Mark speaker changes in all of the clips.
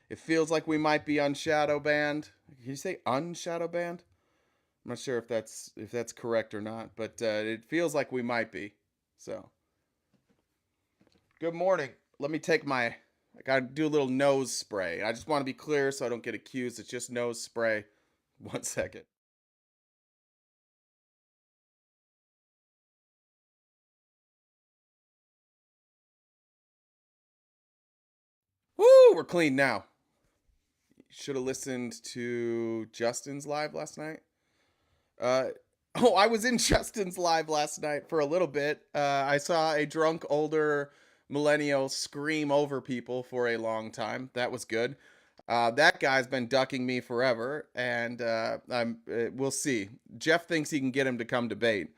Speaker 1: It feels like we might be unshadow banned. Can you say unshadow banned? I'm not sure if that's correct or not, but it feels like we might be. So, good morning. Let me take my. I gotta do a little nose spray. I just want to be clear so I don't get accused. It's just nose spray. 1 second. Woo! We're clean now. Should have listened to Justin's live last night. Uh, oh, I was in Justin's live last night for a little bit. I saw a drunk older millennial scream over people for a long time. That was good. That guy's been ducking me forever, and we'll see. Jeff thinks he can get him to come debate.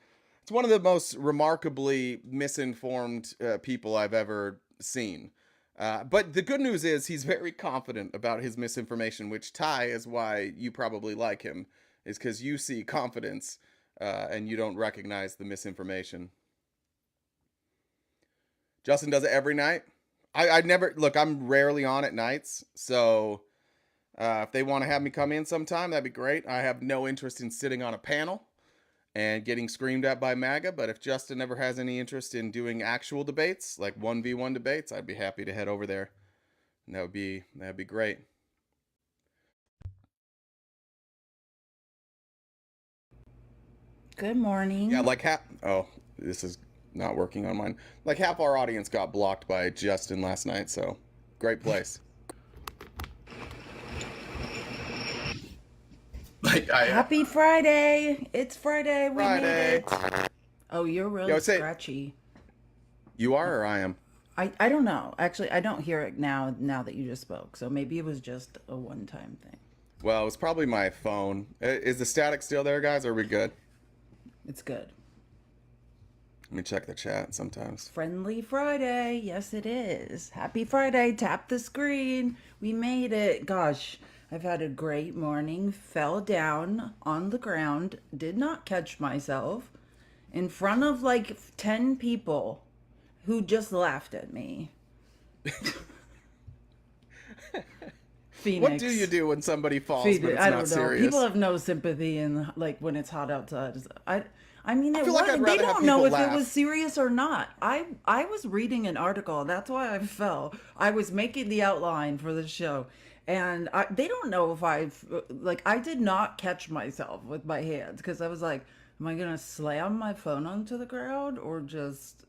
Speaker 1: It's one of the most remarkably misinformed people I've ever seen. But the good news is he's very confident about his misinformation, which, Ty, is why you probably like him, is because you see confidence and you don't recognize the misinformation. Justin does it every night. I never look. I'm rarely on at nights, so if they want to have me come in sometime, that'd be great. I have no interest in sitting on a panel and getting screamed at by MAGA. But if Justin ever has any interest in doing actual debates, like 1v1 debates, I'd be happy to head over there. And that'd be great.
Speaker 2: Good
Speaker 1: Yeah,
Speaker 2: morning.
Speaker 1: like half. Oh, this is not working on mine. Like half our audience got blocked by Justin last night. So great place. Like
Speaker 2: Happy Friday. It's Friday. We made
Speaker 1: Friday.
Speaker 2: it. Oh, you're
Speaker 1: Yeah, I
Speaker 2: really
Speaker 1: would say
Speaker 2: scratchy.
Speaker 1: you are or I am.
Speaker 2: I don't know. Actually, I don't hear it now that you just spoke. So maybe it was just a one-time thing.
Speaker 1: Well, it was probably my phone. Is the static still there, guys? Or are we good?
Speaker 2: It's good.
Speaker 1: Let me check the chat sometimes.
Speaker 2: Friendly Friday. Yes, it is. Happy Friday. Tap the screen. We made it. Gosh, I've had a great morning. Fell down on the ground. Did not catch myself in front of like 10 people who just laughed at me.
Speaker 1: What do you
Speaker 2: Phoenix.
Speaker 1: do when somebody falls but
Speaker 2: Phoenix.
Speaker 1: it's
Speaker 2: I
Speaker 1: not
Speaker 2: don't know. People
Speaker 1: serious?
Speaker 2: have no sympathy in like when it's hot outside. I mean
Speaker 1: I
Speaker 2: it
Speaker 1: feel like
Speaker 2: was
Speaker 1: I'd
Speaker 2: they
Speaker 1: rather have
Speaker 2: don't know
Speaker 1: people
Speaker 2: if it was
Speaker 1: laugh.
Speaker 2: serious or not. I was reading an article. That's why I fell. I was making the outline for the show. And they don't know if I did not catch myself with my hands because I was like, am I gonna slam my phone onto the ground or just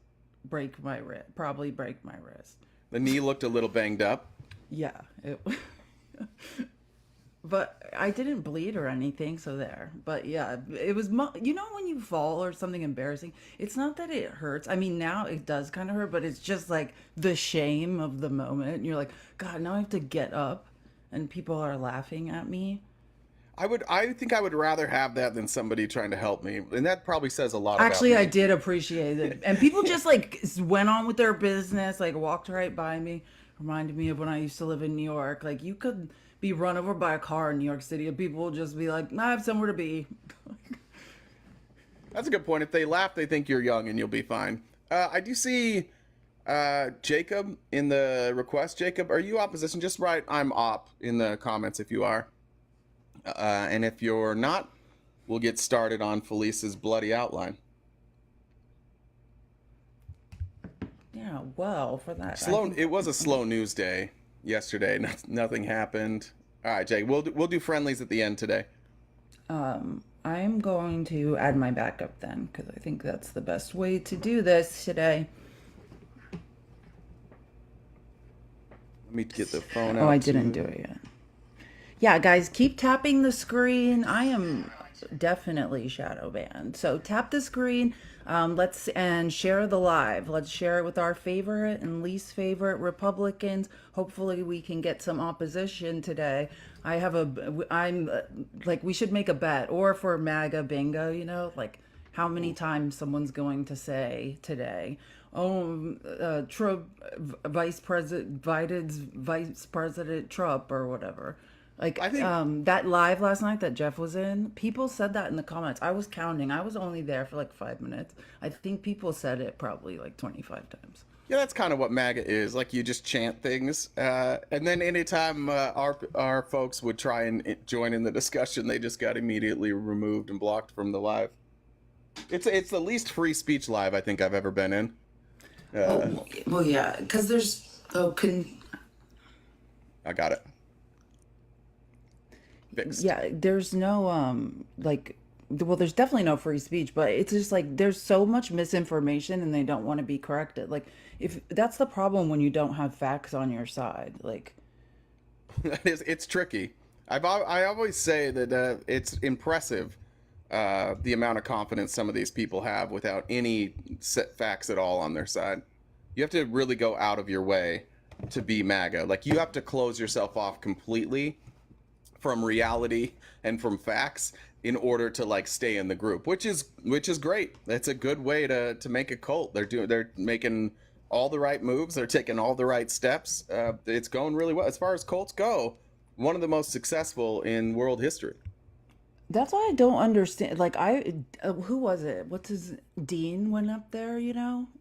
Speaker 2: break my wrist? Probably break my wrist.
Speaker 1: The knee looked a little banged up.
Speaker 2: Yeah, but I didn't bleed or anything, so there. But yeah, it was, you know, when you fall or something embarrassing, it's not that it hurts. I mean, now it does kind of hurt, but it's just like the shame of the moment. And you're like, God, now I have to get up and people are laughing at me.
Speaker 1: I think I would rather have that than somebody trying to help me. And that probably says a lot about
Speaker 2: Actually, I
Speaker 1: me.
Speaker 2: did appreciate it. And people just like went on with their business, like walked right by me. Reminded me of when I used to live in New York. Like you could be run over by a car in New York City and people will just be like, I have somewhere to be.
Speaker 1: That's a good point. If they laugh, they think you're young and you'll be fine. I do see Jacob in the request. Jacob, are you opposition? Just write I'm op in the comments if you are. And if you're not, we'll get started on Felice's bloody outline.
Speaker 2: Yeah, well, for that, I
Speaker 1: Slow.
Speaker 2: think
Speaker 1: It was a slow news day yesterday. Nothing happened. All right, Jake. We'll do friendlies at the end today.
Speaker 2: I'm going to add my backup then because I think that's the best way to do this today.
Speaker 1: Let me get the phone
Speaker 2: Oh, I
Speaker 1: out
Speaker 2: didn't do
Speaker 1: too.
Speaker 2: it yet. Yeah, guys, keep tapping the screen. I am definitely shadow banned. So tap the screen. Let's and share the live. Let's share it with our favorite and least favorite Republicans. Hopefully, we can get some opposition today. I'm like, we should make a bet, or for MAGA bingo, you know, like how many times someone's going to say today, oh, Trump, Biden's Vice President Trump or whatever. Like
Speaker 1: I think
Speaker 2: that live last night that Jeff was in, people said that in the comments. I was counting. I was only there for like 5 minutes. I think people said it probably like 25 times.
Speaker 1: Yeah, that's kind of what MAGA is. Like you just chant things, and then anytime our folks would try and join in the discussion, they just got immediately removed and blocked from the live. It's the least free speech live I think I've ever been in. Uh,
Speaker 2: Well, yeah, because there's
Speaker 1: I got it fixed.
Speaker 2: yeah, there's no like, well, there's definitely no free speech, but it's just like there's so much misinformation and they don't want to be corrected. Like, if that's the problem when you don't have facts on your side, like,
Speaker 1: It's tricky. I always say that it's impressive the amount of confidence some of these people have without any set facts at all on their side. You have to really go out of your way to be MAGA. Like you have to close yourself off completely from reality and from facts in order to like stay in the group, which is great. That's a good way to make a cult. They're making all the right moves. They're taking all the right steps. It's going really well as far as cults go. One of the most successful in world history.
Speaker 2: that's why I don't understand. Like, who was it? What's his Dean went up there,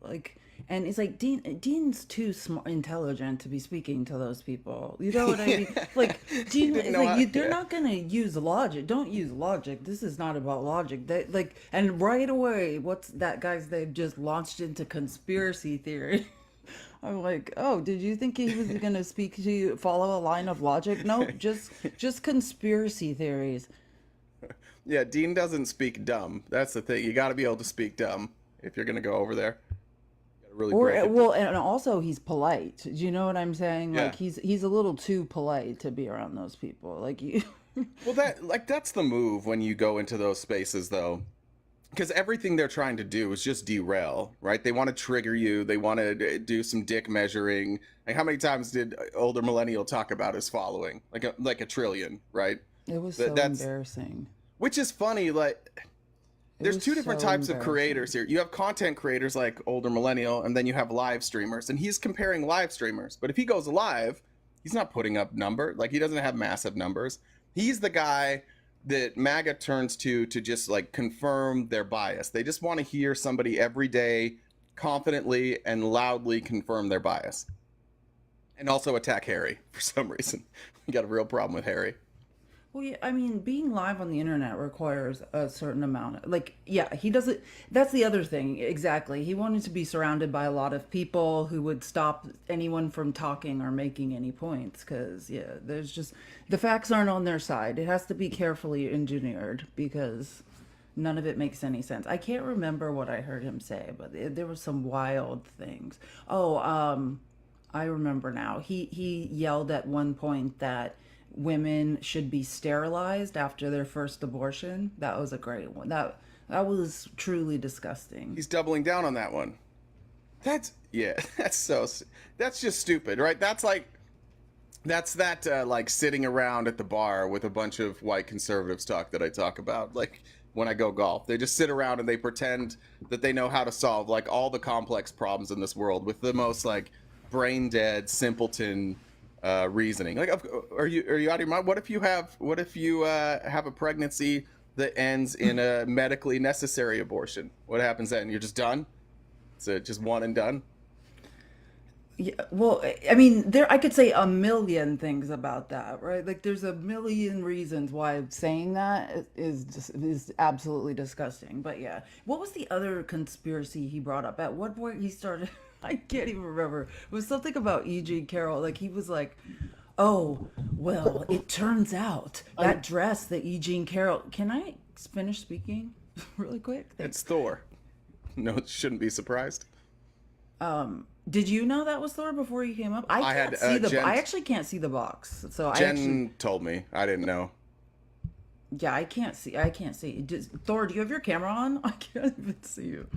Speaker 2: like, and it's like Dean's too smart, intelligent to be speaking to those people. You know what I mean? Like,
Speaker 1: You
Speaker 2: Dean,
Speaker 1: didn't
Speaker 2: it's
Speaker 1: know
Speaker 2: like
Speaker 1: how,
Speaker 2: they're
Speaker 1: yeah.
Speaker 2: not gonna use logic. Don't use logic. This is not about logic. They like, and right away, what's that guy's? They just launched into conspiracy theory. I'm like, oh, did you think he was gonna speak to you, follow a line of logic? Nope, just conspiracy theories.
Speaker 1: Yeah, Dean doesn't speak dumb. That's the thing. You got to be able to speak dumb if you're going to go over there. You got to really
Speaker 2: Or
Speaker 1: break it.
Speaker 2: well, and also he's polite. Do you know what I'm saying?
Speaker 1: Yeah.
Speaker 2: Like he's a little too polite to be around those people. Like you,
Speaker 1: Well, that's the move when you go into those spaces, though, because everything they're trying to do is just derail, right? They want to trigger you. They want to do some dick measuring. Like, how many times did older millennial talk about his following? Like a trillion, right?
Speaker 2: it was
Speaker 1: That
Speaker 2: so
Speaker 1: that's
Speaker 2: embarrassing.
Speaker 1: which is funny. Like,
Speaker 2: It
Speaker 1: there's
Speaker 2: was
Speaker 1: two different
Speaker 2: so
Speaker 1: types of
Speaker 2: embarrassing.
Speaker 1: creators here. You have content creators like older millennial, and then you have live streamers. And he's comparing live streamers. But if he goes live, he's not putting up number. Like he doesn't have massive numbers. He's the guy that MAGA turns to just like confirm their bias. They just want to hear somebody every day confidently and loudly confirm their bias. And also attack Harry for some reason. We got a real problem with Harry.
Speaker 2: Well, yeah, I mean, being live on the internet requires a certain amount of, like, yeah, he doesn't, that's the other thing, exactly. He wanted to be surrounded by a lot of people who would stop anyone from talking or making any points, because, yeah, there's just, the facts aren't on their side. It has to be carefully engineered, because none of it makes any sense. I can't remember what I heard him say, but there were some wild things. Oh, I remember now. He yelled at one point that women should be sterilized after their first abortion. That was a great one. That was truly disgusting.
Speaker 1: He's doubling down on that one. That's yeah. That's just stupid, right? That's that like sitting around at the bar with a bunch of white conservatives talk that I talk about. Like when I go golf, they just sit around and they pretend that they know how to solve like all the complex problems in this world with the most like brain dead simpleton reasoning. Like, are you out of your mind? What if you have a pregnancy that ends in a medically necessary abortion? What happens then? You're just done. It's just one and done.
Speaker 2: Yeah, well, I mean, I could say a million things about that, right? Like, there's a million reasons why saying that is absolutely disgusting. But yeah, what was the other conspiracy he brought up? At what point he started? I can't even remember. It was something about E.G. Carroll. Like he was like, "Oh, well, it turns out that dress that Eugene Carroll." Can I finish speaking really quick?
Speaker 1: It's
Speaker 2: Thanks.
Speaker 1: Thor. No, it shouldn't be surprised.
Speaker 2: Did you know that was Thor before you came up? I
Speaker 1: I
Speaker 2: can't
Speaker 1: had
Speaker 2: see the.
Speaker 1: Jen.
Speaker 2: I actually can't see the box. So I actually,
Speaker 1: Jen told me. I didn't know.
Speaker 2: yeah, I can't see. I can't see. Thor, do you have your camera on? I can't even see you.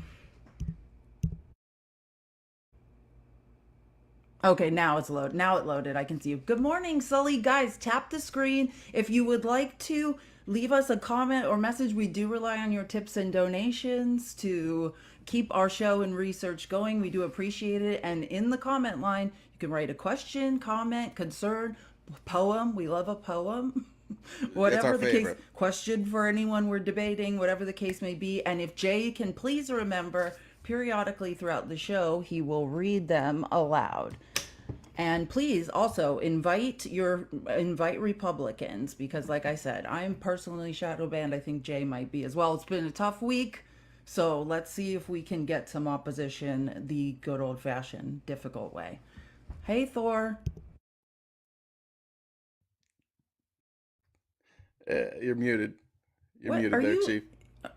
Speaker 2: Okay, now it's loaded. Now it loaded. I can see you. Good morning, Sully. Guys, tap the screen if you would like to leave us a comment or message. We do rely on your tips and donations to keep our show and research going. We do appreciate it. And in the comment line, you can write a question, comment, concern, poem. We love a poem.
Speaker 1: It's our
Speaker 2: Whatever the case,
Speaker 1: favorite.
Speaker 2: question for anyone we're debating, whatever the case may be. And if Jay can please remember, periodically throughout the show, he will read them aloud. And please also invite Republicans because, like I said, I'm personally shadow banned. I think Jay might be as well. It's been a tough week, so let's see if we can get some opposition the good old fashioned difficult way. Hey, Thor.
Speaker 1: You're muted. You're
Speaker 2: What
Speaker 1: muted there, Chief.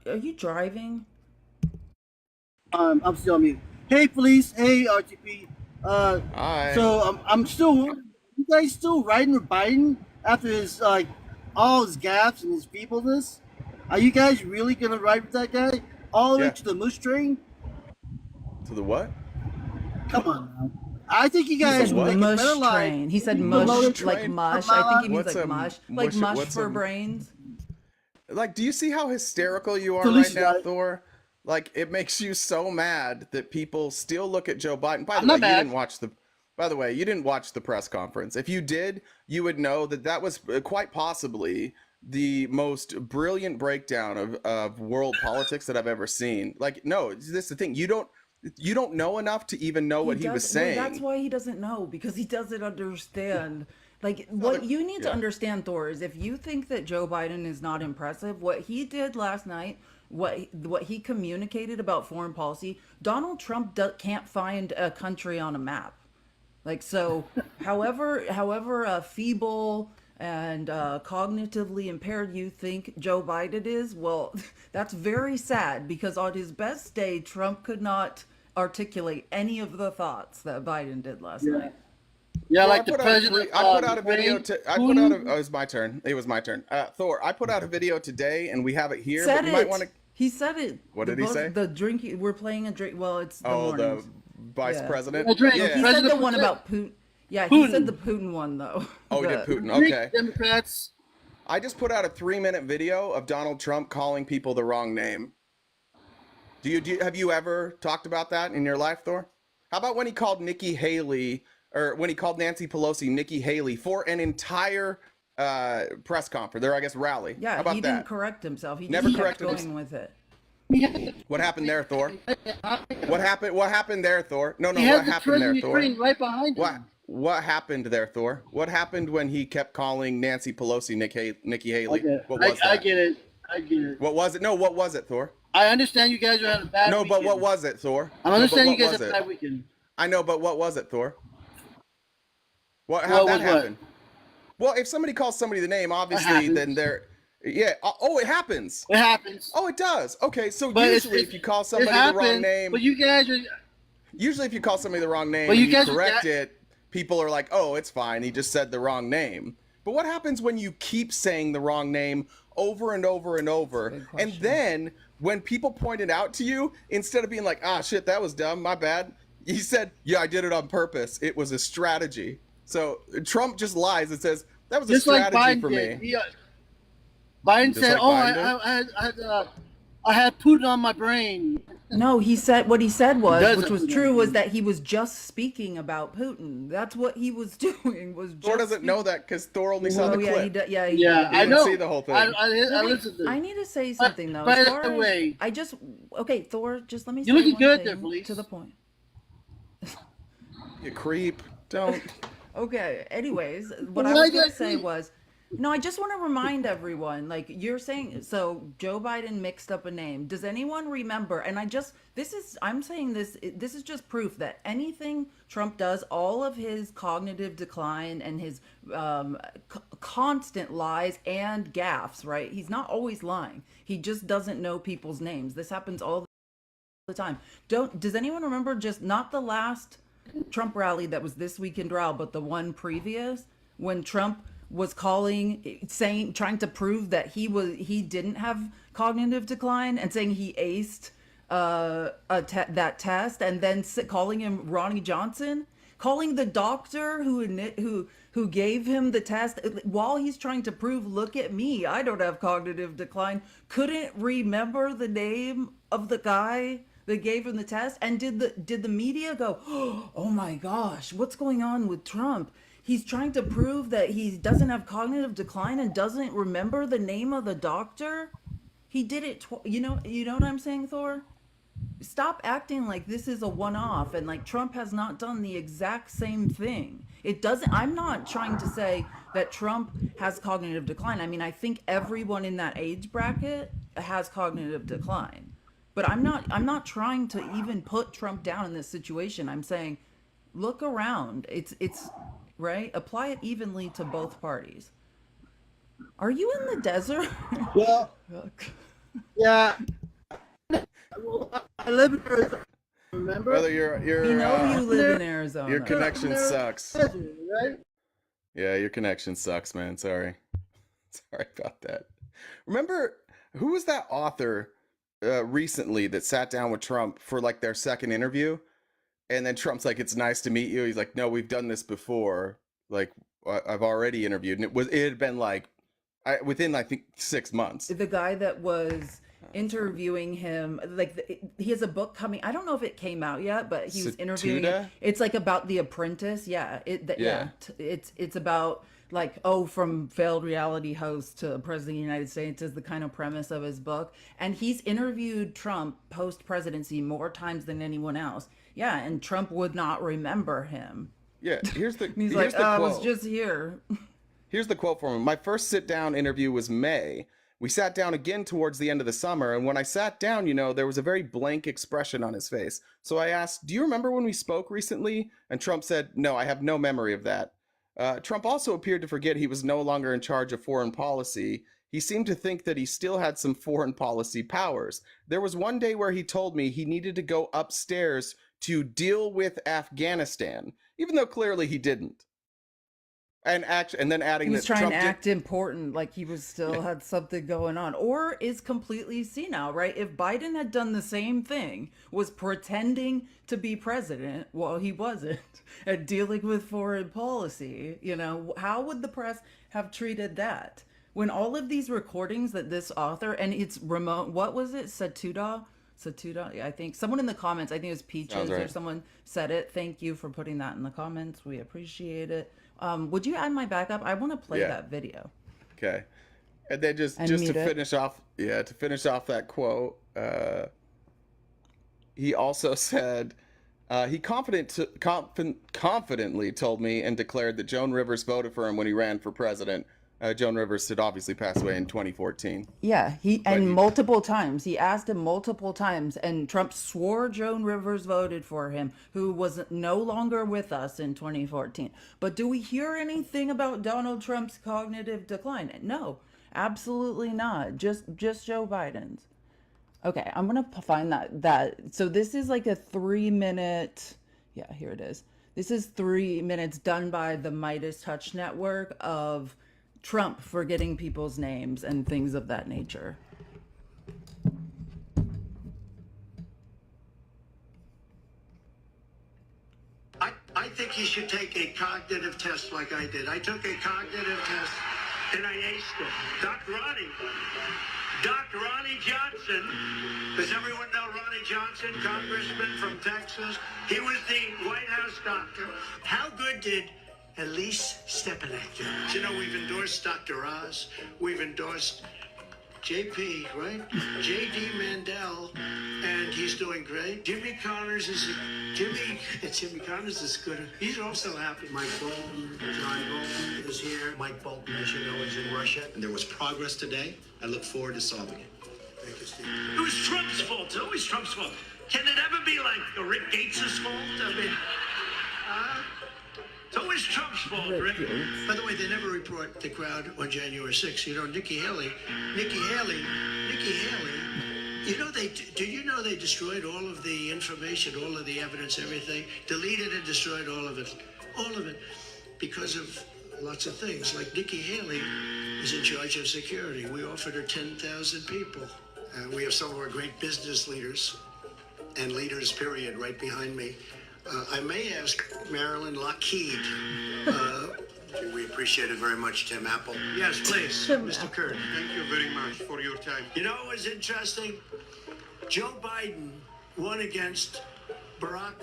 Speaker 2: are you driving?
Speaker 3: I'm still on mute. Hey, police. Hey, RTP.
Speaker 1: Hi.
Speaker 3: So I'm still. You guys still riding with Biden after his all his gaffes and his feebleness? Are you guys really gonna ride with that guy all the way
Speaker 1: Yeah.
Speaker 3: to the moose train?
Speaker 1: To the what?
Speaker 3: Come on now. I think you
Speaker 2: He
Speaker 3: guys
Speaker 2: said
Speaker 3: will make a
Speaker 2: mush
Speaker 3: better life.
Speaker 2: train. He said
Speaker 3: if you
Speaker 2: mush,
Speaker 3: promoted
Speaker 2: like
Speaker 1: train?
Speaker 2: mush. I think he means
Speaker 1: What's
Speaker 2: like
Speaker 1: a
Speaker 2: mush,
Speaker 1: mush-
Speaker 2: mush
Speaker 1: what's
Speaker 2: for
Speaker 1: a-
Speaker 2: brains.
Speaker 1: Like, do you see how hysterical you are
Speaker 3: Police
Speaker 1: right now,
Speaker 3: guy.
Speaker 1: Thor? Like, it makes you so mad that people still look at Joe Biden. By the
Speaker 3: I'm
Speaker 1: way,
Speaker 3: not mad.
Speaker 1: you didn't watch the press conference. If you did, you would know that that was quite possibly the most brilliant breakdown of world politics that I've ever seen. Like, no, this is the thing. You don't know enough to even know what he was saying.
Speaker 2: Well, that's why he doesn't know because he doesn't understand. Like what you need to
Speaker 1: yeah.
Speaker 2: understand, Thor, is if you think that Joe Biden is not impressive, what he did last night, what he communicated about foreign policy, Donald Trump can't find a country on a map. Like so, however feeble and cognitively impaired you think Joe Biden is, well, that's very sad because on his best day, Trump could not articulate any of the thoughts that Biden did last night.
Speaker 3: Yeah,
Speaker 1: Well,
Speaker 3: like the president.
Speaker 1: I put out a video it was my turn. It was my turn. Thor, I put out a video today, and we have it here.
Speaker 2: Said
Speaker 1: but you
Speaker 2: it.
Speaker 1: might want to.
Speaker 2: He said it.
Speaker 1: What did he say?
Speaker 2: The drink. We're playing a drink. Well, it's the
Speaker 1: Oh, the
Speaker 2: mornings.
Speaker 1: vice
Speaker 2: Yeah.
Speaker 1: president.
Speaker 3: The drink.
Speaker 2: He
Speaker 3: Yeah.
Speaker 2: said the
Speaker 3: President
Speaker 2: one
Speaker 3: Putin.
Speaker 2: about Putin. Yeah, he said
Speaker 3: Putin.
Speaker 2: the Putin one though.
Speaker 1: Oh, he
Speaker 2: The-
Speaker 1: did Putin.
Speaker 3: Drink,
Speaker 1: Okay.
Speaker 3: Democrats.
Speaker 1: I just put out a 3-minute video of Donald Trump calling people the wrong name. Have you ever talked about that in your life, Thor? How about when he called Nikki Haley, or when he called Nancy Pelosi Nikki Haley for an entire press conference, or I guess rally?
Speaker 2: Yeah,
Speaker 1: How about
Speaker 2: he
Speaker 1: that?
Speaker 2: didn't correct himself. He
Speaker 1: Never
Speaker 2: just kept
Speaker 1: corrected
Speaker 2: going
Speaker 1: himself.
Speaker 2: with it.
Speaker 1: What happened there, Thor? What happened there, Thor? No,
Speaker 3: He
Speaker 1: what
Speaker 3: has the
Speaker 1: happened there,
Speaker 3: president of
Speaker 1: Thor?
Speaker 3: Ukraine right behind
Speaker 1: What
Speaker 3: him.
Speaker 1: what happened there, Thor? What happened when he kept calling Nancy Pelosi Nikki Haley? What was that?
Speaker 3: I get it. I get it.
Speaker 1: What was it? No, what was it, Thor?
Speaker 3: I understand you guys are having a bad
Speaker 1: No,
Speaker 3: weekend.
Speaker 1: but what was it, Thor?
Speaker 3: I
Speaker 1: No, but
Speaker 3: understand
Speaker 1: what
Speaker 3: you guys
Speaker 1: was
Speaker 3: have a
Speaker 1: it?
Speaker 3: bad weekend.
Speaker 1: I know, but what was it, Thor? How'd
Speaker 3: What
Speaker 1: that
Speaker 3: was what?
Speaker 1: happen? Well, if somebody calls somebody the name, obviously,
Speaker 3: happens.
Speaker 1: then they're yeah. Oh, it happens.
Speaker 3: It happens.
Speaker 1: Oh, it does. Okay, so
Speaker 3: But
Speaker 1: usually if you call somebody
Speaker 3: it
Speaker 1: the wrong
Speaker 3: happens,
Speaker 1: name,
Speaker 3: but you guys are.
Speaker 1: usually if you call somebody the wrong name
Speaker 3: But
Speaker 1: and
Speaker 3: you
Speaker 1: you
Speaker 3: guys-
Speaker 1: correct
Speaker 3: that-
Speaker 1: it, people are like, oh, it's fine. He just said the wrong name. But what happens when you keep saying the wrong name over and over and over?
Speaker 2: Good
Speaker 1: And
Speaker 2: question.
Speaker 1: then when people point it out to you, instead of being like, ah, shit, that was dumb, my bad, he said, yeah, I did it on purpose. It was a strategy. So Trump just lies and says, that was a
Speaker 3: Just like
Speaker 1: strategy
Speaker 3: Biden
Speaker 1: for
Speaker 3: did.
Speaker 1: me.
Speaker 3: He, Biden
Speaker 1: Just
Speaker 3: said,
Speaker 1: like
Speaker 3: "Oh,
Speaker 1: Biden
Speaker 3: I had Putin on my brain."
Speaker 2: No, he said what he said was,
Speaker 3: doesn't
Speaker 2: which was
Speaker 3: do that.
Speaker 2: true, was that he was just speaking about Putin. That's what he was doing. Was just
Speaker 1: Thor doesn't know that because Thor only saw
Speaker 2: Oh
Speaker 1: the
Speaker 2: yeah,
Speaker 1: clip.
Speaker 2: yeah, he
Speaker 3: Yeah,
Speaker 2: did.
Speaker 3: I
Speaker 1: didn't
Speaker 3: know.
Speaker 1: see the whole thing.
Speaker 3: I
Speaker 2: Well, wait,
Speaker 3: listened to
Speaker 2: I
Speaker 3: it.
Speaker 2: need to say something though.
Speaker 3: by
Speaker 2: As
Speaker 3: the
Speaker 2: far as-
Speaker 3: way-
Speaker 2: I just okay, Thor. Just let me.
Speaker 3: You're
Speaker 2: say
Speaker 3: looking
Speaker 2: one
Speaker 3: good
Speaker 2: thing
Speaker 3: there, Felice.
Speaker 2: to the point.
Speaker 1: You creep. Don't.
Speaker 2: Okay. Anyways, what
Speaker 3: Why
Speaker 2: I was
Speaker 3: did
Speaker 2: gonna
Speaker 3: I
Speaker 2: say
Speaker 3: creep?
Speaker 2: was, no, I just want to remind everyone, like you're saying, so Joe Biden mixed up a name. Does anyone remember? And I'm saying this is just proof that anything Trump does, all of his cognitive decline and his constant lies and gaffes, right? He's not always lying. He just doesn't know people's names. This happens all the time. Does anyone remember just not the last Trump rally that was this weekend rally, but the one previous when Trump was trying to prove that he didn't have cognitive decline and saying he aced that test, and then calling him Ronnie Johnson, calling the doctor who gave him the test while he's trying to prove, look at me, I don't have cognitive decline, couldn't remember the name of the guy that gave him the test. And did the media go, oh my gosh, what's going on with Trump? He's trying to prove that he doesn't have cognitive decline and doesn't remember the name of the doctor. He did it you know what I'm saying, Thor? stop acting like this is a one-off and like Trump has not done the exact same thing. It doesn't, I'm not trying to say that Trump has cognitive decline. I mean, I think everyone in that age bracket has cognitive decline. But I'm not trying to even put Trump down in this situation. I'm saying look around. It's right? Apply it evenly to both parties. Are you in the desert?
Speaker 3: Well, yeah. Well, I live in Arizona, remember?
Speaker 1: Brother,
Speaker 2: We know you live in
Speaker 1: your
Speaker 2: Arizona.
Speaker 1: connection sucks.
Speaker 3: Right?
Speaker 1: Yeah, your connection sucks, man. Sorry. Sorry about that. Remember, who was that author recently that sat down with Trump for like their second interview? And then Trump's like, "It's nice to meet you." He's like, "No, we've done this before. Like, I've already interviewed." And it had been like, within, I think, 6 months.
Speaker 2: The guy that was interviewing him, like he has a book coming. I don't know if it came out yet, but he was interviewing
Speaker 1: Satuda?
Speaker 2: it's like about The Apprentice. Yeah,
Speaker 1: Yeah.
Speaker 2: it's about like, oh, from failed reality host to president of the United States is the kind of premise of his book. And he's interviewed Trump post presidency more times than anyone else. Yeah, and Trump would not remember him.
Speaker 1: Yeah, here's the
Speaker 2: And he's
Speaker 1: here's
Speaker 2: like,
Speaker 1: the
Speaker 2: I was
Speaker 1: quote.
Speaker 2: just here.
Speaker 1: Here's the quote from him. "My first sit down interview was May. We sat down again towards the end of the summer, and when I sat down, there was a very blank expression on his face. So I asked, 'Do you remember when we spoke recently?' And Trump said, 'No, I have no memory of that.' Trump also appeared to forget he was no longer in charge of foreign policy. He seemed to think that he still had some foreign policy powers. There was one day where he told me he needed to go upstairs to deal with Afghanistan, even though clearly he didn't." And then adding
Speaker 2: He was
Speaker 1: that
Speaker 2: trying
Speaker 1: Trump
Speaker 2: to
Speaker 1: did.
Speaker 2: act important, like he was still had something going on, or is completely senile, right? If Biden had done the same thing, was pretending to be president while he wasn't, and dealing with foreign policy, how would the press have treated that? When all of these recordings that this author, and it's remote, what was it, Satuda, I think someone in the comments, I think it was Peaches or
Speaker 1: Right.
Speaker 2: someone said it. Thank you for putting that in the comments. We appreciate it. Would you add my backup? I want to play
Speaker 1: Yeah.
Speaker 2: that video.
Speaker 1: Okay. And then just
Speaker 2: And
Speaker 1: to
Speaker 2: mute it.
Speaker 1: finish off, to finish off that quote, he also said he confidently told me and declared that Joan Rivers voted for him when he ran for president. Joan Rivers had obviously passed away in 2014.
Speaker 2: Yeah, multiple times. He asked him multiple times, and Trump swore Joan Rivers voted for him, who was no longer with us in 2014. But do we hear anything about Donald Trump's cognitive decline? No, absolutely not. Just Joe Biden's. Okay, I'm gonna find that. So this is like a 3 minute. Yeah, here it is. This is 3 minutes done by the Midas Touch Network of Trump forgetting people's names and things of that nature.
Speaker 4: I think he should take a cognitive test like I did. I took a cognitive test and I aced it. Dr. Ronnie Johnson. Does everyone know Ronnie Johnson, congressman from Texas? He was the White House doctor. How good did Elise Stepanek do? You know, we've endorsed Dr. Oz. We've endorsed JP, right? JD Mandel, and he's doing great. Jimmy Connors is good. He's also happy. Mike Bolton, John Bolton is here. Mike Bolton, as you know, is in Russia.
Speaker 5: And there was progress today. I look forward to solving it.
Speaker 4: Thank you, Steve. It was Trump's fault. It's always Trump's fault. Can it ever be like Rick Gates' fault? I mean, it's always Trump's fault, Rick. By the way, they never report the crowd on January 6th. You know, Nikki Haley, do you know they destroyed all of the information, all of the evidence, everything, deleted and destroyed all of it, because of lots of things. Like Nikki Haley is in charge of security. We offered her 10,000 people. We have some of our great business leaders and leaders, period, right behind me. I may ask Marilyn Lockheed. We appreciate it very much, Tim Apple. Yes, please, Mr. Kurt.
Speaker 5: Thank you very much for your time.
Speaker 4: You know what was interesting? Joe Biden won against Barack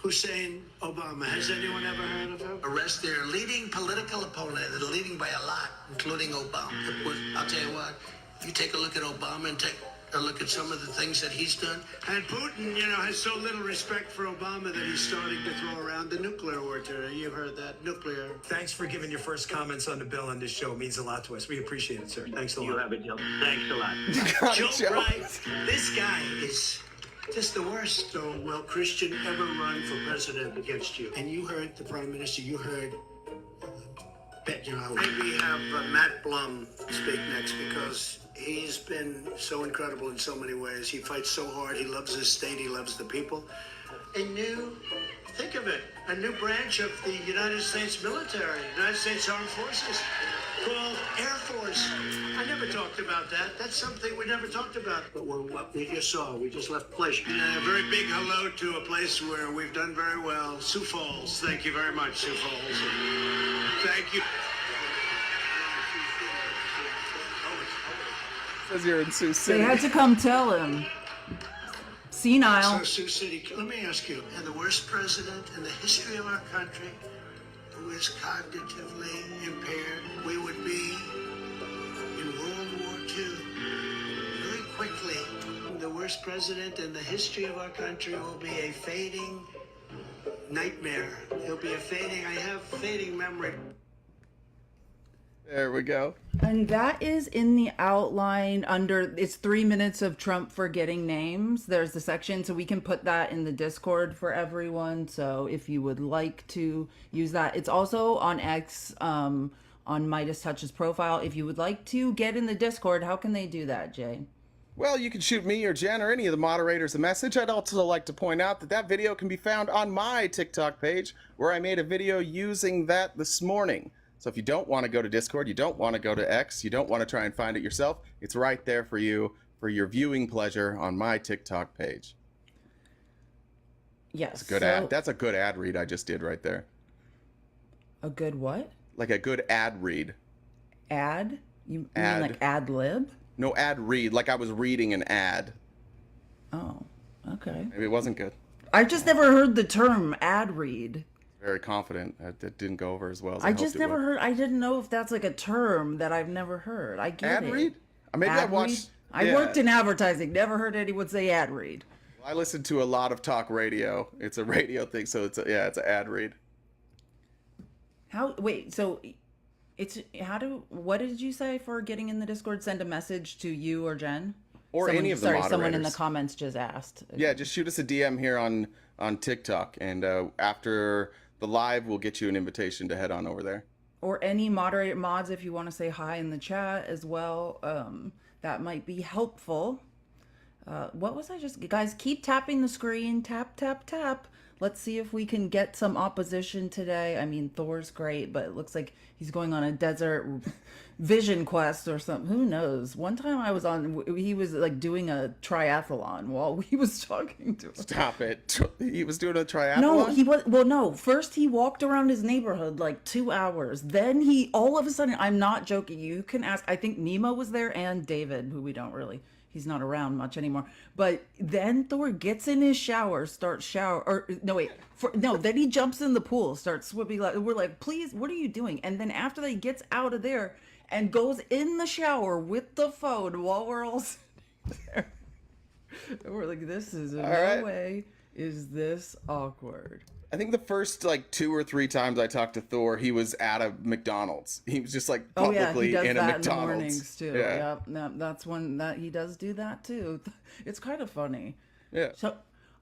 Speaker 4: Hussein Obama. Has anyone ever heard of him? Arrest their leading political opponent. They're leading by a lot, including Obama. I'll tell you what, You take a look at Obama and take a look at some of the things that he's done. And Putin, has so little respect for Obama that he's starting to throw around the nuclear word today. You heard that, nuclear.
Speaker 6: Thanks for giving your first comments on the bill on this show. It means a lot to us. We appreciate it, sir. Thanks a lot.
Speaker 7: You have it, Joe. Thanks a lot.
Speaker 4: Joe Bright, this guy is just the worst. So, will Christian ever run for president against you? And you heard the prime minister, you heard maybe have Matt Blum speak next, because he's been so incredible in so many ways. He fights so hard. He loves his state. He loves the people. Think of it, a new branch of the United States military, United States Armed Forces, called Air Force. I never talked about that. That's something we never talked about. But what we just saw, we just left Pleasure. And a very big hello to a place where we've done very well, Sioux Falls. Thank you very much, Sioux Falls. Thank you.
Speaker 1: Says you're in Sioux City.
Speaker 2: They had to come tell him. Senile.
Speaker 4: So, Sioux City, let me ask you, and the worst president in the history of our country who is cognitively impaired, we would be in World War II very quickly. The worst president in the history of our country will be a fading nightmare. He'll be I have fading memory.
Speaker 1: There we go.
Speaker 2: And that is in the outline under, it's 3 minutes of Trump forgetting names. There's the section, so we can put that in the Discord for everyone. So if you would like to use that, it's also on X, on Midas Touch's profile. If you would like to get in the Discord, how can they do that, Jay?
Speaker 1: Well, you can shoot me or Jen or any of the moderators a message. I'd also like to point out that that video can be found on my TikTok page, where I made a video using that this morning. So if you don't want to go to Discord, you don't want to go to X, you don't want to try and find it yourself, it's right there for you for your viewing pleasure on my TikTok page.
Speaker 2: Yes.
Speaker 1: That's a good ad. That's a good ad read I just did right there.
Speaker 2: A good what?
Speaker 1: Like a good ad read.
Speaker 2: Ad? You
Speaker 1: Ad.
Speaker 2: mean like ad lib?
Speaker 1: No, ad read, like I was reading an ad.
Speaker 2: Oh, okay.
Speaker 1: Maybe it wasn't good.
Speaker 2: I just never heard the term ad read.
Speaker 1: Very confident. That didn't go over as well as I
Speaker 2: I
Speaker 1: hoped
Speaker 2: just
Speaker 1: it
Speaker 2: never
Speaker 1: would.
Speaker 2: heard. I didn't know if that's like a term that I've never heard. I get
Speaker 1: Ad
Speaker 2: it.
Speaker 1: read? Maybe I
Speaker 2: Ad
Speaker 1: watched.
Speaker 2: read? I worked in advertising. Never heard anyone say ad read.
Speaker 1: I listen to a lot of talk radio. It's a radio thing, so it's an ad read.
Speaker 2: How? Wait. So, it's what did you say for getting in the Discord? Send a message to you or Jen,
Speaker 1: Or any of the moderators.
Speaker 2: Someone in the comments just asked.
Speaker 1: Yeah, just shoot us a DM here on TikTok, and after the live, we'll get you an invitation to head on over there.
Speaker 2: Or any moderator mods if you want to say hi in the chat as well. That might be helpful. What was I just... Guys, keep tapping the screen. Tap, tap, tap. Let's see if we can get some opposition today. I mean, Thor's great, but it looks like he's going on a desert vision quest or something. Who knows? One time I was on... He was like doing a triathlon while we was talking to him.
Speaker 1: Stop it. He was doing a triathlon?
Speaker 2: No, he was... Well, no. First, he walked around his neighborhood like 2 hours. Then he... All of a sudden, I'm not joking. You can ask... I think Nemo was there and David, who we don't really... He's not around much anymore. But then Thor gets in his shower, starts shower... Or, no, wait. Then he jumps in the pool, starts swimming. We're like, please, what are you doing? And then after that, he gets out of there and goes in the shower with the phone while we're all sitting there. And we're like, this is... No way is this awkward.
Speaker 1: I think the first like 2 or 3 times I talked to Thor, he was at a McDonald's. He was just like publicly
Speaker 2: he does
Speaker 1: in a
Speaker 2: that
Speaker 1: McDonald's.
Speaker 2: in the mornings too.
Speaker 1: Yeah.
Speaker 2: Yep, that's one that he does do that too. It's kind of funny.
Speaker 1: Yeah.
Speaker 2: So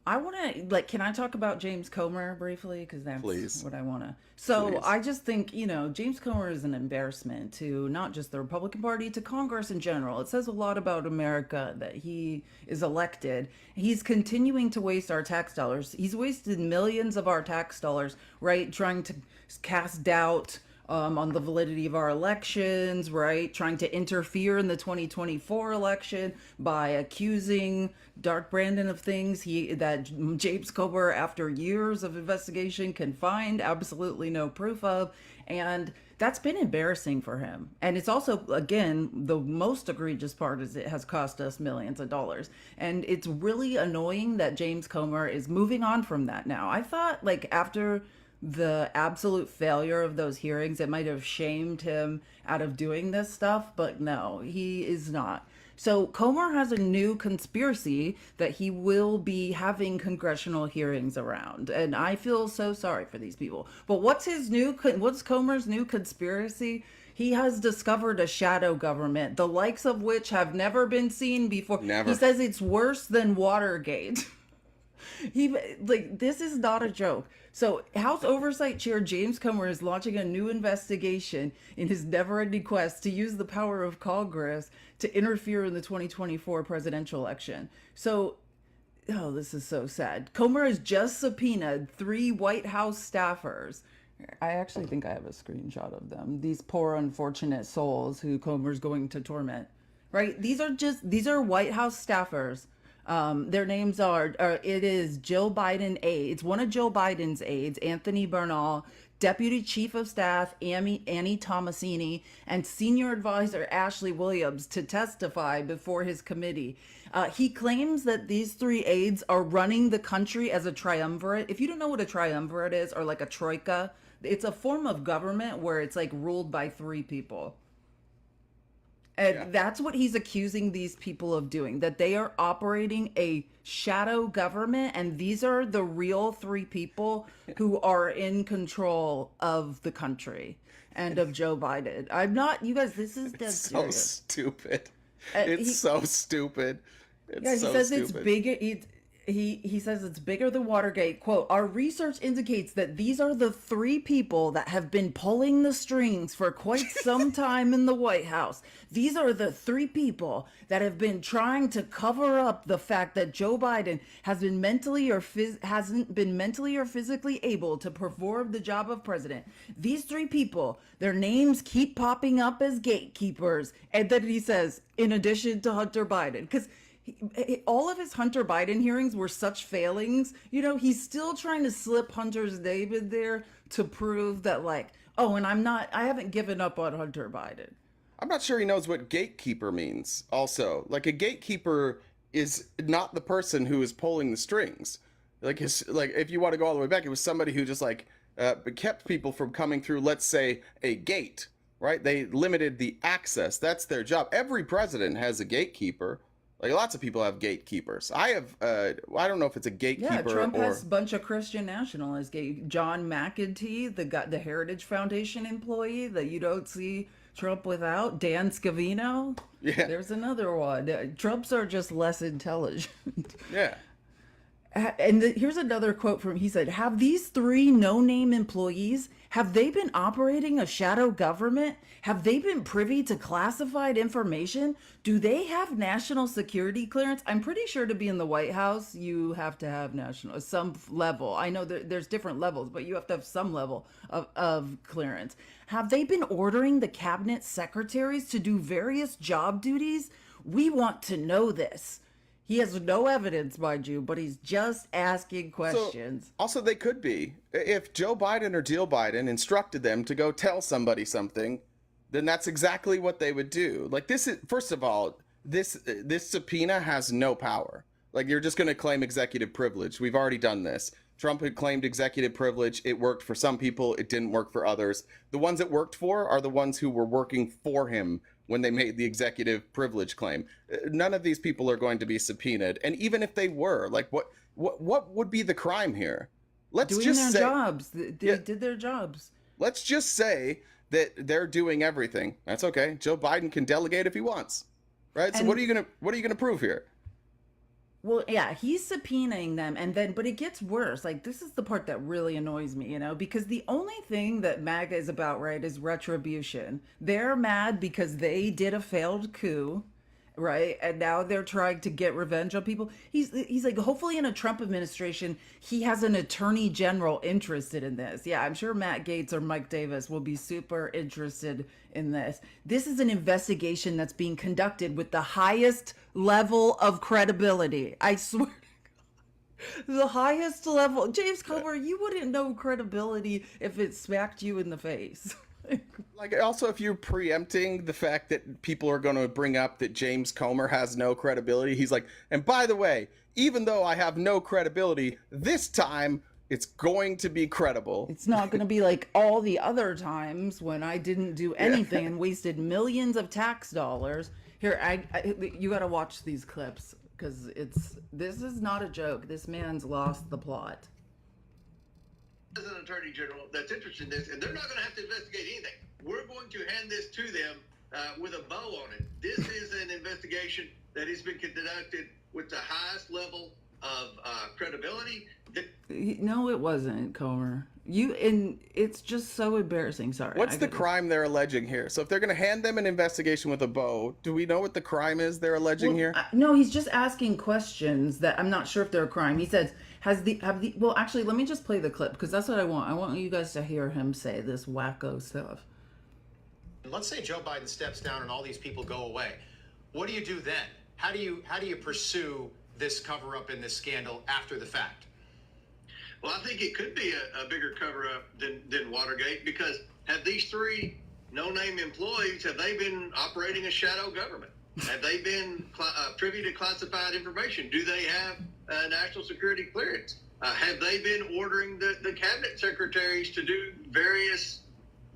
Speaker 2: I want to can I talk about James Comer briefly, because that's
Speaker 1: Please.
Speaker 2: what I want to. So
Speaker 1: Please.
Speaker 2: I just think James Comer is an embarrassment to not just the Republican Party, to Congress in general. It says a lot about America that he is elected. He's continuing to waste our tax dollars. He's wasted millions of our tax dollars, right? Trying to cast doubt on the validity of our elections, right? Trying to interfere in the 2024 election by accusing Dark Brandon of things that James Comer, after years of investigation, can find absolutely no proof of. And that's been embarrassing for him. And it's also, again, the most egregious part is it has cost us millions of dollars. And it's really annoying that James Comer is moving on from that now. I thought, after the absolute failure of those hearings. It might have shamed him out of doing this stuff, but no, he is not. So Comer has a new conspiracy that he will be having congressional hearings around, and I feel so sorry for these people. But what's Comer's new conspiracy? He has discovered a shadow government, the likes of which have never been seen before.
Speaker 1: Never.
Speaker 2: He says it's worse than Watergate. He like this is not a joke. So House Oversight Chair James Comer is launching a new investigation in his never-ending quest to use the power of Congress to interfere in the 2024 presidential election. So, oh, this is so sad. Comer has just subpoenaed 3 White House staffers. I actually think I have a screenshot of them. These poor unfortunate souls who Comer's going to torment. Right? These are White House staffers. Their names it is Jill Biden aides, one of Jill Biden's aides, Anthony Bernal, Deputy Chief of Staff Annie Tomasini, and Senior Advisor Ashley Williams to testify before his committee. He claims that these 3 aides are running the country as a triumvirate. If you don't know what a triumvirate is, or like a troika, it's a form of government where it's like ruled by 3 people. And that's what he's accusing these people of doing, that they are operating a shadow government. And these are the real 3 people who are in control of the country and of Joe Biden. I'm not, you guys, this is dead
Speaker 1: so
Speaker 2: serious.
Speaker 1: stupid. It's so stupid. It's
Speaker 2: he says it's bigger. He says it's bigger than Watergate. Quote, our research indicates that these are the 3 people that have been pulling the strings for quite some time in the White House. These are the 3 people that have been trying to cover up the fact that Joe Biden has been hasn't been mentally or physically able to perform the job of president. These 3 people, their names keep popping up as gatekeepers. And then he says, in addition to Hunter Biden, because all of his Hunter Biden hearings were such failings. You know, he's still trying to slip Hunter's name in there to prove that, like, oh, and I haven't given up on Hunter Biden.
Speaker 1: I'm not sure he knows what gatekeeper means. Also, like, a gatekeeper is not the person who is pulling the strings. Like, if you want to go all the way back, it was somebody who just kept people from coming through, let's say, a gate, right? They limited the access. That's their job. Every president has a gatekeeper. Like, lots of people have gatekeepers. I have, I don't know if it's a gatekeeper.
Speaker 2: Yeah, Trump has a bunch of Christian nationalists. John McEntee, the Heritage Foundation employee that you don't see Trump without. Dan Scavino.
Speaker 1: Yeah.
Speaker 2: There's another one. Trumps are just less intelligent.
Speaker 1: Yeah.
Speaker 2: And here's another quote from, he said, have these 3 no-name employees, have they been operating a shadow government? Have they been privy to classified information? Do they have national security clearance? I'm pretty sure to be in the White House, you have to have some level. I know there's different levels, but you have to have some level of clearance. Have they been ordering the cabinet secretaries to do various job duties? We want to know this. He has no evidence, mind you, but he's just asking questions.
Speaker 1: So, also, they could be. If Joe Biden or Jill Biden instructed them to go tell somebody something, then that's exactly what they would do. Like, this is, first of all, this subpoena has no power. Like, you're just going to claim executive privilege. We've already done this. Trump had claimed executive privilege. It worked for some people. It didn't work for others. The ones it worked for are the ones who were working for him when they made the executive privilege claim. None of these people are going to be subpoenaed. And even if they were, like, what would be the crime here? Let's
Speaker 2: doing
Speaker 1: just
Speaker 2: their
Speaker 1: say,
Speaker 2: jobs. They did their jobs.
Speaker 1: Let's just say that they're doing everything. That's okay. Joe Biden can delegate if he wants, right? So what are you gonna prove here?
Speaker 2: Well, yeah, he's subpoenaing them, but it gets worse. Like, this is the part that really annoys me, because the only thing that MAGA is about, right, is retribution. They're mad because they did a failed coup, right? And now they're trying to get revenge on people. He's like, hopefully in a Trump administration, he has an attorney general interested in this. Yeah, I'm sure Matt Gaetz or Mike Davis will be super interested in this. This is an investigation that's being conducted with the highest level of credibility. I swear to God. The highest level. James Comer, you wouldn't know credibility if it smacked you in the face.
Speaker 1: Like, also, if you're preempting the fact that people are going to bring up that James Comer has no credibility, he's like, and by the way, even though I have no credibility, this time It's going to be credible.
Speaker 2: It's not going to be like all the other times when I didn't do anything and wasted millions of tax dollars. Here, you got to watch these clips because this is not a joke. This man's lost the plot.
Speaker 7: As an attorney general that's interested in this, and they're not going to have to investigate anything. We're going to hand this to them with a bow on it. This is an investigation that has been conducted with the highest level of credibility.
Speaker 2: No, it wasn't, Comer. And it's just so embarrassing. Sorry.
Speaker 1: What's the crime they're alleging here? So if they're going to hand them an investigation with a bow, do we know what the crime is they're alleging here?
Speaker 2: No, he's just asking questions that I'm not sure if they're a crime. He says, well, actually, let me just play the clip because that's what I want. I want you guys to hear him say this wacko stuff.
Speaker 8: Let's say Joe Biden steps down and all these people go away. What do you do then? How do you pursue this cover-up and this scandal after the fact?
Speaker 7: Well, I think it could be a bigger cover-up than Watergate, because have these three no-name employees, have they been operating a shadow government? Have they been privy to classified information? Do they have national security clearance? Have they been ordering the cabinet secretaries to do various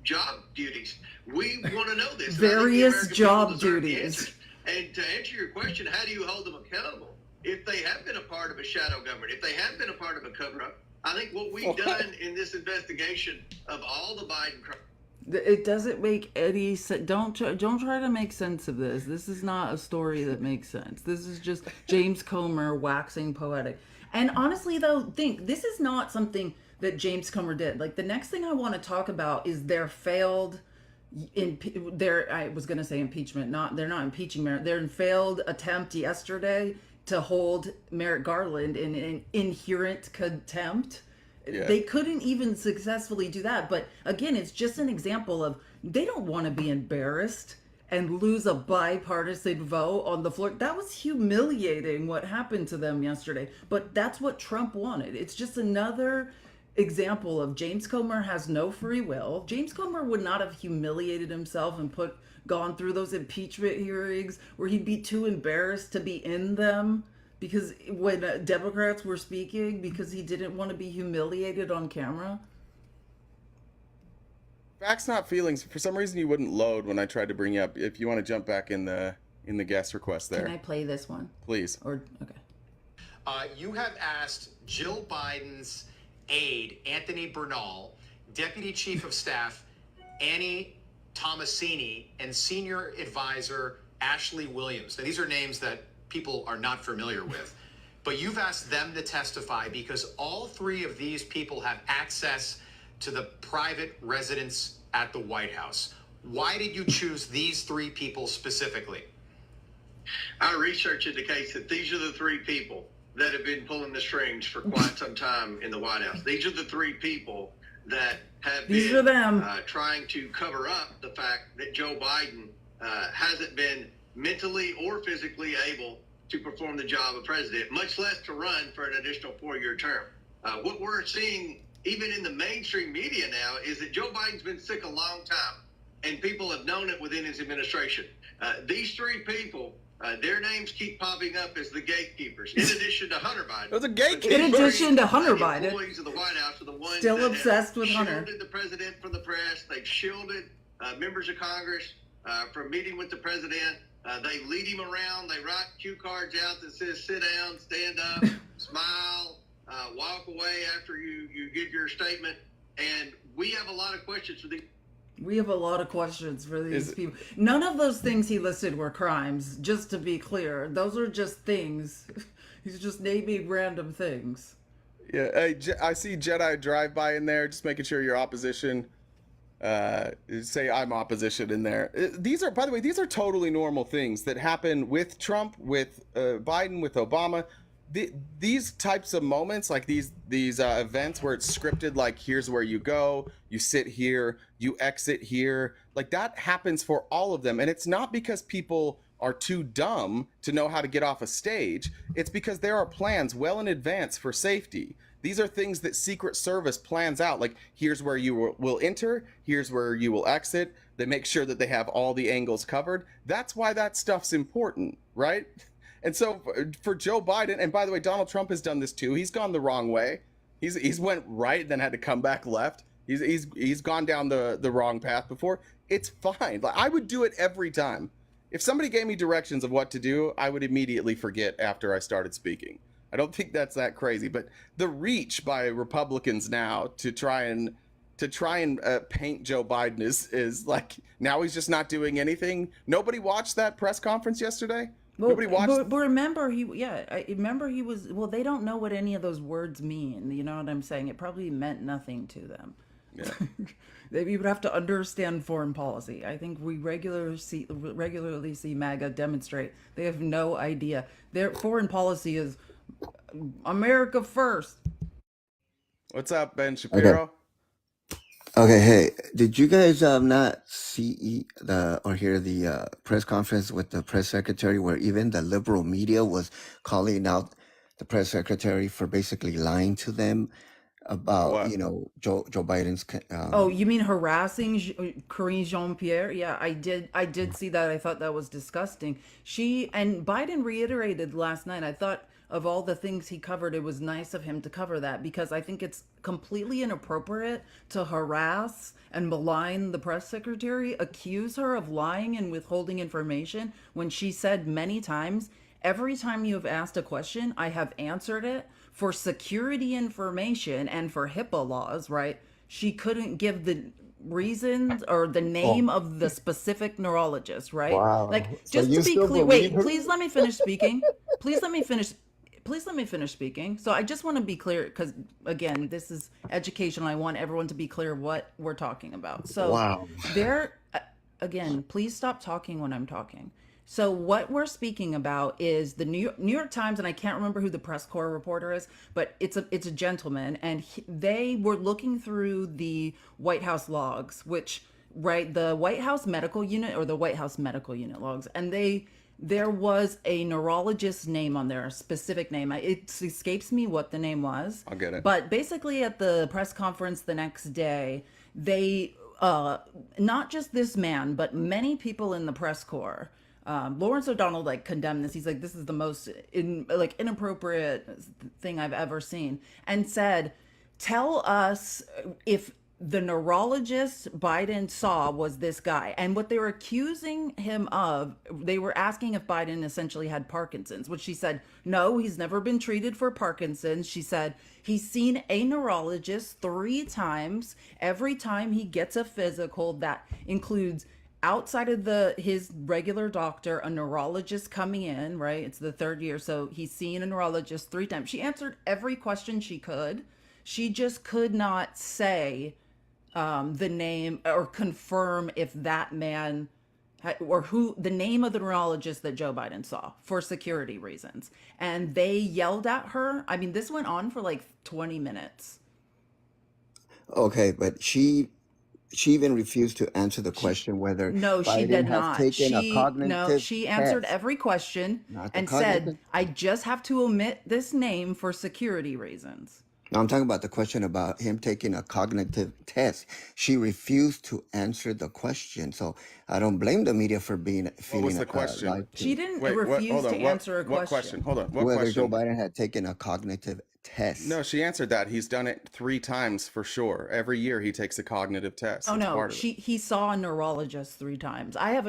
Speaker 7: job duties? We want to know this.
Speaker 2: Various job duties.
Speaker 7: And to answer your question, how do you hold them accountable? If they have been a part of a shadow government, if they have been a part of a cover-up, I think what we've done in this investigation of all the Biden crimes.
Speaker 2: It doesn't make any sense. Don't try to make sense of this. This is not a story that makes sense. This is just James Comer waxing poetic. And honestly, though, this is not something that James Comer did. Like, the next thing I want to talk about is their failed. I was going to say impeachment. They're not impeaching Merrick. Their failed attempt yesterday to hold Merrick Garland in an inherent contempt. Yeah. They couldn't even successfully do that. But again, it's just an example of they don't want to be embarrassed and lose a bipartisan vote on the floor. That was humiliating what happened to them yesterday. But that's what Trump wanted. It's just another example of James Comer has no free will. James Comer would not have humiliated himself and gone through those impeachment hearings where he'd be too embarrassed to be in them because when Democrats were speaking, because he didn't want to be humiliated on camera.
Speaker 1: Facts, not feelings. For some reason, you wouldn't load when I tried to bring you up. If you want to jump back in the guest request there.
Speaker 2: Can I play this one?
Speaker 1: Please.
Speaker 2: Okay.
Speaker 8: You have asked Jill Biden's aide, Anthony Bernal, Deputy Chief of Staff, Annie Tomasini, and Senior Advisor Ashley Williams. Now, these are names that people are not familiar with, but you've asked them to testify because all three of these people have access to the private residence at the White House. Why did you choose these three people specifically?
Speaker 7: Our research indicates that these are the three people that have been pulling the strings for quite some time in the White House. These are the three people that have been trying to cover up the fact that Joe Biden hasn't been mentally or physically able to perform the job of president, much less to run for an additional 4-year term. What we're seeing, even in the mainstream media now, is that Joe Biden's been sick a long time, and people have known it within his administration. These three people, their names keep popping up as the gatekeepers, in addition to Hunter Biden.
Speaker 1: Those are gatekeepers.
Speaker 2: In addition to Hunter Biden.
Speaker 7: Employees of the White House are the ones
Speaker 2: still
Speaker 7: that
Speaker 2: obsessed with
Speaker 7: have
Speaker 2: Hunter.
Speaker 7: shielded the president from the press. They've shielded members of Congress from meeting with the president. They lead him around. They write cue cards out that says sit down, stand up, smile, walk away after you give your statement. And we have a lot of questions for these.
Speaker 2: We have a lot of questions for these people. None of those things he listed were crimes, just to be clear. Those are just things. He's just naming random things.
Speaker 1: Yeah, I see Jedi drive-by in there, just making sure you're opposition. Say I'm opposition in there. These are, by the way, these are totally normal things that happen with Trump, with Biden, with Obama. These types of moments, like these events where it's scripted, like here's where you go, you sit here, you exit here, like that happens for all of them. And it's not because people are too dumb to know how to get off a stage. It's because there are plans well in advance for safety. These are things that Secret Service plans out. Like, here's where you will enter, here's where you will exit. They make sure that they have all the angles covered. That's why that stuff's important, right? And so for Joe Biden, and by the way, Donald Trump has done this too. He's gone the wrong way. He's went right, then had to come back left. He's gone down the wrong path before. It's fine. Like, I would do it every time. If somebody gave me directions of what to do, I would immediately forget after I started speaking. I don't think that's that crazy, but the reach by Republicans now to try and paint Joe Biden is like, now he's just not doing anything. Nobody watched that press conference yesterday.
Speaker 2: Well,
Speaker 1: Nobody watched.
Speaker 2: but remember I remember he was, well, they don't know what any of those words mean. You know what I'm saying? It probably meant nothing to them.
Speaker 1: Yeah.
Speaker 2: You would have to understand foreign policy. I think we regularly see MAGA demonstrate they have no idea. Their foreign policy is America first.
Speaker 1: What's up, Ben Shapiro?
Speaker 9: Okay, hey, did you guys not see or hear the press conference with the press secretary where even the liberal media was calling out the press secretary for basically lying to them about,
Speaker 1: What?
Speaker 9: Joe Biden's
Speaker 2: Oh, you mean harassing Karine Jean-Pierre? Yeah, I did see that. I thought that was disgusting. And Biden reiterated last night. I thought of all the things he covered, it was nice of him to cover that, because I think it's completely inappropriate to harass and malign the press secretary, accuse her of lying and withholding information when she said many times, every time you have asked a question, I have answered it for security information and for HIPAA laws, right? She couldn't give the reasons or the name of the specific neurologist, right?
Speaker 9: Wow.
Speaker 2: Like,
Speaker 9: So
Speaker 2: just
Speaker 9: you
Speaker 2: to be
Speaker 9: still
Speaker 2: clear,
Speaker 9: believe
Speaker 2: wait,
Speaker 9: her?
Speaker 2: please let me finish speaking. Please let me finish speaking. So I just want to be clear, because again, this is educational. I want everyone to be clear what we're talking about. So
Speaker 9: Wow.
Speaker 2: again, please stop talking when I'm talking. So what we're speaking about is the New York Times, and I can't remember who the press corps reporter is, but it's a gentleman, and they were looking through the White House logs, the White House medical unit, or the White House medical unit logs, and there was a neurologist's name on there, a specific name. It escapes me what the name was.
Speaker 1: I'll get it.
Speaker 2: But basically, at the press conference the next day, they not just this man, but many people in the press corps. Lawrence O'Donnell condemned this. He's like, this is the most inappropriate thing I've ever seen, and said, tell us if the neurologist Biden saw was this guy. And what they were accusing him of, they were asking if Biden essentially had Parkinson's, which she said, no, he's never been treated for Parkinson's. She said he's seen a neurologist 3 times. Every time he gets a physical, that includes outside of his regular doctor, a neurologist coming in, right? It's the 3rd year. So he's seen a neurologist 3 times. She answered every question she could. She just could not say the name or confirm if that man or who the name of the neurologist that Joe Biden saw, for security reasons. And they yelled at her. I mean, this went on for 20 minutes.
Speaker 9: Okay, but she even refused to answer the question whether
Speaker 2: No, she
Speaker 9: Biden
Speaker 2: did
Speaker 9: has
Speaker 2: not.
Speaker 9: taken a cognitive
Speaker 2: She answered
Speaker 9: test.
Speaker 2: every question
Speaker 9: Not the
Speaker 2: and said,
Speaker 9: cognitive.
Speaker 2: I just have to omit this name for security reasons.
Speaker 9: No, I'm talking about the question about him taking a cognitive test. She refused to answer the question. So I don't blame the media for
Speaker 1: What was
Speaker 9: feeling
Speaker 1: the question?
Speaker 9: lied to.
Speaker 2: She didn't
Speaker 1: Wait, what?
Speaker 2: refuse
Speaker 1: Hold
Speaker 2: to
Speaker 1: on.
Speaker 2: answer a
Speaker 1: What question?
Speaker 2: question.
Speaker 1: Hold on. What
Speaker 9: Whether Joe
Speaker 1: question?
Speaker 9: Biden had taken a cognitive test.
Speaker 1: No, she answered that. He's done it 3 times for sure. Every year he takes a cognitive test.
Speaker 2: Oh
Speaker 1: It's
Speaker 2: no,
Speaker 1: part of it.
Speaker 2: he saw a neurologist 3 times. I have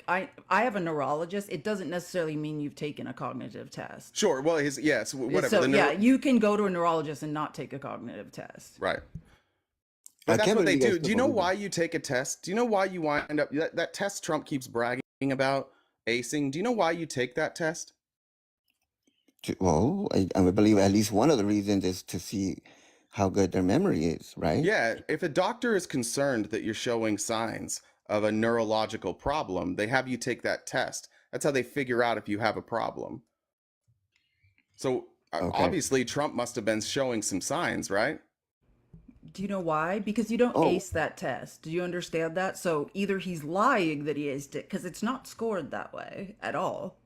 Speaker 2: I have a neurologist. It doesn't necessarily mean you've taken a cognitive test.
Speaker 1: Sure. Well, yes, whatever.
Speaker 2: So
Speaker 1: The
Speaker 2: yeah,
Speaker 1: neuro-
Speaker 2: you can go to a neurologist and not take a cognitive test.
Speaker 1: Right.
Speaker 9: I
Speaker 1: But that's
Speaker 9: can't
Speaker 1: what they
Speaker 9: believe you guys
Speaker 1: do.
Speaker 9: still
Speaker 1: Do you know
Speaker 9: believe
Speaker 1: why
Speaker 9: it.
Speaker 1: you take a test? Do you know why you wind up that test Trump keeps bragging about acing? Do you know why you take that test?
Speaker 9: Well, I would believe at least one of the reasons is to see how good their memory is, right?
Speaker 1: Yeah, if a doctor is concerned that you're showing signs of a neurological problem, they have you take that test. That's how they figure out if you have a problem. So
Speaker 9: Okay.
Speaker 1: obviously Trump must have been showing some signs, right?
Speaker 2: Do you know why? Because you don't
Speaker 9: Oh,
Speaker 2: ace that test. Do you understand that? So either he's lying that he aced it, because it's not scored that way at all,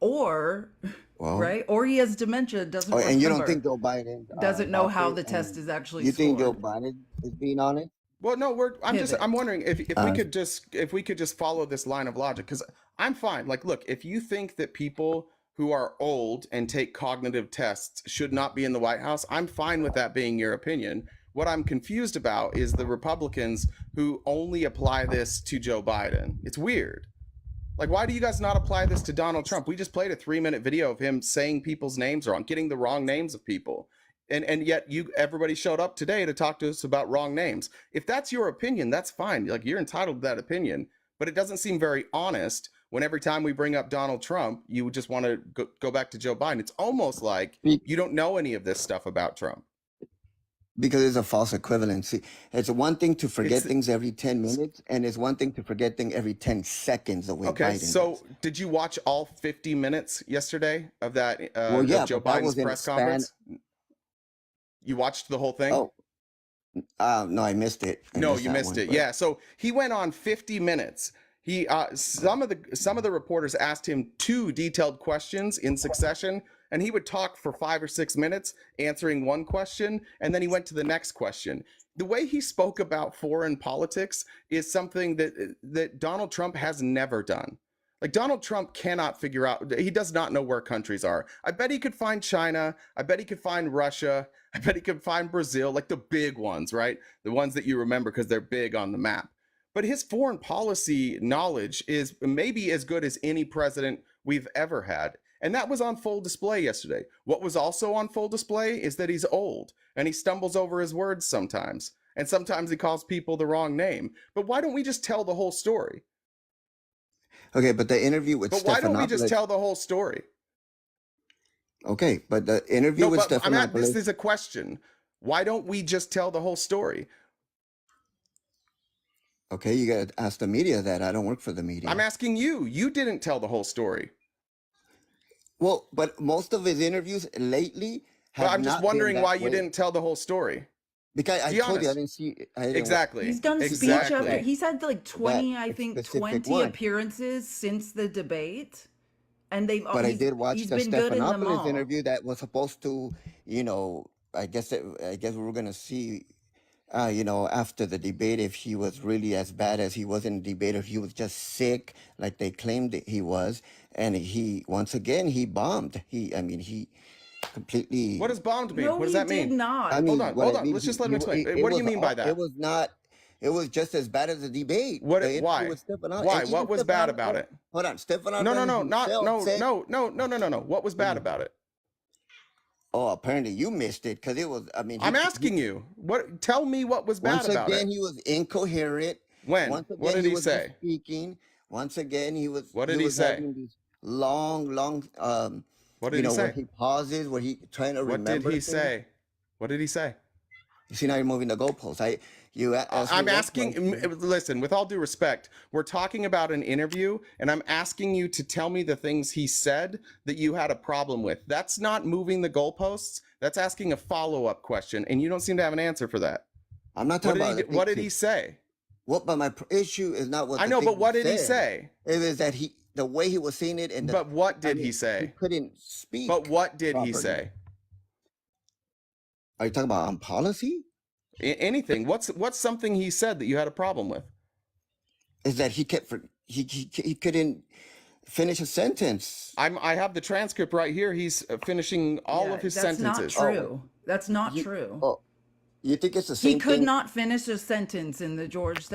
Speaker 2: or
Speaker 9: well.
Speaker 2: right, or he has dementia, doesn't
Speaker 9: Oh, and you don't
Speaker 2: remember,
Speaker 9: think Joe Biden
Speaker 2: doesn't know how
Speaker 9: doctor
Speaker 2: the test
Speaker 9: and
Speaker 2: is actually
Speaker 9: you think Joe
Speaker 2: scored.
Speaker 9: Biden is being honest?
Speaker 1: Well, no, I'm
Speaker 2: Pivot.
Speaker 1: wondering if we
Speaker 9: Uh,
Speaker 1: could just follow this line of logic, because I'm fine. Like, look, if you think that people who are old and take cognitive tests should not be in the White House, I'm fine with that being your opinion. What I'm confused about is the Republicans who only apply this to Joe Biden. It's weird. Like, why do you guys not apply this to Donald Trump? We just played a 3-minute video of him saying people's names wrong, getting the wrong names of people. And yet everybody showed up today to talk to us about wrong names. If that's your opinion, that's fine. Like, you're entitled to that opinion. But it doesn't seem very honest when every time we bring up Donald Trump, you just want to go back to Joe Biden. It's almost like you don't know any of this stuff about Trump.
Speaker 9: Because it's a false equivalency. It's one thing to forget things every 10 minutes, and it's one thing to forget things every 10 seconds the way
Speaker 1: Okay,
Speaker 9: Biden
Speaker 1: so
Speaker 9: does.
Speaker 1: did you watch all 50 minutes yesterday of that
Speaker 9: Well, yeah,
Speaker 1: of Joe
Speaker 9: but that
Speaker 1: Biden's
Speaker 9: was in a
Speaker 1: press
Speaker 9: span.
Speaker 1: conference? You watched the whole thing?
Speaker 9: Oh, no, I missed it.
Speaker 1: No, you missed it. Yeah, so he went on 50 minutes. He some of the reporters asked him 2 detailed questions in succession, and he would talk for 5 or 6 minutes answering one question, and then he went to the next question. The way he spoke about foreign politics is something that Donald Trump has never done. Like, Donald Trump cannot figure out, he does not know where countries are. I bet he could find China. I bet he could find Russia. I bet he could find Brazil, like the big ones, right? The ones that you remember because they're big on the map. But his foreign policy knowledge is maybe as good as any president we've ever had. And that was on full display yesterday. What was also on full display is that he's old and he stumbles over his words sometimes. And sometimes he calls people the wrong name. But why don't we just tell the whole story?
Speaker 9: Okay, but the interview with
Speaker 1: But why don't we just tell the whole story?
Speaker 9: Okay, but the interview with Stephanopoulos.
Speaker 1: This is a question. Why don't we just tell the whole story?
Speaker 9: Okay, you got to ask the media that. I don't work for the media.
Speaker 1: I'm asking you. You didn't tell the whole story.
Speaker 9: Well, but most of his interviews lately have
Speaker 1: I'm just wondering why you didn't tell the whole story.
Speaker 9: Because I told you I didn't see.
Speaker 1: Exactly.
Speaker 2: He's done speech after. He's had like 20, I think, 20 appearances since the debate. And they've.
Speaker 9: But I did watch the Stephanopoulos interview that was supposed to, I guess we were gonna see, after the debate, if he was really as bad as he was in the debate, if he was just sick like they claimed that he was, and once again he bombed. He completely.
Speaker 1: What does bombed mean?
Speaker 2: No,
Speaker 1: what does that mean?
Speaker 2: Did not.
Speaker 9: I mean,
Speaker 1: hold on. Let's just let him explain. What do you mean by that?
Speaker 9: It was not. It was just as bad as the debate.
Speaker 1: Why?
Speaker 9: Why?
Speaker 1: What was bad about it?
Speaker 9: Hold on, Stephanopoulos.
Speaker 1: No. What was bad about it?
Speaker 9: Oh, apparently you missed it because it was.
Speaker 1: I'm asking you. Tell me what was bad about it.
Speaker 9: Once again, he was incoherent.
Speaker 1: When? What did he say?
Speaker 9: Speaking. Once again, he was.
Speaker 1: What did he say?
Speaker 9: Having these long.
Speaker 1: What did he say?
Speaker 9: Where he pauses, where he trying to remember.
Speaker 1: What did he say? What did he say?
Speaker 9: You see, now you're moving the goalposts.
Speaker 1: I'm asking. Listen, with all due respect, we're talking about an interview, and I'm asking you to tell me the things he said that you had a problem with. That's not moving the goalposts. That's asking a follow-up question, and you don't seem to have an answer for that.
Speaker 9: I'm not talking about.
Speaker 1: What did he say?
Speaker 9: What? But my issue is not what
Speaker 1: I know. But what did he say?
Speaker 9: It is that the way he was saying it, and
Speaker 1: but what did he say?
Speaker 9: He couldn't speak.
Speaker 1: But what did he say?
Speaker 9: Are you talking about on policy?
Speaker 1: Anything. What's something he said that you had a problem with?
Speaker 9: Is that he couldn't finish a sentence.
Speaker 1: I have the transcript right here. He's finishing all of his sentences.
Speaker 2: That's not true. That's not true.
Speaker 9: Oh, you think it's the same?
Speaker 2: He could not finish a sentence in the George.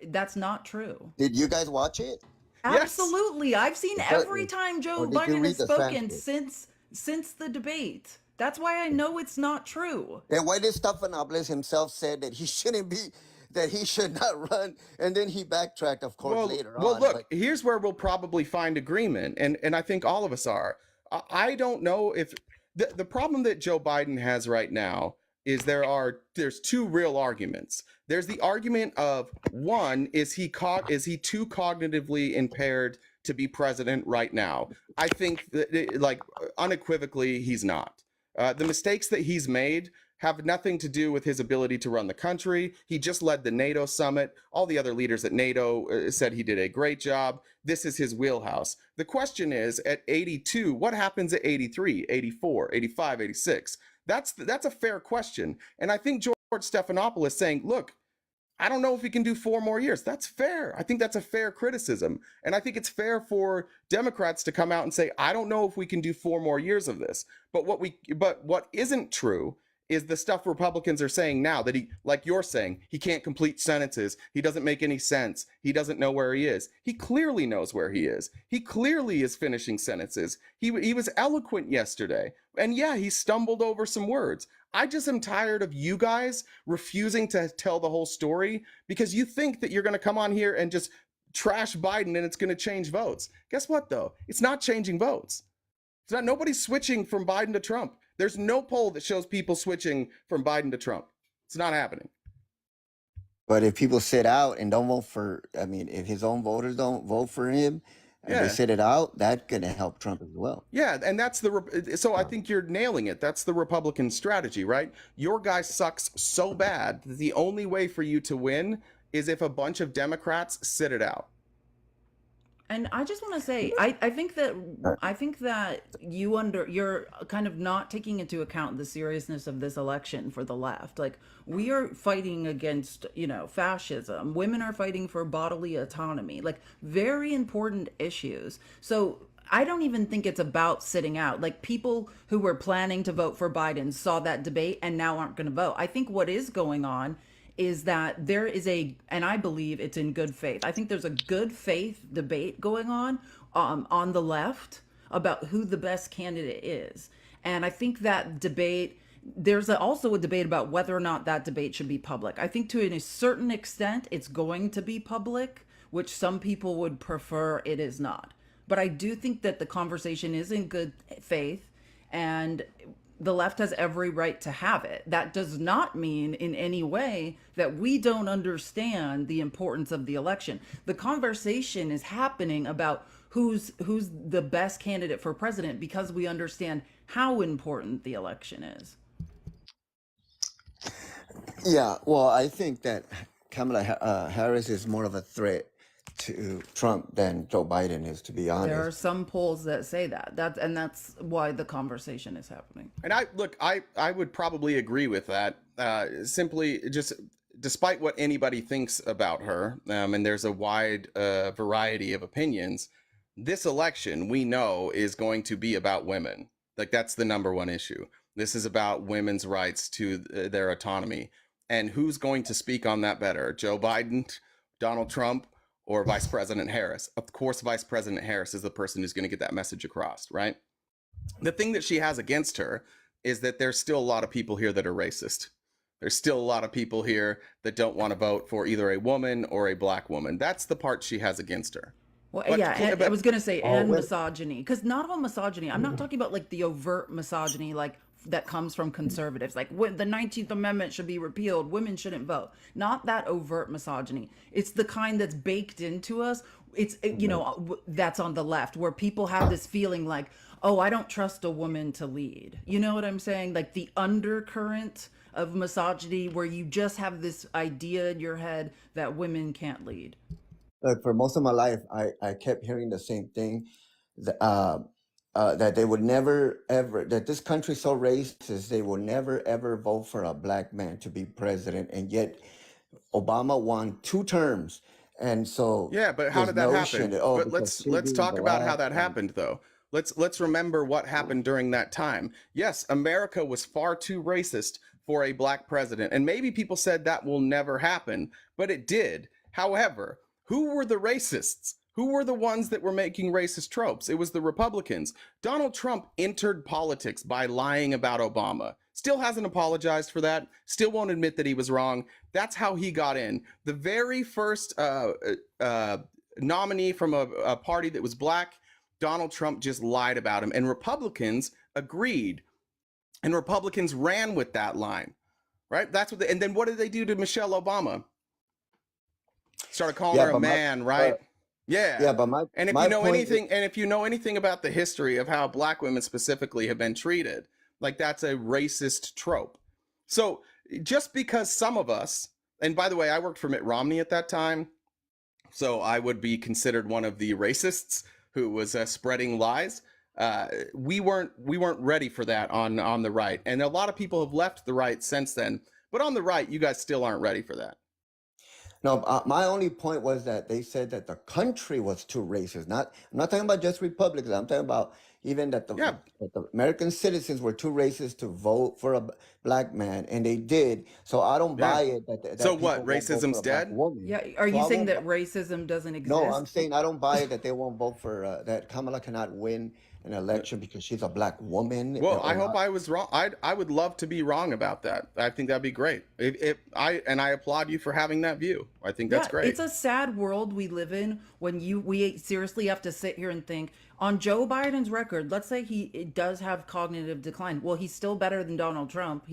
Speaker 2: That's not true.
Speaker 9: Did you guys watch it?
Speaker 2: Absolutely. Yes. I've seen every time Joe Biden has spoken since the debate. That's why I know it's not true.
Speaker 9: And why did Stephanopoulos himself said that he shouldn't be, that he should not run, and then he backtracked, of course, later on.
Speaker 1: Well, look, here's where we'll probably find agreement, and I think all of us are. I don't know if the problem that Joe Biden has right now is there's 2 real arguments. There's the argument of, one, is he too cognitively impaired to be president right now? I think that, like, unequivocally, he's not. The mistakes that he's made have nothing to do with his ability to run the country. He just led the NATO summit. All the other leaders at NATO said he did a great job. This is his wheelhouse. The question is, at 82, what happens at 83, 84, 85, 86? That's a fair question. And I think George Stephanopoulos saying, look, I don't know if he can do 4 more years. That's fair. I think that's a fair criticism. And I think it's fair for Democrats to come out and say, I don't know if we can do 4 more years of this. But what isn't true is the stuff Republicans are saying now that he, like you're saying, he can't complete sentences. He doesn't make any sense. He doesn't know where he is. He clearly knows where he is. He clearly is finishing sentences. He was eloquent yesterday. And yeah, he stumbled over some words. I just am tired of you guys refusing to tell the whole story because you think that you're going to come on here and just trash Biden and it's going to change votes. Guess what, though? It's not changing votes. It's not. Nobody's switching from Biden to Trump. There's no poll that shows people switching from Biden to Trump. It's not happening.
Speaker 9: But if people sit out and don't vote for, I mean, if his own voters don't vote for him and they sit it out, that's going to help Trump as well.
Speaker 1: Yeah, and that's so I think you're nailing it. That's the Republican strategy, right? Your guy sucks so bad that the only way for you to win is if a bunch of Democrats sit it out.
Speaker 2: And I just want to say, I think that you're kind of not taking into account the seriousness of this election for the left. Like, we are fighting against, fascism. Women are fighting for bodily autonomy, like very important issues. So I don't even think it's about sitting out. Like, people who were planning to vote for Biden saw that debate and now aren't going to vote. I think what is going on is that there is and I believe it's in good faith. I think there's a good faith debate going on the left about who the best candidate is. And I think that debate, there's also a debate about whether or not that debate should be public. I think to a certain extent it's going to be public, which some people would prefer it is not. But I do think that the conversation is in good faith, and the left has every right to have it. That does not mean in any way that we don't understand the importance of the election. The conversation is happening about who's the best candidate for president because we understand how important the election is.
Speaker 9: Yeah, well, I think that Kamala Harris is more of a threat to Trump than Joe Biden is, to be honest.
Speaker 2: There are some polls that say that. That's why the conversation is happening.
Speaker 1: And I would probably agree with that. Simply just despite what anybody thinks about her, and there's a wide variety of opinions, this election we know is going to be about women. Like, that's the number one issue. This is about women's rights to their autonomy. And who's going to speak on that better? Joe Biden, Donald Trump, or Vice President Harris? Of course, Vice President Harris is the person who's going to get that message across, right? The thing that she has against her is that there's still a lot of people here that are racist. There's still a lot of people here that don't want to vote for either a woman or a black woman. That's the part she has against her.
Speaker 2: Well, and I was going to say, and misogyny, because not all misogyny. I'm not talking about like the overt misogyny, like that comes from conservatives, like the 19th Amendment should be repealed, women shouldn't vote. Not that overt misogyny. It's the kind that's baked into us. It's, that's on the left, where people have this feeling like, oh, I don't trust a woman to lead. You know what I'm saying? Like the undercurrent of misogyny, where you just have this idea in your head that women can't lead.
Speaker 9: Look, for most of my life, I kept hearing the same thing. That they would never, ever, that this country's so racist, they will never, ever vote for a black man to be president. And yet Obama won 2 terms. And so
Speaker 1: yeah, but how did that happen? But let's talk about how that happened, though. Let's remember what happened during that time. Yes, America was far too racist for a black president. And maybe people said that will never happen, but it did. However, who were the racists? Who were the ones that were making racist tropes? It was the Republicans. Donald Trump entered politics by lying about Obama. Still hasn't apologized for that. Still won't admit that he was wrong. That's how he got in. The very first nominee from a party that was black, Donald Trump just lied about him. And Republicans agreed. And Republicans ran with that line, right? And then what did they do to Michelle Obama? Started calling her a man, right? Yeah, but if you know anything about the history of how black women specifically have been treated, like, that's a racist trope. So just because some of us, and by the way, I worked for Mitt Romney at that time, so I would be considered one of the racists who was spreading lies. We weren't ready for that on the right, and a lot of people have left the right since then. But on the right, you guys still aren't ready for that.
Speaker 9: No, my only point was that they said that the country was too racist. I'm not talking about just Republicans. I'm talking about even that
Speaker 1: Yeah,
Speaker 9: that the American citizens were too racist to vote for a black man, and they did. So I don't
Speaker 1: yeah.
Speaker 9: buy it
Speaker 1: So
Speaker 9: that people
Speaker 1: what?
Speaker 9: won't vote for
Speaker 1: Racism's
Speaker 9: a black
Speaker 1: dead?
Speaker 9: woman.
Speaker 2: Yeah, are
Speaker 9: So
Speaker 2: you
Speaker 9: I
Speaker 2: saying
Speaker 9: won't.
Speaker 2: that racism doesn't
Speaker 9: No, I'm
Speaker 2: exist?
Speaker 9: saying I don't buy it that they won't vote for that Kamala cannot win an election because she's a black woman
Speaker 1: Well, I
Speaker 9: or
Speaker 1: hope
Speaker 9: not.
Speaker 1: I was wrong. I would love to be wrong about that. I think that'd be great. I applaud you for having that view. I think that's
Speaker 2: Yeah,
Speaker 1: great.
Speaker 2: it's a sad world we live in when we seriously have to sit here and think on Joe Biden's record. Let's say he it does have cognitive decline. Well, he's still better than Donald Trump.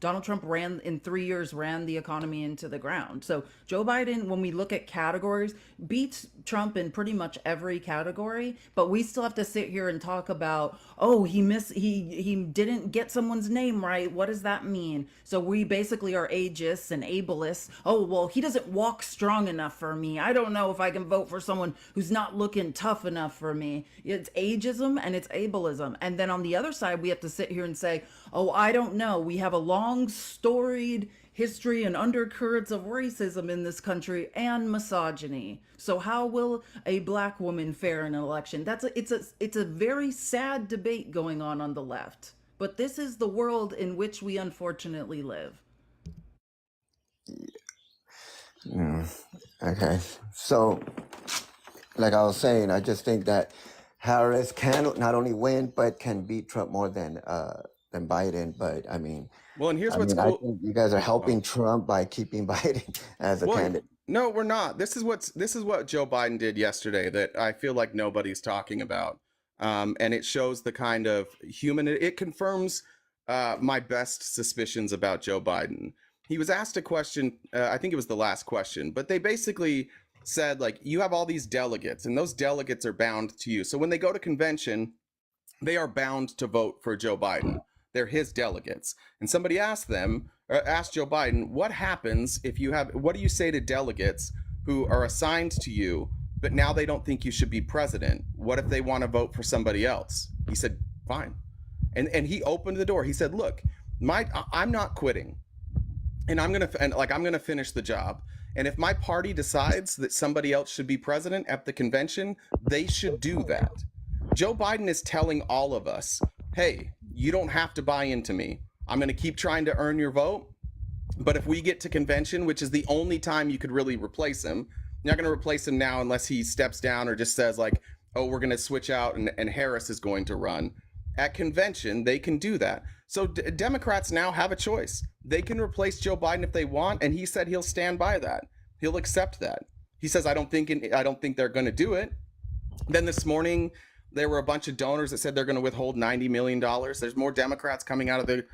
Speaker 2: Donald Trump ran in 3 years ran the economy into the ground. So Joe Biden, when we look at categories, beats Trump in pretty much every category. But we still have to sit here and talk about, oh, he didn't get someone's name right. What does that mean? So we basically are ageist and ableist. Oh, well, he doesn't walk strong enough for me. I don't know if I can vote for someone who's not looking tough enough for me. It's ageism and it's ableism. And then on the other side, we have to sit here and say, oh, I don't know. We have a long storied history and undercurrents of racism in this country and misogyny. So how will a black woman fare in an election? It's a very sad debate going on the left. But this is the world in which we unfortunately live.
Speaker 9: Mm, okay, so like I was saying, I just think that Harris can not only win but can beat Trump more than Biden. But
Speaker 1: Well, and here's what's
Speaker 9: I
Speaker 1: cool.
Speaker 9: think you guys are
Speaker 1: Oh,
Speaker 9: helping Trump by keeping Biden as a
Speaker 1: well,
Speaker 9: candidate.
Speaker 1: no, we're not. This is what Joe Biden did yesterday that I feel like nobody's talking about. And it shows the kind of human. It confirms my best suspicions about Joe Biden. He was asked a question. I think it was the last question, but they basically said like, you have all these delegates, and those delegates are bound to you. So when they go to convention, they are bound to vote for Joe Biden. They're his delegates. And somebody asked Joe Biden, what happens if what do you say to delegates who are assigned to you, but now they don't think you should be president? What if they want to vote for somebody else? He said, fine. And he opened the door. He said, look, I'm not quitting. And I'm gonna finish the job. And if my party decides that somebody else should be president at the convention, they should do that. Joe Biden is telling all of us, hey, you don't have to buy into me. I'm going to keep trying to earn your vote. But if we get to convention, which is the only time you could really replace him, you're not going to replace him now unless he steps down or just says, like, oh, we're going to switch out and Harris is going to run. At convention, they can do that. So Democrats now have a choice. They can replace Joe Biden if they want. And he said he'll stand by that. He'll accept that. He says, I don't think they're going to do it. Then this morning, there were a bunch of donors that said they're going to withhold $90 million. There's more Democrats coming out of the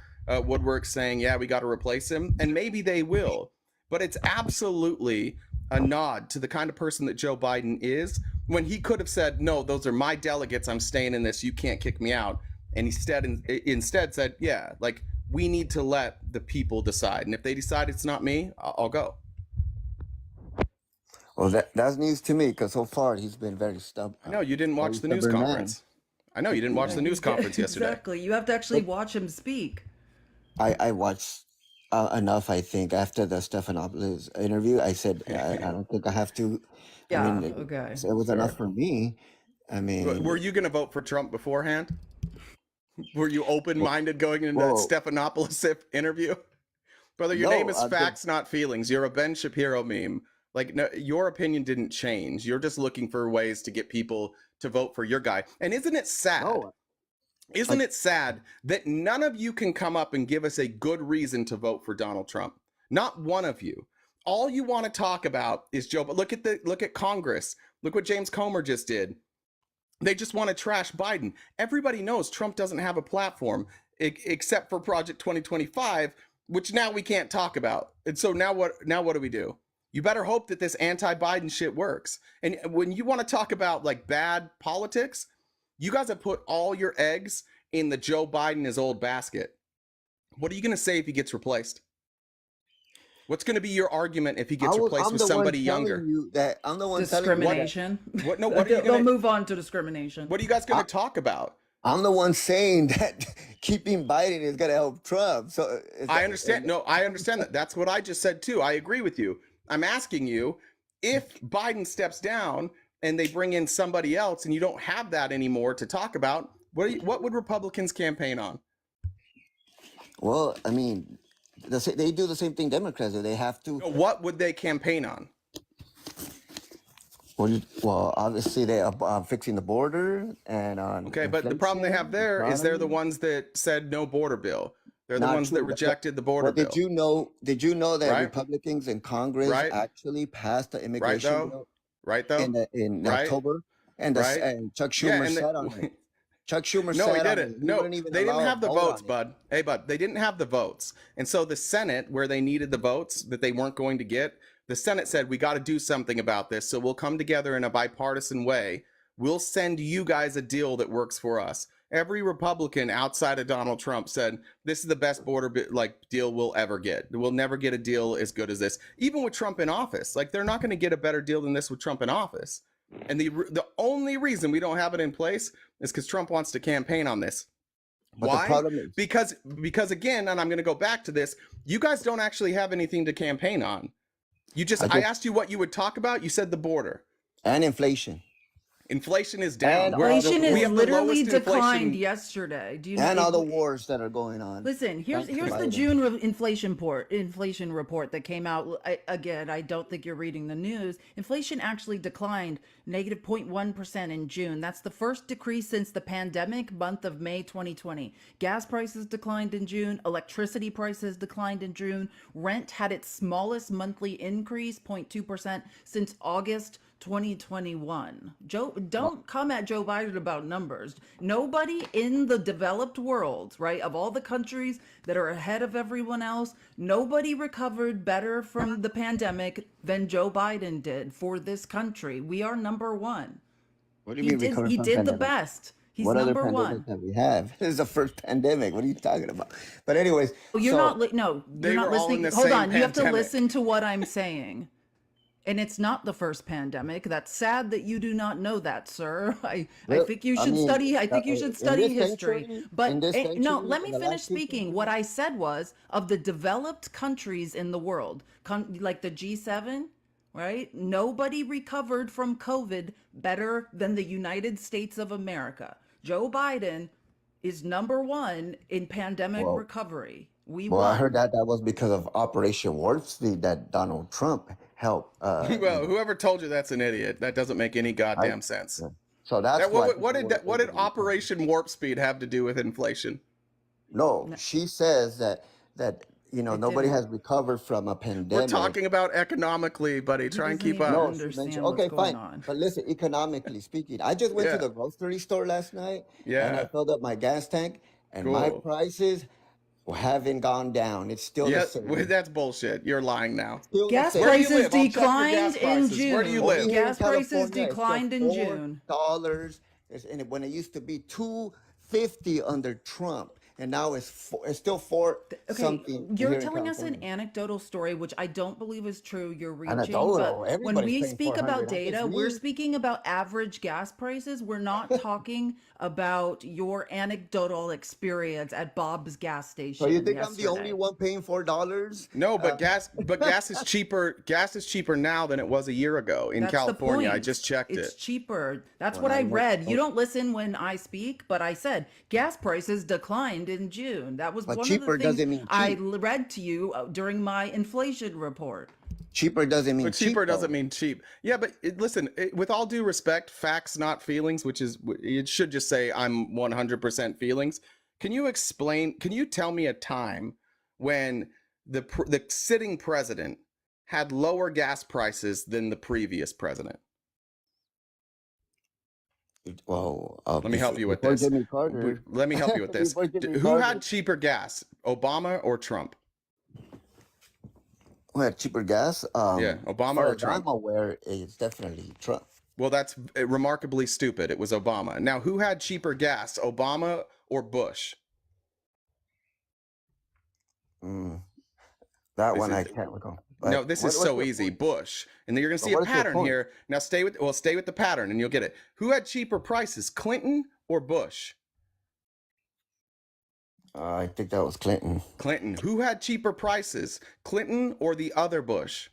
Speaker 1: woodwork saying, yeah, we got to replace him. And maybe they will. But it's absolutely a nod to the kind of person that Joe Biden is, when he could have said, no, those are my delegates. I'm staying in this. You can't kick me out. And instead said, yeah, like, we need to let the people decide. And if they decide it's not me, I'll go.
Speaker 9: Well, that's news to me because so far he's been very stubborn.
Speaker 1: I know you didn't
Speaker 9: Very
Speaker 1: watch the news
Speaker 9: stubborn man.
Speaker 1: conference. I know you didn't watch
Speaker 2: Yeah,
Speaker 1: the news conference yesterday.
Speaker 2: exactly. You have to actually watch him speak.
Speaker 9: I watched enough. I think after the Stephanopoulos interview, I said I don't think I have to.
Speaker 2: Yeah,
Speaker 9: It
Speaker 2: okay.
Speaker 9: was enough
Speaker 1: Sure.
Speaker 9: for me.
Speaker 1: Were you going to vote for Trump beforehand? Were you open-minded going into that
Speaker 9: Whoa.
Speaker 1: Stephanopoulos interview? Brother, your name
Speaker 9: No,
Speaker 1: is Facts, Not Feelings. You're a Ben Shapiro meme. Like, no, your opinion didn't change. You're just looking for ways to get people to vote for your guy. And isn't it sad?
Speaker 9: no.
Speaker 1: Isn't it sad that none of you can come up and give us a good reason to vote for Donald Trump? Not one of you. All you want to talk about is Joe. But look at Congress. Look what James Comer just did. They just want to trash Biden. Everybody knows Trump doesn't have a platform except for Project 2025, which now we can't talk about. And so now what do we do? You better hope that this anti-Biden shit works. And when you want to talk about like bad politics, you guys have put all your eggs in the Joe Biden is old basket. What are you going to say if he gets replaced? What's going to be your argument if he gets replaced with somebody younger?
Speaker 9: I'm the one
Speaker 2: Discrimination.
Speaker 1: What are you
Speaker 2: They'll
Speaker 1: going to
Speaker 2: move on to discrimination.
Speaker 1: What are you guys going to talk about?
Speaker 9: I'm the one saying that keeping Biden is going to help Trump. So
Speaker 1: I understand. No, I understand that. That's what I just said too. I agree with you. I'm asking you, if Biden steps down and they bring in somebody else and you don't have that anymore to talk about, what would Republicans campaign on?
Speaker 9: Well, I mean, they do the same thing Democrats do. They have to.
Speaker 1: What would they campaign on?
Speaker 9: Well, obviously they are fixing the border and on.
Speaker 1: Okay, but the problem they have there is they're the ones that said no border bill. They're the ones that rejected the border bill.
Speaker 9: Did you know that Republicans in Congress actually passed the immigration bill?
Speaker 1: Right, though.
Speaker 9: In October, and Chuck Schumer sat on it. Chuck Schumer
Speaker 1: no,
Speaker 9: sat
Speaker 1: he
Speaker 9: on
Speaker 1: didn't.
Speaker 9: it.
Speaker 1: No, they didn't have the votes, bud. Hey, bud, they didn't have the votes, and so the Senate, where they needed the votes that they weren't going to get, the Senate said, we got to do something about this. So we'll come together in a bipartisan way. We'll send you guys a deal that works for us. Every Republican outside of Donald Trump said, this is the best border deal we'll ever get. We'll never get a deal as good as this. Even with Trump in office, they're not going to get a better deal than this with Trump in office. And the only reason we don't have it in place is because Trump wants to campaign on this.
Speaker 9: But
Speaker 1: why?
Speaker 9: The problem is,
Speaker 1: because again, and I'm going to go back to this, you guys don't actually have anything to campaign on. I asked you what you would talk about. You said the border
Speaker 9: and inflation.
Speaker 1: Inflation is down.
Speaker 2: Inflation is literally declined yesterday.
Speaker 9: Do you know? And all the wars that are going on.
Speaker 2: Listen, here's the June inflation report that came out. Again, I don't think you're reading the news. Inflation actually declined negative 0.1% in June. That's the first decrease since the pandemic month of May 2020. Gas prices declined in June. Electricity prices declined in June. Rent had its smallest monthly increase, 0.2%, since August 2021. Don't come at Joe Biden about numbers. Nobody in the developed world, right, of all the countries that are ahead of everyone else, nobody recovered better from the pandemic than Joe Biden did for this country. We are number one.
Speaker 9: What do you mean?
Speaker 2: He did the best. He's
Speaker 9: what
Speaker 2: number
Speaker 9: other
Speaker 2: one.
Speaker 9: That we have? This is the first pandemic. What are you talking about? But anyways,
Speaker 2: you're not listening. Hold on, you have to listen to what I'm saying. And it's not the first pandemic. That's sad that you do not know that, sir. I think you should study. I think you should study history. But no, let me finish speaking. What I said was, of the developed countries in the world, like the G7, right? Nobody recovered from COVID better than the United States of America. Joe Biden is number one in pandemic recovery.
Speaker 9: I heard that was because of Operation Warp Speed that Donald Trump helped.
Speaker 1: Well, whoever told you that's an idiot. That doesn't make any goddamn sense.
Speaker 9: So that's
Speaker 1: what did Operation Warp Speed have to do with inflation?
Speaker 9: No, she says that nobody has recovered from a pandemic.
Speaker 1: We're talking about economically, buddy. Try and keep up.
Speaker 9: Okay, fine. But listen, economically speaking, I just went to the grocery store last night.
Speaker 1: Yeah.
Speaker 9: And I filled up my gas tank, and my prices haven't gone down. It's still the same.
Speaker 1: That's bullshit. You're lying now.
Speaker 2: Gas prices declined in June.
Speaker 1: Where do you live?
Speaker 2: Gas prices declined in June.
Speaker 9: $4, and when it used to be $2.50 under Trump. And now it's still something.
Speaker 2: You're telling us an anecdotal story, which I don't believe is true. You're reaching.
Speaker 9: But
Speaker 2: when we speak about data, we're speaking about average gas prices. We're not talking about your anecdotal experience at Bob's gas station.
Speaker 9: So you think I'm the only one paying $4?
Speaker 1: No, but gas is cheaper. Gas is cheaper now than it was a year ago in California. I just checked it.
Speaker 2: It's cheaper. That's what I read. You don't listen when I speak, but I said gas prices declined in June. That was one of the things I read to you during my inflation report.
Speaker 9: Cheaper doesn't mean cheap.
Speaker 1: Cheaper doesn't mean cheap. Yeah, but listen, with all due respect, facts, not feelings, which is, it should just say I'm 100% feelings. Can you tell me a time when the sitting president had lower gas prices than the previous president?
Speaker 9: Well,
Speaker 1: let me help you with this. Let me help you with this. Who had cheaper gas, Obama or Trump?
Speaker 9: Who had cheaper gas?
Speaker 1: Obama or Trump?
Speaker 9: I'm aware it's definitely Trump.
Speaker 1: Well, that's remarkably stupid. It was Obama. Now, who had cheaper gas, Obama or Bush?
Speaker 9: That one I can't recall. But
Speaker 1: no, this is so easy. Bush. And then you're going to see a pattern here. Now stay with the pattern and you'll get it. Who had cheaper prices, Clinton or Bush?
Speaker 9: I think that was Clinton.
Speaker 1: Clinton. Who had cheaper prices, Clinton or the other Bush?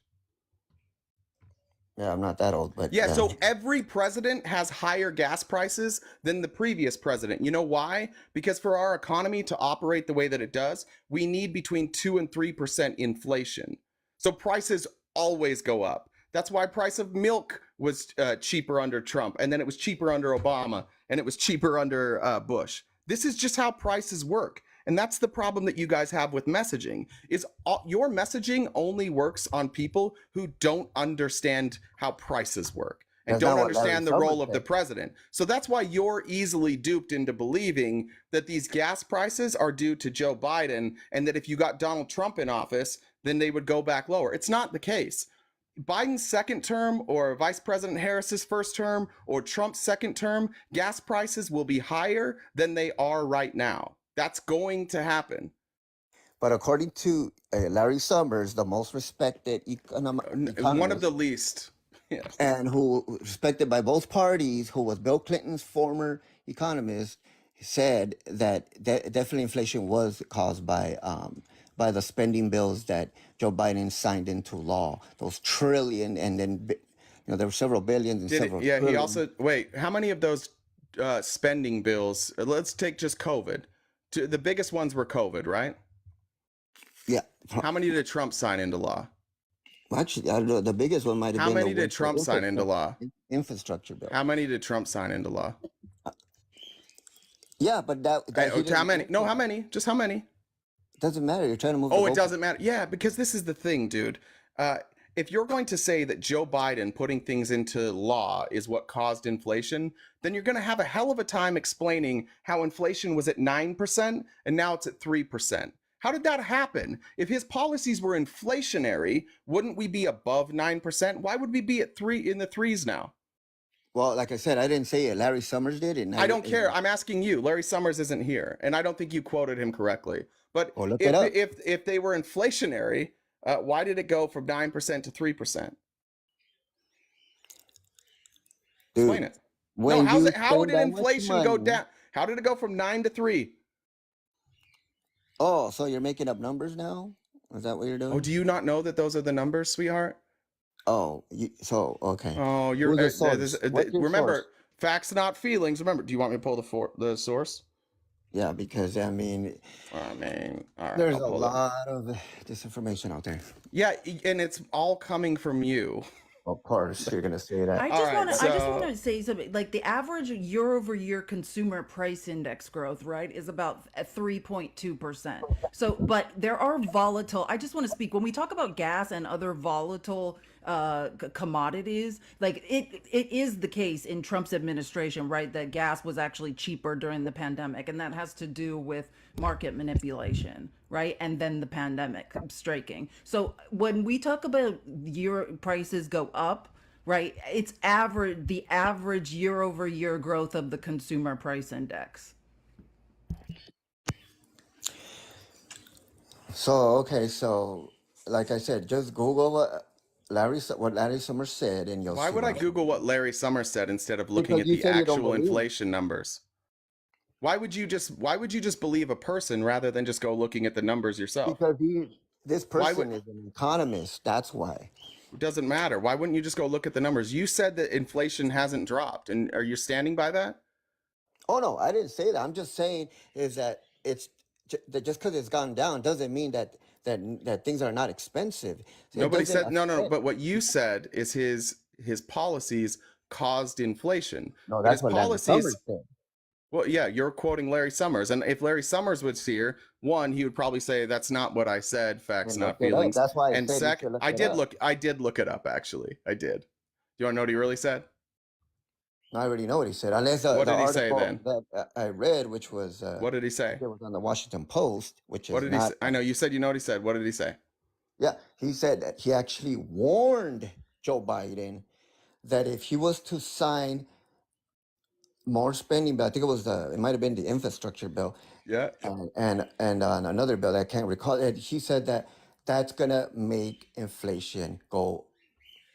Speaker 9: Yeah, I'm not that old, but
Speaker 1: Yeah, so every president has higher gas prices than the previous president. You know why? Because for our economy to operate the way that it does, we need between 2 and 3% inflation. So prices always go up. That's why price of milk was cheaper under Trump, and then it was cheaper under Obama, and it was cheaper under Bush. This is just how prices work. And that's the problem that you guys have with messaging is your messaging only works on people who don't understand how prices work and
Speaker 9: that's
Speaker 1: don't
Speaker 9: not what Larry
Speaker 1: understand the
Speaker 9: Summers
Speaker 1: role of the
Speaker 9: said.
Speaker 1: president. So that's why you're easily duped into believing that these gas prices are due to Joe Biden and that if you got Donald Trump in office, then they would go back lower. It's not the case. Biden's second term or Vice President Harris's first term or Trump's second term, gas prices will be higher than they are right now. That's going to happen.
Speaker 9: But according to Larry Summers, the most respected economist,
Speaker 1: One of the least.
Speaker 9: Yeah. And who respected by both parties, who was Bill Clinton's former economist, said that definitely inflation was caused by the spending bills that Joe Biden signed into law. Those trillion, and then there were several billions and several.
Speaker 1: Yeah,
Speaker 9: trillion.
Speaker 1: he also how many of those spending bills? Let's take just COVID. The biggest ones were COVID, right?
Speaker 9: Yeah.
Speaker 1: How many did Trump sign into law?
Speaker 9: Actually, I don't know. The biggest one might have been.
Speaker 1: How many did Trump sign into law?
Speaker 9: Infrastructure bill.
Speaker 1: How many did Trump sign into law?
Speaker 9: Yeah, but
Speaker 1: how many? No, how many? Just how many?
Speaker 9: Doesn't matter. You're trying to move.
Speaker 1: Oh, it doesn't matter. Yeah, because this is the thing, dude. If you're going to say that Joe Biden putting things into law is what caused inflation, then you're going to have a hell of a time explaining how inflation was at 9% and now it's at 3%. How did that happen? If his policies were inflationary, wouldn't we be above 9%? Why would we be at in the threes now?
Speaker 9: Well, like I said, I didn't say it. Larry Summers did it.
Speaker 1: I don't care. I'm asking you. Larry Summers isn't here, and I don't think you quoted him correctly. But if they were inflationary, why did it go from 9% to 3%? Explain it. No, how did inflation go down? How did it go from 9 to 3?
Speaker 9: Oh, so you're making up numbers now? Is that what you're doing?
Speaker 1: Oh, do you not know that those are the numbers, sweetheart?
Speaker 9: Oh, okay.
Speaker 1: Oh, you're remember, facts not feelings. Remember, do you want me to pull the source?
Speaker 9: Yeah, because I mean,
Speaker 1: all right,
Speaker 9: there's a lot of disinformation out there.
Speaker 1: Yeah, and it's all coming from you.
Speaker 9: Of course, you're gonna say that.
Speaker 2: I just want to say something. Like the average year-over-year consumer price index growth, right, is about 3.2%. So, but there are volatile. I just want to speak when we talk about gas and other volatile commodities. Like it is the case in Trump's administration, right, that gas was actually cheaper during the pandemic, and that has to do with market manipulation, right? And then the pandemic striking. So when we talk about year prices go up, right, it's the average year over year growth of the consumer price index.
Speaker 9: So like I said, just Google what Larry Summers said, and you'll.
Speaker 1: Why would I Google what Larry Summers said instead of looking at the actual inflation numbers? Why would you just believe a person rather than just go looking at the numbers yourself?
Speaker 9: Because this person is an economist. That's why.
Speaker 1: It doesn't matter. Why wouldn't you just go look at the numbers? You said that inflation hasn't dropped, and are you standing by that?
Speaker 9: Oh no, I didn't say that. I'm just saying is that it's just because it's gone down doesn't mean that things are not expensive.
Speaker 1: Nobody said no. But what you said is his policies caused inflation.
Speaker 9: No, that's what Larry Summers said.
Speaker 1: Well, yeah, you're quoting Larry Summers, and if Larry Summers was here, one, he would probably say that's not what I said. Facts, not feelings.
Speaker 9: That's why.
Speaker 1: And second, I did look it up. Actually, I did. Do you want to know what he really said?
Speaker 9: I already know what he said. Unless
Speaker 1: what
Speaker 9: the
Speaker 1: did he say then?
Speaker 9: That I read, which was
Speaker 1: what did he say?
Speaker 9: It was on the Washington Post, which is
Speaker 1: what did he say? I know you said you know what he said. What did he say?
Speaker 9: Yeah, he said that he actually warned Joe Biden that if he was to sign more spending bill, I think it might have been the infrastructure bill.
Speaker 1: Yeah.
Speaker 9: And on another bill, I can't recall it. He said that that's gonna make inflation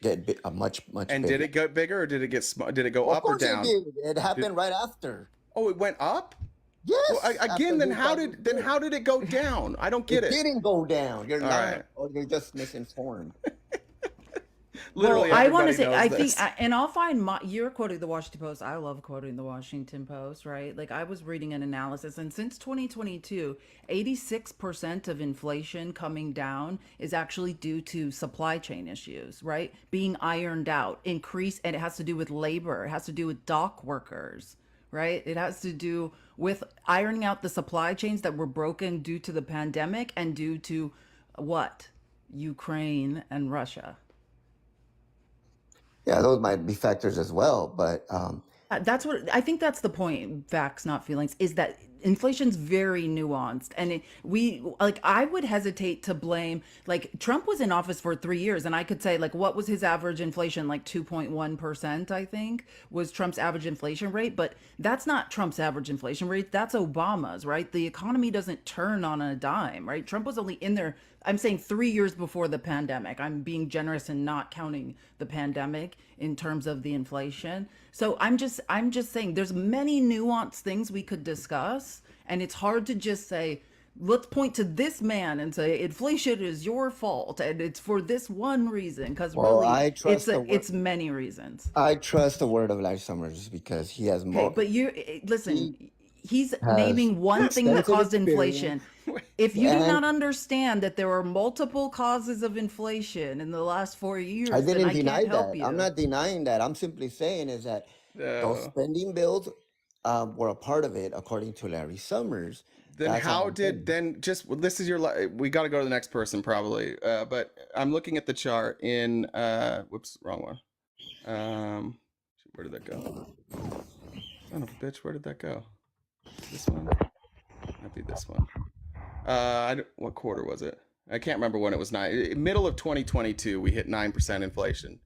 Speaker 9: get much
Speaker 1: and
Speaker 9: bigger.
Speaker 1: Did it get bigger or did it get did it go up or down?
Speaker 9: It happened right after.
Speaker 1: Oh, it went up?
Speaker 9: Yes.
Speaker 1: Well, again, then how did it go down? I don't get it.
Speaker 9: It didn't go down. You're lying. Right. Or you're just misinformed.
Speaker 1: Literally
Speaker 2: I want to
Speaker 1: everybody
Speaker 2: say,
Speaker 1: knows
Speaker 2: I think,
Speaker 1: this.
Speaker 2: and I'll find you're quoting the Washington Post. I love quoting the Washington Post, right? Like I was reading an analysis, and since 2022, 86% of inflation coming down is actually due to supply chain issues, right? Being ironed out, increase, and it has to do with labor, it has to do with dock workers, right? It has to do with ironing out the supply chains that were broken due to the pandemic and due to what? Ukraine and Russia.
Speaker 9: Yeah, those might be factors as well, but
Speaker 2: That's what I think. That's the point. Facts, not feelings. Is that inflation's very nuanced, and we like. I would hesitate to blame. Like Trump was in office for 3 years, and I could say like, what was his average inflation? Like 2.1%. I think was Trump's average inflation rate, but that's not Trump's average inflation rate. That's Obama's, right? The economy doesn't turn on a dime, right? Trump was only in there. I'm saying 3 years before the pandemic. I'm being generous and not counting the pandemic in terms of the inflation. So I'm just saying there's many nuanced things we could discuss, and it's hard to just say let's point to this man and say inflation is your fault and it's for this one reason, because
Speaker 9: well,
Speaker 2: really
Speaker 9: I trust
Speaker 2: it's many reasons.
Speaker 9: I trust the word of Larry Summers because he has
Speaker 2: Okay,
Speaker 9: more.
Speaker 2: but you listen.
Speaker 9: He
Speaker 2: He's
Speaker 9: has
Speaker 2: naming one thing that
Speaker 9: extensive
Speaker 2: caused
Speaker 9: experience,
Speaker 2: inflation. If you do
Speaker 9: and
Speaker 2: not understand that there are multiple causes of inflation in the last 4 years,
Speaker 9: I
Speaker 2: then
Speaker 9: didn't
Speaker 2: I
Speaker 9: deny
Speaker 2: can't help
Speaker 9: that. I'm
Speaker 2: you.
Speaker 9: not denying that. I'm simply saying is that those
Speaker 1: No.
Speaker 9: spending bills were a part of it, according to Larry Summers.
Speaker 1: Then
Speaker 9: That's all
Speaker 1: how
Speaker 9: I'm
Speaker 1: did
Speaker 9: saying.
Speaker 1: then just this is your we got to go to the next person probably. But I'm looking at the chart in whoops, wrong one. Where did that go? Son of a bitch, where did that go? This one? Might be this one. What quarter was it? I can't remember when it was middle of 2022. We hit 9% inflation.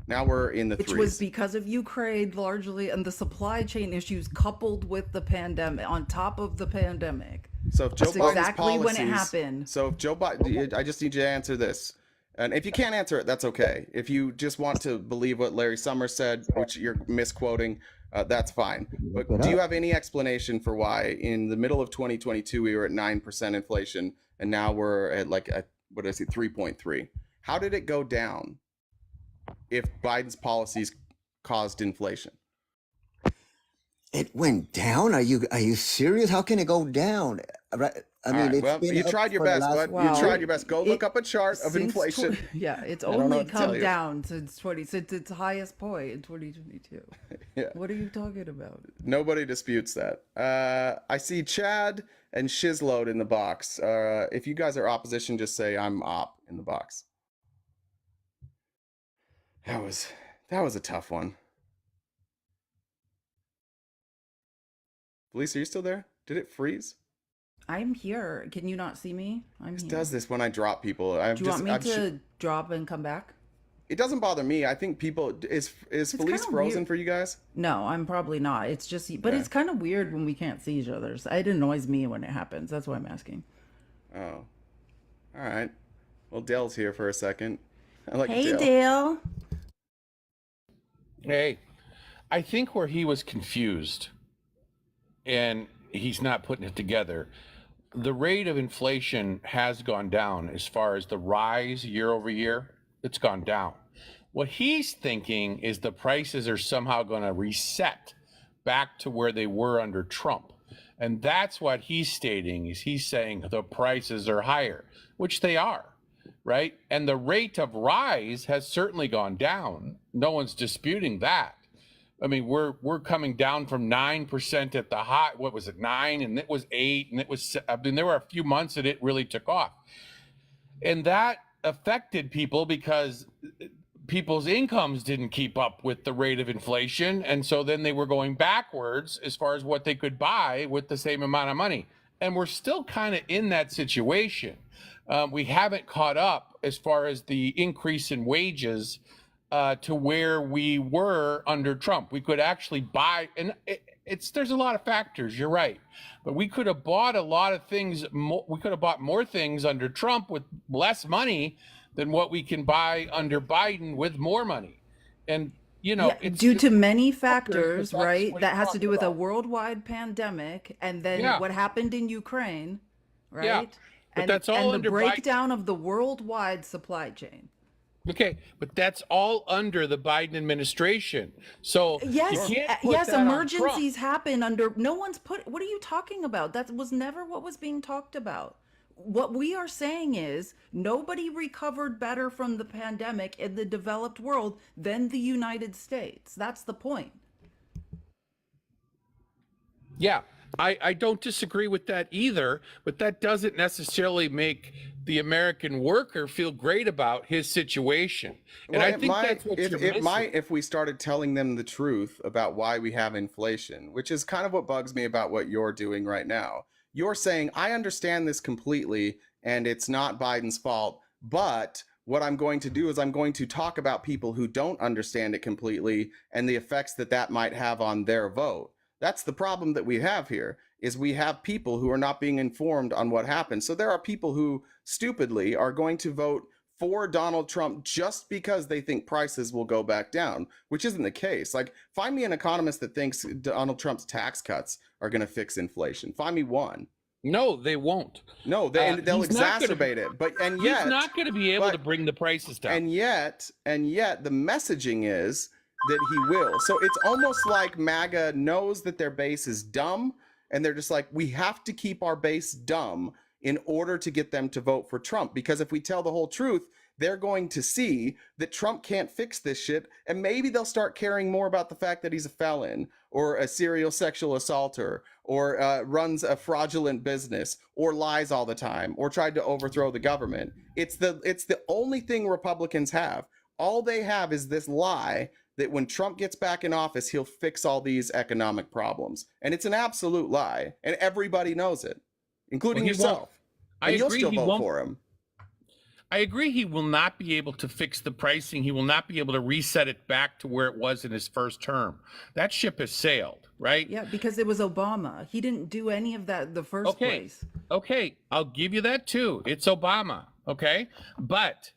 Speaker 1: Now we're in the
Speaker 2: Which was
Speaker 1: threes.
Speaker 2: because of Ukraine largely and the supply chain issues coupled with the pandemic, on top of the pandemic.
Speaker 1: So if Joe
Speaker 2: That's
Speaker 1: Biden's
Speaker 2: exactly when it
Speaker 1: policies,
Speaker 2: happened.
Speaker 1: so if Joe Biden, I just need you to answer this. And if you can't answer it, that's okay. If you just want to believe what Larry Summers said, which you're misquoting, that's fine.
Speaker 9: Look
Speaker 1: But
Speaker 9: it
Speaker 1: do you
Speaker 9: up.
Speaker 1: have any explanation for why in the middle of 2022 we were at 9% inflation and now we're at like what did I say, 3.3? How did it go down if Biden's policies caused inflation?
Speaker 9: It went down. Are you serious? How can it go down? Right. I
Speaker 1: All
Speaker 9: mean,
Speaker 1: right.
Speaker 9: it's
Speaker 1: Well,
Speaker 9: been
Speaker 1: you
Speaker 9: up
Speaker 1: tried your
Speaker 9: for the
Speaker 1: best,
Speaker 9: last
Speaker 1: bud. You
Speaker 2: Wow.
Speaker 1: tried your best. Go look
Speaker 2: It
Speaker 1: up a chart of
Speaker 2: since
Speaker 1: inflation.
Speaker 2: yeah, it's
Speaker 1: I don't know
Speaker 2: only
Speaker 1: what to tell
Speaker 2: come
Speaker 1: you.
Speaker 2: down since its highest point in 2022.
Speaker 1: Yeah.
Speaker 2: What are you talking about?
Speaker 1: Nobody disputes that. I see Chad and Shizload in the box. If you guys are opposition, just say I'm op in the box. That was a tough one. Felice, are you still there? Did it freeze?
Speaker 2: I'm here. Can you not see me? I'm
Speaker 1: It
Speaker 2: here.
Speaker 1: does this when I drop people.
Speaker 2: Do you want me to drop and come back?
Speaker 1: It doesn't bother me. I think people is Felice
Speaker 2: kinda
Speaker 1: frozen
Speaker 2: weird.
Speaker 1: for you guys?
Speaker 2: No, I'm probably not. It's just, but
Speaker 1: Yeah.
Speaker 2: it's kind of weird when we can't see each other. So it annoys me when it happens. That's why I'm asking.
Speaker 1: Oh, all right. Well, Dale's here for a second. I like
Speaker 2: Hey,
Speaker 1: Dale.
Speaker 2: Dale.
Speaker 10: Hey, I think where he was confused and he's not putting it together, the rate of inflation has gone down as far as the rise year over year. It's gone down. What he's thinking is the prices are somehow going to reset back to where they were under Trump. And that's what he's stating is he's saying the prices are higher, which they are, right? And the rate of rise has certainly gone down. No one's disputing that. I mean, we're coming down from 9% at the high. What was it, 9? And it was 8, and it was. I mean, there were a few months that it really took off, and that affected people because people's incomes didn't keep up with the rate of inflation, and so then they were going backwards as far as what they could buy with the same amount of money. And we're still kind of in that situation. We haven't caught up as far as the increase in wages to where we were under Trump. We could actually buy, and there's a lot of factors. You're right, but we could have bought a lot of things. We could have bought more things under Trump with less money than what we can buy under Biden with more money. And it's
Speaker 2: due to many
Speaker 10: factors,
Speaker 2: factors,
Speaker 10: but that's
Speaker 2: right?
Speaker 10: what
Speaker 2: That
Speaker 10: he's
Speaker 2: has to
Speaker 10: talking
Speaker 2: do with a
Speaker 10: about.
Speaker 2: worldwide pandemic, and then
Speaker 10: Yeah.
Speaker 2: what happened in Ukraine,
Speaker 10: Yeah.
Speaker 2: right?
Speaker 10: But
Speaker 2: And
Speaker 10: that's all
Speaker 2: and the
Speaker 10: under Biden.
Speaker 2: breakdown of the worldwide supply chain.
Speaker 10: Okay, but that's all under the Biden administration. So you
Speaker 2: Yes,
Speaker 10: can't put
Speaker 2: yes,
Speaker 10: that on Trump.
Speaker 2: emergencies happen under no one's put what are you talking about? That was never what was being talked about. What we are saying is nobody recovered better from the pandemic in the developed world than the United States. That's the point.
Speaker 10: Yeah, I don't disagree with that either, but that doesn't necessarily make the American worker feel great about his situation. And
Speaker 1: Well,
Speaker 10: I
Speaker 1: it
Speaker 10: think
Speaker 1: might,
Speaker 10: that's what
Speaker 1: if
Speaker 10: you're
Speaker 1: it
Speaker 10: missing.
Speaker 1: might, if we started telling them the truth about why we have inflation, which is kind of what bugs me about what you're doing right now. You're saying, I understand this completely, and it's not Biden's fault, but what I'm going to do is I'm going to talk about people who don't understand it completely and the effects that that might have on their vote. That's the problem that we have here is we have people who are not being informed on what happened. So there are people who stupidly are going to vote for Donald Trump just because they think prices will go back down, which isn't the case. Like, find me an economist that thinks Donald Trump's tax cuts are going to fix inflation. Find me one.
Speaker 10: No, they won't.
Speaker 1: No, they'll
Speaker 10: He's not gonna-
Speaker 1: exacerbate it. But and yet
Speaker 10: He's not going to be able
Speaker 1: but-
Speaker 10: to bring the prices down.
Speaker 1: and yet the messaging is that he will. So it's almost like MAGA knows that their base is dumb, and they're just like, we have to keep our base dumb in order to get them to vote for Trump. Because if we tell the whole truth, they're going to see that Trump can't fix this shit, and maybe they'll start caring more about the fact that he's a felon or a serial sexual assaulter or runs a fraudulent business or lies all the time or tried to overthrow the government. It's the only thing Republicans have. All they have is this lie that when Trump gets back in office, he'll fix all these economic problems. And it's an absolute lie. And everybody knows it, including
Speaker 10: Well, he won't.
Speaker 1: yourself.
Speaker 10: I
Speaker 1: And you'll
Speaker 10: agree,
Speaker 1: still
Speaker 10: he
Speaker 1: vote
Speaker 10: won't.
Speaker 1: for him.
Speaker 10: I agree he will not be able to fix the pricing. He will not be able to reset it back to where it was in his first term. That ship has sailed, right?
Speaker 2: Yeah, because it was Obama. He didn't do any of that in the first place.
Speaker 10: Okay, I'll give you that too. It's Obama, okay? But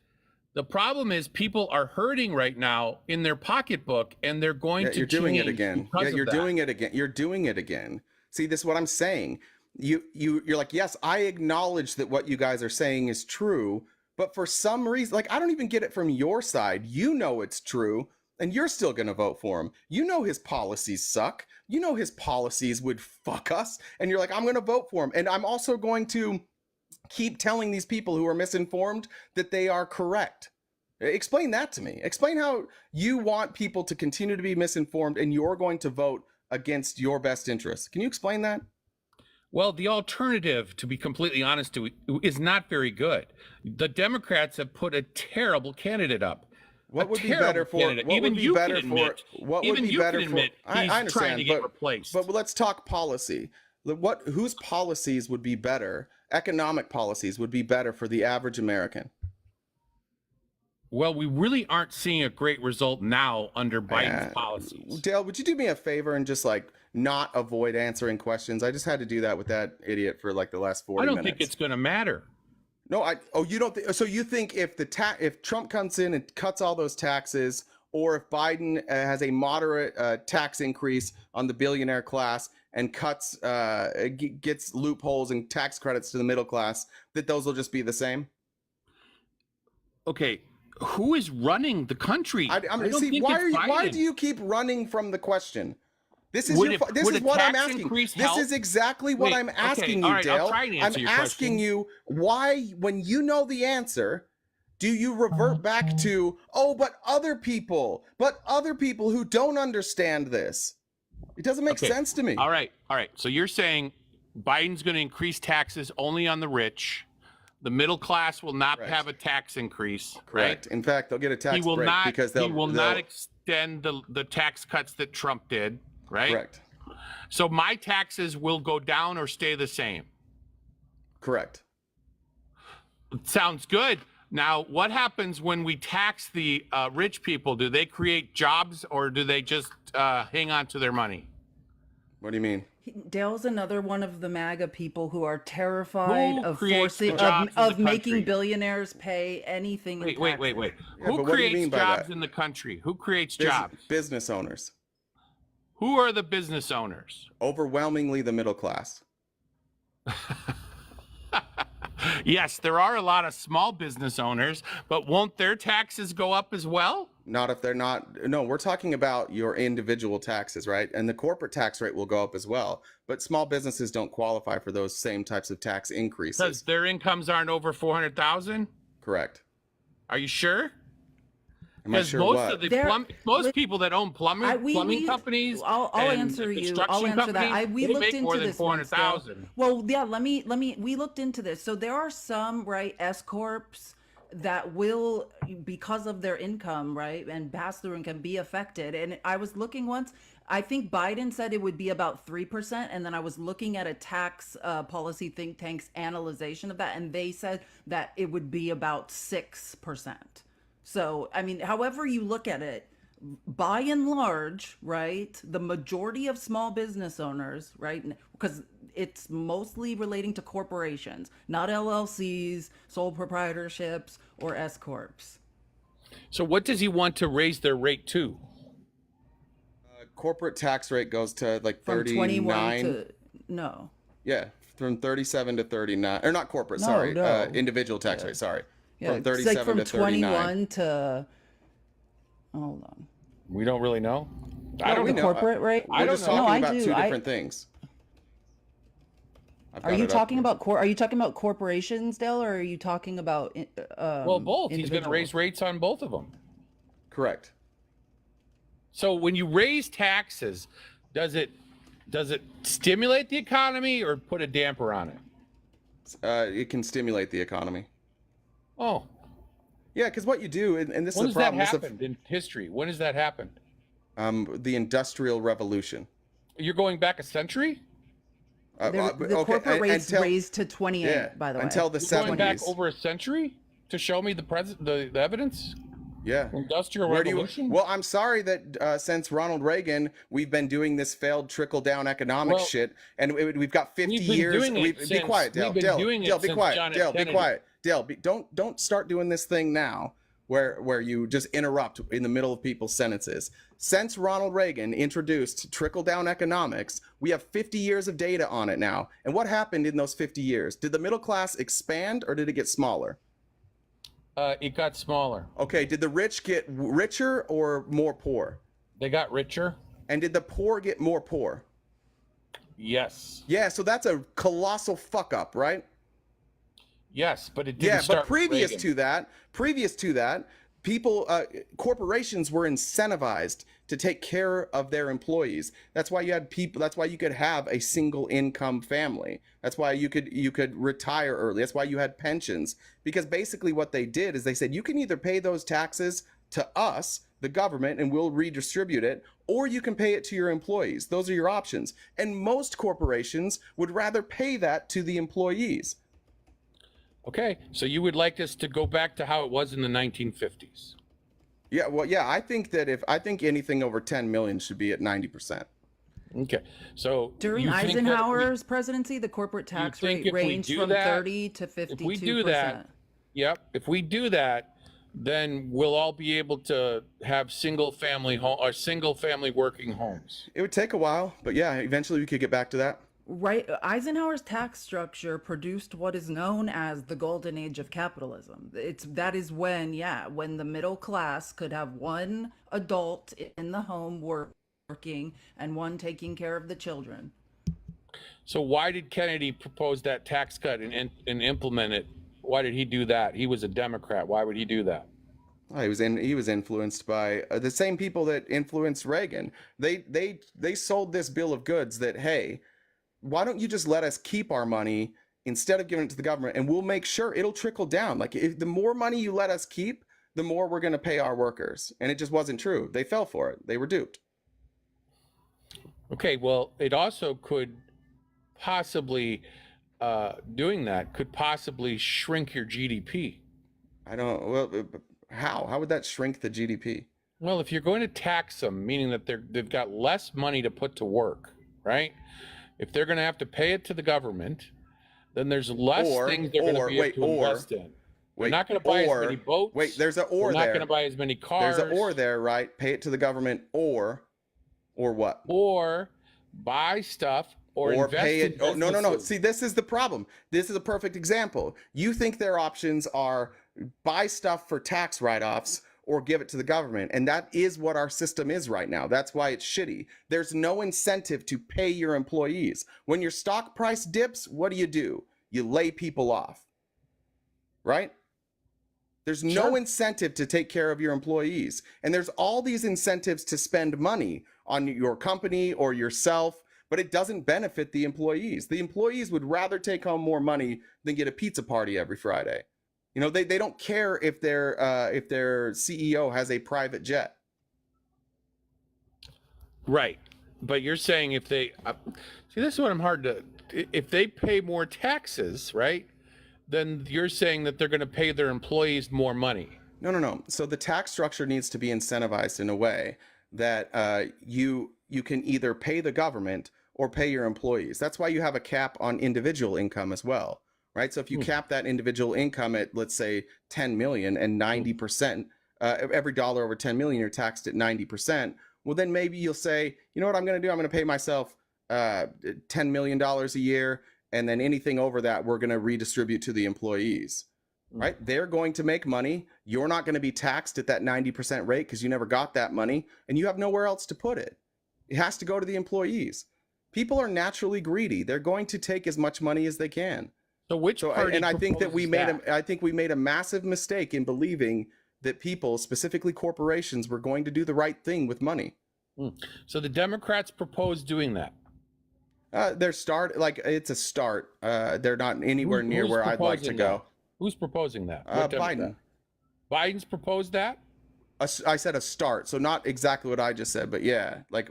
Speaker 10: the problem is people are hurting right now in their pocketbook, and they're going to
Speaker 1: You're doing it
Speaker 10: change
Speaker 1: again.
Speaker 10: because
Speaker 1: Yeah,
Speaker 10: of
Speaker 1: you're
Speaker 10: that.
Speaker 1: doing it again. You're doing it again. See, this is what I'm saying. You're like, yes, I acknowledge that what you guys are saying is true, but for some reason, like, I don't even get it from your side. You know it's true, and you're still going to vote for him. You know his policies suck. You know his policies would fuck us, and you're like, I'm going to vote for him. And I'm also going to keep telling these people who are misinformed that they are correct. Explain that to me. Explain how you want people to continue to be misinformed and you're going to vote against your best interests. Can you explain that?
Speaker 10: Well, the alternative, to be completely honest, is not very good. The Democrats have put a terrible candidate up.
Speaker 1: What would be better for? What
Speaker 10: Even
Speaker 1: would be
Speaker 10: you
Speaker 1: better
Speaker 10: can
Speaker 1: for?
Speaker 10: admit.
Speaker 1: What
Speaker 10: Even
Speaker 1: would be
Speaker 10: you
Speaker 1: better
Speaker 10: can
Speaker 1: for?
Speaker 10: admit
Speaker 1: I
Speaker 10: he's
Speaker 1: understand,
Speaker 10: trying to get replaced.
Speaker 1: But let's talk policy. Whose policies would be better? Economic policies would be better for the average American.
Speaker 10: Well, we really aren't seeing a great result now under Biden's policies.
Speaker 1: Dale, would you do me a favor and just like not avoid answering questions? I just had to do that with that idiot for like the last 40
Speaker 10: I don't
Speaker 1: minutes.
Speaker 10: think it's going to matter.
Speaker 1: No, you don't think so? You think if if Trump comes in and cuts all those taxes, or if Biden has a moderate tax increase on the billionaire class and cuts gets loopholes and tax credits to the middle class, that those will just be the same?
Speaker 10: Okay, who is running the country?
Speaker 1: I
Speaker 10: don't
Speaker 1: see.
Speaker 10: think
Speaker 1: Why
Speaker 10: it's
Speaker 1: are you? Why
Speaker 10: Biden.
Speaker 1: do you keep running from the question? This is
Speaker 10: Would
Speaker 1: this
Speaker 10: would
Speaker 1: is
Speaker 10: a
Speaker 1: what I'm
Speaker 10: tax
Speaker 1: asking.
Speaker 10: increase
Speaker 1: This
Speaker 10: help?
Speaker 1: is exactly what
Speaker 10: Wait,
Speaker 1: I'm
Speaker 10: okay,
Speaker 1: asking
Speaker 10: all
Speaker 1: you,
Speaker 10: right, I'll
Speaker 1: Dale.
Speaker 10: try to
Speaker 1: I'm
Speaker 10: answer your
Speaker 1: asking
Speaker 10: question.
Speaker 1: you why, when you know the answer, do you revert back to, oh, but other people who don't understand this? It doesn't make
Speaker 10: Okay,
Speaker 1: sense to me.
Speaker 10: All right. So you're saying Biden's going to increase taxes only on the rich. The middle class will not
Speaker 1: Correct.
Speaker 10: have a tax increase.
Speaker 1: Correct.
Speaker 10: Right?
Speaker 1: In fact, they'll get a tax
Speaker 10: He will
Speaker 1: break
Speaker 10: not.
Speaker 1: because
Speaker 10: He will not
Speaker 1: they'll
Speaker 10: extend the tax cuts that Trump did. Right.
Speaker 1: correct.
Speaker 10: So my taxes will go down or stay the same.
Speaker 1: Correct.
Speaker 10: Sounds good. Now, what happens when we tax the rich people? Do they create jobs or do they just hang on to their money?
Speaker 1: What do you mean?
Speaker 2: Dale's another one of the MAGA people who are terrified
Speaker 10: Who
Speaker 2: of
Speaker 10: creates the
Speaker 2: forcing
Speaker 10: jobs in
Speaker 2: of
Speaker 10: the
Speaker 2: making
Speaker 10: country?
Speaker 2: billionaires pay anything. in
Speaker 10: Wait.
Speaker 2: taxes.
Speaker 1: Yeah,
Speaker 10: Who
Speaker 1: but what do you
Speaker 10: creates
Speaker 1: mean by
Speaker 10: jobs
Speaker 1: that?
Speaker 10: in the country? Who creates jobs?
Speaker 1: Business owners.
Speaker 10: Who are the business owners?
Speaker 1: Overwhelmingly the middle class.
Speaker 10: Yes, there are a lot of small business owners, but won't their taxes go up as well?
Speaker 1: Not if they're not. No, we're talking about your individual taxes, right? And the corporate tax rate will go up as well. But small businesses don't qualify for those same types of tax
Speaker 10: Because
Speaker 1: increases.
Speaker 10: their incomes aren't over 400,000?
Speaker 1: Correct.
Speaker 10: Are you sure?
Speaker 1: Am I
Speaker 10: Because
Speaker 1: sure
Speaker 10: most
Speaker 1: what?
Speaker 10: of the
Speaker 2: There-
Speaker 10: most people that own plumbing companies,
Speaker 2: I'll
Speaker 10: and
Speaker 2: answer you.
Speaker 10: construction
Speaker 2: I'll answer that.
Speaker 10: companies,
Speaker 2: We
Speaker 10: they
Speaker 2: looked
Speaker 10: make more
Speaker 2: into
Speaker 10: than
Speaker 2: this once, Bill.
Speaker 10: 400,000.
Speaker 2: Well, yeah. We looked into this. So there are some S corps that will, because of their income, right, and pass through and can be affected. And I was looking once. I think Biden said it would be about 3%, and then I was looking at a tax policy think tank's analyzation of that, and they said that it would be about 6%. So, I mean, however you look at it, by and large, right, the majority of small business owners, right, because it's mostly relating to corporations, not LLCs, sole proprietorships, or S corps.
Speaker 10: So what does he want to raise their rate to?
Speaker 1: Corporate tax rate goes to like
Speaker 2: From 21
Speaker 1: 39.
Speaker 2: to no.
Speaker 1: Yeah, from 37 to 39. Or not corporate,
Speaker 2: No,
Speaker 1: sorry.
Speaker 2: no.
Speaker 1: Individual tax rate, sorry.
Speaker 2: Yeah,
Speaker 1: From
Speaker 2: it's
Speaker 1: 37
Speaker 2: like from
Speaker 1: to 39.
Speaker 2: 21 to hold on.
Speaker 10: We don't really know.
Speaker 1: No, we
Speaker 2: The
Speaker 1: know.
Speaker 2: corporate rate?
Speaker 1: We're just talking
Speaker 2: No, I
Speaker 1: about
Speaker 2: do.
Speaker 1: two
Speaker 2: I-
Speaker 1: different things. I've
Speaker 2: Are
Speaker 1: got
Speaker 2: you
Speaker 1: it up
Speaker 2: talking
Speaker 1: here.
Speaker 2: about are you talking about corporations, Dale, or are you talking about
Speaker 10: Well, both. He's going to
Speaker 2: individuals?
Speaker 10: raise rates on both of them.
Speaker 1: Correct.
Speaker 10: So when you raise taxes, does it stimulate the economy or put a damper on it?
Speaker 1: It can stimulate the economy.
Speaker 10: Oh,
Speaker 1: Yeah, because what you do, and this
Speaker 10: when
Speaker 1: is
Speaker 10: has
Speaker 1: the
Speaker 10: that
Speaker 1: problem,
Speaker 10: happened in history? When has that happened?
Speaker 1: the Industrial Revolution.
Speaker 10: You're going back a century?
Speaker 2: The corporate rates raised to 28,
Speaker 1: yeah,
Speaker 2: by the way.
Speaker 1: until the
Speaker 10: You're going back
Speaker 1: 70s.
Speaker 10: over a century to show me the evidence?
Speaker 1: Yeah.
Speaker 10: Industrial
Speaker 1: Where do you,
Speaker 10: Revolution?
Speaker 1: well, I'm sorry that since Ronald Reagan, we've been doing this failed trickle-down economic
Speaker 10: Well,
Speaker 1: shit, and we've got 50
Speaker 10: we've been
Speaker 1: years.
Speaker 10: doing it
Speaker 1: Be
Speaker 10: since-
Speaker 1: quiet, Dale.
Speaker 10: we've been
Speaker 1: Dale,
Speaker 10: doing it
Speaker 1: Dale, be
Speaker 10: since
Speaker 1: quiet.
Speaker 10: John F.
Speaker 1: Dale, be
Speaker 10: Kennedy.
Speaker 1: quiet. Dale, don't start doing this thing now, where you just interrupt in the middle of people's sentences. Since Ronald Reagan introduced trickle-down economics, we have 50 years of data on it now. And what happened in those 50 years? Did the middle class expand or did it get smaller?
Speaker 10: It got smaller.
Speaker 1: Okay, did the rich get richer or more poor?
Speaker 10: They got richer?
Speaker 1: And did the poor get more poor?
Speaker 10: Yes.
Speaker 1: Yeah, so that's a colossal fuck up, right?
Speaker 10: Yes, but it didn't
Speaker 1: Yeah,
Speaker 10: start
Speaker 1: but
Speaker 10: with
Speaker 1: previous
Speaker 10: Reagan.
Speaker 1: to that, people, corporations were incentivized to take care of their employees. That's why you had people. That's why you could have a single income family. That's why you could retire early. That's why you had pensions. Because basically what they did is they said you can either pay those taxes to us, the government, and we'll redistribute it, or you can pay it to your employees. Those are your options. And most corporations would rather pay that to the employees.
Speaker 10: Okay, so you would like us to go back to how it was in the 1950s?
Speaker 1: Yeah, well, yeah, I think anything over 10 million should be at 90%.
Speaker 10: Okay, so
Speaker 2: During
Speaker 10: you think that if we-
Speaker 2: Eisenhower's presidency, the corporate tax
Speaker 10: think
Speaker 2: rate
Speaker 10: if we
Speaker 2: ranged
Speaker 10: do
Speaker 2: from
Speaker 10: that-
Speaker 2: 30 to
Speaker 10: if
Speaker 2: 52%.
Speaker 10: we do that, yep, if we do that, then we'll all be able to have single family working homes.
Speaker 1: It would take a while, but yeah, eventually we could get back to that.
Speaker 2: Right, Eisenhower's tax structure produced what is known as the golden age of capitalism. That is when the middle class could have one adult in the home working and one taking care of the children.
Speaker 10: So why did Kennedy propose that tax cut and implement it? Why did he do that? He was a Democrat. Why would he do that?
Speaker 1: Oh, he was influenced by the same people that influenced Reagan. They sold this bill of goods that, hey, why don't you just let us keep our money instead of giving it to the government, and we'll make sure it'll trickle down. Like, if the more money you let us keep, the more we're going to pay our workers. And it just wasn't true. They fell for it. They were duped.
Speaker 10: Okay, well, it also could possibly, doing that could possibly shrink your GDP.
Speaker 1: How would that shrink the GDP?
Speaker 10: Well, if you're going to tax them, meaning that they've got less money to put to work, right? If they're going to have to pay it to the government, then there's less things they're going to be able to invest in. They're not going to buy as many boats.
Speaker 1: Wait, there's an or there.
Speaker 10: They're not going to buy as many cars.
Speaker 1: There's an or there, right? Pay it to the government or what?
Speaker 10: Or buy stuff or invest
Speaker 1: pay
Speaker 10: in
Speaker 1: it. Oh, no.
Speaker 10: businesses.
Speaker 1: See, this is the problem. This is a perfect example. You think their options are buy stuff for tax write-offs or give it to the government. And that is what our system is right now. That's why it's shitty. There's no incentive to pay your employees. When your stock price dips, what do? You lay people off, right? There's no incentive to take care of your employees. And there's all these incentives to spend money on your company or yourself, but it doesn't benefit the employees. The employees would rather take home more money than get a pizza party every Friday. You know, they don't care if their CEO has a private jet.
Speaker 10: Right. But you're saying if they see, this is what I'm hard to, if they pay more taxes, right? Then you're saying that they're going to pay their employees more money.
Speaker 1: No. So the tax structure needs to be incentivized in a way that you can either pay the government or pay your employees. That's why you have a cap on individual income as well, right? So if you cap that individual income at, let's say, 10 million and 90%, every dollar over 10 million, you're taxed at 90%. Well, then maybe you'll say, you know what I'm going to do? I'm going to pay myself $10 million a year. And then anything over that, we're going to redistribute to the employees, right? They're going to make money. You're not going to be taxed at that 90% rate because you never got that money and you have nowhere else to put it. It has to go to the employees. People are naturally greedy. They're going to take as much money as they can.
Speaker 10: So which party
Speaker 1: and I think that we made
Speaker 10: that?
Speaker 1: I think we made a massive mistake in believing that people, specifically corporations, were going to do the right thing with money.
Speaker 10: So the Democrats proposed doing that.
Speaker 1: It's a start. They're not anywhere near where I'd like to go.
Speaker 10: Who's proposing that?
Speaker 1: Biden.
Speaker 10: Biden's proposed that?
Speaker 1: I said a start, so not exactly what I just said, but yeah, like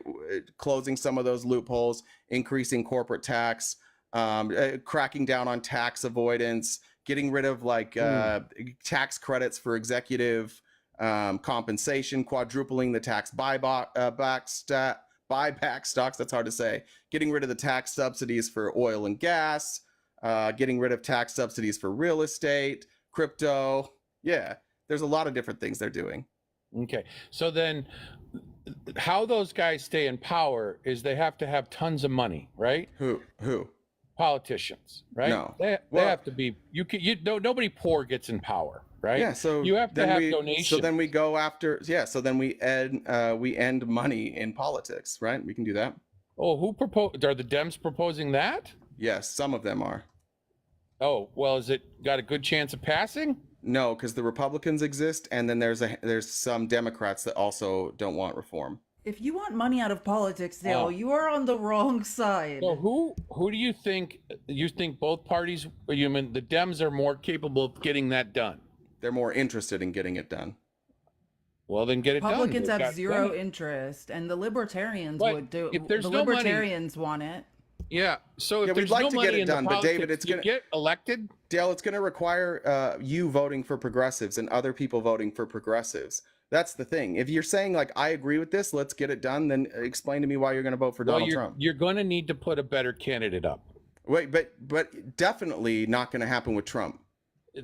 Speaker 1: closing some of those loopholes, increasing corporate tax, cracking down on tax avoidance, getting rid of tax credits for executive compensation, quadrupling the tax buyback stocks. That's hard to say. Getting rid of the tax subsidies for oil and gas, getting rid of tax subsidies for real estate, crypto. Yeah, there's a lot of different things they're doing.
Speaker 10: Okay. So then how those guys stay in power is they have to have tons of money, right?
Speaker 1: Who?
Speaker 10: Politicians, right?
Speaker 1: No.
Speaker 10: They have to be, nobody poor gets in power, right?
Speaker 1: Yeah, so
Speaker 10: you have to have donations.
Speaker 1: So then we go after, so then we end money in politics, right? We can do that.
Speaker 10: Oh, who proposed? Are the Dems proposing that?
Speaker 1: Yes, some of them are.
Speaker 10: Oh, well, is it got a good chance of passing?
Speaker 1: No, because the Republicans exist, and then there's some Democrats that also don't want reform.
Speaker 2: If you want money out of politics, Dale, you are on the wrong side.
Speaker 10: So who do you think? You think both parties? You mean the Dems are more capable of getting that done?
Speaker 1: They're more interested in getting it done.
Speaker 10: Well, then get it done.
Speaker 2: Republicans have zero interest, and the Libertarians would do.
Speaker 10: If there's
Speaker 2: the
Speaker 10: no
Speaker 2: Libertarians want it.
Speaker 10: Yeah. So if
Speaker 1: we'd like to get it done, but David,
Speaker 10: it's going to get elected.
Speaker 1: Dale, it's going to require you voting for progressives and other people voting for progressives. That's the thing. If you're saying like, I agree with this, let's get it done, then explain to me why you're going to vote for Donald Trump.
Speaker 10: You're going to need to put a better candidate up.
Speaker 1: Wait, but definitely not going to happen with Trump.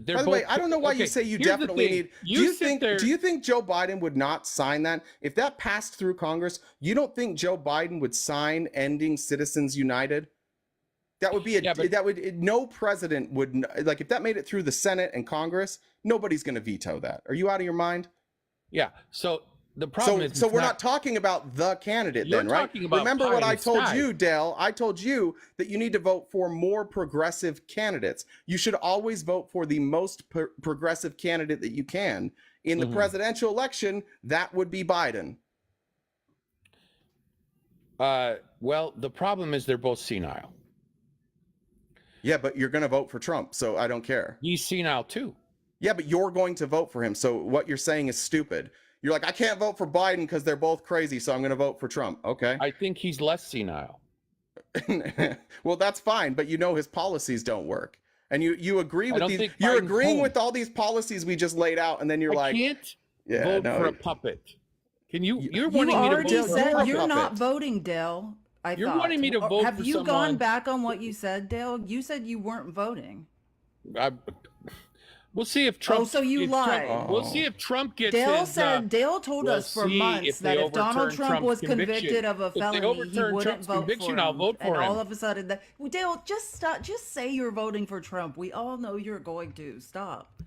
Speaker 10: By
Speaker 1: the way, I don't know why you say you definitely need. Do you think Joe Biden would not sign that if that passed through Congress? You don't think Joe Biden would sign ending Citizens United? That would be no president would, like, if that made it through the Senate and Congress, nobody's going to veto that. Are you out of your mind?
Speaker 10: Yeah. So the problem is,
Speaker 1: we're not talking about the candidate then, right? Remember what I told you, Dale. I told you that you need to vote for more progressive candidates. You should always vote for the most progressive candidate that you can. In the presidential election, that would be Biden.
Speaker 10: Well, the problem is they're both senile.
Speaker 1: Yeah, but you're going to vote for Trump, so I don't care.
Speaker 10: He's senile too.
Speaker 1: Yeah, but you're going to vote for him. So what you're saying is stupid. You're like, I can't vote for Biden because they're both crazy, so I'm going to vote for Trump. Okay.
Speaker 10: I think he's less senile.
Speaker 1: Well, that's fine, but you know his policies don't work. And you agree with these. You're agreeing with all these policies we just laid out, and then you're like,
Speaker 10: I can't vote for a puppet. Can you? You're
Speaker 2: You
Speaker 10: wanting me to
Speaker 2: already
Speaker 10: vote
Speaker 2: said
Speaker 10: for a
Speaker 2: you're
Speaker 10: puppet.
Speaker 2: not voting, Dale.
Speaker 10: You're wanting me to vote
Speaker 2: Have
Speaker 10: for
Speaker 2: you
Speaker 10: someone.
Speaker 2: gone back on what you said, Dale? You said you weren't voting.
Speaker 10: We'll see if Trump.
Speaker 2: Oh, so you lied.
Speaker 10: We'll see if Trump gets
Speaker 2: Dale
Speaker 10: his.
Speaker 2: Dale told
Speaker 10: we'll
Speaker 2: us for
Speaker 10: see
Speaker 2: months that
Speaker 10: they
Speaker 2: if Donald
Speaker 10: overturn
Speaker 2: Trump was
Speaker 10: Trump's
Speaker 2: convicted of a
Speaker 10: If they
Speaker 2: felony, he
Speaker 10: overturn
Speaker 2: wouldn't
Speaker 10: Trump's
Speaker 2: vote for
Speaker 10: conviction,
Speaker 2: him.
Speaker 10: I'll vote for
Speaker 2: and
Speaker 10: him.
Speaker 2: all of a sudden, well, Dale, just stop. Just say you're voting for Trump. We all know you're going to. Stop.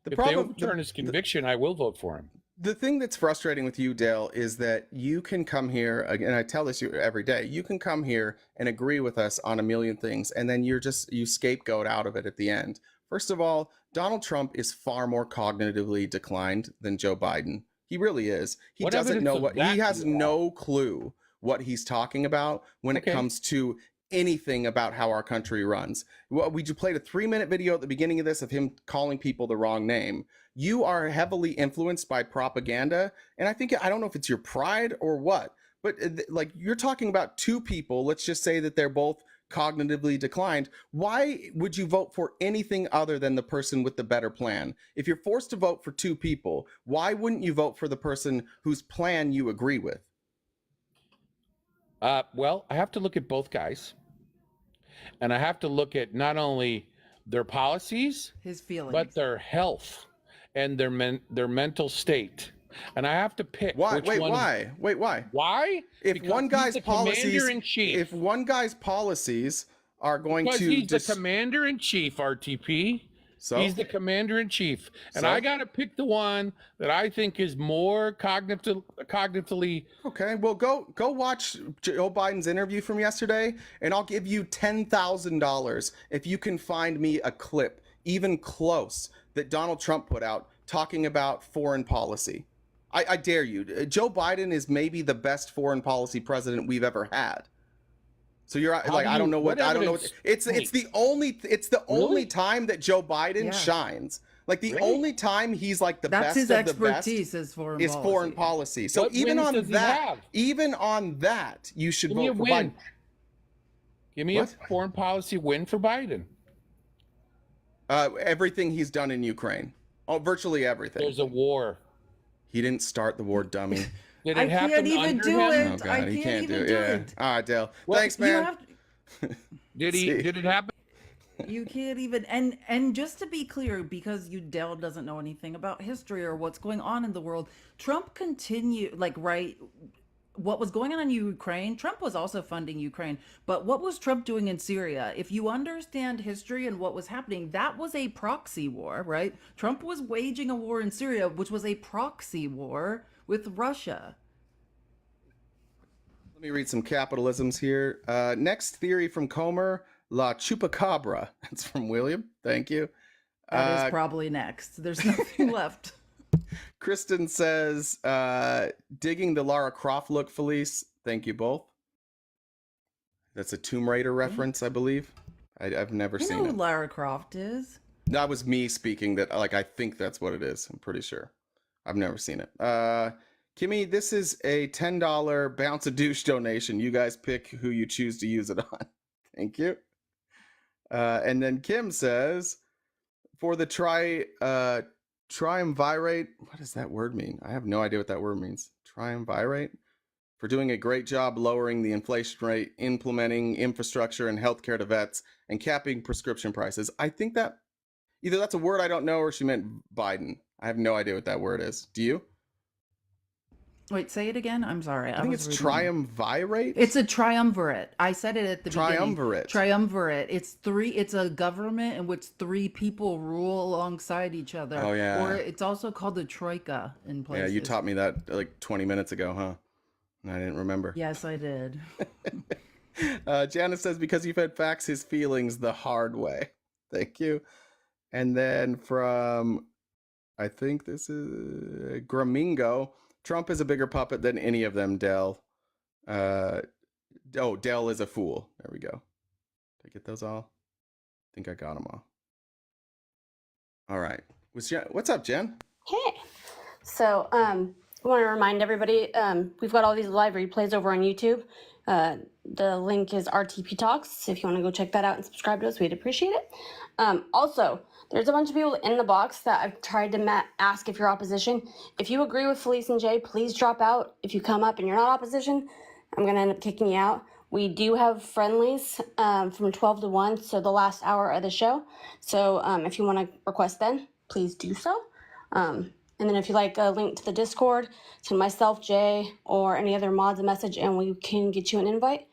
Speaker 10: If they overturn his conviction, I will vote for him.
Speaker 1: The thing that's frustrating with you, Dale, is that you can come here, and I tell this every day, you can come here and agree with us on a million things, and then you scapegoat out of it at the end. First of all, Donald Trump is far more cognitively declined than Joe Biden. He really is. He doesn't know he has no clue what he's talking about when it comes to anything about how our country runs. We just played a 3-minute video at the beginning of this of him calling people the wrong name. You are heavily influenced by propaganda, and I don't know if it's your pride or what, but like you're talking about two people, let's just say that they're both cognitively declined. Why would you vote for anything other than the person with the better plan? If you're forced to vote for two people, why wouldn't you vote for the person whose plan you agree with?
Speaker 10: Well, I have to look at both guys, and I have to look at not only their policies,
Speaker 2: his feelings,
Speaker 10: but their health and their mental state. And I have to pick.
Speaker 1: Why?
Speaker 10: Why? Why?
Speaker 1: If
Speaker 10: Because
Speaker 1: one guy's policies,
Speaker 10: commander-in-chief.
Speaker 1: if one guy's policies are going
Speaker 10: Because
Speaker 1: to,
Speaker 10: he's the commander-in-chief, RTP.
Speaker 1: So
Speaker 10: he's the commander-in-chief, and
Speaker 1: So?
Speaker 10: I got to pick the one that I think is more cognitively.
Speaker 1: Okay, well, go watch Joe Biden's interview from yesterday, and I'll give you $10,000 if you can find me a clip, even close, that Donald Trump put out talking about foreign policy. I dare you. Joe Biden is maybe the best foreign policy president we've ever had. So you're like, I don't know what it's the only time that Joe Biden shines. Like the only time he's like the best of the best. That's his expertise is foreign policy. So even on that, you should vote for Biden.
Speaker 10: Give me a foreign policy win for Biden.
Speaker 1: Everything he's done in Ukraine. Oh, virtually everything.
Speaker 10: There's a war.
Speaker 1: He didn't start the war, dummy.
Speaker 10: Did it happen
Speaker 2: can't even do it.
Speaker 1: Oh God, he can't do it. All right, Dale. Thanks, man.
Speaker 10: Did it happen?
Speaker 2: You can't even, and just to be clear, because Dale doesn't know anything about history or what's going on in the world, Trump continued, what was going on in Ukraine, Trump was also funding Ukraine, but what was Trump doing in Syria? If you understand history and what was happening, that was a proxy war, right? Trump was waging a war in Syria, which was a proxy war with Russia.
Speaker 1: Let me read some capitalisms here. Next theory from Comer, La Chupacabra. That's from William. Thank you.
Speaker 2: That is probably next. There's nothing left.
Speaker 1: Kristen says, digging the Lara Croft look, Felice. Thank you both. That's a Tomb Raider reference, I believe. I've never seen it.
Speaker 2: You know who Lara Croft is?
Speaker 1: That was me speaking that, I think that's what it is. I'm pretty sure. I've never seen it. Kimmy, this is a $10 bounce a douche donation. You guys pick who you choose to use it on. Thank you. And then Kim says, for the triumvirate, what does that word mean? I have no idea what that word means. Triumvirate? For doing a great job lowering the inflation rate, implementing infrastructure and healthcare to vets, and capping prescription prices. I think that either that's a word I don't know or she meant Biden. I have no idea what that word is. Do you?
Speaker 2: Wait, say it again. I'm sorry.
Speaker 1: I think it's triumvirate.
Speaker 2: It's a triumvirate. I said it at the beginning.
Speaker 1: Triumvirate.
Speaker 2: Triumvirate. It's a government in which three people rule alongside each other.
Speaker 1: Oh yeah.
Speaker 2: Or it's also called the troika in places.
Speaker 1: Yeah, you taught me that like 20 minutes ago, huh? And I didn't remember.
Speaker 2: Yes, I did.
Speaker 1: Janice says, because you've had facts his feelings the hard way. Thank you. And then from, I think this is Gramingo. Trump is a bigger puppet than any of them, Dell. Dell is a fool. There we go. Did I get those all? I think I got them all. All right. What's up, Jen?
Speaker 11: Hey. So, I want to remind everybody, we've got all these live replays over on YouTube. The link is RTP Talks. If you want to go check that out and subscribe to us, we'd appreciate it. Also, there's a bunch of people in the box that I've tried to ask if you're opposition. If you agree with Felice and Jay, please drop out. If you come up and you're not opposition, I'm going to end up kicking you out. We do have friendlies from 12 to 1, so the last hour of the show. So if you want to request then, please do so. And then if you like a link to the Discord, send myself, Jay, or any other mods a message, and we can get you an invite.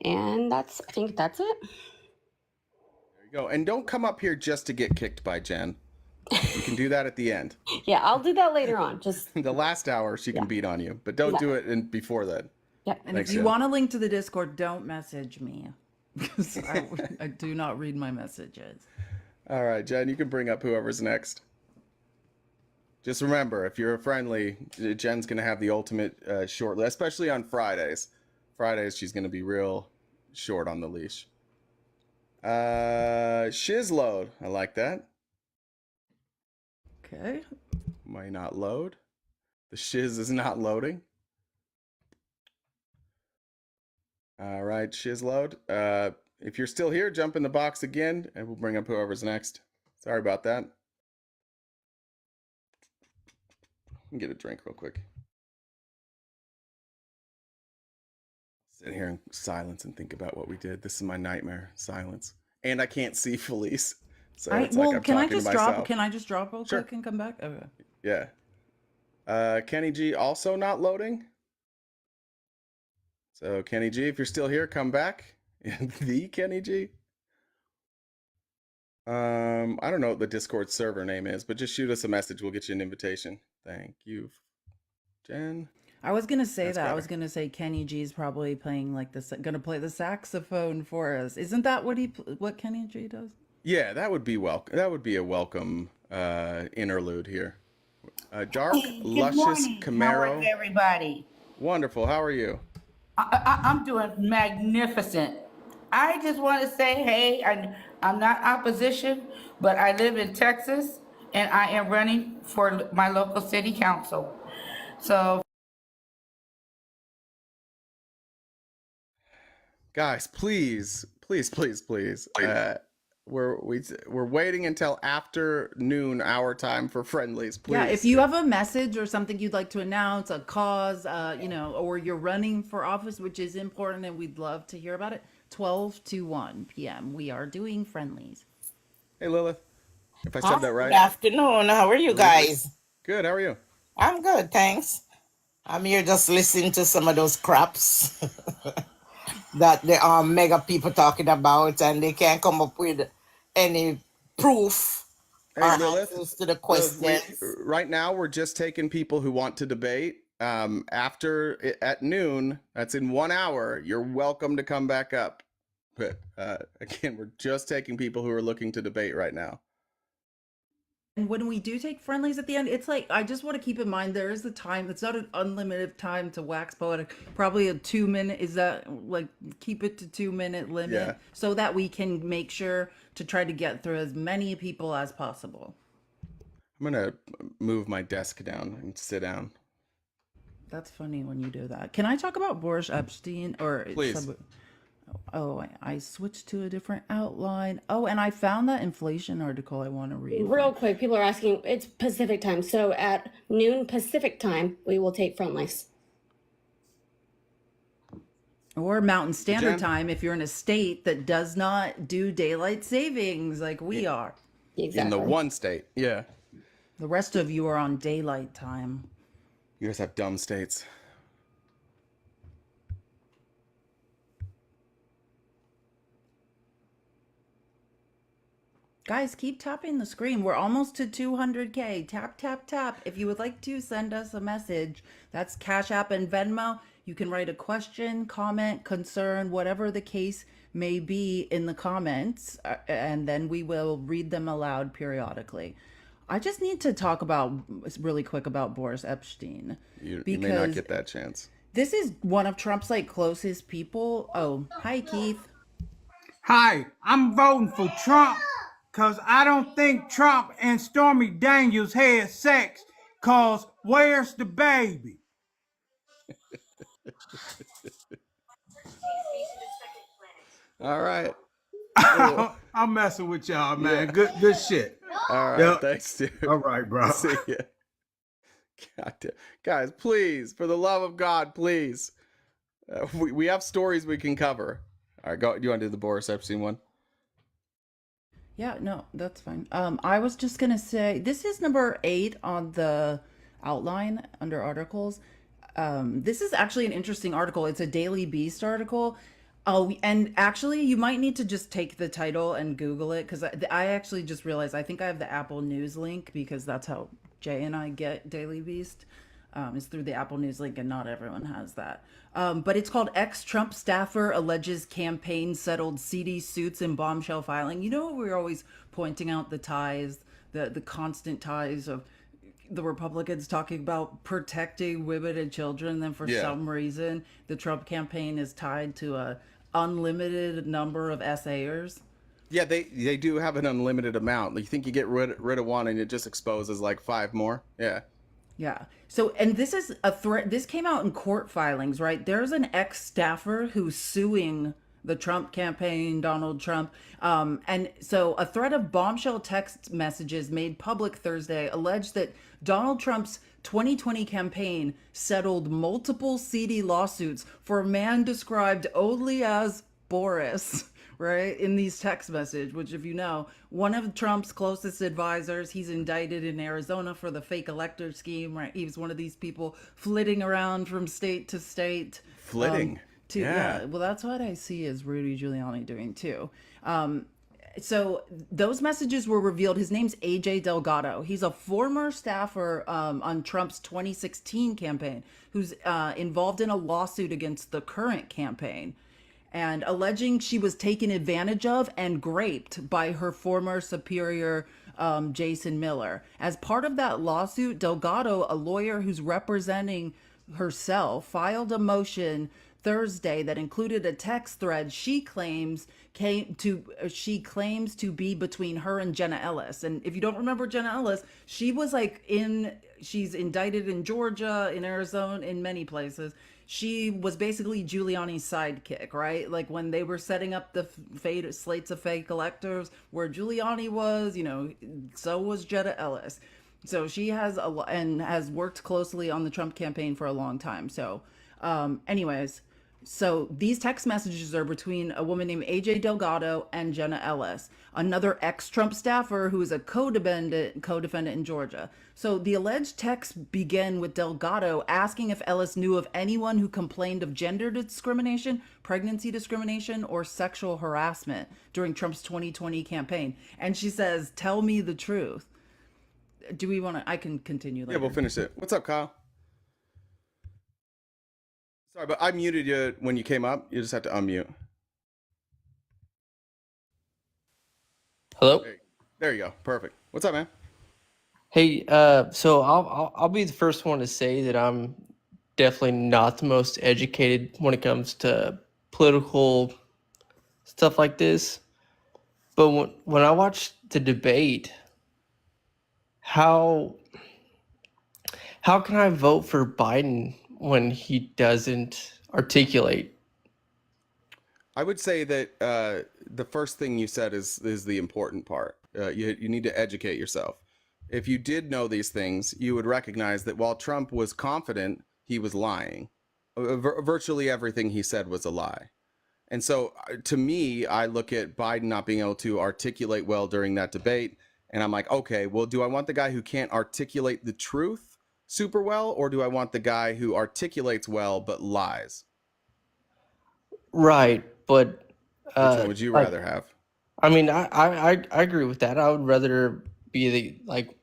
Speaker 11: And I think that's it.
Speaker 1: There you go. And don't come up here just to get kicked by Jen. You can do that at the end.
Speaker 11: Yeah, I'll do that later on. Just
Speaker 1: the last hour she can beat on you, but don't do it before that.
Speaker 11: Yeah.
Speaker 2: And
Speaker 1: Thanks,
Speaker 2: if you
Speaker 1: Jen.
Speaker 2: want a link to the Discord, don't message me because I do not read my messages.
Speaker 1: All right, Jen, you can bring up whoever's next. Just remember, if you're a friendly, Jen's going to have the ultimate short list, especially on Fridays. Fridays, she's going to be real short on the leash. Shizload. I like that.
Speaker 2: Okay.
Speaker 1: Might not load. The shiz is not loading. All right, shizload. If you're still here, jump in the box again, and we'll bring up whoever's next. Sorry about that. Get a drink real quick. Sit here in silence and think about what we did. This is my nightmare. Silence. And I can't see Felice. So it's like I'm
Speaker 2: can I
Speaker 1: talking
Speaker 2: just
Speaker 1: to
Speaker 2: drop?
Speaker 1: myself.
Speaker 2: Can I just drop real
Speaker 1: Sure.
Speaker 2: quick and come back? Okay.
Speaker 1: Yeah. Kenny G also not loading. So Kenny G, if you're still here, come back. The Kenny G. I don't know what the Discord server name is, but just shoot us a message. We'll get you an invitation. Thank you, Jen.
Speaker 2: I was gonna say
Speaker 1: That's
Speaker 2: that. I
Speaker 1: better.
Speaker 2: was gonna say Kenny G's probably playing like gonna play the saxophone for us. Isn't that what Kenny G does?
Speaker 1: Yeah, that would be welcome. That would be a welcome interlude here. Dark,
Speaker 12: Good
Speaker 1: luscious
Speaker 12: morning. How
Speaker 1: Camaro.
Speaker 12: is everybody?
Speaker 1: Wonderful. How are you?
Speaker 12: I'm doing magnificent. I just want to say, hey, I'm not opposition, but I live in Texas and I am running for my local city council. So,
Speaker 1: Guys, please. We're waiting until afternoon our time for friendlies. Please.
Speaker 2: Yeah, if you have a message or something you'd like to announce, a cause, or you're running for office, which is important and we'd love to hear about it, 12 to 1 p.m. We are doing friendlies.
Speaker 1: Hey, Lilith. If I said that right.
Speaker 13: Good afternoon. How are you guys?
Speaker 1: Good. How are you?
Speaker 13: I'm good, thanks. I'm here just listening to some of those craps that the mega people talking about, and they can't come up with any proof or answers to the questions.
Speaker 1: Right now, we're just taking people who want to debate. At noon, that's in 1 hour, you're welcome to come back up. But again, we're just taking people who are looking to debate right now.
Speaker 2: And when we do take friendlies at the end, it's like, I just want to keep in mind there is the time. It's not an unlimited time to wax poetic. Probably a 2-minute, is that like, keep it to 2-minute limit,
Speaker 1: Yeah.
Speaker 2: so that we can make sure to try to get through as many people as possible.
Speaker 1: I'm going to move my desk down and sit down.
Speaker 2: That's funny when you do that. Can I talk about Boris Epstein or
Speaker 1: Please.
Speaker 2: Oh, I switched to a different outline. Oh, and I found that inflation article I want to read.
Speaker 11: Real quick, people are asking, it's Pacific time. So at noon Pacific time, we will take friendlies.
Speaker 2: Or Mountain Standard
Speaker 1: Jen?
Speaker 2: Time if you're in a state that does not do daylight savings like we are.
Speaker 11: Exactly.
Speaker 1: In the one state. Yeah.
Speaker 2: The rest of you are on daylight time.
Speaker 1: You guys have dumb states.
Speaker 2: Guys, keep tapping the screen. We're almost to 200K. Tap, tap, tap. If you would like to send us a message, that's Cash App and Venmo. You can write a question, comment, concern, whatever the case may be in the comments, and then we will read them aloud periodically. I just need to talk really quick about Boris Epstein.
Speaker 1: You may not get that chance.
Speaker 2: This is one of Trump's closest people. Oh, hi, Keith.
Speaker 14: Hi, I'm voting for Trump because I don't think Trump and Stormy Daniels had sex, because where's the baby?
Speaker 1: All right.
Speaker 14: I'm messing with y'all, man. Yeah. Good shit.
Speaker 1: All right. Thanks, dude.
Speaker 14: All right, bro.
Speaker 1: See ya. God damn. Guys, please, for the love of God, please. We have stories we can cover. All right, go. Do you want to do the Boris Epstein one?
Speaker 2: Yeah, no, that's fine. I was just gonna say this is number 8 on the outline under articles. This is actually an interesting article. It's a Daily Beast article. Oh, and actually, you might need to just take the title and Google it because I actually just realized I think I have the Apple News link because that's how Jay and I get Daily Beast. Is through the Apple News link, and not everyone has that. But it's called Ex-Trump Staffer Alleges Campaign Settled seedy suits in Bombshell Filing. You know, we're always pointing out the ties, the constant ties of the Republicans talking about protecting women and children. Then for some reason, the Trump campaign is tied to a unlimited number of essayers.
Speaker 1: Yeah, they do have an unlimited amount. You think you get rid of one and it just exposes like 5 more. Yeah.
Speaker 2: Yeah. So, and this is a threat. This came out in court filings, right? There's an ex-staffer who's suing the Trump campaign, Donald Trump. And so a thread of bombshell text messages made public Thursday alleged that Donald Trump's 2020 campaign settled multiple seedy lawsuits for a man described only as Boris. Right, in these text messages, which, if you know, one of Trump's closest advisors, he's indicted in Arizona for the fake elector scheme. Right, he was one of these people flitting around from state to state.
Speaker 1: Flitting.
Speaker 2: Yeah. Well, that's what I see as Rudy Giuliani doing too. So those messages were revealed. His name's AJ Delgado. He's a former staffer on Trump's 2016 campaign, who's involved in a lawsuit against the current campaign, and alleging she was taken advantage of and raped by her former superior, Jason Miller. As part of that lawsuit, Delgado, a lawyer who's representing herself, filed a motion Thursday that included a text thread she claims to be between her and Jenna Ellis. And if you don't remember Jenna Ellis, she was she's indicted in Georgia, in Arizona, in many places. She was basically Giuliani's sidekick, right? Like when they were setting up the slates of fake electors, where Giuliani was, so was Jenna Ellis. So she has and has worked closely on the Trump campaign for a long time. So, anyways, so these text messages are between a woman named AJ Delgado and Jenna Ellis, another ex-Trump staffer who is a co-defendant in Georgia. So the alleged texts begin with Delgado asking if Ellis knew of anyone who complained of gender discrimination, pregnancy discrimination, or sexual harassment during Trump's 2020 campaign. And she says, "Tell me the truth." Do we want to? I can continue later.
Speaker 1: Yeah, we'll finish it. What's up, Kyle? Sorry, but I muted you when you came up. You just have to unmute.
Speaker 15: Hello?
Speaker 1: There you go. Perfect. What's up, man?
Speaker 15: Hey, so I'll be the first one to say that I'm definitely not the most educated when it comes to political stuff like this. But when I watched the debate, how can I vote for Biden when he doesn't articulate?
Speaker 1: I would say that the first thing you said is the important part. You need to educate yourself. If you did know these things, you would recognize that while Trump was confident, he was lying. Virtually everything he said was a lie. And so to me, I look at Biden not being able to articulate well during that debate, and I'm like, okay, well, do I want the guy who can't articulate the truth super well, or do I want the guy who articulates well but lies?
Speaker 15: Right, but
Speaker 1: which one would you rather have?
Speaker 15: I mean, I agree with that. I would rather be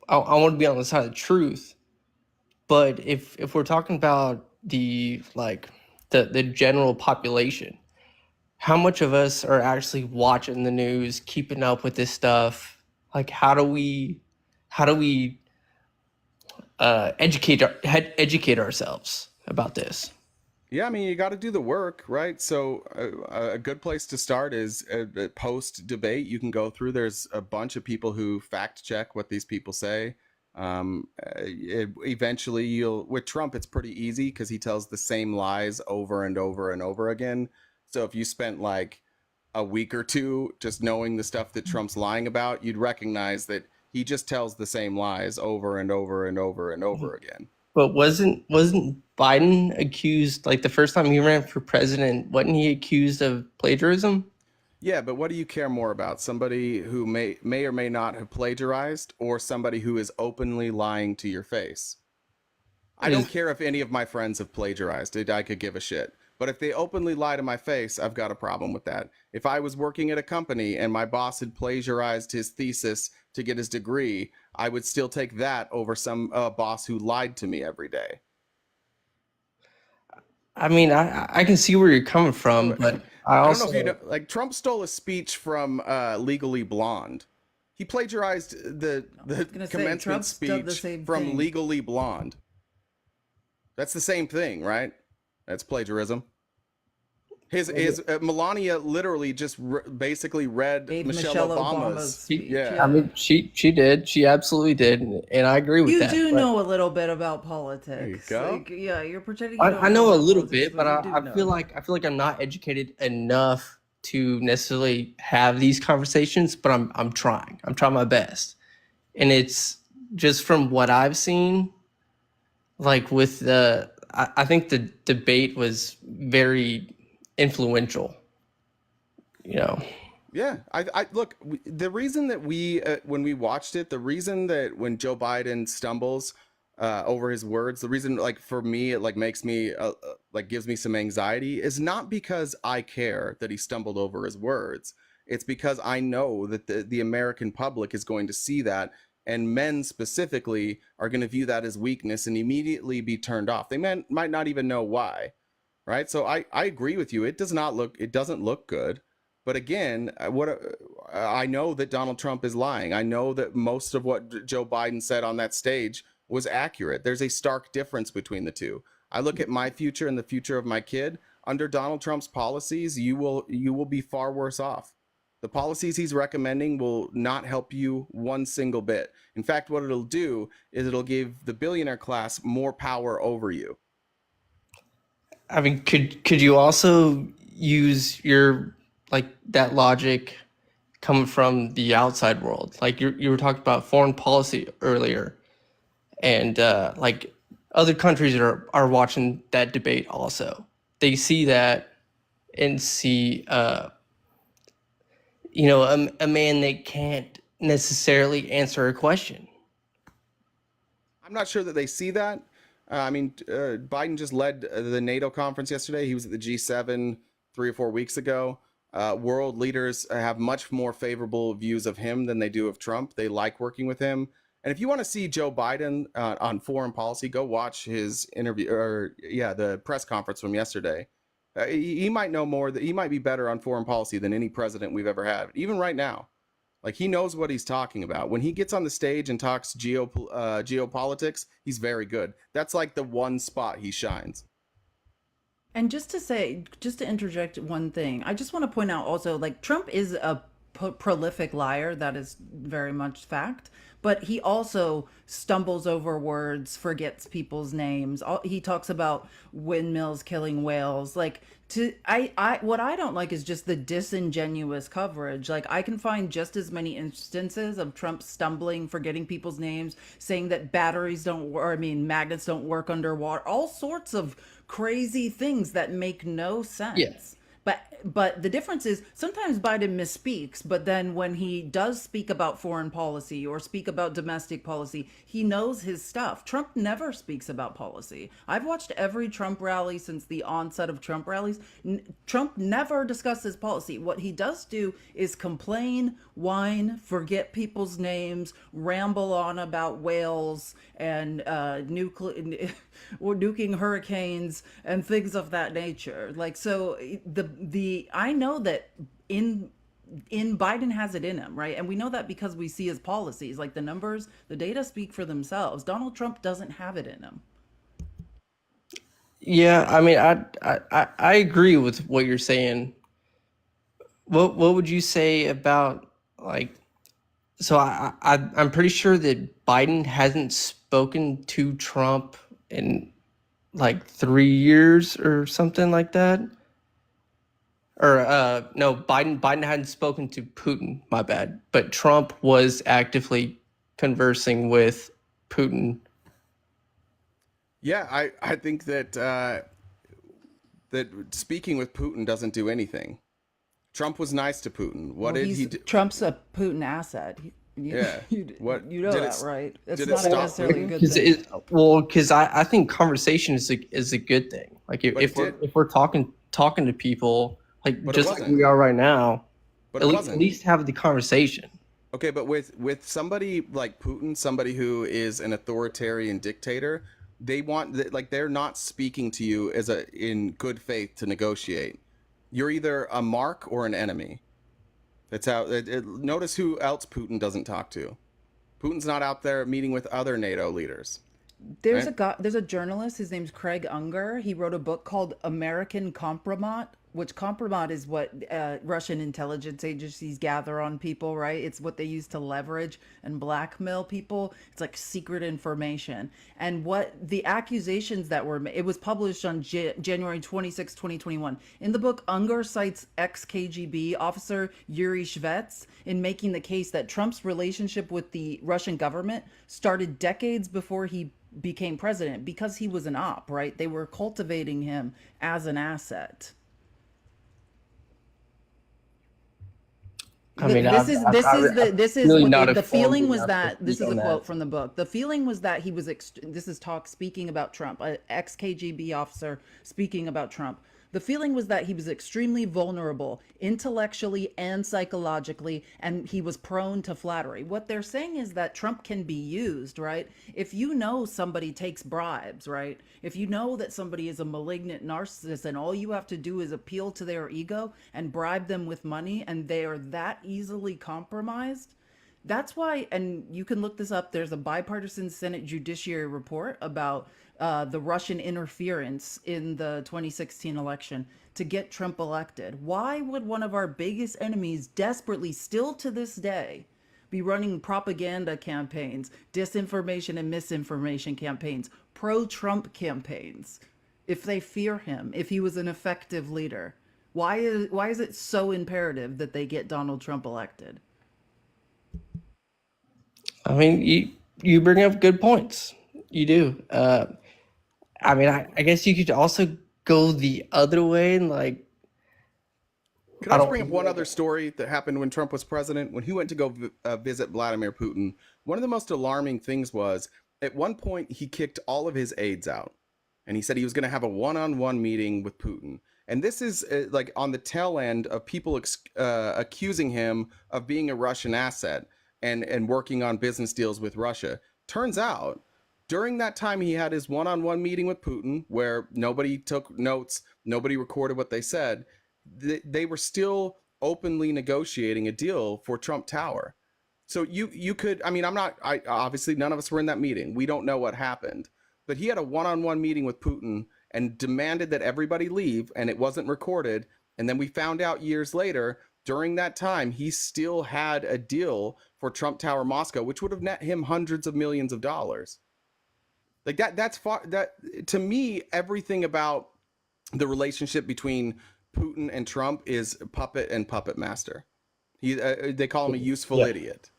Speaker 15: I want to be on the side of the truth. But if we're talking about the general population, how much of us are actually watching the news, keeping up with this stuff? Like, how do we educate ourselves about this?
Speaker 1: Yeah, I mean, you got to do the work, right? So a good place to start is post debate. You can go through. There's a bunch of people who fact check what these people say. Eventually, with Trump, it's pretty easy because he tells the same lies over and over and over again. So if you spent like a week or two just knowing the stuff that Trump's lying about, you'd recognize that he just tells the same lies over and over and over and over again.
Speaker 15: But wasn't Biden accused, like the first time he ran for president, wasn't he accused of plagiarism?
Speaker 1: Yeah, but what do you care more about? Somebody who may or may not have plagiarized, or somebody who is openly lying to your face? I don't care if any of my friends have plagiarized. I could give a shit. But if they openly lie to my face, I've got a problem with that. If I was working at a company and my boss had plagiarized his thesis to get his degree, I would still take that over some boss who lied to me every day.
Speaker 15: I mean, I can see where you're coming from, but
Speaker 1: I don't know if you know, like Trump stole a speech from Legally Blonde. He plagiarized the commencement speech from Legally Blonde. That's the same thing, right? That's plagiarism. His Melania literally just basically read Michelle Obama's speech. Yeah.
Speaker 15: I mean, she did. She absolutely did, and I agree with
Speaker 2: You
Speaker 15: that.
Speaker 2: do know a little bit about politics.
Speaker 1: There you go.
Speaker 2: Like, yeah, you're pretending. You
Speaker 15: I know a little bit, but
Speaker 2: I
Speaker 15: feel like I'm not educated enough to necessarily have these conversations. But I'm trying. I'm trying my best, and it's just from what I've seen. Like with I think the debate was very influential. You know.
Speaker 1: Yeah, I look. The reason that we, when we watched it, the reason that when Joe Biden stumbles over his words, the reason, like for me, it like makes me like gives me some anxiety is not because I care that he stumbled over his words. It's because I know that the American public is going to see that, and men specifically are going to view that as weakness and immediately be turned off. They might not even know why, right? So I agree with you. It doesn't look good. But again, I know that Donald Trump is lying. I know that most of what Joe Biden said on that stage was accurate. There's a stark difference between the two. I look at my future and the future of my kid. Under Donald Trump's policies, you will be far worse off. The policies he's recommending will not help you one single bit. In fact, what it'll do is it'll give the billionaire class more power over you.
Speaker 15: I mean, could you also use your like that logic coming from the outside world? Like you were talking about foreign policy earlier, and like other countries are watching that debate also. They see that and see you know, a man that can't necessarily answer a question.
Speaker 1: I'm not sure that they see that. Biden just led the NATO conference yesterday. He was at the G7 3 or 4 weeks ago. World leaders have much more favorable views of him than they do of Trump. They like working with him. And if you want to see Joe Biden on foreign policy, go watch his interview, the press conference from yesterday. He might know more. He might be better on foreign policy than any president we've ever had, even right now. Like, he knows what he's talking about. When he gets on the stage and talks geopolitics, he's very good. That's like the one spot he shines.
Speaker 2: And just to interject one thing, I just want to point out also, like, Trump is a prolific liar. That is very much fact. But he also stumbles over words, forgets people's names. He talks about windmills killing whales. Like, what I don't like is just the disingenuous coverage. Like, I can find just as many instances of Trump stumbling, forgetting people's names, saying that batteries don't work, magnets don't work underwater, all sorts of crazy things that make no sense.
Speaker 15: Yes.
Speaker 2: But the difference is sometimes Biden misspeaks, but then when he does speak about foreign policy or speak about domestic policy, he knows his stuff. Trump never speaks about policy. I've watched every Trump rally since the onset of Trump rallies. Trump never discusses policy. What he does do is complain, whine, forget people's names, ramble on about whales and nuking hurricanes and things of that nature. Like, so I know that in Biden has it in him, right? And we know that because we see his policies, like the numbers, the data speak for themselves. Donald Trump doesn't have it in him.
Speaker 15: Yeah, I mean, I agree with what you're saying. What would you say about, like, so I'm pretty sure that Biden hasn't spoken to Trump in like 3 years or something like that. Or no, Biden hadn't spoken to Putin, my bad. But Trump was actively conversing with Putin.
Speaker 1: Yeah, I think that that speaking with Putin doesn't do anything. Trump was nice to Putin. What
Speaker 2: Well,
Speaker 1: did
Speaker 2: he's
Speaker 1: he do?
Speaker 2: Trump's a Putin asset.
Speaker 1: Yeah. What
Speaker 2: You know
Speaker 1: did
Speaker 2: that,
Speaker 1: it?
Speaker 2: right? It's
Speaker 1: Did it
Speaker 2: not
Speaker 1: stop
Speaker 2: necessarily a
Speaker 1: Putin?
Speaker 2: good thing.
Speaker 15: Because I think conversation is a good thing. Like
Speaker 1: But it did.
Speaker 15: if we're talking to people like
Speaker 1: But it
Speaker 15: just like
Speaker 1: wasn't.
Speaker 15: we are right now,
Speaker 1: But it
Speaker 15: at
Speaker 1: wasn't.
Speaker 15: least have the conversation.
Speaker 1: Okay, but with somebody like Putin, somebody who is an authoritarian dictator, they want like they're not speaking to you as a in good faith to negotiate. You're either a mark or an enemy. That's how. Notice who else Putin doesn't talk to. Putin's not out there meeting with other NATO leaders, right?
Speaker 2: There's a journalist. His name's Craig Unger. He wrote a book called American Compromat, which compromat is what Russian intelligence agencies gather on people, right? It's what they use to leverage and blackmail people. It's like secret information. And what the accusations that were made, it was published on January 26, 2021. In the book, Unger cites ex-KGB officer Yuri Shvets in making the case that Trump's relationship with the Russian government started decades before he became president because he was an op, right? They were cultivating him as an asset.
Speaker 15: I mean,
Speaker 2: This is
Speaker 15: really
Speaker 2: what
Speaker 15: not
Speaker 2: the
Speaker 15: informed
Speaker 2: feeling was
Speaker 15: enough to
Speaker 2: that this
Speaker 15: speak
Speaker 2: is a
Speaker 15: on
Speaker 2: quote
Speaker 15: that.
Speaker 2: from the book. The feeling was that he was this is talk speaking about Trump, an ex KGB officer speaking about Trump. The feeling was that he was extremely vulnerable intellectually and psychologically, and he was prone to flattery. What they're saying is that Trump can be used, right? If you know somebody takes bribes, right? If you know that somebody is a malignant narcissist and all you have to do is appeal to their ego and bribe them with money and they are that easily compromised, that's why, and you can look this up, there's a bipartisan Senate Judiciary report about the Russian interference in the 2016 election to get Trump elected. Why would one of our biggest enemies desperately, still to this day, be running propaganda campaigns, disinformation and misinformation campaigns, pro-Trump campaigns, if they fear him, if he was an effective leader? Why is it so imperative that they get Donald Trump elected?
Speaker 15: I mean, you bring up good points. You do. I mean, I guess you could also go the other way and like
Speaker 1: Could
Speaker 15: I
Speaker 1: I just
Speaker 15: don't.
Speaker 1: bring up one other story that happened when Trump was president? When he went to go visit Vladimir Putin, one of the most alarming things was at one point he kicked all of his aides out. And he said he was going to have a one-on-one meeting with Putin. And this is like on the tail end of people accusing him of being a Russian asset and working on business deals with Russia. Turns out, during that time, he had his one-on-one meeting with Putin, where nobody took notes, nobody recorded what they said. They were still openly negotiating a deal for Trump Tower. So you could, I mean, I obviously none of us were in that meeting. We don't know what happened, but he had a one-on-one meeting with Putin and demanded that everybody leave, and it wasn't recorded. And then we found out years later, during that time, he still had a deal for Trump Tower Moscow, which would have net him hundreds of millions of dollars. Like that's far that to me, everything about the relationship between Putin and Trump is puppet and puppet master. They call him a useful
Speaker 15: Yeah,
Speaker 1: idiot,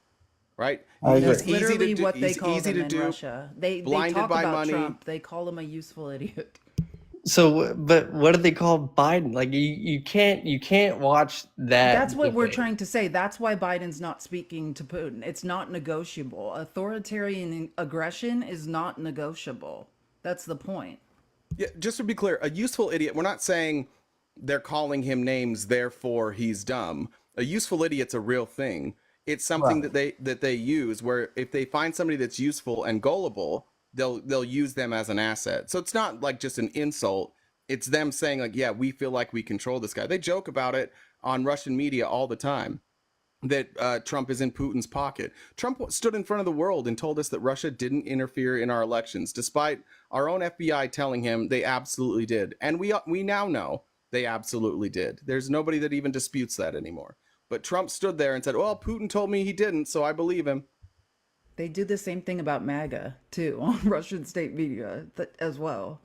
Speaker 1: right?
Speaker 15: I agree.
Speaker 2: That's literally what they
Speaker 1: He's
Speaker 2: call
Speaker 1: easy
Speaker 2: them
Speaker 1: to
Speaker 2: in
Speaker 1: do,
Speaker 2: Russia. They
Speaker 1: blinded
Speaker 2: talk
Speaker 1: by
Speaker 2: about
Speaker 1: money.
Speaker 2: Trump. They call him a useful idiot.
Speaker 15: So, but what do they call Biden? Like you can't watch that
Speaker 2: That's what we're
Speaker 15: debate.
Speaker 2: trying to say. That's why Biden's not speaking to Putin. It's not negotiable. Authoritarian aggression is not negotiable. That's the point.
Speaker 1: Yeah, just to be clear, a useful idiot. We're not saying they're calling him names, therefore he's dumb. A useful idiot's a real thing. It's something
Speaker 15: Right.
Speaker 1: that they use where if they find somebody that's useful and gullible, they'll use them as an asset. So it's not like just an insult. It's them saying like, yeah, we feel like we control this guy. They joke about it on Russian media all the time that Trump is in Putin's pocket. Trump stood in front of the world and told us that Russia didn't interfere in our elections, despite our own FBI telling him they absolutely did. And we now know they absolutely did. There's nobody that even disputes that anymore. But Trump stood there and said, well, Putin told me he didn't, so I believe him.
Speaker 2: They do the same thing about MAGA too on Russian state media as well.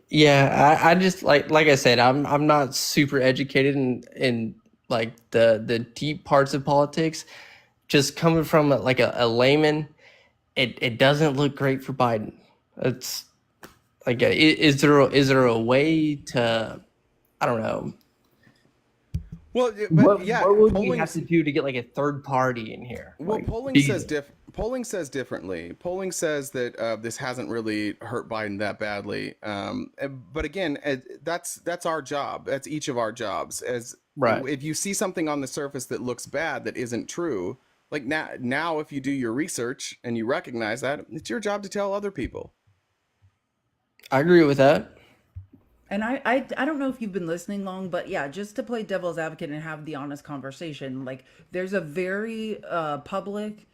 Speaker 15: Yeah, I just like I said, I'm not super educated in like the deep parts of politics. Just coming from like a layman, it doesn't look great for Biden. It's like, is there a way to, I don't know.
Speaker 1: Well, but yeah,
Speaker 15: What would we
Speaker 1: polling.
Speaker 15: have to do to get like a third party in here?
Speaker 1: Well,
Speaker 15: Like,
Speaker 1: polling says differently. Polling says that this hasn't really hurt Biden that badly. But again, that's our job. That's each of our jobs. As
Speaker 15: right.
Speaker 1: if you see something on the surface that looks bad that isn't true, like now if you do your research and you recognize that, it's your job to tell other people.
Speaker 15: I agree with that.
Speaker 2: And I don't know if you've been listening long, but yeah, just to play devil's advocate and have the honest conversation, like there's a very public,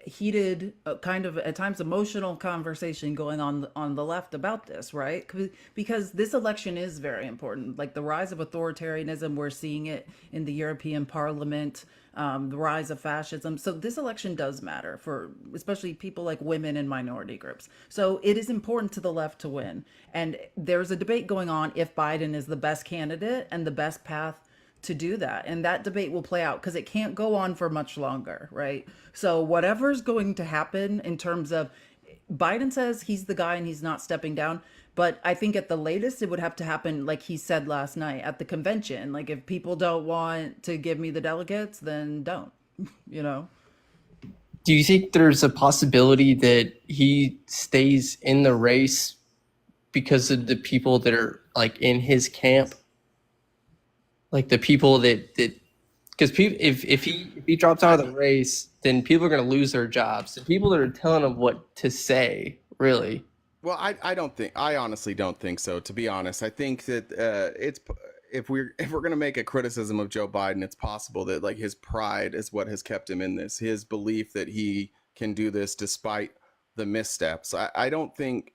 Speaker 2: heated, kind of at times emotional conversation going on the left about this, right? Because this election is very important. Like the rise of authoritarianism, we're seeing it in the European Parliament, the rise of fascism. So this election does matter for especially people like women and minority groups. So it is important to the left to win. And there's a debate going on if Biden is the best candidate and the best path to do that. And that debate will play out because it can't go on for much longer, right? So whatever's going to happen in terms of Biden says he's the guy and he's not stepping down. But I think at the latest, it would have to happen, like he said last night at the convention. Like, if people don't want to give me the delegates, then don't, you know?
Speaker 15: Do you think there's a possibility that he stays in the race because of the people that are like in his camp? Like the people that because people, if he drops out of the race, then people are going to lose their jobs. The people that are telling him what to say, really.
Speaker 1: Well, I honestly don't think so. To be honest, I think that if we're gonna make a criticism of Joe Biden, it's possible that like his pride is what has kept him in this. His belief that he can do this despite the missteps. I don't think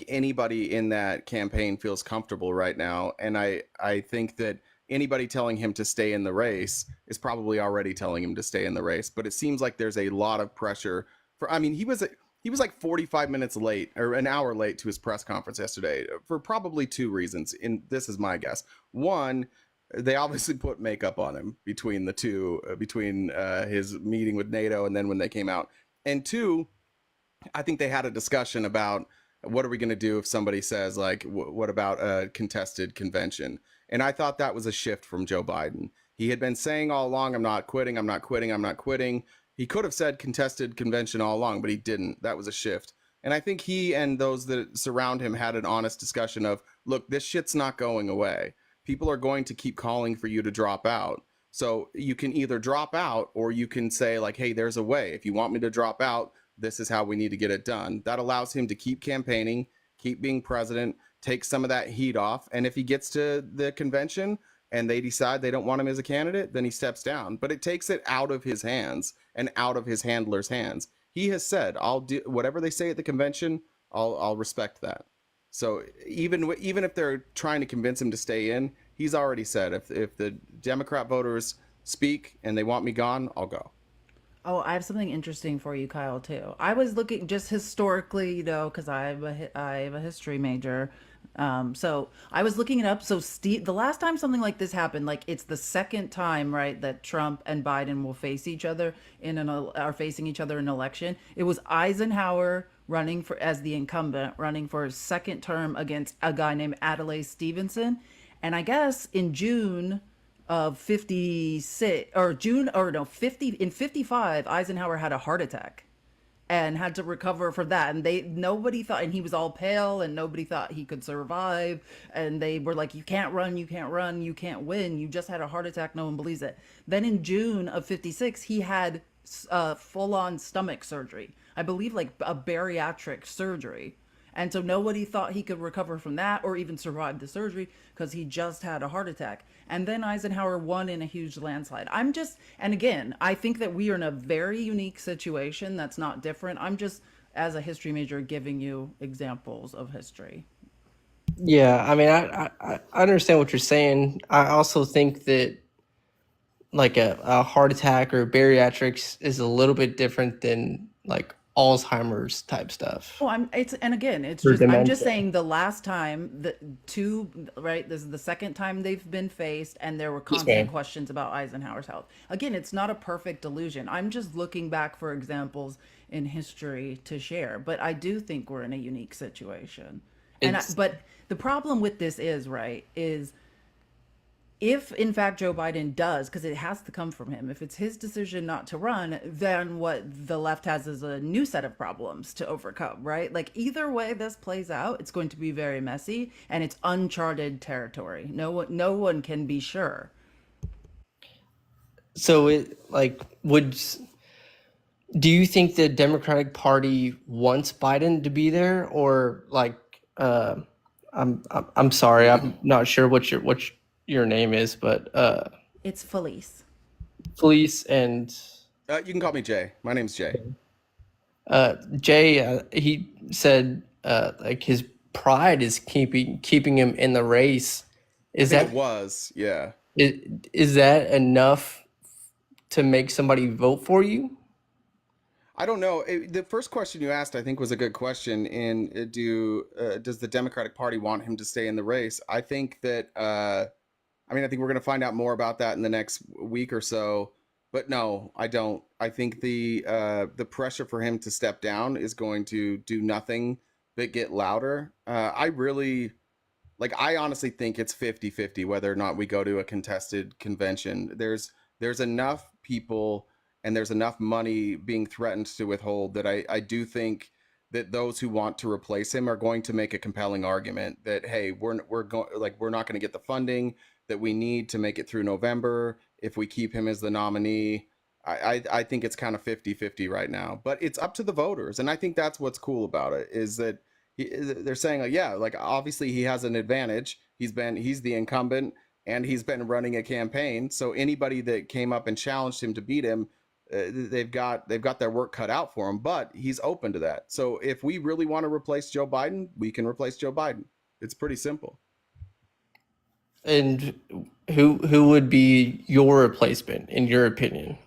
Speaker 1: anybody in that campaign feels comfortable right now, and I think that anybody telling him to stay in the race is probably already telling him to stay in the race. But it seems like there's a lot of pressure for. I mean, he was like 45 minutes late or an hour late to his press conference yesterday for probably two reasons. And this is my guess. One, they obviously put makeup on him between the two, between his meeting with NATO and then when they came out. And two, I think they had a discussion about what are we going to do if somebody says like, what about a contested convention? And I thought that was a shift from Joe Biden. He had been saying all along, I'm not quitting, I'm not quitting, I'm not quitting. He could have said contested convention all along, but he didn't. That was a shift. And I think he and those that surround him had an honest discussion of, look, this shit's not going away. People are going to keep calling for you to drop out. So you can either drop out or you can say like, hey, there's a way. If you want me to drop out, this is how we need to get it done. That allows him to keep campaigning, keep being president, take some of that heat off. And if he gets to the convention and they decide they don't want him as a candidate, then he steps down. But it takes it out of his hands and out of his handlers' hands. He has said, I'll do whatever they say at the convention, I'll respect that. So even if they're trying to convince him to stay in, he's already said, if the Democrat voters speak and they want me gone, I'll go.
Speaker 2: Oh, I have something interesting for you, Kyle, too. I was looking just historically, you know, because I have a history major. So I was looking it up. So Steve, the last time something like this happened, like it's the second time, right, that Trump and Biden will face each other are facing each other in an election. It was Eisenhower running for as the incumbent, running for his second term against a guy named Adlai Stevenson, and I guess in June of 56 or June or no 50 in 55 Eisenhower had a heart attack and had to recover from that, and nobody thought, and he was all pale and nobody thought he could survive, and they were like, you can't run, you can't run, you can't win, you just had a heart attack, no one believes it. Then in June of 56 he had full-on stomach surgery, I believe, like a bariatric surgery. And so nobody thought he could recover from that or even survive the surgery because he just had a heart attack. And then Eisenhower won in a huge landslide. And again, I think that we are in a very unique situation that's not different. I'm just, as a history major, giving you examples of history.
Speaker 15: Yeah, I mean, I understand what you're saying. I also think that like a heart attack or bariatrics is a little bit different than like Alzheimer's type stuff
Speaker 2: Oh, it's
Speaker 15: or
Speaker 2: just I'm just
Speaker 15: dementia.
Speaker 2: saying the last time the two right, this is the second time they've been faced and there were
Speaker 15: Yes,
Speaker 2: constant
Speaker 15: ma'am.
Speaker 2: questions about Eisenhower's health. Again, it's not a perfect illusion. I'm just looking back for examples in history to share, but I do think we're in a unique situation.
Speaker 15: It's
Speaker 2: But the problem with this is, right, is if in fact Joe Biden does, because it has to come from him, if it's his decision not to run, then what the left has is a new set of problems to overcome, right? Like either way this plays out, it's going to be very messy and it's uncharted territory. No one can be sure.
Speaker 15: so it like would do you think the Democratic Party wants Biden to be there, or like I'm sorry, I'm not sure what your name is, but
Speaker 2: It's Felice.
Speaker 15: Felice and
Speaker 1: You can call me Jay. My name's Jay.
Speaker 15: Jay, he said like his pride is keeping him in the race.
Speaker 1: I
Speaker 15: Is
Speaker 1: think
Speaker 15: that
Speaker 1: it was, yeah.
Speaker 15: is that enough to make somebody vote for you?
Speaker 1: I don't know. The first question you asked, I think, was a good question. Does the Democratic Party want him to stay in the race? I think that I think we're going to find out more about that in the next week or so. But no, I don't. I think the pressure for him to step down is going to do nothing but get louder. I honestly think it's 50-50 whether or not we go to a contested convention. There's enough people and there's enough money being threatened to withhold that I do think that those who want to replace him are going to make a compelling argument that, hey, we're not going to get the funding that we need to make it through November if we keep him as the nominee. I think it's kind of 50-50 right now, but it's up to the voters. And I think that's what's cool about it, is that they're saying, like, yeah, like obviously he has an advantage. He's the incumbent and he's been running a campaign. So anybody that came up and challenged him to beat him, they've got their work cut out for him. But he's open to that. So if we really want to replace Joe Biden, we can replace Joe Biden. It's pretty simple.
Speaker 15: And who would be your replacement in your opinion?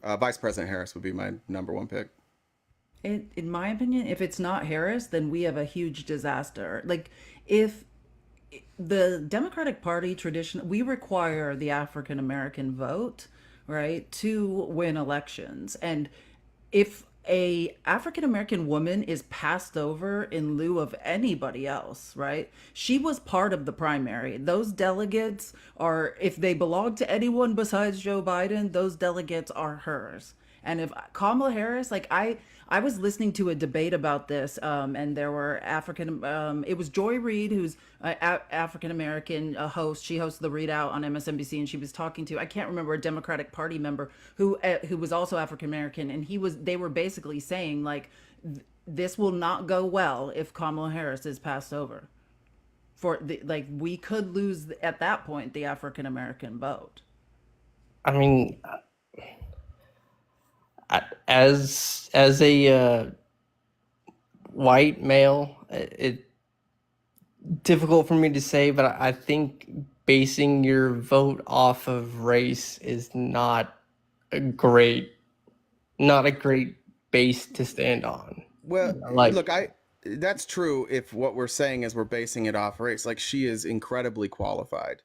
Speaker 1: Vice President Harris would be my number one pick.
Speaker 2: In my opinion, if it's not Harris, then we have a huge disaster. Like if the Democratic Party tradition, we require the African American vote, right, to win elections. And if a African American woman is passed over in lieu of anybody else, right? She was part of the primary. Those delegates are, if they belong to anyone besides Joe Biden, those delegates are hers. And if Kamala Harris, like I was listening to a debate about this, and there were it was Joy Reid, who's African American host. She hosts the Readout on MSNBC, and she was talking to, I can't remember, a Democratic Party member who was also African American, and they were basically saying like, this will not go well if Kamala Harris is passed over. We could lose at that point the African American vote.
Speaker 15: I mean, as a white male, it difficult for me to say, but I think basing your vote off of race is not a great base to stand on.
Speaker 1: Well,
Speaker 15: Like,
Speaker 1: look, that's true if what we're saying is we're basing it off race. Like, she is incredibly qualified.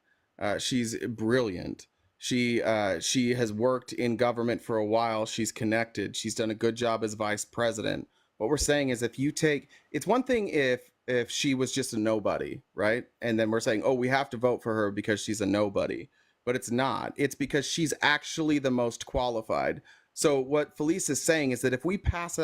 Speaker 1: She's brilliant. She has worked in government for a while. She's connected. She's done a good job as vice president. What we're saying is, it's one thing if she was just a nobody, right? And then we're saying, oh, we have to vote for her because she's a nobody. But it's not. It's because she's actually the most qualified. So what Felice is saying is that if we pass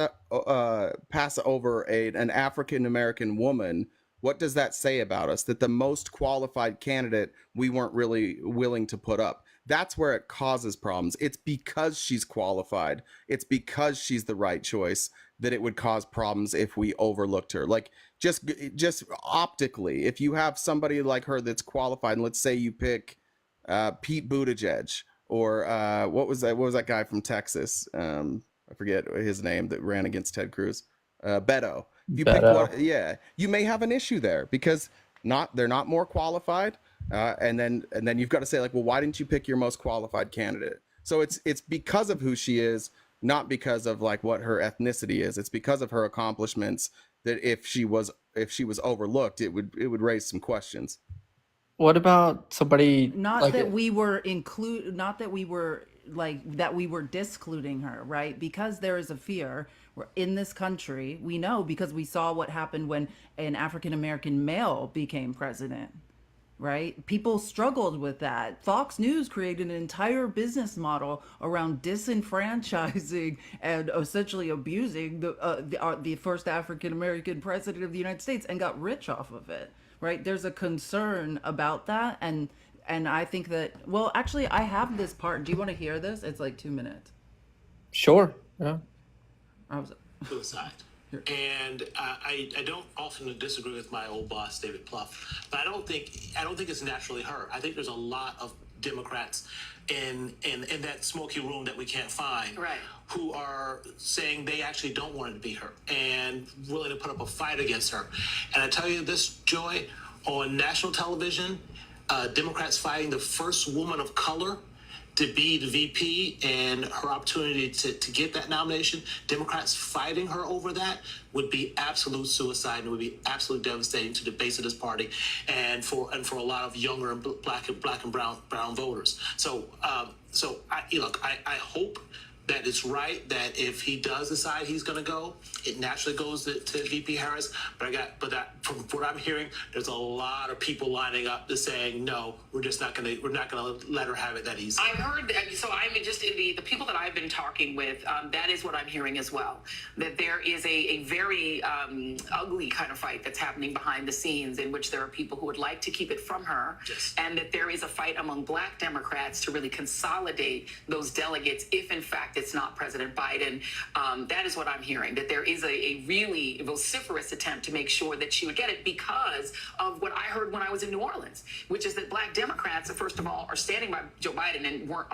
Speaker 1: over an African American woman, what does that say about us? That the most qualified candidate we weren't really willing to put up. That's where it causes problems. It's because she's qualified. It's because she's the right choice that it would cause problems if we overlooked her. Like, just optically, if you have somebody like her that's qualified, and let's say you pick Pete Buttigieg, or what was that guy from Texas? I forget his name, that ran against Ted Cruz. Beto. If you pick you may have an issue there because they're not more qualified. And then you've got to say, like, well, why didn't you pick your most qualified candidate? So it's because of who she is, not because of like what her ethnicity is. It's because of her accomplishments that if she was overlooked, it would raise some questions.
Speaker 15: What about somebody
Speaker 2: Not
Speaker 15: like
Speaker 2: that we were not that we were that we were discluding her, right? Because there is a fear in this country. We know because we saw what happened when an African American male became president, right? People struggled with that. Fox News created an entire business model around disenfranchising and essentially abusing the first African American president of the United States and got rich off of it, right? There's a concern about that, and I think that, well, actually, I have this part. Do you want to hear this? It's like 2 minutes.
Speaker 15: Sure. Yeah.
Speaker 2: I was
Speaker 16: suicide. And I don't often disagree with my old boss David Plouffe, but I don't think it's naturally her. I think there's a lot of Democrats in that smoky room that we can't find, right, who are saying they actually don't want it to be her and willing to put up a fight against her. And I tell you this, Joy, on national television, Democrats fighting the first woman of color to be the VP and her opportunity to get that nomination, Democrats fighting her over that would be absolute suicide and would be absolutely devastating to the base of this party and for a lot of younger and black and brown voters. So I hope that it's right that if he does decide he's going to go, it naturally goes to VP Harris. But from what I'm hearing, there's a lot of people lining up to saying no. We're not going to let her have it that easy.
Speaker 17: I've heard, so I'm just in the people that I've been talking with. That is what I'm hearing as well. That there is a very ugly kind of fight that's happening behind the scenes, in which there are people who would like to keep it from her, yes, and that there is a fight among Black Democrats to really consolidate those delegates if, in fact, it's not President Biden. That is what I'm hearing, that there is a really vociferous attempt to make sure that she would get it because of what I heard when I was in New Orleans, which is that Black Democrats, first of all, are standing by Joe Biden and were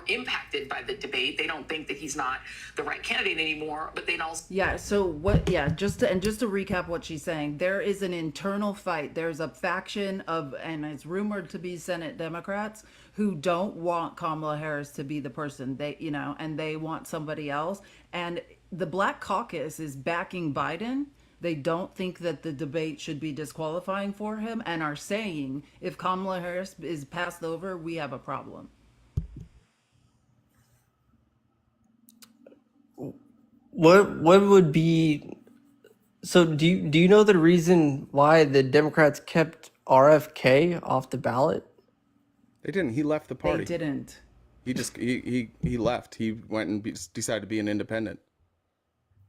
Speaker 17: impacted by the debate. They don't think that he's not the right candidate anymore, but they also...
Speaker 2: Yeah, so what, yeah, just to recap what she's saying, there is an internal fight. There's a faction of, and it's rumored to be Senate Democrats, who don't want Kamala Harris to be the person and they want somebody else. And the Black Caucus is backing Biden. They don't think that the debate should be disqualifying for him and are saying if Kamala Harris is passed over, we have a problem.
Speaker 15: What would be, so do you know the reason why the Democrats kept RFK off the ballot?
Speaker 1: They didn't. He left the party.
Speaker 2: They didn't.
Speaker 1: He just he left. He went and decided to be an independent.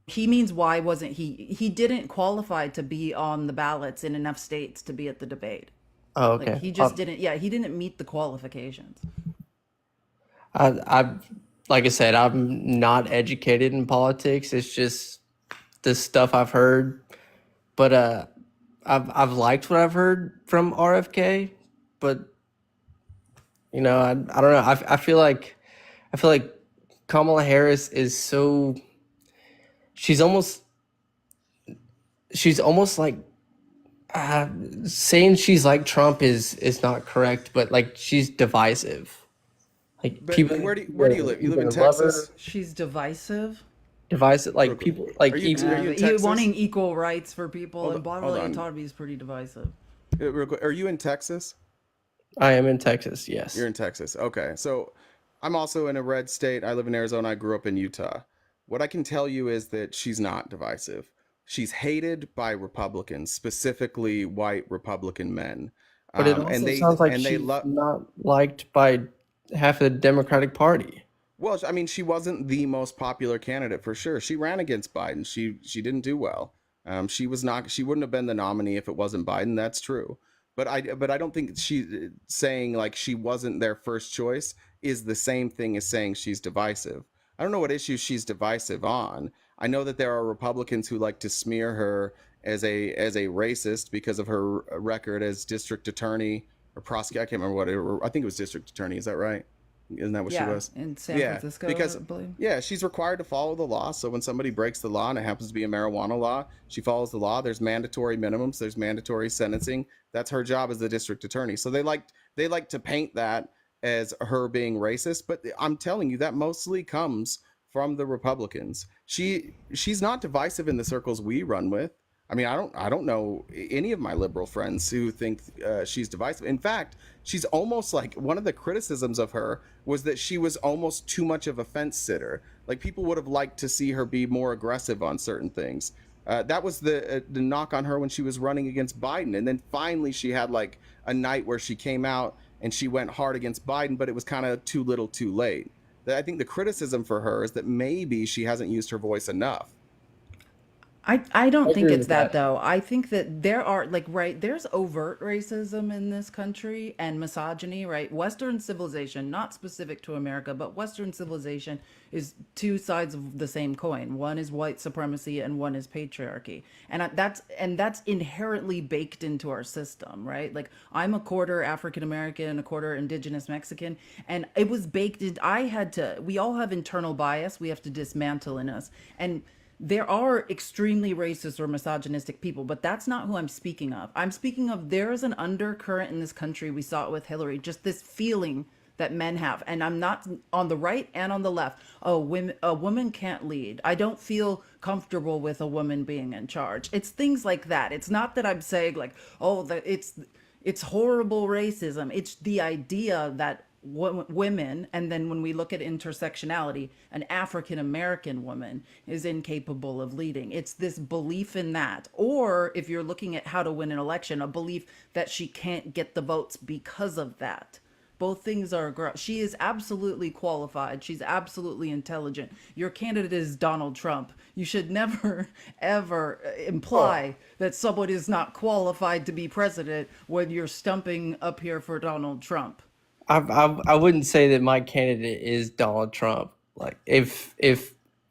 Speaker 2: He means why wasn't he didn't qualify to be on the ballots in enough states to be at the debate.
Speaker 15: Oh, okay.
Speaker 2: Like he just didn't. Yeah, he didn't meet the qualifications.
Speaker 15: I like I said, I'm not educated in politics. It's just the stuff I've heard. But I've liked what I've heard from RFK. But I don't know. I feel like Kamala Harris is so. She's almost like saying she's like Trump is not correct, but like she's divisive. Like
Speaker 1: but
Speaker 15: people.
Speaker 1: Where do you live? You live in Texas.
Speaker 2: She's divisive.
Speaker 15: Divisive, like people, like
Speaker 1: are you
Speaker 2: wanting equal rights for people, and bodily autonomy is pretty divisive.
Speaker 1: Are you in Texas?
Speaker 15: I am in Texas. Yes.
Speaker 1: You're in Texas. Okay, so I'm also in a red state. I live in Arizona. I grew up in Utah. What I can tell you is that she's not divisive. She's hated by Republicans, specifically white Republican men.
Speaker 15: But it also sounds like she's not liked by half of the Democratic Party.
Speaker 1: Well, I mean, she wasn't the most popular candidate for sure. She ran against Biden. She didn't do well. She wouldn't have been the nominee if it wasn't Biden. That's true. But I don't think she saying like she wasn't their first choice is the same thing as saying she's divisive. I don't know what issues she's divisive on. I know that there are Republicans who like to smear her as a racist because of her record as district attorney or prosecutor. I can't remember I think it was district attorney. Is that right? Isn't that what she was?
Speaker 2: In San Francisco,
Speaker 1: because
Speaker 2: I believe.
Speaker 1: Yeah, she's required to follow the law. So when somebody breaks the law and it happens to be a marijuana law, she follows the law. There's mandatory minimums. There's mandatory sentencing. That's her job as the district attorney. So they like to paint that as her being racist, but I'm telling you that mostly comes from the Republicans. She's not divisive in the circles we run with. I mean, I don't know any of my liberal friends who think she's divisive. In fact, she's almost like, one of the criticisms of her was that she was almost too much of a fence sitter. Like, people would have liked to see her be more aggressive on certain things. That was the knock on her when she was running against Biden, and then finally she had like a night where she came out and she went hard against Biden, but it was kind of too little, too late. I think the criticism for her is that maybe she hasn't used her voice enough.
Speaker 2: I don't
Speaker 15: I
Speaker 2: think
Speaker 15: agree
Speaker 2: it's
Speaker 15: with
Speaker 2: that
Speaker 15: that.
Speaker 2: though. I think that there are like, right, there's overt racism in this country and misogyny, right? Western civilization, not specific to America, but Western civilization is two sides of the same coin. One is white supremacy and one is patriarchy. And that's inherently baked into our system, right? Like, I'm a quarter African American, a quarter indigenous Mexican, and it was baked in. We all have internal bias we have to dismantle in us. And there are extremely racist or misogynistic people, but that's not who I'm speaking of. I'm speaking of, there is an undercurrent in this country. We saw it with Hillary, just this feeling that men have. And I'm not on the right and on the left. Oh, a woman can't lead. I don't feel comfortable with a woman being in charge. It's things like that. It's not that I'm saying like, oh, it's horrible racism. It's the idea that women, and then when we look at intersectionality, an African American woman is incapable of leading. It's this belief in that. Or if you're looking at how to win an election, a belief that she can't get the votes because of that. Both things are, she is absolutely qualified. She's absolutely intelligent. Your candidate is Donald Trump. You should never, ever imply that someone is not qualified to be president when you're stumping up here for Donald Trump.
Speaker 15: I wouldn't say that my candidate is Donald Trump. Like, if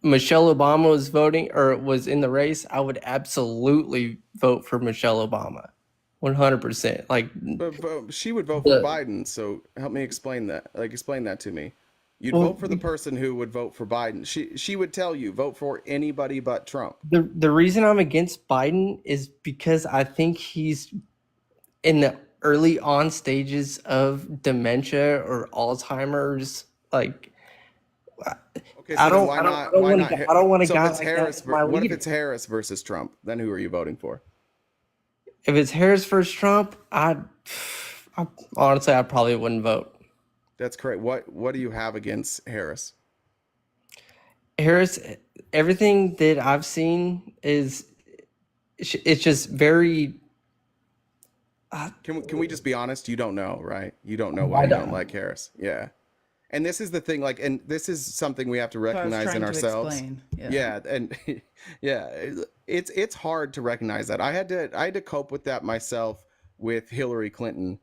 Speaker 15: Michelle Obama was voting or was in the race, I would absolutely vote for Michelle Obama, 100%. Like,
Speaker 1: But she would vote for
Speaker 15: the
Speaker 1: Biden, so help me explain that. Like, explain that to me. You'd
Speaker 15: well,
Speaker 1: vote for the person who would vote for Biden. She would tell you, vote for anybody but Trump.
Speaker 15: the reason I'm against Biden is because I think he's in the early on stages of dementia or Alzheimer's. Like,
Speaker 1: Okay, so then why
Speaker 15: I
Speaker 1: not?
Speaker 15: don't
Speaker 1: Why
Speaker 15: want
Speaker 1: not?
Speaker 15: I don't want a
Speaker 1: So if
Speaker 15: guy
Speaker 1: it's
Speaker 15: like that
Speaker 1: Harris,
Speaker 15: as my
Speaker 1: what if
Speaker 15: leader.
Speaker 1: it's Harris versus Trump? Then who are you voting for?
Speaker 15: If it's Harris versus Trump, I honestly I probably wouldn't vote.
Speaker 1: That's correct. What do you have against Harris?
Speaker 15: Harris, everything that I've seen is it's just very.
Speaker 1: Can we just be honest? You don't know, right? You don't know why
Speaker 15: I
Speaker 1: you don't
Speaker 15: don't.
Speaker 1: like Harris. Yeah. And this is the thing, like, and this is something we have to
Speaker 2: So I was
Speaker 1: recognize in
Speaker 2: trying to
Speaker 1: ourselves.
Speaker 2: explain. Yeah.
Speaker 1: Yeah, and yeah, it's hard to recognize that. I had to cope with that myself with Hillary Clinton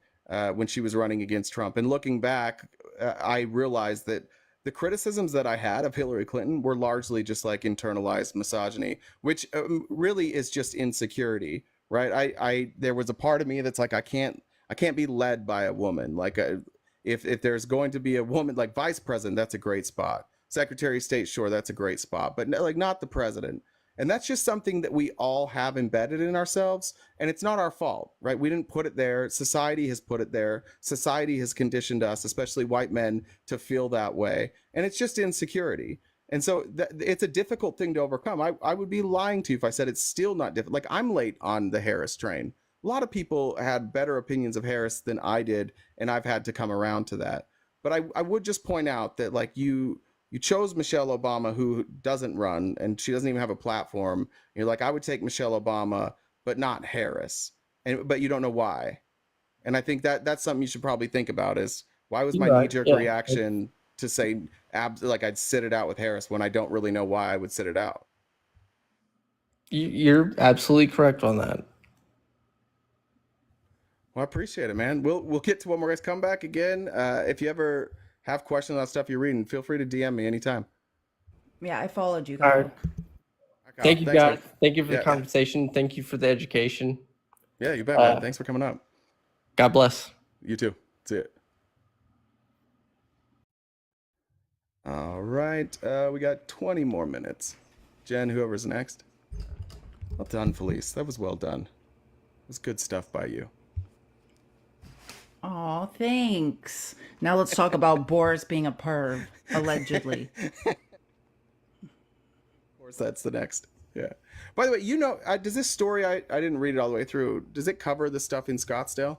Speaker 1: when she was running against Trump. And looking back, I realized that the criticisms that I had of Hillary Clinton were largely just like internalized misogyny, which really is just insecurity, right? I there was a part of me that's like, I can't be led by a woman. Like, if there's going to be a woman like vice president, that's a great spot. Secretary of State, sure, that's a great spot, but like, not the president. And that's just something that we all have embedded in ourselves, and it's not our fault, right? We didn't put it there. Society has put it there. Society has conditioned us, especially white men, to feel that way, and it's just insecurity. And so it's a difficult thing to overcome. I would be lying to you if I said it's still not difficult. Like, I'm late on the Harris train. A lot of people had better opinions of Harris than I did, and I've had to come around to that. But I would just point out that, like, you chose Michelle Obama, who doesn't run, and she doesn't even have a platform. You're like, I would take Michelle Obama, but not Harris. But you don't know why. And I think that's something you should probably think about, is why was my
Speaker 15: You're right.
Speaker 1: knee-jerk
Speaker 15: Yeah,
Speaker 1: reaction to say like I'd sit it out with Harris when I don't really know why I would sit it out.
Speaker 15: you're absolutely correct on that.
Speaker 1: Well, I appreciate it, man. We'll get to one more guys. Come back again. If you ever have questions on stuff you're reading, feel free to DM me anytime.
Speaker 2: Yeah, I followed you,
Speaker 15: All
Speaker 2: Kyle.
Speaker 15: right.
Speaker 1: Kyle,
Speaker 15: Thank you,
Speaker 1: thanks,
Speaker 15: guys.
Speaker 1: man.
Speaker 15: Thank you for the
Speaker 1: Yeah,
Speaker 15: conversation. Thank you for the education.
Speaker 1: yeah, you bet, man.
Speaker 15: Uh,
Speaker 1: Thanks for coming up.
Speaker 15: God bless.
Speaker 1: You too. See it. All right, we got 20 more minutes. Jen, whoever's next. Well done, Felice. That was well done. It was good stuff by you.
Speaker 2: Oh, thanks. Now let's talk about Boris being a perv, allegedly.
Speaker 1: That's the next. Yeah. By the way, does this story, I didn't read it all the way through. Does it cover the stuff in Scottsdale?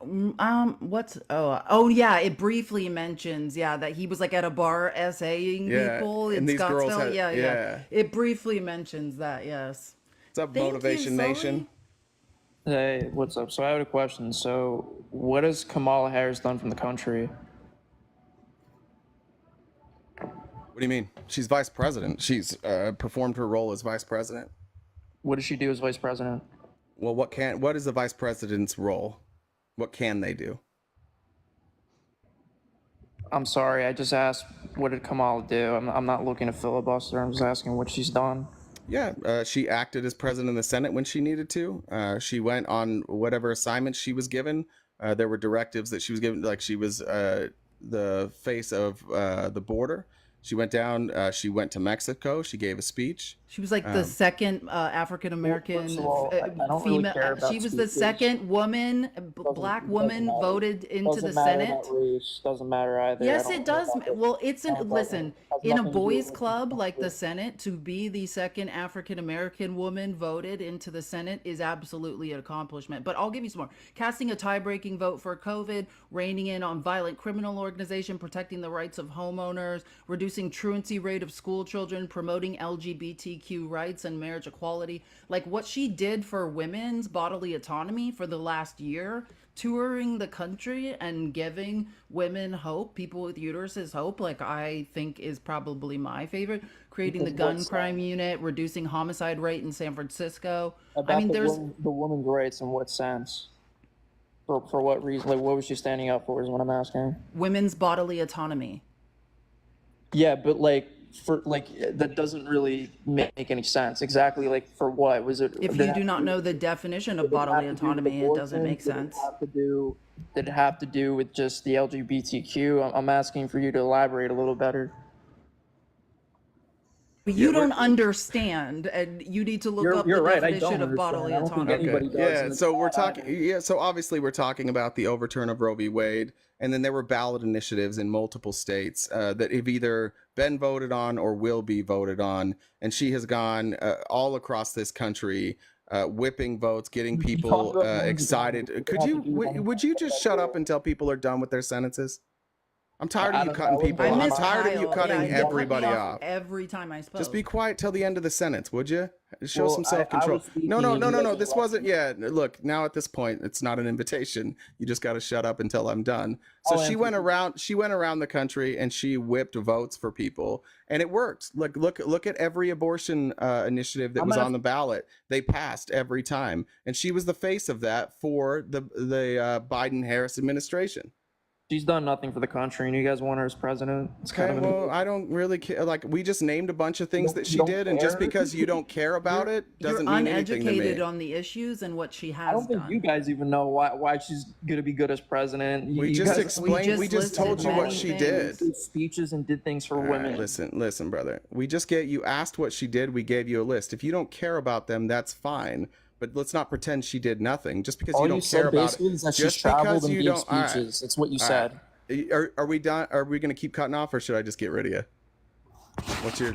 Speaker 2: Oh yeah, it briefly mentions, yeah, that he was like at a bar essaying
Speaker 1: Yeah.
Speaker 2: people in
Speaker 1: And these girls
Speaker 2: Scottsdale.
Speaker 1: had,
Speaker 2: Yeah, yeah.
Speaker 1: yeah.
Speaker 2: It briefly mentions that, yes.
Speaker 1: What's up,
Speaker 2: Thank you,
Speaker 1: Motivation Nation?
Speaker 2: Sully.
Speaker 18: Hey, what's up? So I have a question. So what has Kamala Harris done from the country?
Speaker 1: What do you mean? She's vice president. She's performed her role as vice president.
Speaker 18: What does she do as vice president?
Speaker 1: Well, what is the vice president's role? What can they do?
Speaker 18: I'm sorry, I just asked what did Kamala do? I'm not looking to filibuster. I'm just asking what she's done.
Speaker 1: Yeah, she acted as president of the Senate when she needed to. She went on whatever assignment she was given. There were directives that she was given, like she was the face of the border. She went down. She went to Mexico. She gave a speech.
Speaker 2: She was like the second African American
Speaker 18: First of all, I don't really
Speaker 2: female.
Speaker 18: care about
Speaker 2: She was the
Speaker 18: speeches.
Speaker 2: second woman, black woman,
Speaker 18: matter.
Speaker 2: voted into the
Speaker 18: Doesn't matter
Speaker 2: Senate.
Speaker 18: about race. Doesn't matter either. I
Speaker 2: Yes,
Speaker 18: don't
Speaker 2: it
Speaker 18: care
Speaker 2: does.
Speaker 18: about it.
Speaker 2: Well, it's an listen,
Speaker 18: Has
Speaker 2: in a
Speaker 18: nothing to do
Speaker 2: boys'
Speaker 18: with
Speaker 2: club like the Senate, to be the second African American woman voted into the Senate is absolutely an accomplishment. But I'll give you some more. Casting a tie-breaking vote for COVID, reining in on violent criminal organization, protecting the rights of homeowners, reducing truancy rate of school children, promoting LGBTQ rights and marriage equality. Like what she did for women's bodily autonomy for the last year, touring the country and giving women hope, people with uteruses hope, like I think is probably my favorite. Creating the gun crime unit, reducing homicide rate in San Francisco.
Speaker 18: About
Speaker 2: I mean, there's
Speaker 18: the woman's rights in what sense? For what reason? Like, what was she standing up for? Is what I'm asking.
Speaker 2: women's bodily autonomy.
Speaker 18: Yeah, but like for like that doesn't really make any sense. Exactly, like for what was it?
Speaker 2: If you do not know the definition of bodily autonomy, it doesn't make sense.
Speaker 18: Did it have to do with just the LGBTQ? I'm asking for you to elaborate a little better.
Speaker 2: But you don't understand, and you need to look up the
Speaker 18: right, I
Speaker 2: definition
Speaker 18: don't
Speaker 2: of bodily
Speaker 18: understand. I don't think
Speaker 2: autonomy.
Speaker 18: anybody does.
Speaker 1: Yeah, so we're talking. Yeah, so obviously we're talking about the overturn of Roe v. Wade, and then there were ballot initiatives in multiple states that have either been voted on or will be voted on, and she has gone all across this country, whipping votes, getting people excited. Would you just shut up until people are done with their sentences? I'm tired of you cutting people off. I'm tired of you cutting everybody off.
Speaker 2: Every time I spoke.
Speaker 1: Just be quiet till the end of the sentence, would you? Show
Speaker 18: Well,
Speaker 1: some
Speaker 18: I
Speaker 1: self-control.
Speaker 18: was speaking
Speaker 1: No.
Speaker 18: and you guys
Speaker 1: This wasn't. Yeah, look. Now at this point, it's not an invitation. You just got to shut up until I'm done. So
Speaker 18: I'll
Speaker 1: she
Speaker 18: answer
Speaker 1: went around. She went around the country and she whipped votes for people, and it worked. Look at every abortion initiative that was on the ballot. They passed every time, and she was the face of that for the Biden-Harris administration.
Speaker 18: She's done nothing for the country, and you guys want her as president. It's
Speaker 1: Okay,
Speaker 18: kind of
Speaker 1: well, I don't really care. Like, we just named a bunch of things that she did, and just because you don't care about it doesn't
Speaker 2: You're
Speaker 1: mean anything to me.
Speaker 2: uneducated on the issues and what she has
Speaker 18: I don't think
Speaker 2: done.
Speaker 18: you guys even know why she's gonna be good as president.
Speaker 1: We
Speaker 18: You
Speaker 1: just
Speaker 18: guys-
Speaker 1: explained. We just told you what she did.
Speaker 18: Speeches and did things for
Speaker 1: All right,
Speaker 18: women.
Speaker 1: listen, brother. You asked what she did. We gave you a list. If you don't care about them, that's fine. But let's not pretend she did nothing. Just because
Speaker 18: All
Speaker 1: you don't
Speaker 18: said
Speaker 1: care about
Speaker 18: basically
Speaker 1: it.
Speaker 18: is that
Speaker 1: Just
Speaker 18: she's traveled
Speaker 1: because
Speaker 18: and
Speaker 1: you
Speaker 18: gave
Speaker 1: don't. All right.
Speaker 18: speeches. That's what you
Speaker 1: All
Speaker 18: said.
Speaker 1: right. Are we done? Are we going to keep cutting off, or should I just get rid of you?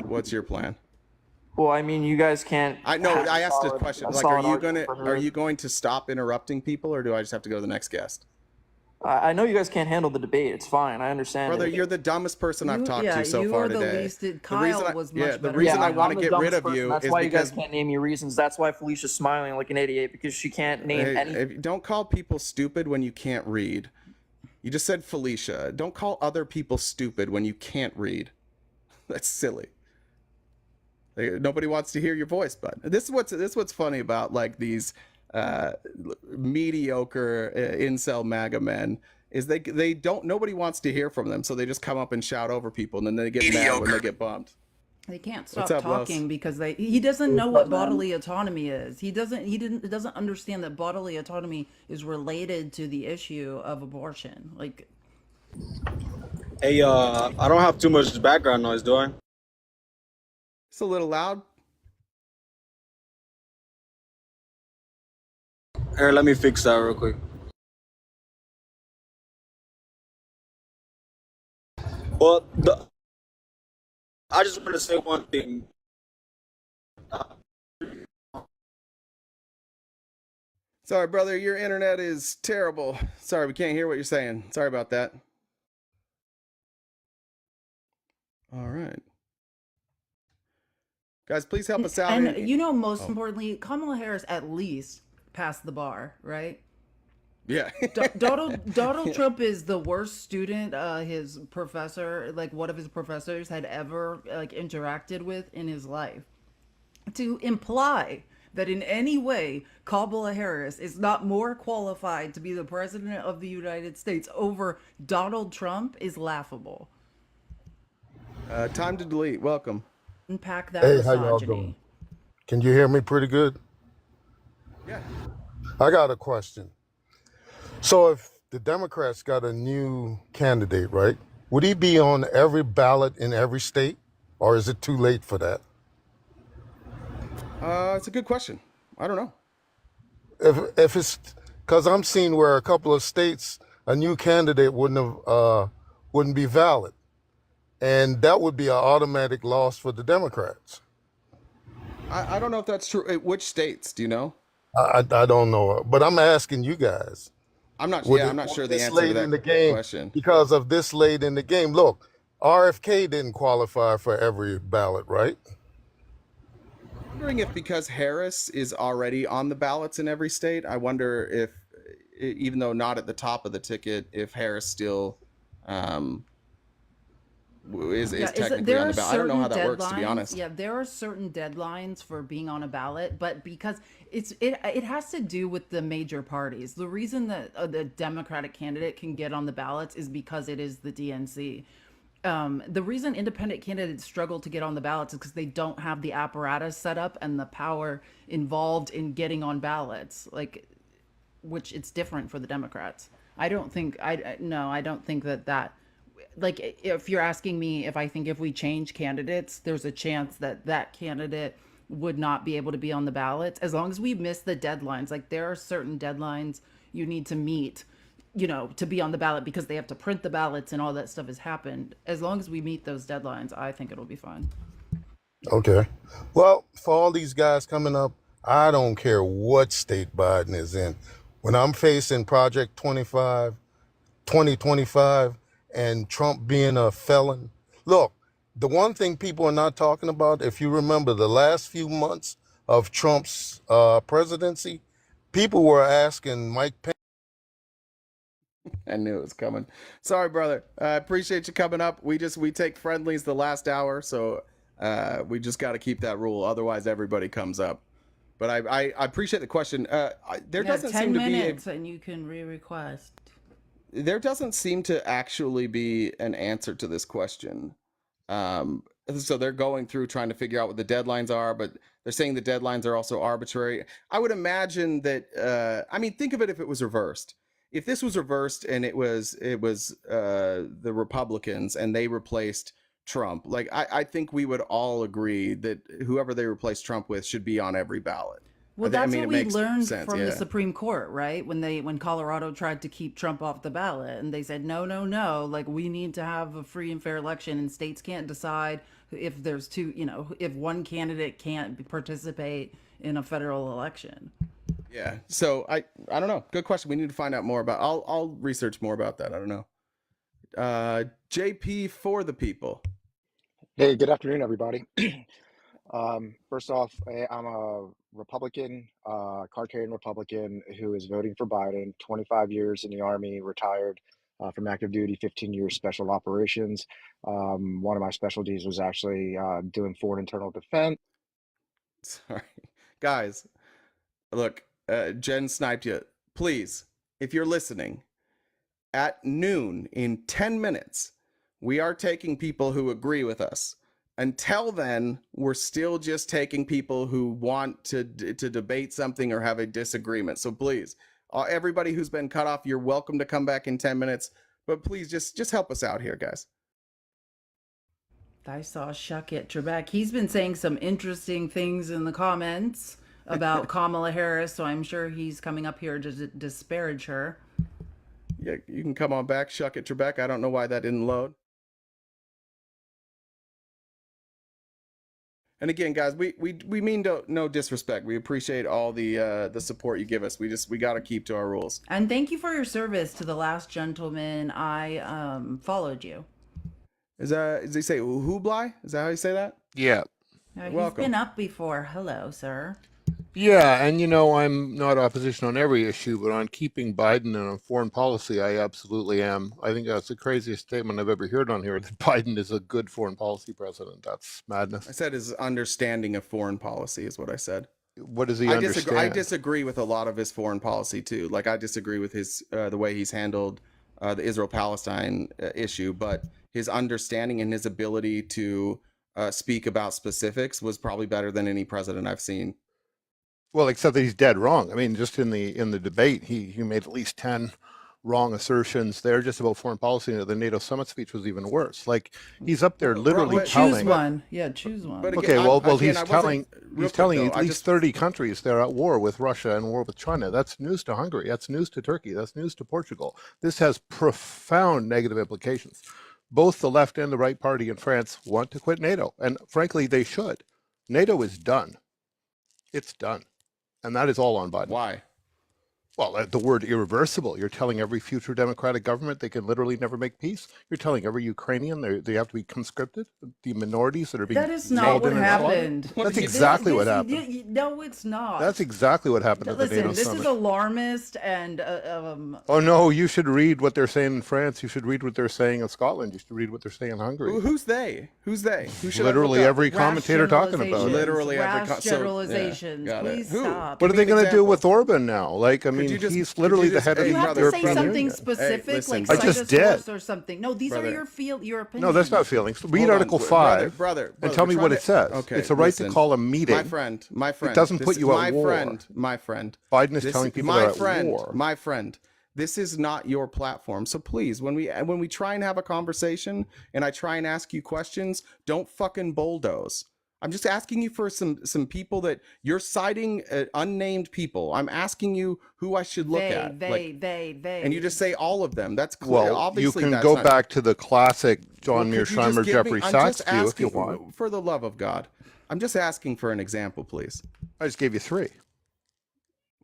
Speaker 1: What's your plan?
Speaker 18: Well, I mean, you guys can't.
Speaker 1: I know. I asked a question. Like, are
Speaker 18: are
Speaker 1: you going to stop interrupting people, or do I just have to go to the next guest?
Speaker 18: I know you guys can't handle the debate. It's fine. I understand.
Speaker 1: Brother,
Speaker 18: it.
Speaker 1: you're the dumbest person I've talked to so
Speaker 2: you
Speaker 1: far
Speaker 2: are the
Speaker 1: today.
Speaker 2: least- Kyle was much
Speaker 1: the
Speaker 2: better.
Speaker 1: reason I
Speaker 18: I'm
Speaker 1: want to
Speaker 18: the
Speaker 1: get rid
Speaker 18: dumbest
Speaker 1: of you
Speaker 18: person. That's
Speaker 1: is
Speaker 18: why you
Speaker 1: because
Speaker 18: guys can't name me reasons. That's why Felicia's smiling like an idiot because she can't name any.
Speaker 1: don't call people stupid when you can't read. You just said Felicia. Don't call other people stupid when you can't read. That's silly. Nobody wants to hear your voice, bud. This is what's funny about like these mediocre incel MAGA men is they don't, nobody wants to hear from them, so they just come up and shout over people, and then they get mad when they get bumped.
Speaker 2: They can't stop
Speaker 1: What's up,
Speaker 2: talking
Speaker 1: Los?
Speaker 2: because he doesn't know what bodily autonomy is. He doesn't understand that bodily autonomy is related to the issue of abortion. Like,
Speaker 19: Hey, I don't have too much background noise, do I?
Speaker 1: It's a little loud.
Speaker 19: Here, let me fix that real quick. Well, I just want to say one thing.
Speaker 1: Sorry, brother, your internet is terrible. Sorry, we can't hear what you're saying. Sorry about that. All right. Guys, please help us out.
Speaker 2: And you know, most importantly, Kamala Harris at least passed the bar, right?
Speaker 1: Yeah.
Speaker 2: Donald Trump is the worst student his professor, like one of his professors, had ever like interacted with in his life. To imply that in any way Kamala Harris is not more qualified to be the president of the United States over Donald Trump is laughable.
Speaker 1: Time to delete. Welcome.
Speaker 2: Unpack that
Speaker 20: Hey, how y'all doing?
Speaker 2: misogyny.
Speaker 20: Can you hear me pretty good?
Speaker 1: Yeah.
Speaker 20: I got a question. So if the Democrats got a new candidate, right? Would he be on every ballot in every state? Or is it too late for that?
Speaker 1: It's a good question. I don't know.
Speaker 20: If it's because I'm seeing where a couple of states a new candidate wouldn't be valid. And that would be an automatic loss for the Democrats.
Speaker 1: I don't know if that's true. Which states? Do you know?
Speaker 20: I don't know, but I'm asking you guys.
Speaker 1: I'm not.
Speaker 20: Would
Speaker 1: Yeah,
Speaker 20: it-
Speaker 1: I'm not
Speaker 20: would
Speaker 1: sure the
Speaker 20: this
Speaker 1: answer to
Speaker 20: late in the
Speaker 1: that
Speaker 20: game
Speaker 1: question.
Speaker 20: because of this late in the game. Look, RFK didn't qualify for every ballot, right?
Speaker 1: I'm wondering if because Harris is already on the ballots in every state, I wonder if, even though not at the top of the ticket, if Harris still is technically
Speaker 2: there
Speaker 1: on
Speaker 2: are
Speaker 1: the ballot. I don't know how that works, to be
Speaker 2: deadlines.
Speaker 1: honest.
Speaker 2: Yeah, there are certain deadlines for being on a ballot, but because it has to do with the major parties. The reason that the Democratic candidate can get on the ballots is because it is the DNC. The reason independent candidates struggle to get on the ballots is because they don't have the apparatus set up and the power involved in getting on ballots. Like, which it's different for the Democrats. I don't think I don't think that like if you're asking me if I think if we change candidates, there's a chance that that candidate would not be able to be on the ballots as long as we miss the deadlines. Like there are certain deadlines you need to meet, you know, to be on the ballot because they have to print the ballots and all that stuff has happened. As long as we meet those deadlines, I think it'll be fine.
Speaker 20: Okay. Well, for all these guys coming up, I don't care what state Biden is in. When I'm facing Project 2025, and Trump being a felon, look, the one thing people are not talking about, if you remember the last few months of Trump's presidency, people were asking Mike Pence.
Speaker 1: I knew it was coming. Sorry, brother. I appreciate you coming up. We take friendlies the last hour, so we just got to keep that rule. Otherwise, everybody comes up. But I appreciate the question. There doesn't
Speaker 2: 10
Speaker 1: seem to be
Speaker 2: minutes and you can re-request.
Speaker 1: there doesn't seem to actually be an answer to this question. So they're going through trying to figure out what the deadlines are, but they're saying the deadlines are also arbitrary. I would imagine that. I mean, think of it if it was reversed. If this was reversed and it was the Republicans and they replaced Trump, like I think we would all agree that whoever they replace Trump with should be on every ballot.
Speaker 2: Well,
Speaker 1: I
Speaker 2: that's
Speaker 1: mean,
Speaker 2: what
Speaker 1: it
Speaker 2: we
Speaker 1: makes
Speaker 2: learned
Speaker 1: sense,
Speaker 2: from the
Speaker 1: yeah.
Speaker 2: Supreme Court, right? When Colorado tried to keep Trump off the ballot, and they said, no, no, no, like we need to have a free and fair election, and states can't decide if there's two, you know, if one candidate can't participate in a federal election.
Speaker 1: Yeah. So I don't know. Good question. We need to find out more about. I'll research more about that. I don't know. JP for the people.
Speaker 21: Hey, good afternoon, everybody. First off, I'm a Republican, card-carrying Republican who is voting for Biden. 25 years in the Army, retired from active duty, 15 years special operations. One of my specialties was actually doing foreign internal defense.
Speaker 1: Sorry, guys. Look, Jen sniped you. Please, if you're listening, at noon in 10 minutes, we are taking people who agree with us. Until then, we're still just taking people who want to debate something or have a disagreement. So please, everybody who's been cut off, you're welcome to come back in 10 minutes. But please, just help us out here, guys.
Speaker 2: I saw Shuck It Trebek. He's been saying some interesting things in the comments about Kamala Harris, so I'm sure he's coming up here to disparage her.
Speaker 1: Yeah, you can come on back, Shuck It Trebek. I don't know why that didn't load. And again, guys, we mean no disrespect. We appreciate all the support you give us. We got to keep to our rules.
Speaker 2: And thank you for your service to the last gentleman. I followed you.
Speaker 1: Is that, as they say, Hublai? Is that how you say that?
Speaker 3: Yeah.
Speaker 2: He's
Speaker 1: Welcome.
Speaker 2: been up before. Hello, sir.
Speaker 3: Yeah, and I'm not opposition on every issue, but on keeping Biden and on foreign policy, I absolutely am. I think that's the craziest statement I've ever heard on here, that Biden is a good foreign policy president. That's madness.
Speaker 1: I said his understanding of foreign policy is what I said.
Speaker 3: What does he understand?
Speaker 1: I disagree with a lot of his foreign policy too. Like I disagree with his the way he's handled the Israel-Palestine issue, but his understanding and his ability to speak about specifics was probably better than any president I've seen.
Speaker 3: Well, except that he's dead wrong. I mean, just in the debate, he made at least 10 wrong assertions there just about foreign policy. The NATO summit speech was even worse. Like he's up there literally telling.
Speaker 2: Choose one. Yeah, choose one.
Speaker 1: But
Speaker 3: Okay,
Speaker 1: again,
Speaker 3: he's telling
Speaker 1: though,
Speaker 3: at least 30 countries they're at war with Russia and war with China. That's news to Hungary. That's news to Turkey. That's news to Portugal. This has profound negative implications. Both the left and the right party in France want to quit NATO, and frankly, they should. NATO is done. It's done. And that is all on Biden.
Speaker 1: Why?
Speaker 3: Well, the word irreversible. You're telling every future democratic government they can literally never make peace. You're telling every Ukrainian they have to be conscripted. The minorities that are being
Speaker 2: That is not what happened.
Speaker 3: That's exactly what happened.
Speaker 2: No, it's not.
Speaker 3: That's exactly what happened at the NATO
Speaker 2: Listen, this
Speaker 3: summit.
Speaker 2: is alarmist and
Speaker 3: Oh no, you should read what they're saying in France. You should read what they're saying in Scotland. You should read what they're saying in Hungary.
Speaker 1: Who's they? Who's they? Who should
Speaker 3: literally
Speaker 1: I look up?
Speaker 3: every commentator talking about it.
Speaker 1: Literally every
Speaker 2: rash generalizations.
Speaker 1: got it.
Speaker 2: Please
Speaker 1: Who?
Speaker 2: stop.
Speaker 3: What are they going to do with Orban now? Like, I mean,
Speaker 1: you just-
Speaker 3: he's
Speaker 1: could
Speaker 3: literally
Speaker 1: you
Speaker 3: the
Speaker 1: just-
Speaker 3: head of
Speaker 1: hey,
Speaker 3: the
Speaker 2: You have to
Speaker 3: European
Speaker 2: say something
Speaker 3: Union.
Speaker 2: specific,
Speaker 1: Hey, listen,
Speaker 2: like
Speaker 1: brother.
Speaker 3: I
Speaker 2: cite
Speaker 3: just
Speaker 2: a source
Speaker 3: did.
Speaker 2: or something. No, these
Speaker 1: Brother.
Speaker 2: are your opinions.
Speaker 3: No, that's not feelings. Read
Speaker 1: Hold on,
Speaker 3: Article
Speaker 1: brother,
Speaker 3: 5
Speaker 1: brother,
Speaker 3: and tell
Speaker 1: we're
Speaker 3: me
Speaker 1: trying
Speaker 3: what it
Speaker 1: to-
Speaker 3: says.
Speaker 1: Okay,
Speaker 3: It's a right
Speaker 1: listen.
Speaker 3: to call a meeting.
Speaker 1: My friend.
Speaker 3: It doesn't
Speaker 1: this
Speaker 3: put
Speaker 1: is
Speaker 3: you at
Speaker 1: my
Speaker 3: war.
Speaker 1: My friend.
Speaker 3: Biden is
Speaker 1: This
Speaker 3: telling people
Speaker 1: my
Speaker 3: they're at
Speaker 1: friend,
Speaker 3: war.
Speaker 1: My friend. This is not your platform. So please, when we try and have a conversation and I try and ask you questions, don't fucking bulldoze. I'm just asking you for some people that you're citing unnamed people. I'm asking you who I should look at.
Speaker 2: They.
Speaker 1: And you just say all of them. That's clear.
Speaker 3: Well,
Speaker 1: Obviously,
Speaker 3: you can
Speaker 1: that's
Speaker 3: go
Speaker 1: not-
Speaker 3: back to the classic John
Speaker 1: Well, could you just
Speaker 3: Mearsheimer,
Speaker 1: give me-
Speaker 3: Jeffrey
Speaker 1: I'm
Speaker 3: Sachs
Speaker 1: just
Speaker 3: view if you
Speaker 1: asking,
Speaker 3: want.
Speaker 1: for the love of God. I'm just asking for an example, please.
Speaker 3: I just gave you 3.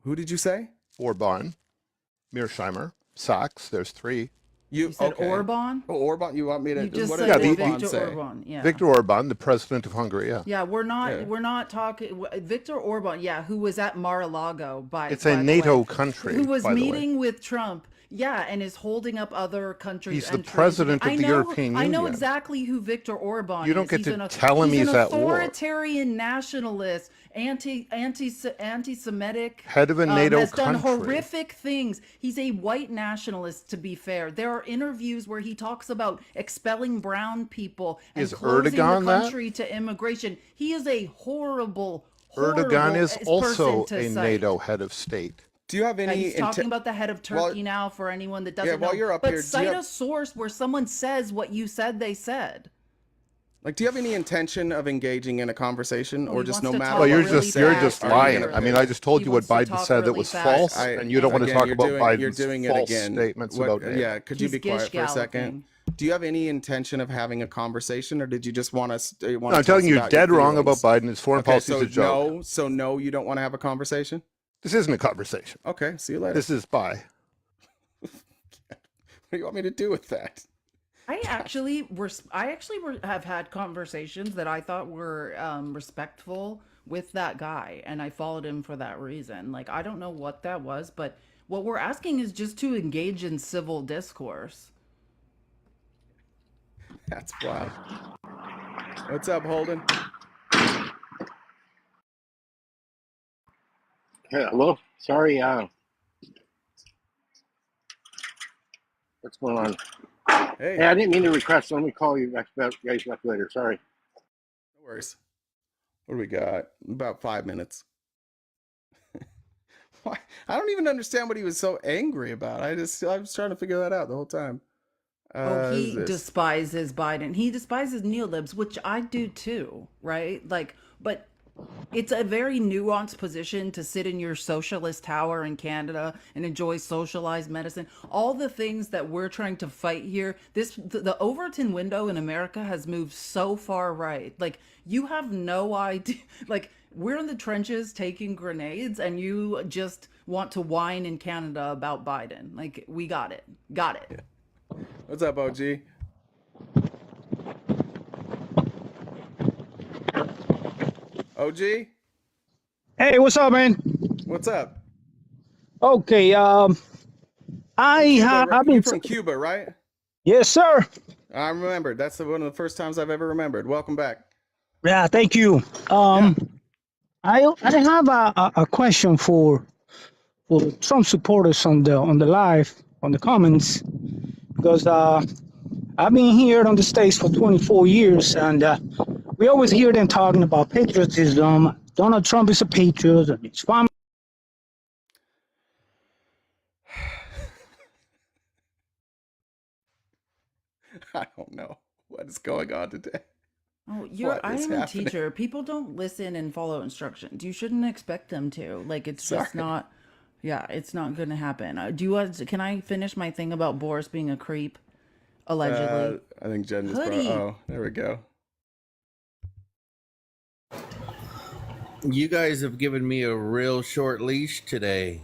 Speaker 1: Who did you say?
Speaker 3: Orban, Mearsheimer, Sachs. There's 3.
Speaker 2: You said Orban?
Speaker 1: Oh, Orban. You want me to?
Speaker 2: You just
Speaker 1: what
Speaker 2: said
Speaker 1: did
Speaker 2: Viktor
Speaker 1: Orban say?
Speaker 2: Orban. Yeah.
Speaker 3: Viktor Orban, the president of Hungary. Yeah.
Speaker 2: Yeah, we're
Speaker 1: Yeah.
Speaker 2: not talking Viktor Orban. Yeah, who was at Mar-a-Lago
Speaker 3: It's
Speaker 2: by
Speaker 3: a
Speaker 2: the
Speaker 3: NATO
Speaker 2: way,
Speaker 3: country.
Speaker 2: who was
Speaker 3: by the way.
Speaker 2: meeting with Trump. Yeah, and is holding up other countries.
Speaker 3: He's the
Speaker 2: entries.
Speaker 3: president of
Speaker 2: I
Speaker 3: the
Speaker 2: know,
Speaker 3: European
Speaker 2: I know
Speaker 3: Union.
Speaker 2: exactly who Viktor Orban is.
Speaker 3: You don't get
Speaker 2: He's
Speaker 3: to tell him
Speaker 2: he's
Speaker 3: he's
Speaker 2: an
Speaker 3: at war.
Speaker 2: authoritarian nationalist, anti-Semitic.
Speaker 3: Head of a NATO
Speaker 2: has done
Speaker 3: country.
Speaker 2: horrific things. He's a white nationalist, to be fair. There are interviews where he talks about expelling brown people and
Speaker 3: Is
Speaker 2: closing
Speaker 3: Erdogan
Speaker 2: the
Speaker 3: that?
Speaker 2: country to immigration. He is a horrible
Speaker 3: Erdogan is also
Speaker 2: person to
Speaker 3: a
Speaker 2: cite.
Speaker 3: NATO head of state.
Speaker 1: Do you have any?
Speaker 2: He's talking about the head of Turkey now for anyone that doesn't know.
Speaker 1: while you're up
Speaker 2: but
Speaker 1: here, do you
Speaker 2: cite
Speaker 1: have-
Speaker 2: a source where someone says what you said they said.
Speaker 1: Like, do you have any intention of engaging in a conversation, or
Speaker 2: he
Speaker 1: just
Speaker 2: wants
Speaker 1: no
Speaker 2: to
Speaker 1: matter?
Speaker 2: talk
Speaker 3: Well, you're
Speaker 2: really
Speaker 3: just
Speaker 2: fast.
Speaker 3: lying.
Speaker 1: gonna-
Speaker 3: I mean, I just told
Speaker 2: He
Speaker 3: you what
Speaker 2: wants to
Speaker 3: Biden
Speaker 2: talk
Speaker 3: said that
Speaker 2: really
Speaker 3: was
Speaker 2: fast.
Speaker 3: false,
Speaker 1: I-
Speaker 3: and you don't want to
Speaker 1: again,
Speaker 3: talk
Speaker 1: you're
Speaker 3: about
Speaker 1: doing-
Speaker 3: Biden's
Speaker 1: you're doing it
Speaker 3: false
Speaker 1: again.
Speaker 3: statements
Speaker 1: What-
Speaker 3: about NATO.
Speaker 1: Yeah, could you
Speaker 2: He's
Speaker 1: be quiet for a second?
Speaker 2: gish-galloping.
Speaker 1: Do you have any intention of having a conversation, or did you just want us?
Speaker 3: No, I'm telling you, you're dead wrong about Biden. His foreign policy is a joke.
Speaker 1: No, you don't want to have a conversation.
Speaker 3: This isn't a conversation.
Speaker 1: Okay, see you later.
Speaker 3: This is bye.
Speaker 1: What do you want me to do with that?
Speaker 2: I actually have had conversations that I thought were respectful with that guy, and I followed him for that reason. Like, I don't know what that was, but what we're asking is just to engage in civil discourse.
Speaker 1: That's wild. What's up, Holden?
Speaker 22: Hello. Sorry. What's going on?
Speaker 1: Hey,
Speaker 22: I didn't mean to request. So let me call you guys back later. Sorry.
Speaker 1: no worries. What do we got? About 5 minutes. Why? I don't even understand what he was so angry about. I was trying to figure that out the whole time.
Speaker 2: He
Speaker 1: Who's this?
Speaker 2: despises Biden. He despises neolibs, which I do too, right? Like, but it's a very nuanced position to sit in your socialist tower in Canada and enjoy socialized medicine. All the things that we're trying to fight here, the Overton window in America has moved so far right. Like you have no idea. Like we're in the trenches taking grenades, and you just want to whine in Canada about Biden. Like we got it, got it.
Speaker 1: What's up, OG? OG?
Speaker 5: Hey, what's up, man?
Speaker 1: What's up?
Speaker 5: Okay,
Speaker 1: Cuba,
Speaker 5: I've
Speaker 1: you
Speaker 5: been
Speaker 1: from Cuba, right?
Speaker 5: yes, sir.
Speaker 1: I remembered. That's one of the first times I've ever remembered. Welcome back.
Speaker 5: Yeah, thank you.
Speaker 1: Yeah.
Speaker 5: I have a question for some supporters on the live on the comments because I've been here on the States for 24 years and we always hear them talking about patriotism. Donald Trump is a patriot and it's fine.
Speaker 1: I don't know what is going on today.
Speaker 2: Oh,
Speaker 1: What
Speaker 2: I
Speaker 1: is
Speaker 2: am a
Speaker 1: happening?
Speaker 2: teacher. People don't listen and follow instructions. You shouldn't expect them to. Like it's just
Speaker 1: Sorry.
Speaker 2: not, yeah, it's not going to happen. Do you want, can I finish my thing about Boris being a creep, allegedly?
Speaker 1: I think Jen just brought.
Speaker 2: Hoodie.
Speaker 1: Oh, there we go.
Speaker 6: You guys have given me a real short leash today.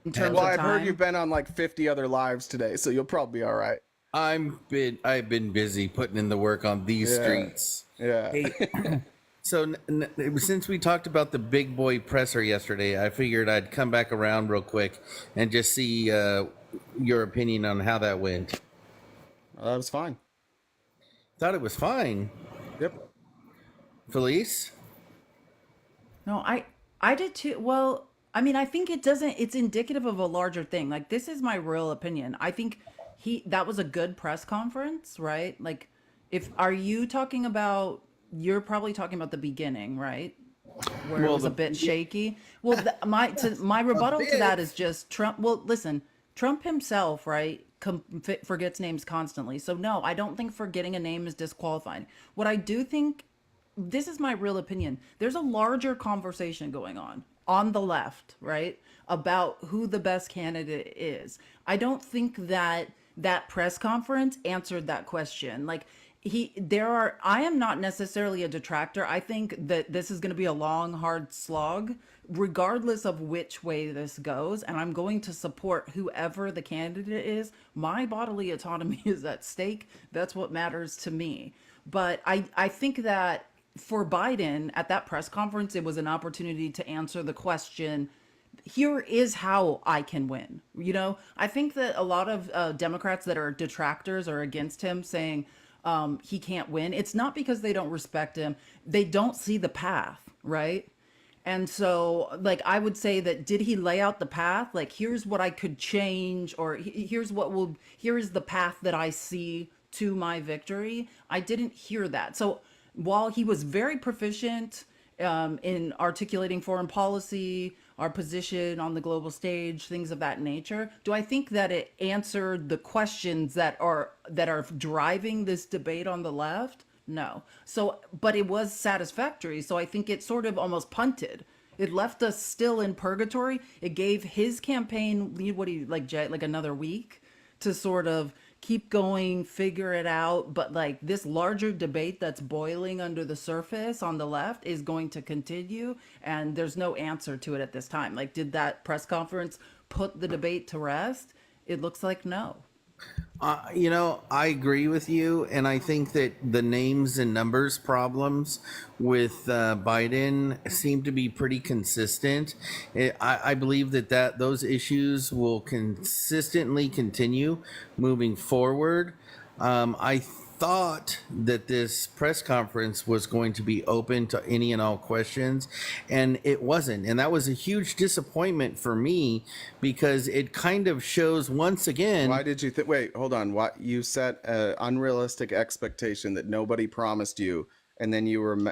Speaker 2: In terms
Speaker 1: Well,
Speaker 2: of
Speaker 1: I've heard
Speaker 2: time?
Speaker 1: you've been on like 50 other lives today, so you'll probably be all right.
Speaker 6: I've been busy putting in the work on these
Speaker 1: Yeah.
Speaker 6: streets.
Speaker 1: Yeah.
Speaker 6: Hey, so since we talked about the big boy presser yesterday, I figured I'd come back around real quick and just see your opinion on how that went.
Speaker 1: That was fine.
Speaker 6: Thought it was fine.
Speaker 1: Yep.
Speaker 6: Felice?
Speaker 2: No, I did too. Well, I mean, I think it's indicative of a larger thing. Like this is my real opinion. I think that was a good press conference, right? Like if are you talking about you're probably talking about the beginning, right? Where it was a bit shaky. Well, my rebuttal to that is just Trump. Well, listen, Trump himself, right, forgets names constantly. So no, I don't think forgetting a name is disqualifying. What I do think, this is my real opinion. There's a larger conversation going on the left, right, about who the best candidate is. I don't think that press conference answered that question. Like I am not necessarily a detractor. I think that this is going to be a long, hard slog, regardless of which way this goes. And I'm going to support whoever the candidate is. My bodily autonomy is at stake. That's what matters to me. But I think that for Biden at that press conference, it was an opportunity to answer the question, here is how I can win. I think that a lot of Democrats that are detractors or against him saying he can't win. It's not because they don't respect him. They don't see the path, right? And so, like, I would say that did he lay out the path? Like, here's what I could change, or here is the path that I see to my victory. I didn't hear that. So while he was very proficient in articulating foreign policy, our position on the global stage, things of that nature, do I think that it answered the questions that are driving this debate on the left? No. So, but it was satisfactory. So I think it sort of almost punted. It left us still in purgatory. It gave his campaign, what do you like another week to sort of keep going, figure it out. But like this larger debate that's boiling under the surface on the left is going to continue, and there's no answer to it at this time. Like, did that press conference put the debate to rest? It looks like no.
Speaker 6: I agree with you, and I think that the names and numbers problems with Biden seem to be pretty consistent. I believe that those issues will consistently continue moving forward. I thought that this press conference was going to be open to any and all questions, and it wasn't. And that was a huge disappointment for me because it kind of shows once again.
Speaker 1: Why did you think? Wait, hold on. What you set an unrealistic expectation that nobody promised you, and then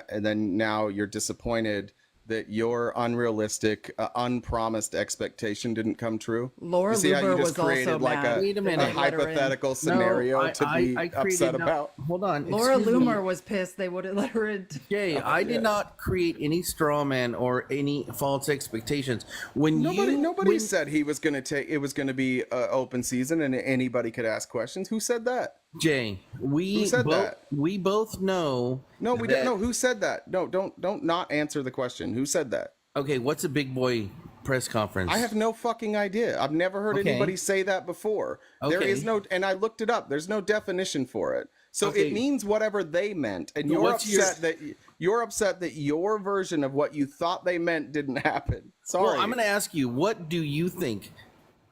Speaker 1: and then now you're disappointed that your unrealistic, unpromised expectation didn't come true?
Speaker 2: Laura
Speaker 1: You see how you
Speaker 2: Luber
Speaker 1: just
Speaker 2: was also
Speaker 1: created like
Speaker 2: mad.
Speaker 6: Wait a
Speaker 1: a
Speaker 6: minute.
Speaker 2: They let her in.
Speaker 1: hypothetical scenario to be
Speaker 6: I
Speaker 1: upset
Speaker 6: created
Speaker 1: about?
Speaker 6: Hold on.
Speaker 2: Laura
Speaker 6: Excuse me.
Speaker 2: Loomer was pissed they wouldn't let her in.
Speaker 6: Jay, I did not create any straw man or any false expectations. When
Speaker 1: Nobody said he was going to take. It was going to be an open season and anybody could ask questions. Who said that?
Speaker 6: Jay,
Speaker 1: Who said that?
Speaker 6: we both know.
Speaker 1: No, we didn't know. Who said that? No, don't not answer the question. Who said that?
Speaker 6: Okay, what's a big boy press conference?
Speaker 1: I have no fucking idea. I've never heard anybody say that before. There
Speaker 6: Okay.
Speaker 1: is no, and I looked it up. There's no definition for it. So
Speaker 6: Okay.
Speaker 1: it means whatever they meant, and
Speaker 6: But
Speaker 1: you're
Speaker 6: what's your-
Speaker 1: upset that your version of what you thought they meant didn't happen. Sorry.
Speaker 6: Well, I'm going to ask you, what do you think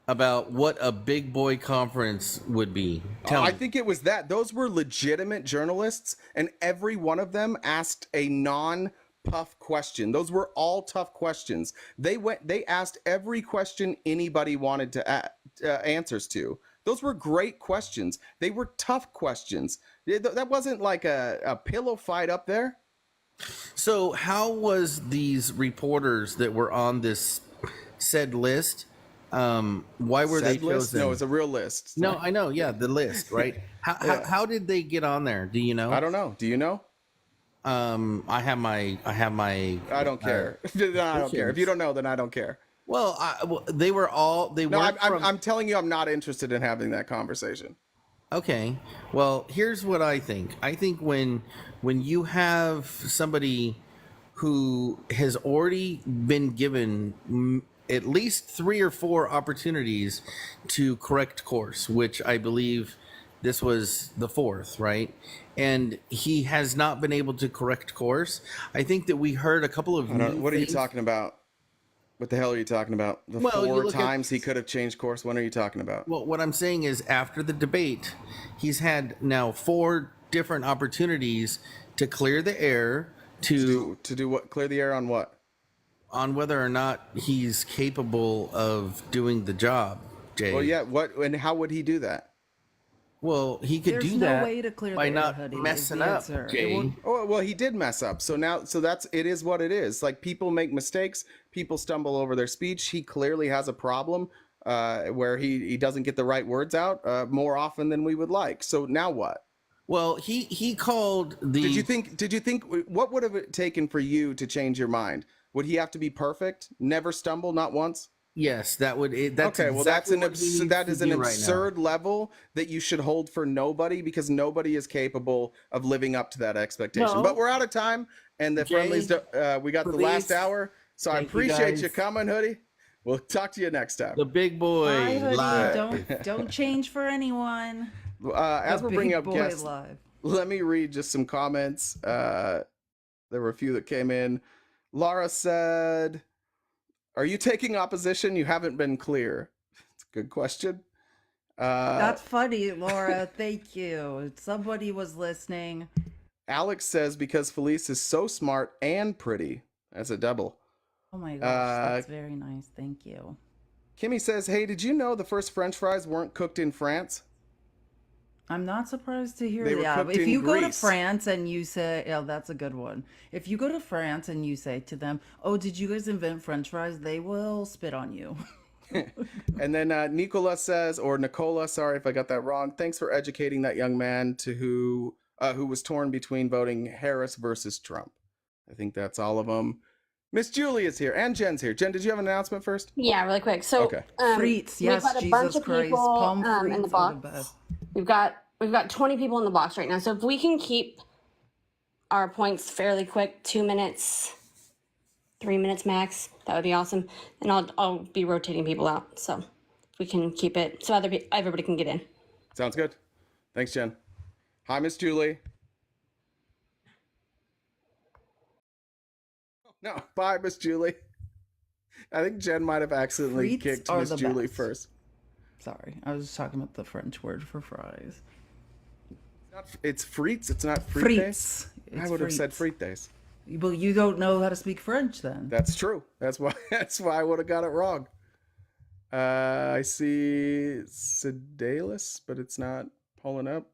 Speaker 6: about what a big boy conference would be? Tell
Speaker 1: I
Speaker 6: me.
Speaker 1: think it was that. Those were legitimate journalists, and every one of them asked a non-puff question. Those were all tough questions. They asked every question anybody wanted to answers to. Those were great questions. They were tough questions. That wasn't like a pillow fight up there.
Speaker 6: So how was these reporters that were on this said list? Why were they
Speaker 1: Said list?
Speaker 6: chosen?
Speaker 1: No, it's a real list.
Speaker 6: No, I know. Yeah, the list, right? How did they get on there? Do you know?
Speaker 1: I don't know. Do you know?
Speaker 6: I have my.
Speaker 1: I don't care. I don't care. If you don't know, then I don't care.
Speaker 6: Well, they were all. They
Speaker 1: No,
Speaker 6: weren't
Speaker 1: I'm telling you, I'm not interested in having that conversation.
Speaker 6: Okay. Well, here's what I think. I think when you have somebody who has already been given at least 3 or 4 opportunities to correct course, which I believe this was the 4th, right? And he has not been able to correct course. I think that we heard a couple of
Speaker 1: What are you talking about? What the hell are you talking about? The
Speaker 6: Well, you
Speaker 1: 4
Speaker 6: look at-
Speaker 1: times he could have changed course. What are you talking about?
Speaker 6: Well, what I'm saying is after the debate, he's had now 4 different opportunities to clear the air
Speaker 1: to do what? Clear the air on what?
Speaker 6: On whether or not he's capable of doing the job, Jay.
Speaker 1: Well, yeah. What and how would he do that?
Speaker 6: Well, he could
Speaker 2: There's
Speaker 6: do
Speaker 2: no
Speaker 6: that
Speaker 2: way to clear
Speaker 6: by
Speaker 2: the air,
Speaker 6: not
Speaker 2: Hoodie, is
Speaker 6: messing
Speaker 2: the
Speaker 6: up,
Speaker 2: answer. It
Speaker 6: Jay.
Speaker 2: won't-
Speaker 1: Oh, well, he did mess up. So it is what it is. Like, people make mistakes. People stumble over their speech. He clearly has a problem where he doesn't get the right words out more often than we would like. So now what?
Speaker 6: Well, he called the.
Speaker 1: Did you think what would have it taken for you to change your mind? Would he have to be perfect? Never stumble, not once?
Speaker 6: Yes, that would. That's
Speaker 1: okay. Well,
Speaker 6: exactly what he
Speaker 1: that
Speaker 6: needs
Speaker 1: is
Speaker 6: to
Speaker 1: an
Speaker 6: do right now.
Speaker 1: absurd level that you should hold for nobody, because nobody is capable of living up to that expectation.
Speaker 6: No.
Speaker 1: But we're out of time, and the
Speaker 6: Jay,
Speaker 1: friendlies. We got the last
Speaker 6: please.
Speaker 1: hour, so I
Speaker 6: Thank you,
Speaker 1: appreciate
Speaker 6: guys.
Speaker 1: you coming, Hoodie. We'll talk to you next time.
Speaker 6: The big boy
Speaker 2: Bye, Hoodie.
Speaker 6: live.
Speaker 2: Don't change for anyone.
Speaker 1: As
Speaker 2: The
Speaker 1: we're bringing
Speaker 2: big
Speaker 1: up
Speaker 2: boy
Speaker 1: guests,
Speaker 2: live.
Speaker 1: let me read just some comments. There were a few that came in. Laura said, "Are you taking opposition? You haven't been clear." It's a good question.
Speaker 2: That's funny, Laura. Thank you. Somebody was listening.
Speaker 1: Alex says, "Because Felice is so smart and pretty." That's a double.
Speaker 2: Oh my gosh, that's very nice. Thank you.
Speaker 1: Kimmy says, "Hey, did you know the first French fries weren't cooked in France?"
Speaker 2: I'm not surprised to hear
Speaker 1: They were
Speaker 2: that.
Speaker 1: cooked
Speaker 2: If
Speaker 1: in
Speaker 2: you go to
Speaker 1: Greece.
Speaker 2: France and you say, "Oh, that's a good one." If you go to France and you say to them, "Oh, did you guys invent French fries?" They will spit on you.
Speaker 1: And then Nicola says, or Nicola, sorry if I got that wrong. "Thanks for educating that young man to who was torn between voting Harris versus Trump." I think that's all of them. Miss Julie is here, and Jen's here. Jen, did you have an announcement first?
Speaker 11: Yeah, really quick. So,
Speaker 1: Okay.
Speaker 2: Frites,
Speaker 11: we've
Speaker 2: yes,
Speaker 11: got a
Speaker 2: Jesus
Speaker 11: bunch of
Speaker 2: Christ.
Speaker 11: people
Speaker 2: Palm
Speaker 11: in the
Speaker 2: frites are the
Speaker 11: box.
Speaker 2: best.
Speaker 11: We've got 20 people in the box right now. So if we can keep our points fairly quick, 2 minutes, 3 minutes max, that would be awesome. And I'll be rotating people out. So if we can keep it so everybody can get in.
Speaker 1: Sounds good. Thanks, Jen. Hi, Miss Julie. No, bye, Miss Julie. I think Jen might have accidentally
Speaker 2: Frites
Speaker 1: kicked
Speaker 2: are
Speaker 1: Miss
Speaker 2: the
Speaker 1: Julie
Speaker 2: best.
Speaker 1: first.
Speaker 2: Sorry, I was talking about the French word for fries.
Speaker 1: It's frites. It's not frites.
Speaker 2: Frites.
Speaker 1: I
Speaker 2: It's
Speaker 1: would have said
Speaker 2: frites.
Speaker 1: frites.
Speaker 2: Well, you don't know how to speak French then.
Speaker 1: That's true. That's why I would have got it wrong. I see Sedalis, but it's not pulling up.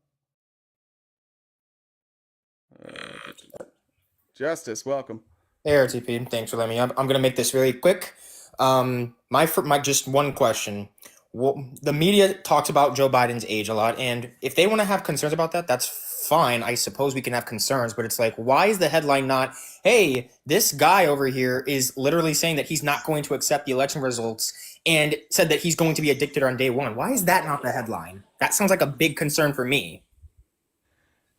Speaker 1: Justice, welcome.
Speaker 4: Hey RTP, thanks for letting me up. I'm gonna make this really quick. My just one question. The media talks about Joe Biden's age a lot, and if they want to have concerns about that, that's fine. I suppose we can have concerns, but it's like, why is the headline not, hey, this guy over here is literally saying that he's not going to accept the election results and said that he's going to be a dictator on day one? Why is that not the headline? That sounds like a big concern for me.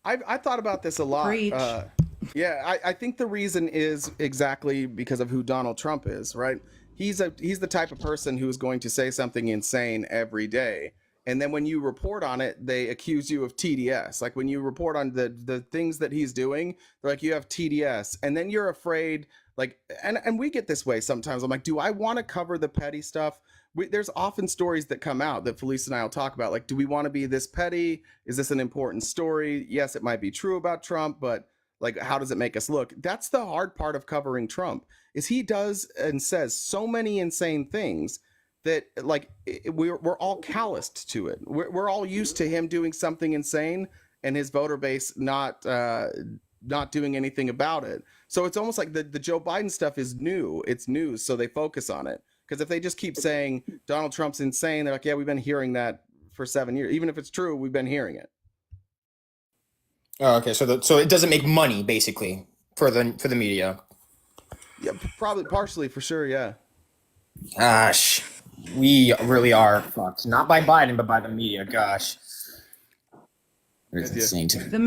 Speaker 1: I thought about this a lot.
Speaker 2: Preach.
Speaker 1: I think the reason is exactly because of who Donald Trump is, right? He's the type of person who is going to say something insane every day. And then when you report on it, they accuse you of TDS. Like when you report on the things that he's doing, they're like, you have TDS. And then you're afraid, like, and we get this way sometimes. I'm like, do I want to cover the petty stuff? There's often stories that come out that Felice and I will talk about. Like, do we want to be this petty? Is this an important story? Yes, it might be true about Trump, but like, how does it make us look? That's the hard part of covering Trump, is he does and says so many insane things that like we're all calloused to it. We're all used to him doing something insane and his voter base not doing anything about it. So it's almost like the Joe Biden stuff is new. It's news, so they focus on it. Because if they just keep saying Donald Trump's insane, they're like, yeah, we've been hearing that for 7 years. Even if it's true, we've been hearing it.
Speaker 4: Oh, okay, so it doesn't make money basically for the media.
Speaker 1: Yeah, probably partially for sure. Yeah.
Speaker 4: Gosh, we really are fucked. Not by Biden, but by the media. Gosh. It's insane to me.
Speaker 2: The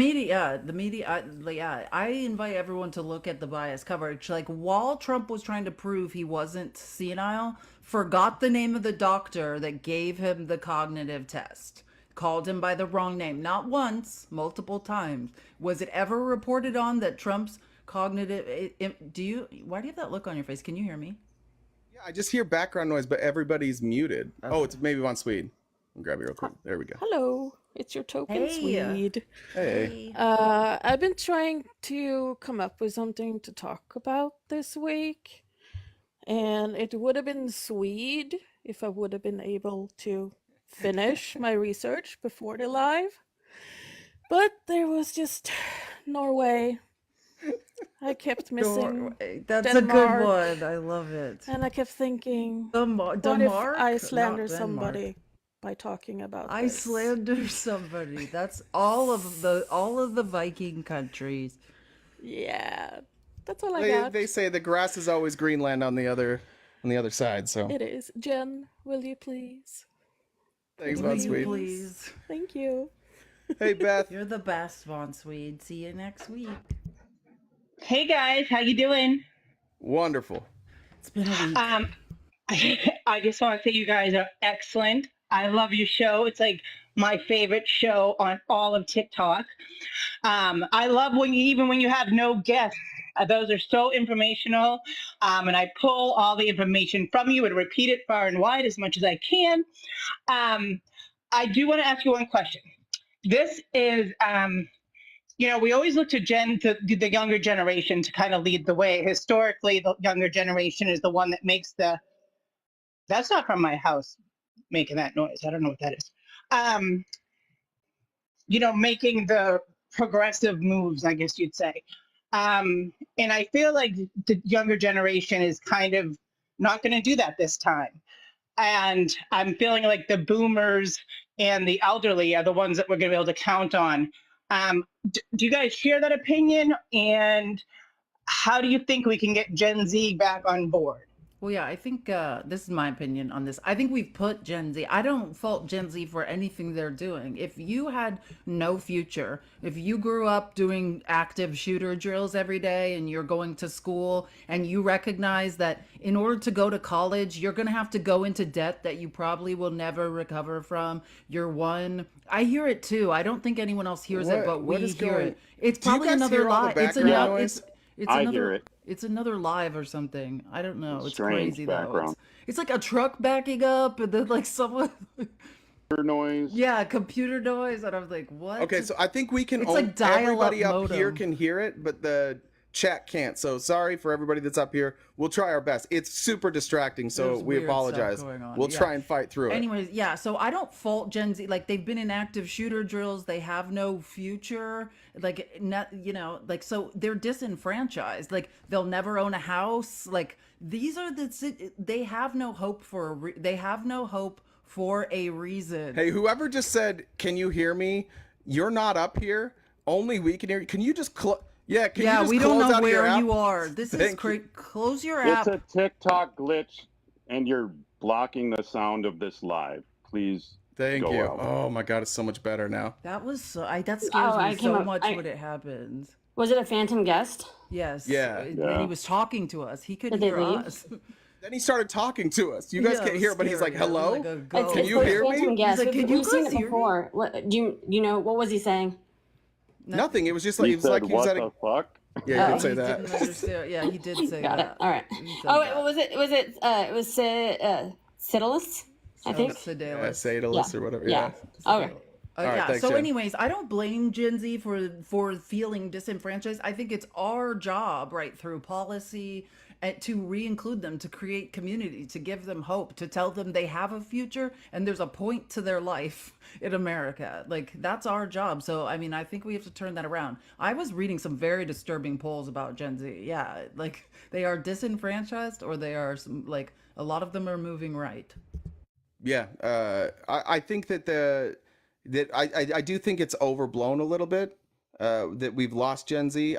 Speaker 2: media, I invite everyone to look at the bias coverage. Like, while Trump was trying to prove he wasn't senile, forgot the name of the doctor that gave him the cognitive test, called him by the wrong name, not once, multiple times. Was it ever reported on that Trump's cognitive, why do you have that look on your face? Can you hear me?
Speaker 1: Yeah, I just hear background noise, but everybody's muted.
Speaker 2: Okay.
Speaker 1: Oh, it's maybe on Swede. I'll grab you real quick. There we go.
Speaker 8: Hello, it's your token Swede.
Speaker 1: Hey.
Speaker 8: I've been trying to come up with something to talk about this week, and it would have been Swede if I would have been able to finish my research before the live, but there was just Norway. I kept missing
Speaker 2: That's
Speaker 8: Denmark,
Speaker 2: a good one. I love it.
Speaker 8: and I kept thinking,
Speaker 2: Denmark,
Speaker 8: what if
Speaker 2: not
Speaker 8: I slander
Speaker 2: Denmark.
Speaker 8: somebody by talking about
Speaker 2: I
Speaker 8: this?
Speaker 2: slander somebody. That's all of the Viking countries.
Speaker 8: Yeah, that's all I got.
Speaker 1: They say the grass is always Greenland on the other side. So
Speaker 8: It is. Jen, will you please?
Speaker 1: Thanks, Von Swede.
Speaker 2: Please.
Speaker 8: Thank you.
Speaker 1: Hey, Beth.
Speaker 2: You're the best, Von Swede. See you next week.
Speaker 23: Hey guys, how you doing?
Speaker 1: Wonderful.
Speaker 2: It's been a week.
Speaker 23: I just want to say you guys are excellent. I love your show. It's like my favorite show on all of TikTok. I love when you have no guests. Those are so informational. And I pull all the information from you and repeat it far and wide as much as I can. I do want to ask you one question. This is, we always look to the younger generation to kind of lead the way. Historically, the younger generation is the one that makes that's not from my house making that noise. I don't know what that is. Making the progressive moves, I guess you'd say. And I feel like the younger generation is kind of not going to do that this time. And I'm feeling like the boomers and the elderly are the ones that we're going to be able to count on. Do you guys share that opinion? And how do you think we can get Gen Z back on board?
Speaker 2: Well, yeah, I think this is my opinion on this. I think we've put Gen Z. I don't fault Gen Z for anything they're doing. If you had no future, if you grew up doing active shooter drills every day and you're going to school and you recognize that in order to go to college, you're going to have to go into debt that you probably will never recover from. I hear it too. I don't think anyone else hears it, but we hear it. It's probably another lie. It's another live or something. I don't know. It's
Speaker 24: Strange
Speaker 2: crazy
Speaker 24: background.
Speaker 2: though. It's like a truck backing up and then like someone
Speaker 24: noise.
Speaker 2: Yeah, computer noise, and I was like, what?
Speaker 1: Okay, so I think we can
Speaker 2: It's like dial-up
Speaker 1: everybody up here
Speaker 2: modem.
Speaker 1: can hear it, but the chat can't. So sorry for everybody that's up here. We'll try our best. It's super distracting, so
Speaker 2: There's
Speaker 1: we
Speaker 2: weird stuff
Speaker 1: apologize.
Speaker 2: going on,
Speaker 1: We'll
Speaker 2: yeah.
Speaker 1: try and fight through it.
Speaker 2: Anyways, yeah, so I don't fault Gen Z. Like, they've been in active shooter drills. They have no future. Like, not, you know, like, so they're disenfranchised. Like, they'll never own a house. Like, these are they have no hope for they have no hope for a reason.
Speaker 1: Hey, whoever just said, "Can you hear me?" You're not up here. Only we can hear you. Can you just Yeah, can you just
Speaker 2: we
Speaker 1: close
Speaker 2: don't know
Speaker 1: out of your
Speaker 2: where
Speaker 1: app?
Speaker 2: you are. This is
Speaker 1: Thank
Speaker 2: crazy. Close your
Speaker 24: It's
Speaker 2: app.
Speaker 24: a TikTok glitch, and you're blocking the sound of this live. Please
Speaker 1: Thank
Speaker 24: go
Speaker 1: you.
Speaker 24: out.
Speaker 1: Oh my God, it's so much better now.
Speaker 2: That was so. That scares me so much when it happens.
Speaker 11: Was it a phantom guest?
Speaker 2: Yes.
Speaker 1: Yeah.
Speaker 2: And he was talking to us. He couldn't
Speaker 11: Did they
Speaker 2: hear
Speaker 11: leave?
Speaker 2: us.
Speaker 1: Then he started talking to us. You guys
Speaker 2: Yeah, it
Speaker 1: can't
Speaker 2: was
Speaker 1: hear, but he's like,
Speaker 2: scary. It was
Speaker 1: "Hello,
Speaker 2: like a ghost.
Speaker 1: can you hear
Speaker 11: Phantom
Speaker 1: me?"
Speaker 11: guest.
Speaker 2: He's like, "Can you
Speaker 11: We've seen
Speaker 2: guys
Speaker 11: it
Speaker 2: hear me?"
Speaker 11: before. What do you know? What was he saying?
Speaker 1: Nothing. It was just like
Speaker 24: He
Speaker 1: it was like
Speaker 24: said,
Speaker 1: he was
Speaker 24: "What
Speaker 1: at a.
Speaker 24: the fuck?"
Speaker 1: Yeah, you
Speaker 11: Oh.
Speaker 1: can say
Speaker 2: He
Speaker 1: that.
Speaker 2: didn't understand. Yeah, he did say
Speaker 11: Got
Speaker 2: that.
Speaker 11: it. All right.
Speaker 2: He said
Speaker 11: Oh wait,
Speaker 2: that.
Speaker 11: what was it? It was Citylus, I think.
Speaker 2: Sedalis.
Speaker 1: Sadalus or whatever.
Speaker 11: Yeah.
Speaker 1: Yeah.
Speaker 11: Okay.
Speaker 1: All right,
Speaker 2: Yeah.
Speaker 1: thanks,
Speaker 2: So,
Speaker 1: Jen.
Speaker 2: anyways, I don't blame Gen Z for feeling disenfranchised. I think it's our job, right, through policy, to re-include them, to create community, to give them hope, to tell them they have a future and there's a point to their life in America. Like, that's our job. So, I mean, I think we have to turn that around. I was reading some very disturbing polls about Gen Z. Yeah, like, they are disenfranchised, or they are like, a lot of them are moving right.
Speaker 1: Yeah, I think that I do think it's overblown a little bit. That we've lost Gen Z.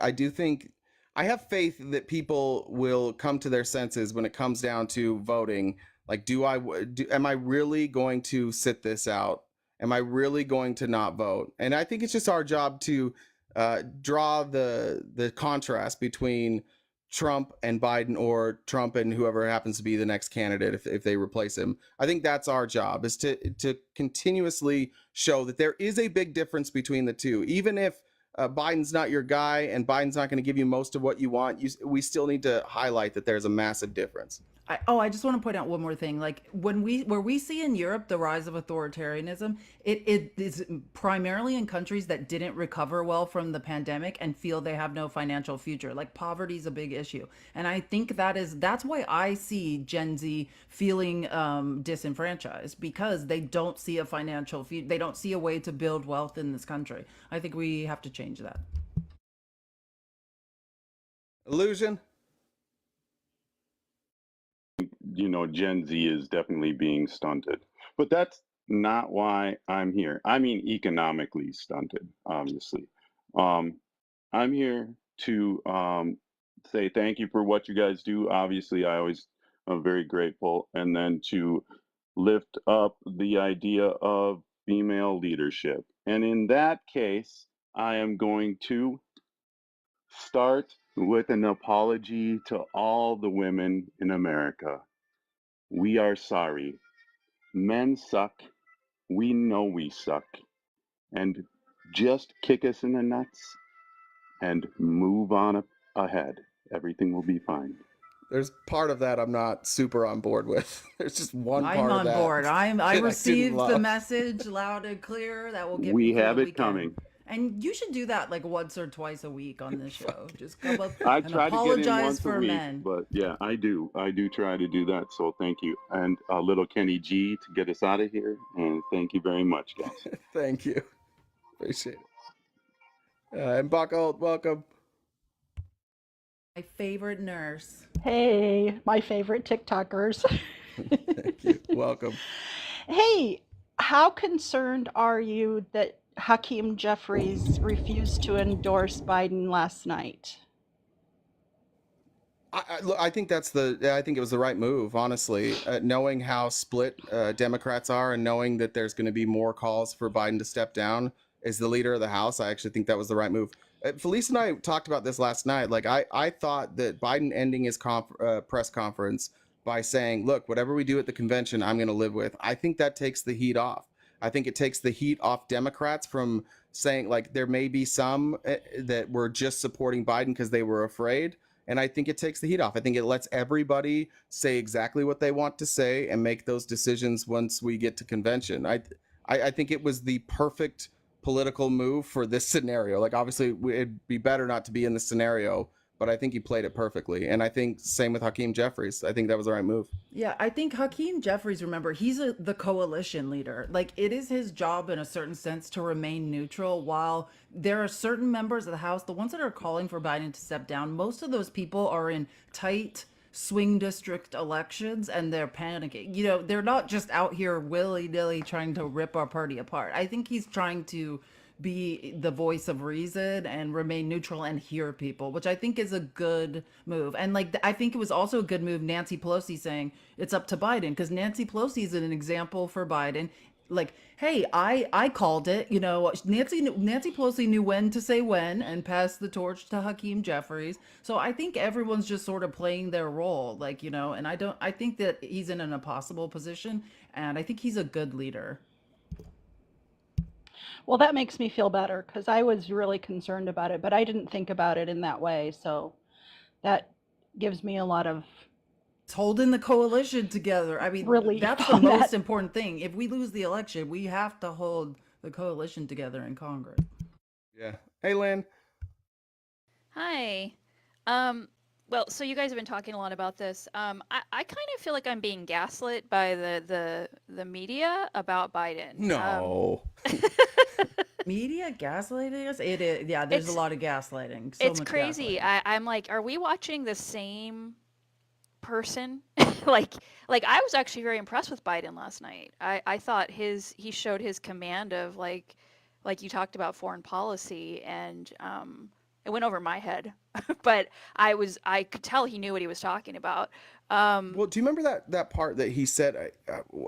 Speaker 1: I have faith that people will come to their senses when it comes down to voting. Like, am I really going to sit this out? Am I really going to not vote? And I think it's just our job to draw the contrast between Trump and Biden, or Trump and whoever happens to be the next candidate if they replace him. I think that's our job, is to continuously show that there is a big difference between the two. Even if Biden's not your guy and Biden's not going to give you most of what you want, we still need to highlight that there's a massive difference.
Speaker 2: I just want to point out one more thing. Like, where we see in Europe the rise of authoritarianism, it is primarily in countries that didn't recover well from the pandemic and feel they have no financial future. Like, poverty is a big issue, and I think that's why I see Gen Z feeling disenfranchised, because they don't see a financial future. They don't see a way to build wealth in this country. I think we have to change that.
Speaker 1: Illusion.
Speaker 24: Gen Z is definitely being stunted. But that's not why I'm here. I mean, economically stunted, obviously. I'm here to say thank you for what you guys do. Obviously, I always am very grateful. And then to lift up the idea of female leadership. And in that case, I am going to start with an apology to all the women in America. We are sorry. Men suck. We know we suck. And just kick us in the nuts and move on ahead. Everything will be fine.
Speaker 1: There's part of that I'm not super on board with. There's just one
Speaker 2: I'm
Speaker 1: part
Speaker 2: on
Speaker 1: of that.
Speaker 2: board. I
Speaker 1: didn't
Speaker 2: received the
Speaker 1: love.
Speaker 2: message loud and clear. That will get me
Speaker 24: We
Speaker 2: through
Speaker 24: have
Speaker 2: the
Speaker 24: it
Speaker 2: weekend.
Speaker 24: coming.
Speaker 2: And you should do that like once or twice a week on this show. Just come up
Speaker 24: I
Speaker 2: and
Speaker 24: try to get in
Speaker 2: apologize
Speaker 24: once
Speaker 2: for
Speaker 24: a week,
Speaker 2: men.
Speaker 24: but yeah, I do try to do that. So thank you, and little Kenny G to get us out of here. And thank you very much, guys.
Speaker 1: Thank you. Appreciate it. And Buckle, welcome.
Speaker 2: My favorite nurse.
Speaker 7: Hey, my favorite TikTokers.
Speaker 1: Thank you. Welcome.
Speaker 7: Hey, how concerned are you that Hakeem Jeffries refused to endorse Biden last night?
Speaker 1: I think I think it was the right move, honestly. Knowing how split Democrats are, and knowing that there's going to be more calls for Biden to step down as the leader of the House, I actually think that was the right move. Felice and I talked about this last night. Like, I thought that Biden ending his press conference by saying, "Look, whatever we do at the convention, I'm going to live with." I think that takes the heat off. I think it takes the heat off Democrats from saying, like, there may be some that were just supporting Biden because they were afraid. And I think it takes the heat off. I think it lets everybody say exactly what they want to say and make those decisions once we get to convention. I think it was the perfect political move for this scenario. Like, obviously, it'd be better not to be in this scenario, but I think he played it perfectly. And I think same with Hakeem Jeffries. I think that was the right move.
Speaker 2: Yeah, I think Hakeem Jeffries, remember, he's the coalition leader. Like, it is his job in a certain sense to remain neutral while there are certain members of the House, the ones that are calling for Biden to step down. Most of those people are in tight swing district elections and they're panicking. You know, they're not just out here willy-nilly trying to rip our party apart. I think he's trying to be the voice of reason and remain neutral and hear people, which I think is a good move. And like, I think it was also a good move, Nancy Pelosi saying it's up to Biden, because Nancy Pelosi is an example for Biden. Like, hey, I called it. You know, Nancy Pelosi knew when to say when and pass the torch to Hakeem Jeffries. So I think everyone's just sort of playing their role, like, you know. And I think that he's in an impossible position, and I think he's a good leader.
Speaker 7: Well, that makes me feel better because I was really concerned about it, but I didn't think about it in that way. So that gives me a lot of
Speaker 2: It's holding the coalition together. I mean,
Speaker 7: relief
Speaker 2: that's the
Speaker 7: on
Speaker 2: most
Speaker 7: that.
Speaker 2: important thing. If we lose the election, we have to hold the coalition together in Congress.
Speaker 1: Yeah. Hey, Lynn.
Speaker 9: Hi. Well, so you guys have been talking a lot about this. I kind of feel like I'm being gaslit by the media about Biden.
Speaker 1: No.
Speaker 2: Media gaslighting us? It is, yeah, there's a lot of gaslighting. So
Speaker 9: It's
Speaker 2: much
Speaker 9: crazy.
Speaker 2: gaslighting.
Speaker 9: I'm like, are we watching the same person? like I was actually very impressed with Biden last night. I thought he showed his command of like you talked about foreign policy, and it went over my head. But I could tell he knew what he was talking about.
Speaker 1: Well, do you remember that part that he said?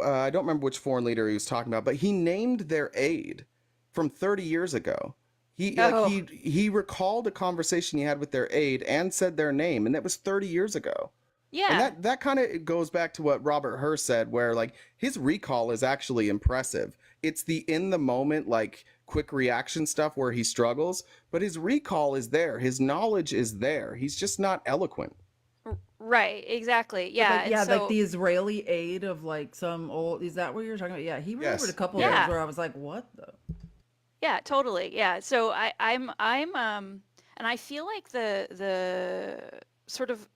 Speaker 1: I don't remember which foreign leader he was talking about, but he named their aide from 30 years ago. He recalled a conversation he had with their aide and said their name, and that was 30 years ago.
Speaker 9: Yeah.
Speaker 1: And that kind of goes back to what Robert Hur said, where like his recall is actually impressive. It's the in the moment, like quick reaction stuff where he struggles, but his recall is there. His knowledge is there. He's just not eloquent.
Speaker 9: Right, exactly. Yeah.
Speaker 2: Like,
Speaker 9: and
Speaker 2: yeah,
Speaker 9: so,
Speaker 2: like the Israeli aid of like some old, is that what you're talking about? Yeah, he remembered
Speaker 1: Yes.
Speaker 2: a couple
Speaker 9: Yeah.
Speaker 2: of those where I was like, what the?
Speaker 9: Yeah, totally. Yeah. So I'm and I feel like the sort of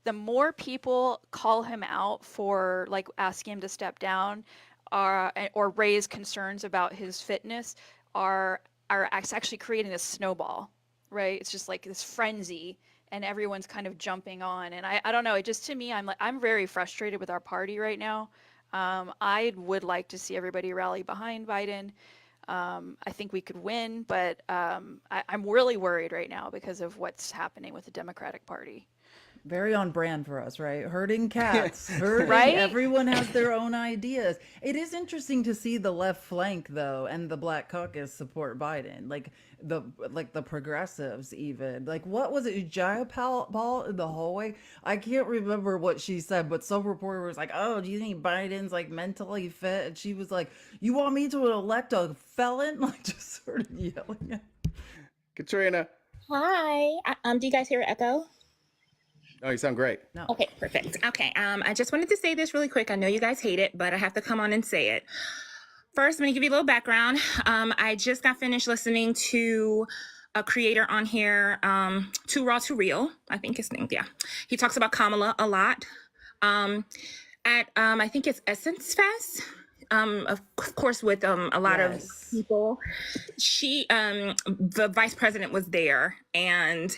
Speaker 9: the more people call him out for like asking him to step down or raise concerns about his fitness are actually creating a snowball, right? It's just like this frenzy and everyone's kind of jumping on. And I don't know, it just to me, I'm very frustrated with our party right now. I would like to see everybody rally behind Biden. I think we could win, but I'm really worried right now because of what's happening with the Democratic Party.
Speaker 2: Very on brand for us, right? Herding cats. Herding.
Speaker 9: Right?
Speaker 2: Everyone has their own ideas. It is interesting to see the left flank though, and the Black Caucus support Biden. Like the progressives even. Like, what was it? Jaya Paul in the hallway? I can't remember what she said, but some reporter was like, "Oh, do you think Biden's like mentally fit?" And she was like, "You want me to elect a felon?" Like, just sort of yelling.
Speaker 1: Katrina.
Speaker 10: Hi. Do you guys hear echo?
Speaker 1: Oh, you sound great.
Speaker 2: No.
Speaker 10: Okay, perfect. Okay, I just wanted to say this really quick. I know you guys hate it, but I have to come on and say it. First, I'm gonna give you a little background. I just got finished listening to a creator on here, Too Raw to Real, I think his name, yeah. He talks about Kamala a lot. I think it's Essence Fest, of course with a lot of people. She, the vice president was there, and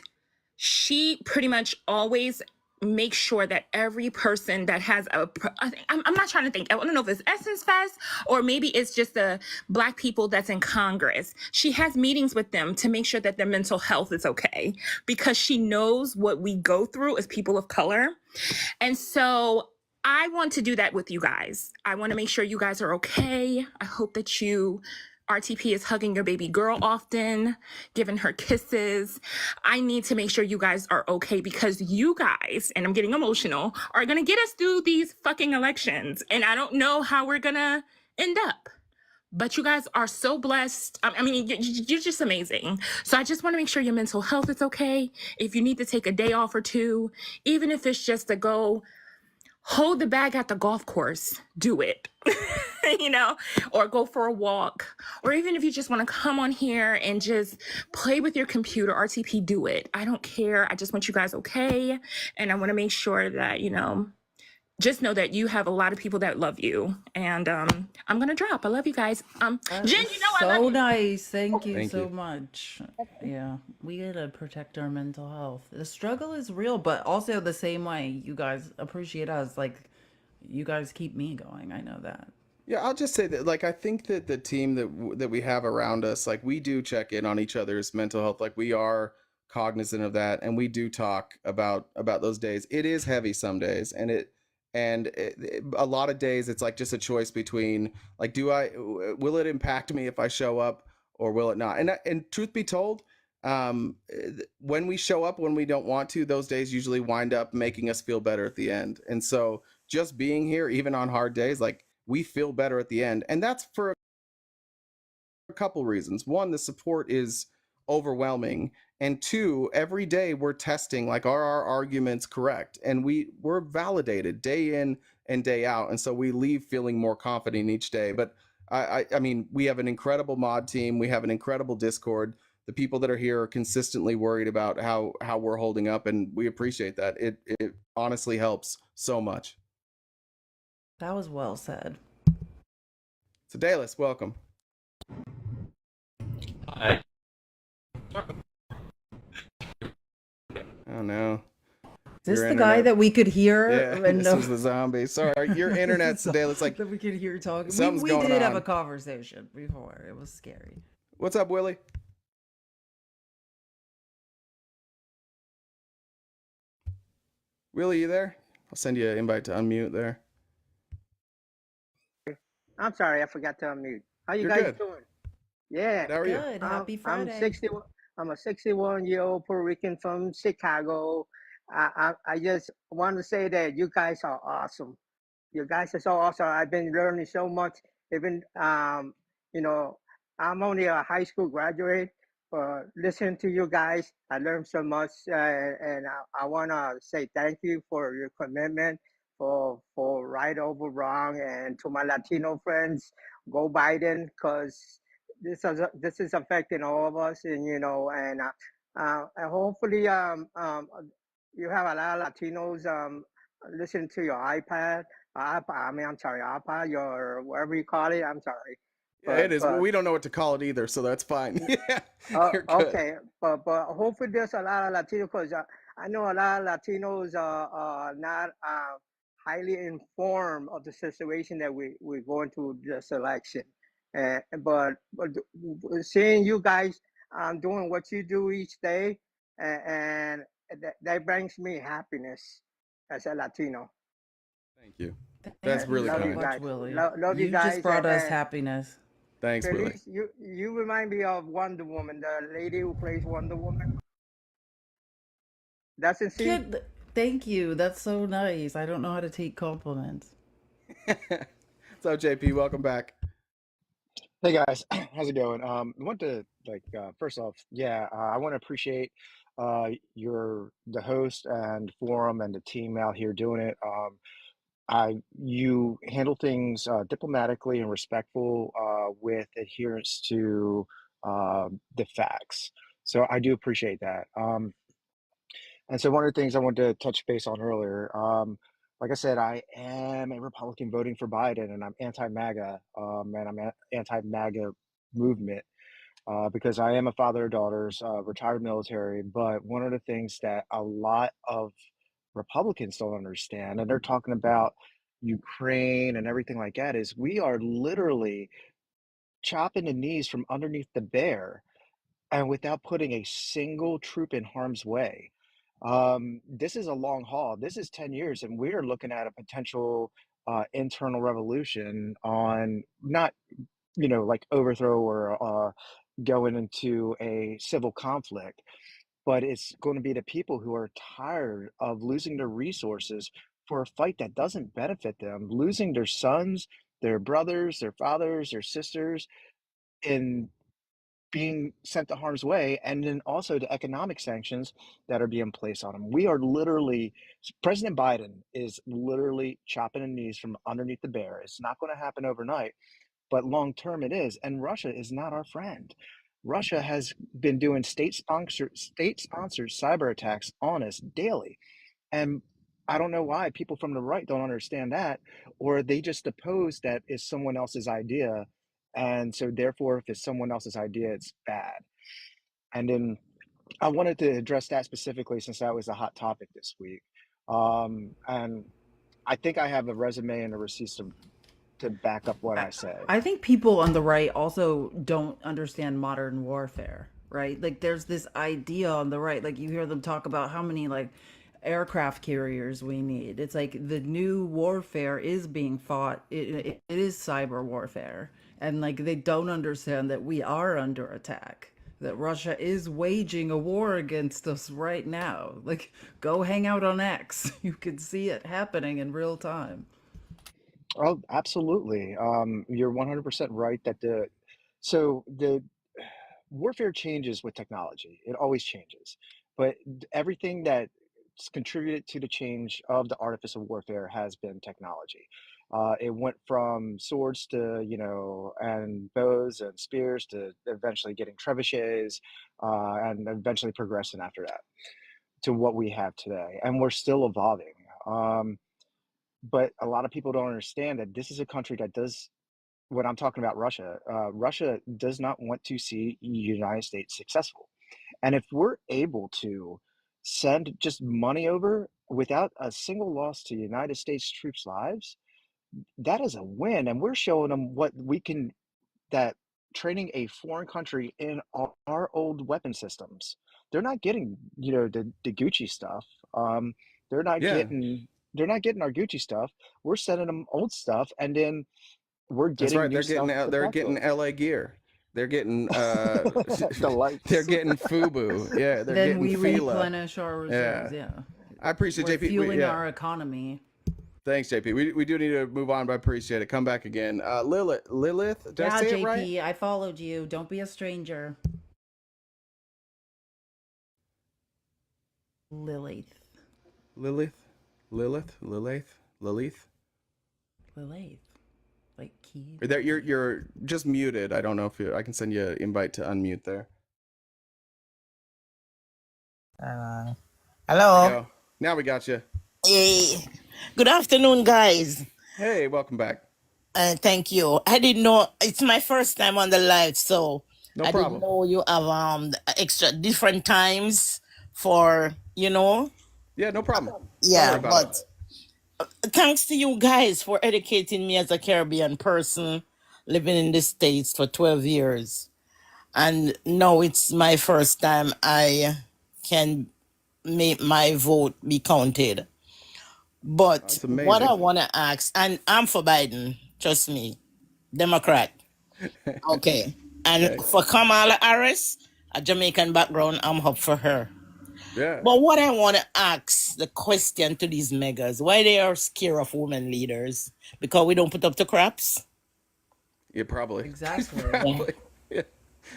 Speaker 10: she pretty much always makes sure that every person that has I'm not trying to think. I don't know if it's Essence Fest or maybe it's just the Black people that's in Congress. She has meetings with them to make sure that their mental health is okay, because she knows what we go through as people of color. And so I want to do that with you guys. I want to make sure you guys are okay. I hope that RTP is hugging your baby girl often, giving her kisses. I need to make sure you guys are okay, because you guys, and I'm getting emotional, are going to get us through these fucking elections. And I don't know how we're going to end up. But you guys are so blessed. I mean, you're just amazing. So I just want to make sure your mental health is okay. If you need to take a day off or two, even if it's just to go hold the bag at the golf course, do it. You know, or go for a walk, or even if you just want to come on here and just play with your computer, RTP, do it. I don't care. I just want you guys okay. And I want to make sure that, you know, just know that you have a lot of people that love you. And I'm gonna drop. I love you guys. Jen, you know I love
Speaker 2: So
Speaker 10: you.
Speaker 2: nice. Thank you
Speaker 1: Thank
Speaker 2: so
Speaker 1: you.
Speaker 2: much. Yeah, we gotta protect our mental health. The struggle is real, but also the same way you guys appreciate us. Like, you guys keep me going. I know that.
Speaker 1: Yeah, I'll just say that, like, I think that the team that we have around us, like, we do check in on each other's mental health. Like, we are cognizant of that, and we do talk about those days. It is heavy some days, a lot of days it's like just a choice between, like, will it impact me if I show up, or will it not? And truth be told, when we show up when we don't want to, those days usually wind up making us feel better at the end. And so just being here, even on hard days, like, we feel better at the end. And that's for a couple reasons. One, the support is overwhelming. And two, every day we're testing, like, are our arguments correct? And we're validated day in and day out. And so we leave feeling more confident each day. But I mean, we have an incredible mod team. We have an incredible Discord. The people that are here are consistently worried about how we're holding up, and we appreciate that. It honestly helps so much.
Speaker 2: That was well said.
Speaker 1: So Dallas, welcome.
Speaker 12: Hi.
Speaker 1: Oh no.
Speaker 2: Is this
Speaker 1: Your
Speaker 2: the guy
Speaker 1: internet-
Speaker 2: that we could hear?
Speaker 1: Yeah,
Speaker 2: and
Speaker 1: this was the zombie. Sorry, your internet's today. It's like
Speaker 2: that we could hear talking.
Speaker 1: something's
Speaker 2: We
Speaker 1: going
Speaker 2: did have
Speaker 1: on.
Speaker 2: a conversation before. It was scary.
Speaker 1: What's up, Willie? Willie, you there? I'll send you an invite to unmute there.
Speaker 13: I'm sorry, I forgot to unmute. How you
Speaker 1: You're
Speaker 13: guys
Speaker 1: good.
Speaker 13: doing? Yeah.
Speaker 1: How are you?
Speaker 2: Good. Happy
Speaker 13: I'm
Speaker 2: Friday.
Speaker 13: 61. I'm a 61-year-old Puerto Rican from Chicago. I just want to say that you guys are awesome. You guys are so awesome. I've been learning so much. Even you know, I'm only a high school graduate, but listening to you guys, I learned so much, and I want to say thank you for your commitment, for right over wrong, and to my Latino friends, go Biden, because this is affecting all of us, and and hopefully you have a lot of Latinos listen to your iPad. I'm sorry, iPad, your whatever you call it. I'm sorry.
Speaker 1: Yeah, it is. Well, we don't know what to call it either, so that's fine. Yeah, you're good.
Speaker 13: Okay, but hopefully there's a lot of Latinos, because I know a lot of Latinos are not highly informed of the situation that we're going through this election. But seeing you guys doing what you do each day, and that brings me happiness as a Latino.
Speaker 1: Thank you.
Speaker 2: Thank
Speaker 1: That's really
Speaker 2: you so
Speaker 1: kind.
Speaker 2: much, Willie.
Speaker 13: Love
Speaker 2: you
Speaker 13: you guys.
Speaker 2: just brought us
Speaker 13: and
Speaker 2: happiness.
Speaker 1: Thanks, Willie.
Speaker 13: Felice, you remind me of Wonder Woman, the lady who plays Wonder Woman. Doesn't she?
Speaker 2: Kid, thank you. That's so nice. I don't know how to take compliments.
Speaker 1: So JP, welcome back.
Speaker 21: Hey guys, how's it going? I want to first off, I want to appreciate the host and forum and the team out here doing it. You handle things diplomatically and respectful with adherence to the facts. So I do appreciate that. And so one of the things I wanted to touch base on earlier, like I said, I am a Republican voting for Biden, and I'm anti-MAGA, and I'm anti-MAGA movement because I am a father of daughters, retired military. But one of the things that a lot of Republicans don't understand, and they're talking about Ukraine and everything like that, is we are literally chopping the knees from underneath the bear, and without putting a single troop in harm's way. This is a long haul. This is 10 years, and we are looking at a potential internal revolution on not, like overthrow or going into a civil conflict, but it's going to be the people who are tired of losing their resources for a fight that doesn't benefit them, losing their sons, their brothers, their fathers, their sisters in being sent to harm's way, and then also the economic sanctions that are being placed on them. We are literally, President Biden is literally chopping the knees from underneath the bear. It's not going to happen overnight, but long term it is. And Russia is not our friend. Russia has been doing state-sponsored cyber attacks on us daily. And I don't know why people from the right don't understand that, or they just oppose that it's someone else's idea. And so therefore, if it's someone else's idea, it's bad. And then I wanted to address that specifically since that was a hot topic this week. And I think I have a resume and the receipts to back up what I say.
Speaker 2: I think people on the right also don't understand modern warfare, right? Like there's this idea on the right, like you hear them talk about how many like aircraft carriers we need. It's like the new warfare is being fought. It is cyber warfare. And like they don't understand that we are under attack. That Russia is waging a war against us right now. Like go hang out on X. You can see it happening in real time.
Speaker 21: Oh, absolutely. You're 100% right that the warfare changes with technology. It always changes. But everything that's contributed to the change of the artifice of warfare has been technology. It went from swords to, and bows and spears to eventually getting trebuchets, and eventually progressing after that to what we have today. And we're still evolving. But a lot of people don't understand that this is a country that does, when I'm talking about Russia, Russia does not want to see the United States successful. And if we're able to send just money over without a single loss to United States troops' lives, that is a win. And we're showing them what we can, that training a foreign country in our old weapon systems, they're not getting, the Gucci stuff. They're not
Speaker 1: Yeah,
Speaker 21: getting our Gucci stuff. We're sending them old stuff, and then we're
Speaker 1: that's
Speaker 21: getting
Speaker 1: right.
Speaker 21: new
Speaker 1: They're getting
Speaker 21: stuff
Speaker 1: out.
Speaker 21: to
Speaker 1: They're
Speaker 21: pack
Speaker 1: getting
Speaker 21: with.
Speaker 1: LA gear. They're getting
Speaker 21: The
Speaker 1: they're
Speaker 21: lights.
Speaker 1: getting FUBU. Yeah, they're
Speaker 2: Then
Speaker 1: getting
Speaker 2: we
Speaker 1: Fila.
Speaker 2: replenish our reserves.
Speaker 1: Yeah,
Speaker 2: Yeah.
Speaker 1: I appreciate
Speaker 2: We're
Speaker 1: JP.
Speaker 2: fueling
Speaker 1: Yeah,
Speaker 2: our economy.
Speaker 1: thanks JP. We do need to move on, but I appreciate it. Come back again. Lilith. Did I
Speaker 2: Yeah,
Speaker 1: say it right?
Speaker 2: JP, I followed you. Don't be a stranger. Lilith.
Speaker 1: Lilith, Lilith.
Speaker 2: Lilith. Like keys.
Speaker 1: That you're just muted. I don't know if I can send you an invite to unmute there.
Speaker 12: Hello.
Speaker 1: There you go. Now we got you.
Speaker 12: Hey. Good afternoon, guys.
Speaker 1: Hey, welcome back.
Speaker 12: Thank you. I didn't know it's my first time on the live, so
Speaker 1: No
Speaker 12: I didn't
Speaker 1: problem.
Speaker 12: know you have extra different times for.
Speaker 1: Yeah, no problem. Don't worry
Speaker 12: Yeah,
Speaker 1: about
Speaker 12: but thanks to you guys for educating me as a Caribbean person living in the States for 12 years. And now it's my first time I can make my vote be counted.
Speaker 1: it.
Speaker 12: But
Speaker 1: That's
Speaker 12: what I
Speaker 1: amazing.
Speaker 12: want to ask, and I'm for Biden, trust me, Democrat. Okay. And
Speaker 1: Okay.
Speaker 12: for Kamala Harris, a Jamaican background, I'm up for her.
Speaker 1: Yeah.
Speaker 12: But what I want to ask the question to these megas, why they are scared of women leaders? Because we don't put up the craps?
Speaker 1: Yeah, probably.
Speaker 2: Exactly.
Speaker 1: Probably. Yeah.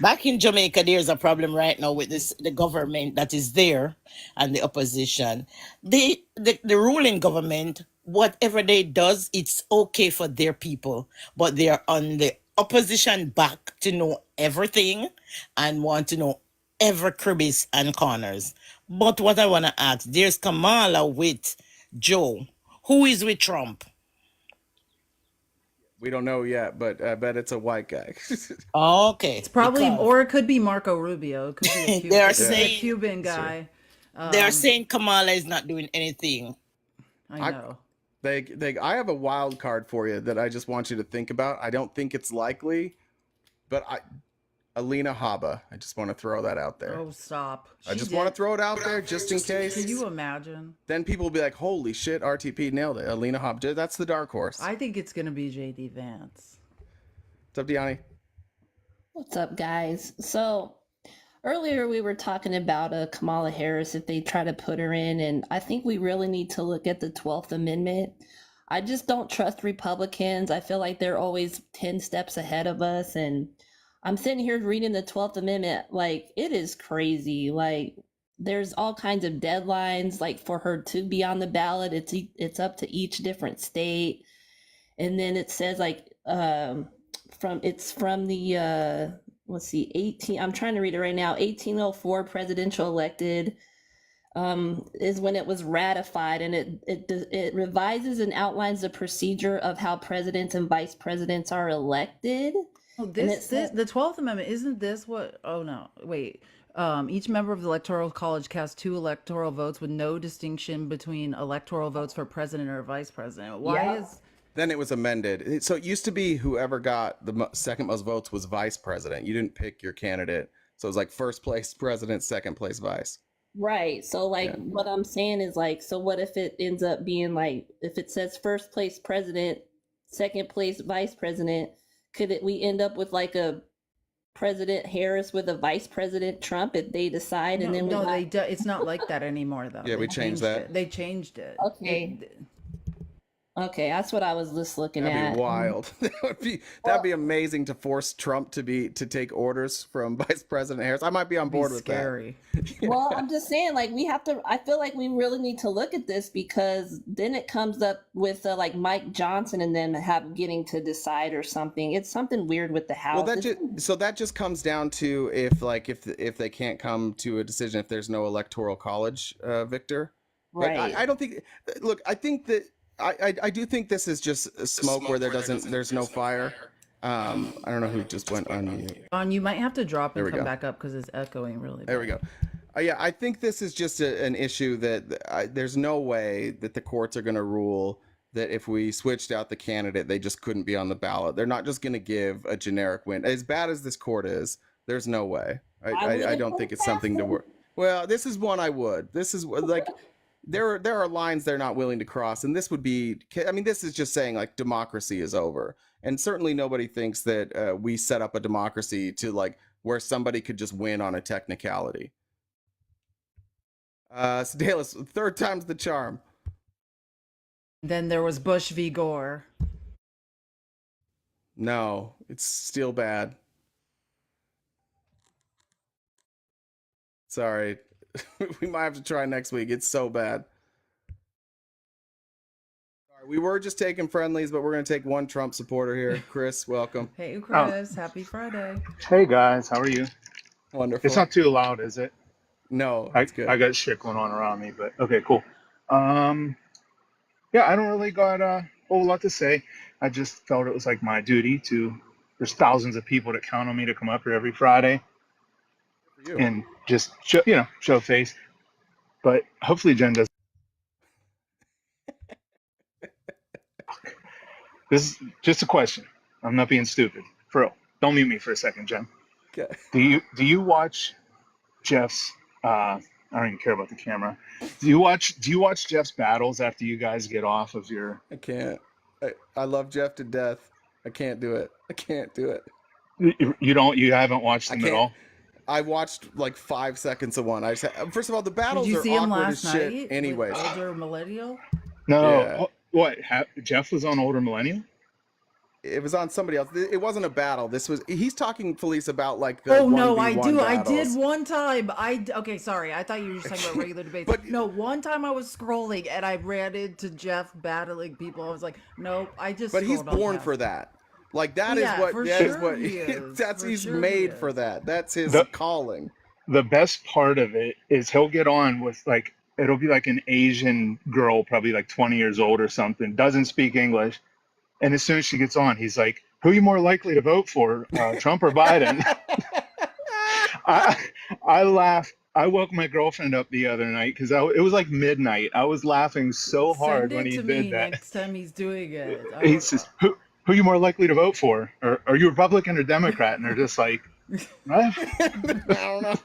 Speaker 12: Back in Jamaica, there's a problem right now with the government that is there and the opposition. The ruling government, whatever they does, it's okay for their people, but they are on the opposition back to know everything and want to know every crevice and corners. But what I want to ask, there's Kamala with Joe. Who is with Trump?
Speaker 1: We don't know yet, but I bet it's a white guy.
Speaker 12: Okay.
Speaker 2: It's probably,
Speaker 12: because
Speaker 2: or it could be Marco Rubio. It could be a Cuban.
Speaker 12: they're
Speaker 2: It could be a
Speaker 12: saying
Speaker 2: Cuban
Speaker 1: That's true.
Speaker 2: guy.
Speaker 12: they're saying Kamala is not doing anything.
Speaker 2: I know.
Speaker 1: I have a wild card for you that I just want you to think about. I don't think it's likely, but Alina Habba. I just want to throw that out there.
Speaker 2: Oh, stop.
Speaker 1: I just want to throw it out there just in case.
Speaker 2: Can you imagine?
Speaker 1: Then people will be like, "Holy shit, RTP nailed it." Alina Habba. That's the dark horse.
Speaker 2: I think it's gonna be JD Vance.
Speaker 1: What's up, Deani?
Speaker 14: What's up, guys? So earlier we were talking about Kamala Harris if they try to put her in, and I think we really need to look at the 12th Amendment. I just don't trust Republicans. I feel like they're always 10 steps ahead of us, and I'm sitting here reading the 12th Amendment. Like, it is crazy. Like, there's all kinds of deadlines, like for her to be on the ballot. It's up to each different state. And then it says like from the let's see, 18, I'm trying to read it right now. 1804 presidential elected is when it was ratified, and it revises and outlines the procedure of how presidents and vice presidents are elected.
Speaker 2: Oh,
Speaker 14: And
Speaker 2: this the 12th Amendment, isn't this what? Oh no, wait. Each member of the Electoral College casts 2 electoral votes with no distinction between electoral votes for president or vice president. Why is
Speaker 1: Then it was amended. So it used to be whoever got the second most votes was vice president. You didn't pick your candidate. So it was like first place president, second place vice.
Speaker 14: Right. So like
Speaker 1: Yeah.
Speaker 14: what I'm saying is like, so what if it ends up being like, if it says first place president, second place vice president, we end up with like a President Harris with a Vice President Trump if they decide, and then
Speaker 2: it's not like that anymore though.
Speaker 1: Yeah, we changed that.
Speaker 2: They changed it.
Speaker 14: Okay. Okay, that's what I was just looking
Speaker 1: That'd
Speaker 14: at.
Speaker 1: be wild. That'd be amazing to force Trump to take orders from Vice President Harris. I might be on board with
Speaker 2: scary.
Speaker 14: Well, I'm just saying, like, I feel like we really need to look at this, because then it comes up with like Mike Johnson and them getting to decide or something. It's something weird with the House.
Speaker 1: Well, that just comes down to if they can't come to a decision, if there's no electoral college, Victor. But
Speaker 14: Right.
Speaker 1: I don't think. Look, I think that I do think this is just smoke where there's no fire. I don't know who just went on mute.
Speaker 2: You might have to drop
Speaker 1: There
Speaker 2: and
Speaker 1: we
Speaker 2: come
Speaker 1: go.
Speaker 2: back up because it's echoing really bad.
Speaker 1: There we go. Yeah, I think this is just an issue that there's no way that the courts are going to rule that if we switched out the candidate, they just couldn't be on the ballot. They're not just going to give a generic win. As bad as this court is, there's no way. I don't think it's something to work. Well, this is one I would. This is like there are lines they're not willing to cross, and this would be. I mean, this is just saying like democracy is over, and certainly nobody thinks that we set up a democracy to like where somebody could just win on a technicality. Sedalis, third time's the charm.
Speaker 2: Then there was Bush v. Gore.
Speaker 1: No, it's still bad. Sorry. We might have to try next week. It's so bad. Sorry, we were just taking friendlies, but we're going to take one Trump supporter here. Chris, welcome.
Speaker 2: Hey, Chris. Happy Friday.
Speaker 15: Hey guys, how are you?
Speaker 1: Wonderful.
Speaker 15: It's not too loud, is it?
Speaker 1: No,
Speaker 15: I
Speaker 1: it's good.
Speaker 15: got shit going on around me, but okay, cool. Yeah, I don't really got a whole lot to say. I just felt it was like my duty to. There's thousands of people that count on me to come up here every Friday
Speaker 1: For you.
Speaker 15: and just show face. But hopefully Jen does. This is just a question. I'm not being stupid. For real. Don't mute me for a second, Jen.
Speaker 1: Okay.
Speaker 15: Do you watch Jeff's I don't even care about the camera. Do you watch Jeff's battles after you guys get off of your
Speaker 1: I can't. I love Jeff to death. I can't do it. I can't do it.
Speaker 15: you haven't watched them at all?
Speaker 1: I watched like 5 seconds of one. First of all, the battles
Speaker 2: Did you
Speaker 1: are
Speaker 2: see him
Speaker 1: awkward
Speaker 2: last
Speaker 1: as shit
Speaker 2: night?
Speaker 1: anyways.
Speaker 2: With older millennial?
Speaker 15: No.
Speaker 1: Yeah.
Speaker 15: What? Jeff was on Older Millennial?
Speaker 1: It was on somebody else. It wasn't a battle. He's talking, Felice, about like the
Speaker 2: Oh no, I
Speaker 1: 1v1
Speaker 2: do. I
Speaker 1: battles.
Speaker 2: did one time. Okay, sorry. I thought you were just talking about regular debates. But no, one time I was scrolling and I ran into Jeff battling people. I was like, nope. I just.
Speaker 1: But he's
Speaker 2: scrolled on
Speaker 1: born
Speaker 2: past.
Speaker 1: for that. Like that
Speaker 2: Yeah,
Speaker 1: is what
Speaker 2: for
Speaker 1: that is
Speaker 2: sure
Speaker 1: what
Speaker 2: he is.
Speaker 1: that's
Speaker 2: For
Speaker 1: he's
Speaker 2: sure he
Speaker 1: made
Speaker 2: is.
Speaker 1: for that. That's his calling.
Speaker 15: The best part of it is he'll get on with like it'll be like an Asian girl, probably like 20 years old or something, doesn't speak English, and as soon as she gets on, he's like, "Who are you more likely to vote for, Trump or Biden?" I laughed. I woke my girlfriend up the other night because it was like midnight. I was laughing so hard when he
Speaker 2: Send it to me
Speaker 15: did that.
Speaker 2: next time he's doing it.
Speaker 15: He says, "Who are you more likely to vote for? Or are you Republican or Democrat?" And they're just like, "What?"
Speaker 1: I don't know.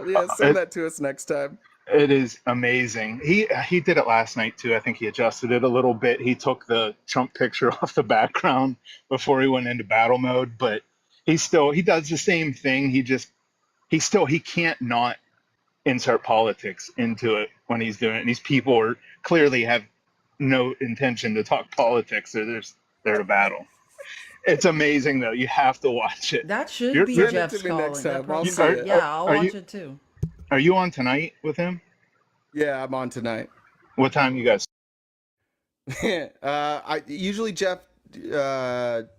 Speaker 1: Yeah, send that to us next time.
Speaker 15: It is amazing. He did it last night too. I think he adjusted it a little bit. He took the Trump picture off the background before he went into battle mode, but he does the same thing. He can't not insert politics into it when he's doing it. And these people clearly have no intention to talk politics. They're to battle. It's amazing though. You have to watch it.
Speaker 2: That should
Speaker 15: You're,
Speaker 2: be
Speaker 15: you're,
Speaker 1: Send it to
Speaker 2: Jeff's
Speaker 1: me next
Speaker 2: calling. That
Speaker 1: time. I'll
Speaker 2: probably
Speaker 1: see
Speaker 2: be.
Speaker 1: it.
Speaker 2: Yeah, I'll
Speaker 15: are
Speaker 2: watch
Speaker 15: you
Speaker 2: it too.
Speaker 15: are you on tonight with him?
Speaker 1: Yeah, I'm on tonight.
Speaker 15: What time you guys?
Speaker 1: I usually Jeff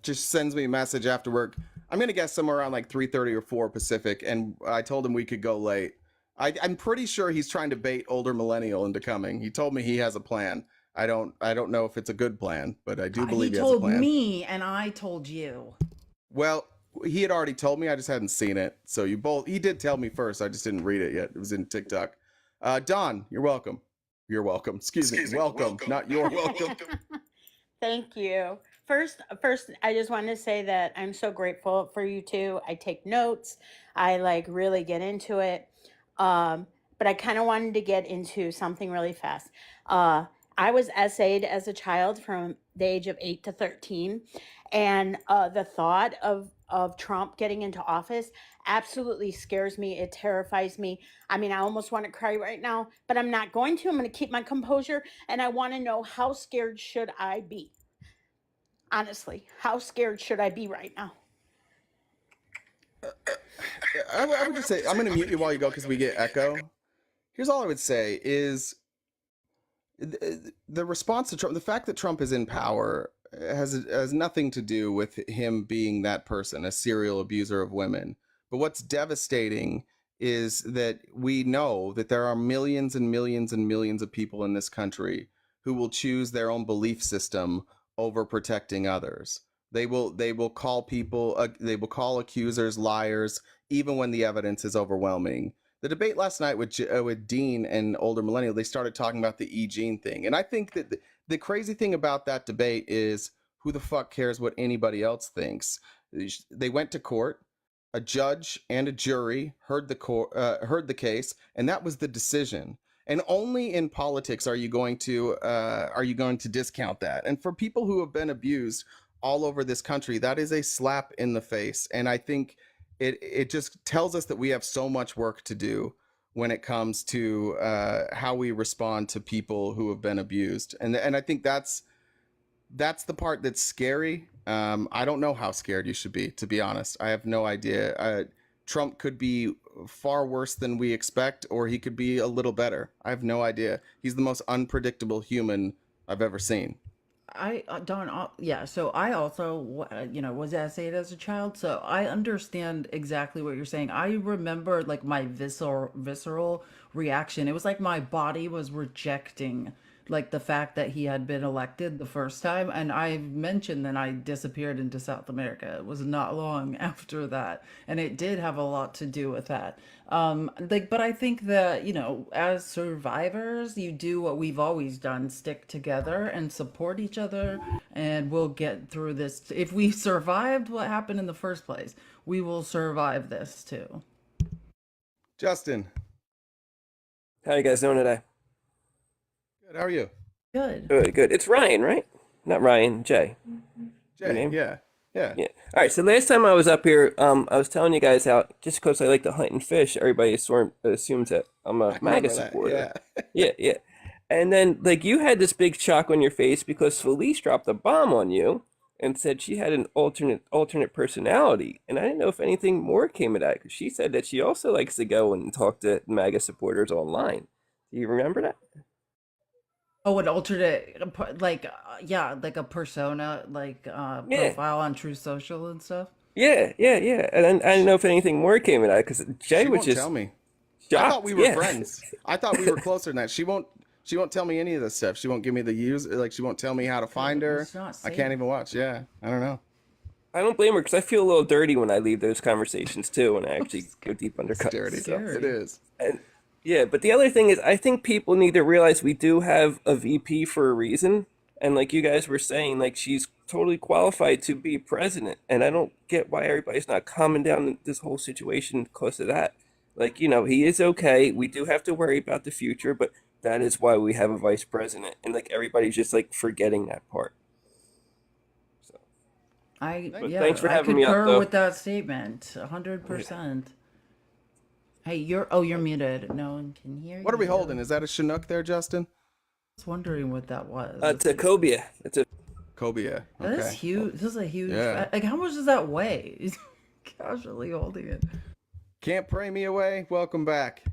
Speaker 1: just sends me a message after work. I'm gonna guess somewhere around like 3:30 or 4 Pacific, and I told him we could go late. I'm pretty sure he's trying to bait older millennial into coming. He told me he has a plan. I don't know if it's a good plan, but I do
Speaker 2: He
Speaker 1: believe he has a
Speaker 2: told
Speaker 1: plan.
Speaker 2: me, and I told you.
Speaker 1: Well, he had already told me. I just hadn't seen it. So he did tell me first. I just didn't read it yet. It was in TikTok. Don, you're welcome. You're welcome. Excuse me. Welcome, not you're welcome.
Speaker 16: Thank you. First, I just want to say that I'm so grateful for you two. I take notes. I like really get into it. But I kind of wanted to get into something really fast. I was essayed as a child from the age of 8 to 13, and the thought of Trump getting into office absolutely scares me. It terrifies me. I mean, I almost want to cry right now, but I'm not going to. I'm going to keep my composure, and I want to know, how scared should I be? Honestly, how scared should I be right now?
Speaker 1: I would just say, I'm going to mute you while you go because we get echo. Here's all I would say is the response to Trump, the fact that Trump is in power has nothing to do with him being that person, a serial abuser of women. But what's devastating is that we know that there are millions and millions and millions of people in this country who will choose their own belief system over protecting others. They will call people, they will call accusers liars, even when the evidence is overwhelming. The debate last night with Dean and older millennial, they started talking about the E. Jean thing. And I think that the crazy thing about that debate is, who the fuck cares what anybody else thinks? They went to court. A judge and a jury heard the case, and that was the decision. And only in politics are you going to discount that. And for people who have been abused all over this country, that is a slap in the face. And I think it just tells us that we have so much work to do when it comes to how we respond to people who have been abused. And I think that's the part that's scary. I don't know how scared you should be, to be honest. I have no idea. Trump could be far worse than we expect, or he could be a little better. I have no idea. He's the most unpredictable human I've ever seen.
Speaker 2: Yeah, so I also was essayed as a child, so I understand exactly what you're saying. I remember like my visceral reaction. It was like my body was rejecting like the fact that he had been elected the first time, and I mentioned that I disappeared into South America. It was not long after that, and it did have a lot to do with that. But I think that, as survivors, you do what we've always done: stick together and support each other, and we'll get through this. If we survived what happened in the first place, we will survive this too.
Speaker 1: Justin,
Speaker 17: How you guys doing today?
Speaker 1: good. How are you?
Speaker 2: Good.
Speaker 17: Good. It's Ryan, right? Not Ryan, Jay. Your
Speaker 1: Jay,
Speaker 17: name?
Speaker 1: yeah.
Speaker 17: Yeah. All right. So last time I was up here, I was telling you guys how just because I like to hunt and fish, everybody assumes that I'm a MAGA supporter. Yeah. And then like you had this big shock on your face because Felice dropped a bomb on you and said she had an alternate personality, and I didn't know if anything more came of that because she said that she also likes to go and talk to MAGA supporters online. Do you remember that?
Speaker 2: Oh, an alternate, like, like a persona, like profile on True Social and stuff.
Speaker 17: Yeah. And I don't know if anything more came of that because Jay
Speaker 1: She
Speaker 17: was
Speaker 1: won't
Speaker 17: just
Speaker 1: tell me.
Speaker 17: shocked.
Speaker 1: I thought we were friends. I thought we were closer than that. She won't tell me any of this stuff. She won't give me the she won't tell me how to find her. I can't even watch. Yeah, I don't know.
Speaker 17: I don't blame her because I feel a little dirty when I leave those conversations too, and I actually go deep undercut.
Speaker 1: Dirty.
Speaker 17: So.
Speaker 1: It is.
Speaker 17: And yeah, but the other thing is, I think people need to realize we do have a VP for a reason, and like you guys were saying, like she's totally qualified to be president, and I don't get why everybody's not calming down this whole situation because of that. Like, he is okay. We do have to worry about the future, but that is why we have a vice president, and like everybody's just like forgetting that part. Thanks for having me up,
Speaker 2: concur
Speaker 17: though.
Speaker 2: with that statement, 100%. Hey, you're muted. No one can hear you.
Speaker 1: What are we holding? Is that a Chinook there, Justin?
Speaker 2: I was wondering what that was.
Speaker 17: It's a cobia. It's a
Speaker 1: cobia.
Speaker 2: That is
Speaker 1: Okay.
Speaker 2: huge. This is a huge.
Speaker 1: Yeah.
Speaker 2: Like, how much does that weigh? He's casually holding it.
Speaker 1: Can't pray me away. Welcome back.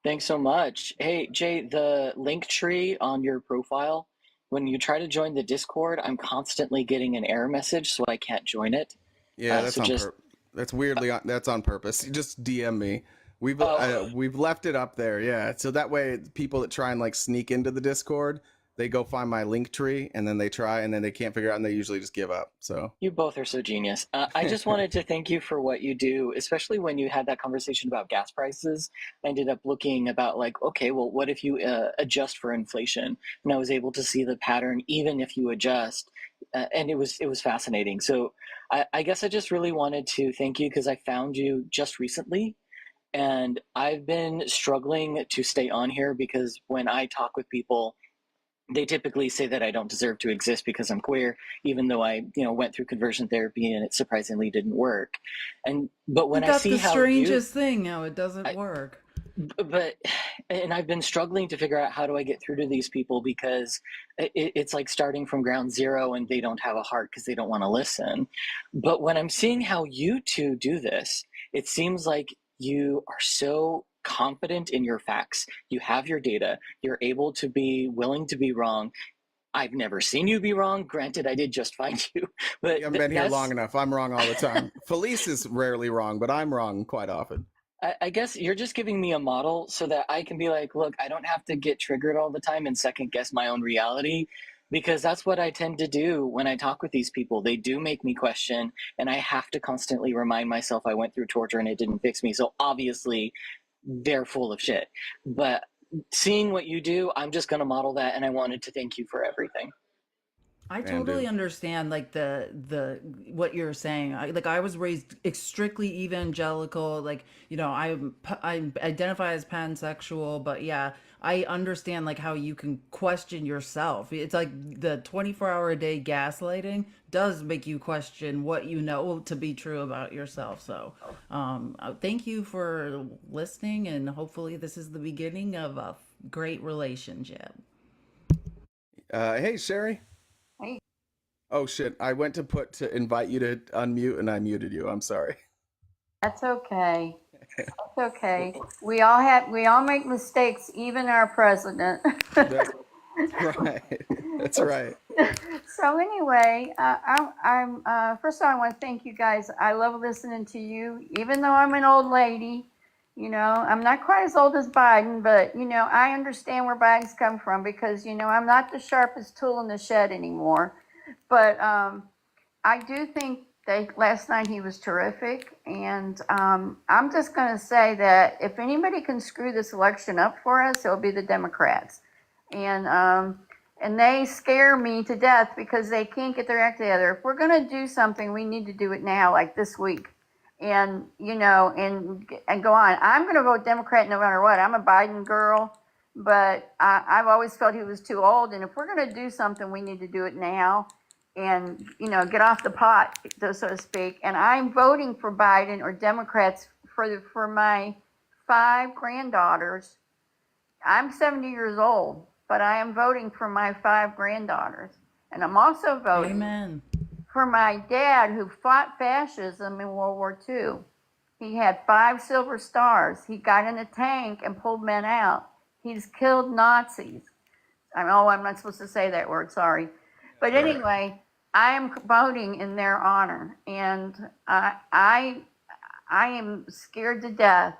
Speaker 3: Thanks so much. Hey, Jay, the link tree on your profile, when you try to join the Discord, I'm constantly getting an error message, so I can't join it.
Speaker 1: Yeah, that's
Speaker 3: So
Speaker 1: on
Speaker 3: just
Speaker 1: That's weirdly that's on purpose. You just DM me. We've left it up there. Yeah, so that way people that try and like sneak into the Discord, they go find my link tree and then they try and then they can't figure out and they usually just give up. So
Speaker 3: You both are so genius. I just wanted to thank you for what you do, especially when you had that conversation about gas prices. I ended up looking about like, okay, well, what if you adjust for inflation? And I was able to see the pattern even if you adjust, and it was fascinating. So I guess I just really wanted to thank you because I found you just recently. And I've been struggling to stay on here because when I talk with people, they typically say that I don't deserve to exist because I'm queer, even though I, went through conversion therapy and it surprisingly didn't work. But
Speaker 2: You
Speaker 3: when I
Speaker 2: got
Speaker 3: see
Speaker 2: the
Speaker 3: how
Speaker 2: strangest thing how it doesn't work.
Speaker 3: and I've been struggling to figure out how do I get through to these people because it's like starting from ground zero and they don't have a heart because they don't want to listen. But when I'm seeing how you two do this, it seems like you are so confident in your facts. You have your data. You're able to be willing to be wrong. I've never seen you be wrong. Granted, I did just find you, but
Speaker 1: you haven't been here long enough. I'm wrong all the time. Felice is rarely wrong, but I'm wrong quite often.
Speaker 3: I guess you're just giving me a model so that I can be like, look, I don't have to get triggered all the time and second guess my own reality, because that's what I tend to do when I talk with these people. They do make me question, and I have to constantly remind myself I went through torture and it didn't fix me. So obviously they're full of shit. But seeing what you do, I'm just going to model that, and I wanted to thank you for everything.
Speaker 2: I totally understand like the what you're saying. I was raised strictly evangelical. Like, I identify as pansexual, but yeah, I understand like how you can question yourself. It's like the 24-hour a day gaslighting does make you question what you know to be true about yourself. So, thank you for listening, and hopefully this is the beginning of a great relationship.
Speaker 1: Hey, Sherry.
Speaker 11: Hey.
Speaker 1: Oh shit! I went to invite you to unmute and I muted you. I'm sorry.
Speaker 18: That's okay. That's okay. We all make mistakes, even our president.
Speaker 1: That's right. That's right.
Speaker 18: So anyway, I'm first of all, I want to thank you guys. I love listening to you, even though I'm an old lady. I'm not quite as old as Biden, but I understand where Biden's come from because I'm not the sharpest tool in the shed anymore. But I do think that last night he was terrific, and I'm just going to say that if anybody can screw this election up for us, it'll be the Democrats, and they scare me to death because they can't get their act together. If we're going to do something, we need to do it now, like this week, and and go on. I'm going to vote Democrat no matter what. I'm a Biden girl, but I've always felt he was too old, and if we're going to do something, we need to do it now and get off the pot, so to speak. And I'm voting for Biden or Democrats for my 5 granddaughters. I'm 70 years old, but I am voting for my 5 granddaughters, and I'm also voting for my dad who fought fascism in World War II. He had 5 silver stars. He got in a tank and pulled men out. He's killed Nazis. I'm not supposed to say that word, sorry. But anyway, I am voting in their honor, and I am scared to death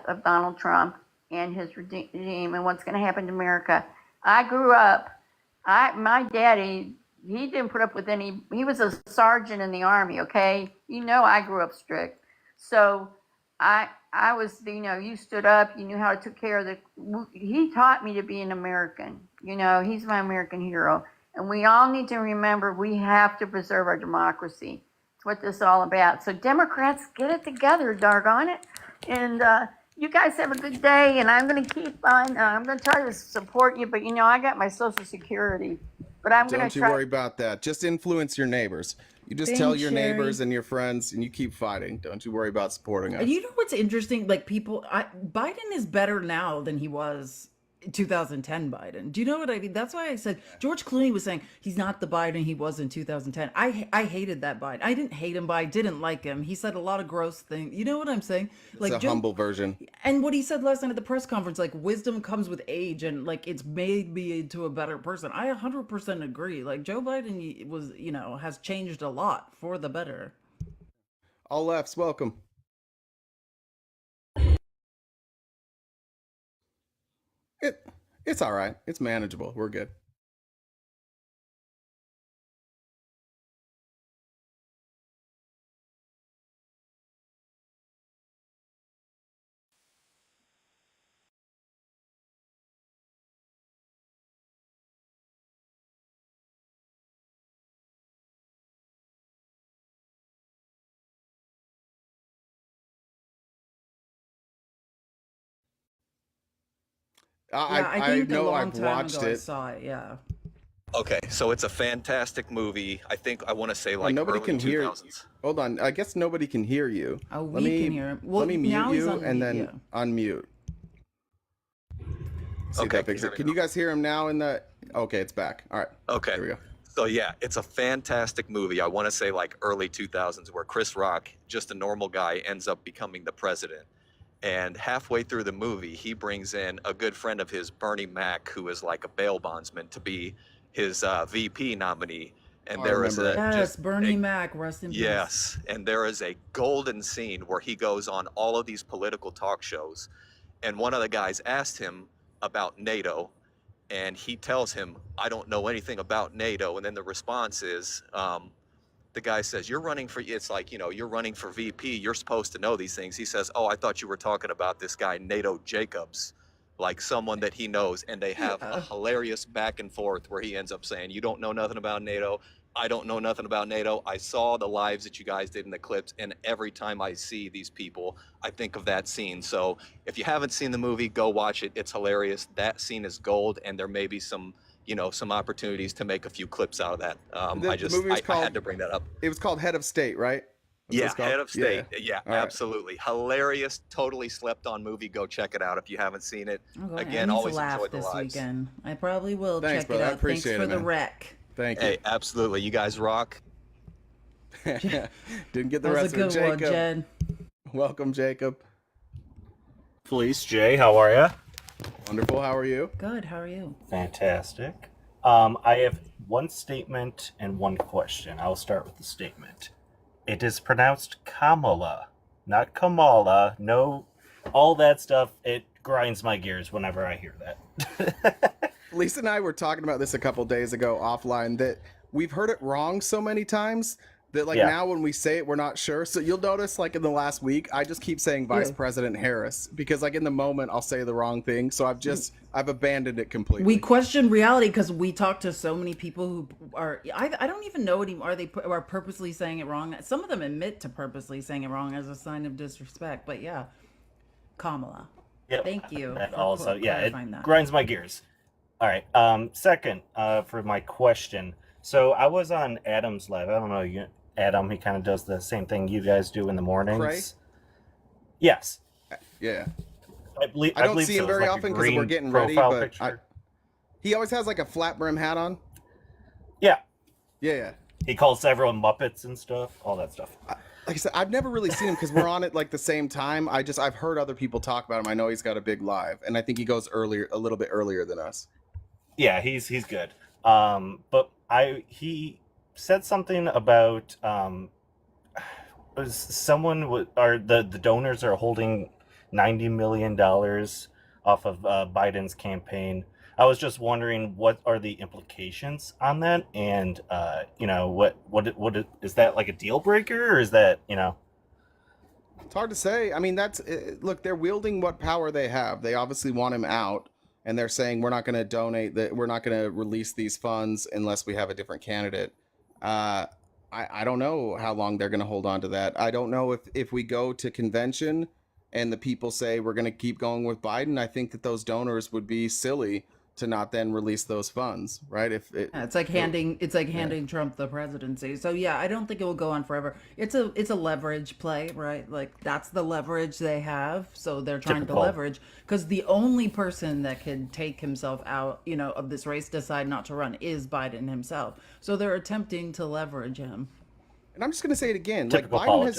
Speaker 18: of Donald Trump and his regime and what's going to happen to America. I grew up. My daddy, he didn't put up with any. He was a sergeant in the army. Okay, I grew up strict, so I was, you stood up, you knew how to take care of he taught me to be an American. He's my American hero. And we all need to remember we have to preserve our democracy. It's what this is all about. So Democrats, get it together, doggone it. And you guys have a good day. And I'm going to keep on, I'm going to try to support you. But, I got my Social Security. But I'm going to try.
Speaker 1: Don't you worry about that. Just influence your neighbors. You just tell your neighbors and your friends, and you keep fighting. Don't you worry about supporting us.
Speaker 2: And you know what's interesting? Like Biden is better now than he was 2010 Biden. Do you know what I mean? That's why I said George Clooney was saying he's not the Biden he was in 2010. I hated that Biden. I didn't hate him, but I didn't like him. He said a lot of gross things. You know what I'm saying?
Speaker 1: It's
Speaker 2: Like
Speaker 1: a humble version.
Speaker 2: And what he said last night at the press conference, like wisdom comes with age, and like it's made me into a better person. I 100% agree. Like Joe Biden was, has changed a lot for the better.
Speaker 1: All lefts, welcome. It's all right. It's manageable. We're good.
Speaker 2: I
Speaker 1: I
Speaker 2: think a
Speaker 1: know
Speaker 2: long
Speaker 1: I've
Speaker 2: time
Speaker 1: watched
Speaker 2: ago I
Speaker 1: it.
Speaker 2: saw it. Yeah.
Speaker 5: Okay, so it's a fantastic movie. I think I want to say like
Speaker 1: nobody
Speaker 5: early
Speaker 1: can
Speaker 5: 2000s.
Speaker 1: hear. Hold on. I guess nobody can hear you.
Speaker 2: Oh,
Speaker 1: Let
Speaker 2: we
Speaker 1: me
Speaker 2: can hear him. Well,
Speaker 1: let me
Speaker 2: now
Speaker 1: mute
Speaker 2: he's
Speaker 1: you
Speaker 2: on
Speaker 1: and
Speaker 2: mute,
Speaker 1: then
Speaker 2: yeah.
Speaker 1: unmute. See if
Speaker 5: Okay,
Speaker 1: that fixes it. Can you guys hear him now? Okay, it's back. All right.
Speaker 5: Okay.
Speaker 1: Here we go.
Speaker 5: So yeah, it's a fantastic movie. I want to say like early 2000s, where Chris Rock, just a normal guy, ends up becoming the president. And halfway through the movie, he brings in a good friend of his, Bernie Mac, who is like a bail bondsman, to be his VP nominee. And there is
Speaker 2: Yes, Bernie Mac, rest in peace.
Speaker 5: yes, and there is a golden scene where he goes on all of these political talk shows, and one of the guys asked him about NATO, and he tells him, "I don't know anything about NATO." And then the response is, the guy says, "You're running for," it's like, "You're running for VP. You're supposed to know these things." He says, "Oh, I thought you were talking about this guy, NATO Jacobs, like someone that he knows." And they have a hilarious back and forth where he ends up saying, "You don't know nothing about NATO. I don't know nothing about NATO. I saw the lives that you guys did in the clips. And every time I see these people, I think of that scene." So if you haven't seen the movie, go watch it. It's hilarious. That scene is gold. And there may be some opportunities to make a few clips out of that.
Speaker 1: The movie was
Speaker 5: I had to bring that up.
Speaker 1: It was called Head of State, right? That's what
Speaker 5: Yeah,
Speaker 1: it's called?
Speaker 5: Head of State. Yeah,
Speaker 1: All right.
Speaker 5: absolutely. Hilarious, totally slept on movie. Go check it out if you haven't seen it.
Speaker 2: Okay,
Speaker 5: Again,
Speaker 2: I need
Speaker 5: always
Speaker 2: to laugh
Speaker 5: enjoy the
Speaker 2: this
Speaker 5: lives.
Speaker 2: weekend. I probably will
Speaker 1: Thanks,
Speaker 2: check
Speaker 1: brother.
Speaker 2: it
Speaker 1: I
Speaker 2: out. Thanks
Speaker 1: appreciate
Speaker 2: for
Speaker 1: it,
Speaker 2: the
Speaker 1: man.
Speaker 2: rec.
Speaker 1: Thank you.
Speaker 5: Hey, absolutely. You guys rock.
Speaker 1: Didn't get the
Speaker 2: That was
Speaker 1: rest
Speaker 2: a
Speaker 1: of it,
Speaker 2: good one,
Speaker 1: Jacob.
Speaker 2: Jen.
Speaker 1: Welcome, Jacob.
Speaker 19: Felice Jay, how are you?
Speaker 1: Wonderful. How are you?
Speaker 2: Good. How are you?
Speaker 19: Fantastic. I have one statement and one question. I'll start with the statement. It is pronounced Kamala, not Kamala. No, all that stuff. It grinds my gears whenever I hear that.
Speaker 1: Lisa and I were talking about this a couple days ago offline, that we've heard it wrong so many times that now when we say it, we're not sure. So you'll notice in the last week, I just keep saying Vice President Harris because in the moment I'll say the wrong thing. So I've abandoned it completely.
Speaker 2: We question reality because we talk to so many people who are, I don't even know anymore. Are purposely saying it wrong? Some of them admit to purposely saying it wrong as a sign of disrespect. But yeah, Kamala.
Speaker 19: Yep.
Speaker 2: Thank you.
Speaker 19: That
Speaker 2: for
Speaker 19: also, it
Speaker 2: clarifying that.
Speaker 19: grinds my gears. All right. Second, for my question. So I was on Adam's live. I don't know Adam. He kind of does the same thing you guys do in the mornings.
Speaker 1: Cray?
Speaker 19: Yes.
Speaker 1: Yeah.
Speaker 19: I believe.
Speaker 1: I don't
Speaker 19: believe
Speaker 1: see him
Speaker 19: so. It's
Speaker 1: very
Speaker 19: like a
Speaker 1: often because we're
Speaker 19: green
Speaker 1: getting ready,
Speaker 19: profile
Speaker 1: but
Speaker 19: picture.
Speaker 1: he always has a flat brim hat on.
Speaker 19: Yeah.
Speaker 1: Yeah.
Speaker 19: He calls everyone Muppets and stuff. All that stuff.
Speaker 1: Like I said, I've never really seen him because we're on it the same time. I've heard other people talk about him. I know he's got a big live, and I think he goes a little bit earlier than us.
Speaker 19: Yeah, he's good. But he said something about the donors are holding $90 million off of Biden's campaign. I was just wondering what are the implications on that, and what is that like a deal breaker, or is that
Speaker 1: It's hard to say. I mean, look, they're wielding what power they have. They obviously want him out, and they're saying we're not going to donate that. We're not going to release these funds unless we have a different candidate. I don't know how long they're going to hold on to that. I don't know if we go to convention and the people say we're going to keep going with Biden. I think that those donors would be silly to not then release those funds, right?
Speaker 2: Yeah, it's like handing Trump the presidency. So yeah, I don't think it will go on forever. It's a leverage play, right? Like that's the leverage they have. So they're trying to leverage because the only person that could take himself out, of this race, decide not to run, is Biden himself. So they're attempting to leverage him.
Speaker 1: And I'm just going to say it again.
Speaker 19: Typical
Speaker 1: like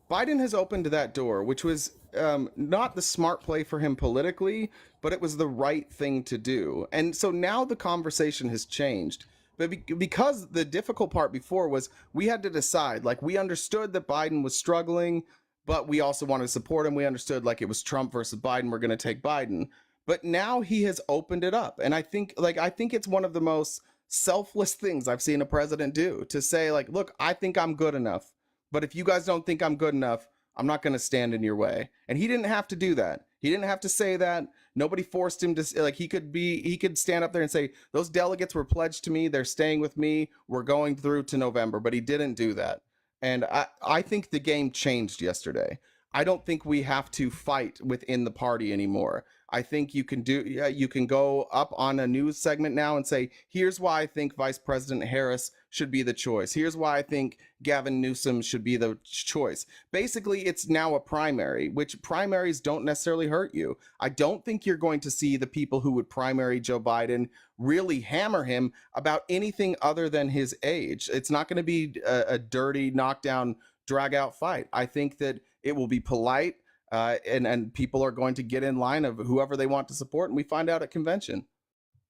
Speaker 1: Biden has opened that door, which was not the smart play for him politically, but it was the right thing to do. And so now the conversation has changed. But because the difficult part before was we had to decide, like we understood that Biden was struggling, but we also wanted to support him. We understood like it was Trump versus Biden. We're going to take Biden. But now he has opened it up. And I think it's one of the most selfless things I've seen a president do, to say like, look, I think I'm good enough. But if you guys don't think I'm good enough, I'm not going to stand in your way. And he didn't have to do that. He didn't have to say that. Nobody forced him to, like, he could stand up there and say, those delegates were pledged to me. They're staying with me. We're going through to November. But he didn't do that. And I think the game changed yesterday. I don't think we have to fight within the party anymore. I think you can go up on a news segment now and say, here's why I think Vice President Harris should be the choice. Here's why I think Gavin Newsom should be the choice. Basically, it's now a primary, which primaries don't necessarily hurt you. I don't think you're going to see the people who would primary Joe Biden really hammer him about anything other than his age. It's not going to be a dirty knockdown, drag out fight. I think that it will be polite. And people are going to get in line of whoever they want to support, and we find out at convention.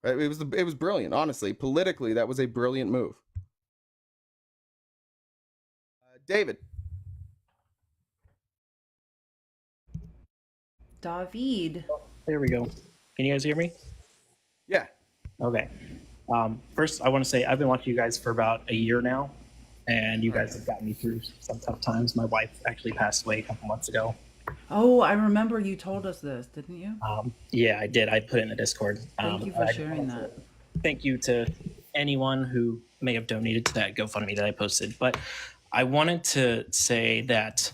Speaker 1: It was brilliant, honestly. Politically, that was a brilliant move. David.
Speaker 2: David.
Speaker 4: There we go. Can you guys hear me?
Speaker 1: Yeah.
Speaker 4: Okay. First, I want to say I've been watching you guys for about a year now, and you guys have gotten me through some tough times. My wife actually passed away a couple months ago.
Speaker 2: Oh, I remember you told us this, didn't you?
Speaker 4: Yeah, I did. I put it in the Discord.
Speaker 2: Thank you for sharing that.
Speaker 4: Thank you to anyone who may have donated to that GoFundMe that I posted. But I wanted to say that,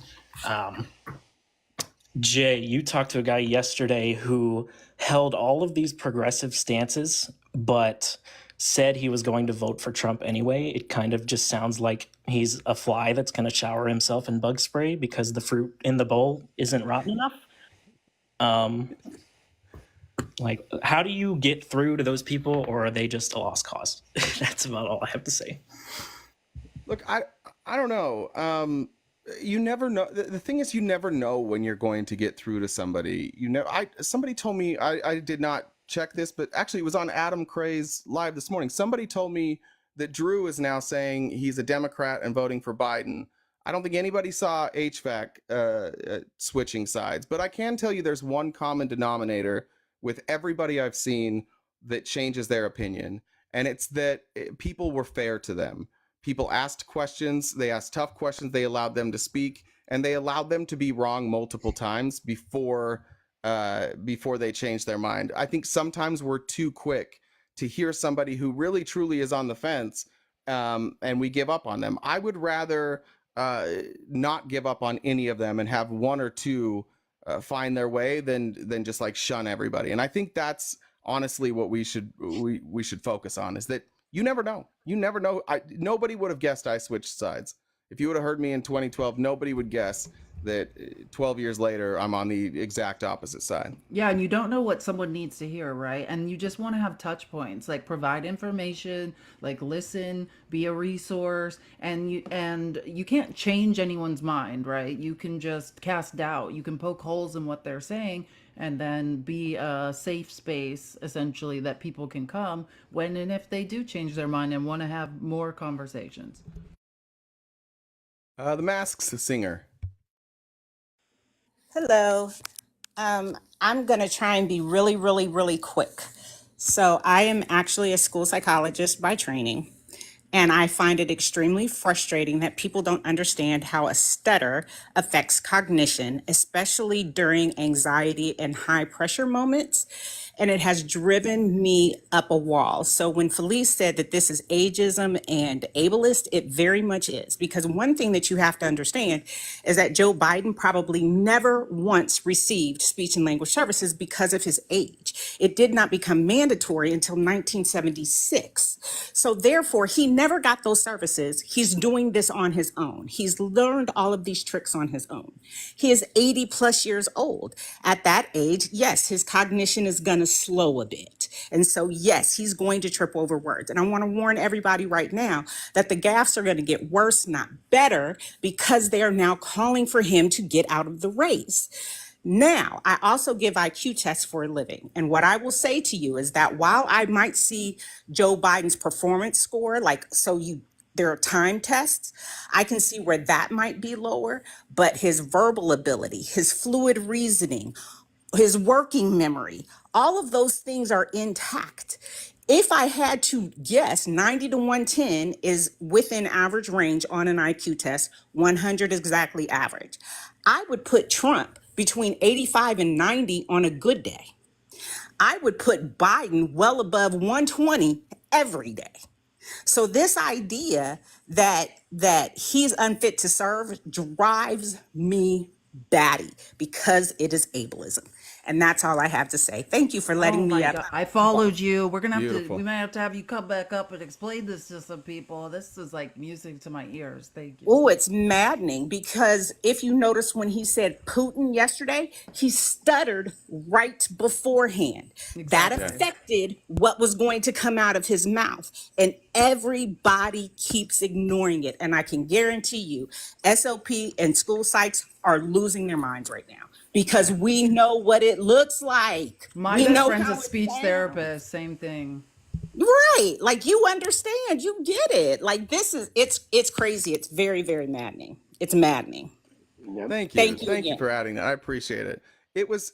Speaker 4: Jay, you talked to a guy yesterday who held all of these progressive stances, but said he was going to vote for Trump anyway. It kind of just sounds like he's a fly that's going to shower himself in bug spray because the fruit in the bowl isn't rotten enough. Like, how do you get through to those people, or are they just a lost cause? That's about all I have to say.
Speaker 1: Look, I don't know. You never know. The thing is, you never know when you're going to get through to somebody. Somebody told me, I did not check this, but actually it was on Adam Cray's live this morning. Somebody told me that Drew is now saying he's a Democrat and voting for Biden. I don't think anybody saw HVAC switching sides, but I can tell you there's one common denominator with everybody I've seen that changes their opinion, and it's that people were fair to them. People asked questions, they asked tough questions, they allowed them to speak, and they allowed them to be wrong multiple times before they changed their mind. I think sometimes we're too quick to hear somebody who really truly is on the fence, and we give up on them. I would rather not give up on any of them and have one or two find their way than just like shun everybody. And I think that's honestly what we should focus on, is that you never know. You never know. Nobody would have guessed I switched sides. If you would have heard me in 2012, nobody would guess that 12 years later, I'm on the exact opposite side.
Speaker 2: Yeah, and you don't know what someone needs to hear, right? And you just want to have touch points, like provide information, like listen, be a resource, and you can't change anyone's mind, right? You can just cast doubt. You can poke holes in what they're saying, and then be a safe space, essentially, that people can come when and if they do change their mind and want to have more conversations.
Speaker 1: The Mask's singer.
Speaker 6: Hello. I'm going to try and be really, really, really quick. So I am actually a school psychologist by training. And I find it extremely frustrating that people don't understand how a stutter affects cognition, especially during anxiety and high pressure moments. And it has driven me up a wall. So when Felice said that this is ageism and ableist, it very much is. Because one thing that you have to understand is that Joe Biden probably never once received speech and language services because of his age. It did not become mandatory until 1976. So therefore, he never got those services. He's doing this on his own. He's learned all of these tricks on his own. He is 80 plus years old. At that age, yes, his cognition is going to slow a bit. And so, yes, he's going to trip over words. And I want to warn everybody right now that the gaffes are going to get worse, not better, because they are now calling for him to get out of the race. Now, I also give IQ tests for a living. And what I will say to you is that while I might see Joe Biden's performance score, there are time tests, I can see where that might be lower, but his verbal ability, his fluid reasoning, his working memory, all of those things are intact. If I had to guess, 90 to 110 is within average range on an IQ test, 100 is exactly average. I would put Trump between 85 and 90 on a good day. I would put Biden well above 120 every day. So this idea that he's unfit to serve drives me batty because it is ableism. And that's all I have to say. Thank you for letting me up.
Speaker 2: God, I followed you. We're gonna
Speaker 1: Beautiful.
Speaker 2: we might have to have you come back up and explain this to some people. This is like music to my ears. Thank you.
Speaker 6: Oh, it's maddening because if you notice when he said Putin yesterday, he stuttered right beforehand. That affected what was going to come out of his mouth. And everybody keeps ignoring it. And I can guarantee you, SLP and school psychs are losing their minds right now because we know what it looks like.
Speaker 2: My
Speaker 6: We
Speaker 2: best
Speaker 6: know
Speaker 2: friend's
Speaker 6: how
Speaker 2: a
Speaker 6: it
Speaker 2: speech
Speaker 6: sounds.
Speaker 2: therapist. Same thing.
Speaker 6: Right. Like you understand, you get it. Like it's crazy. It's very, very maddening. It's maddening.
Speaker 1: Thank you.
Speaker 6: Thank you
Speaker 1: Thank you
Speaker 6: again.
Speaker 1: for adding that. I appreciate it. It was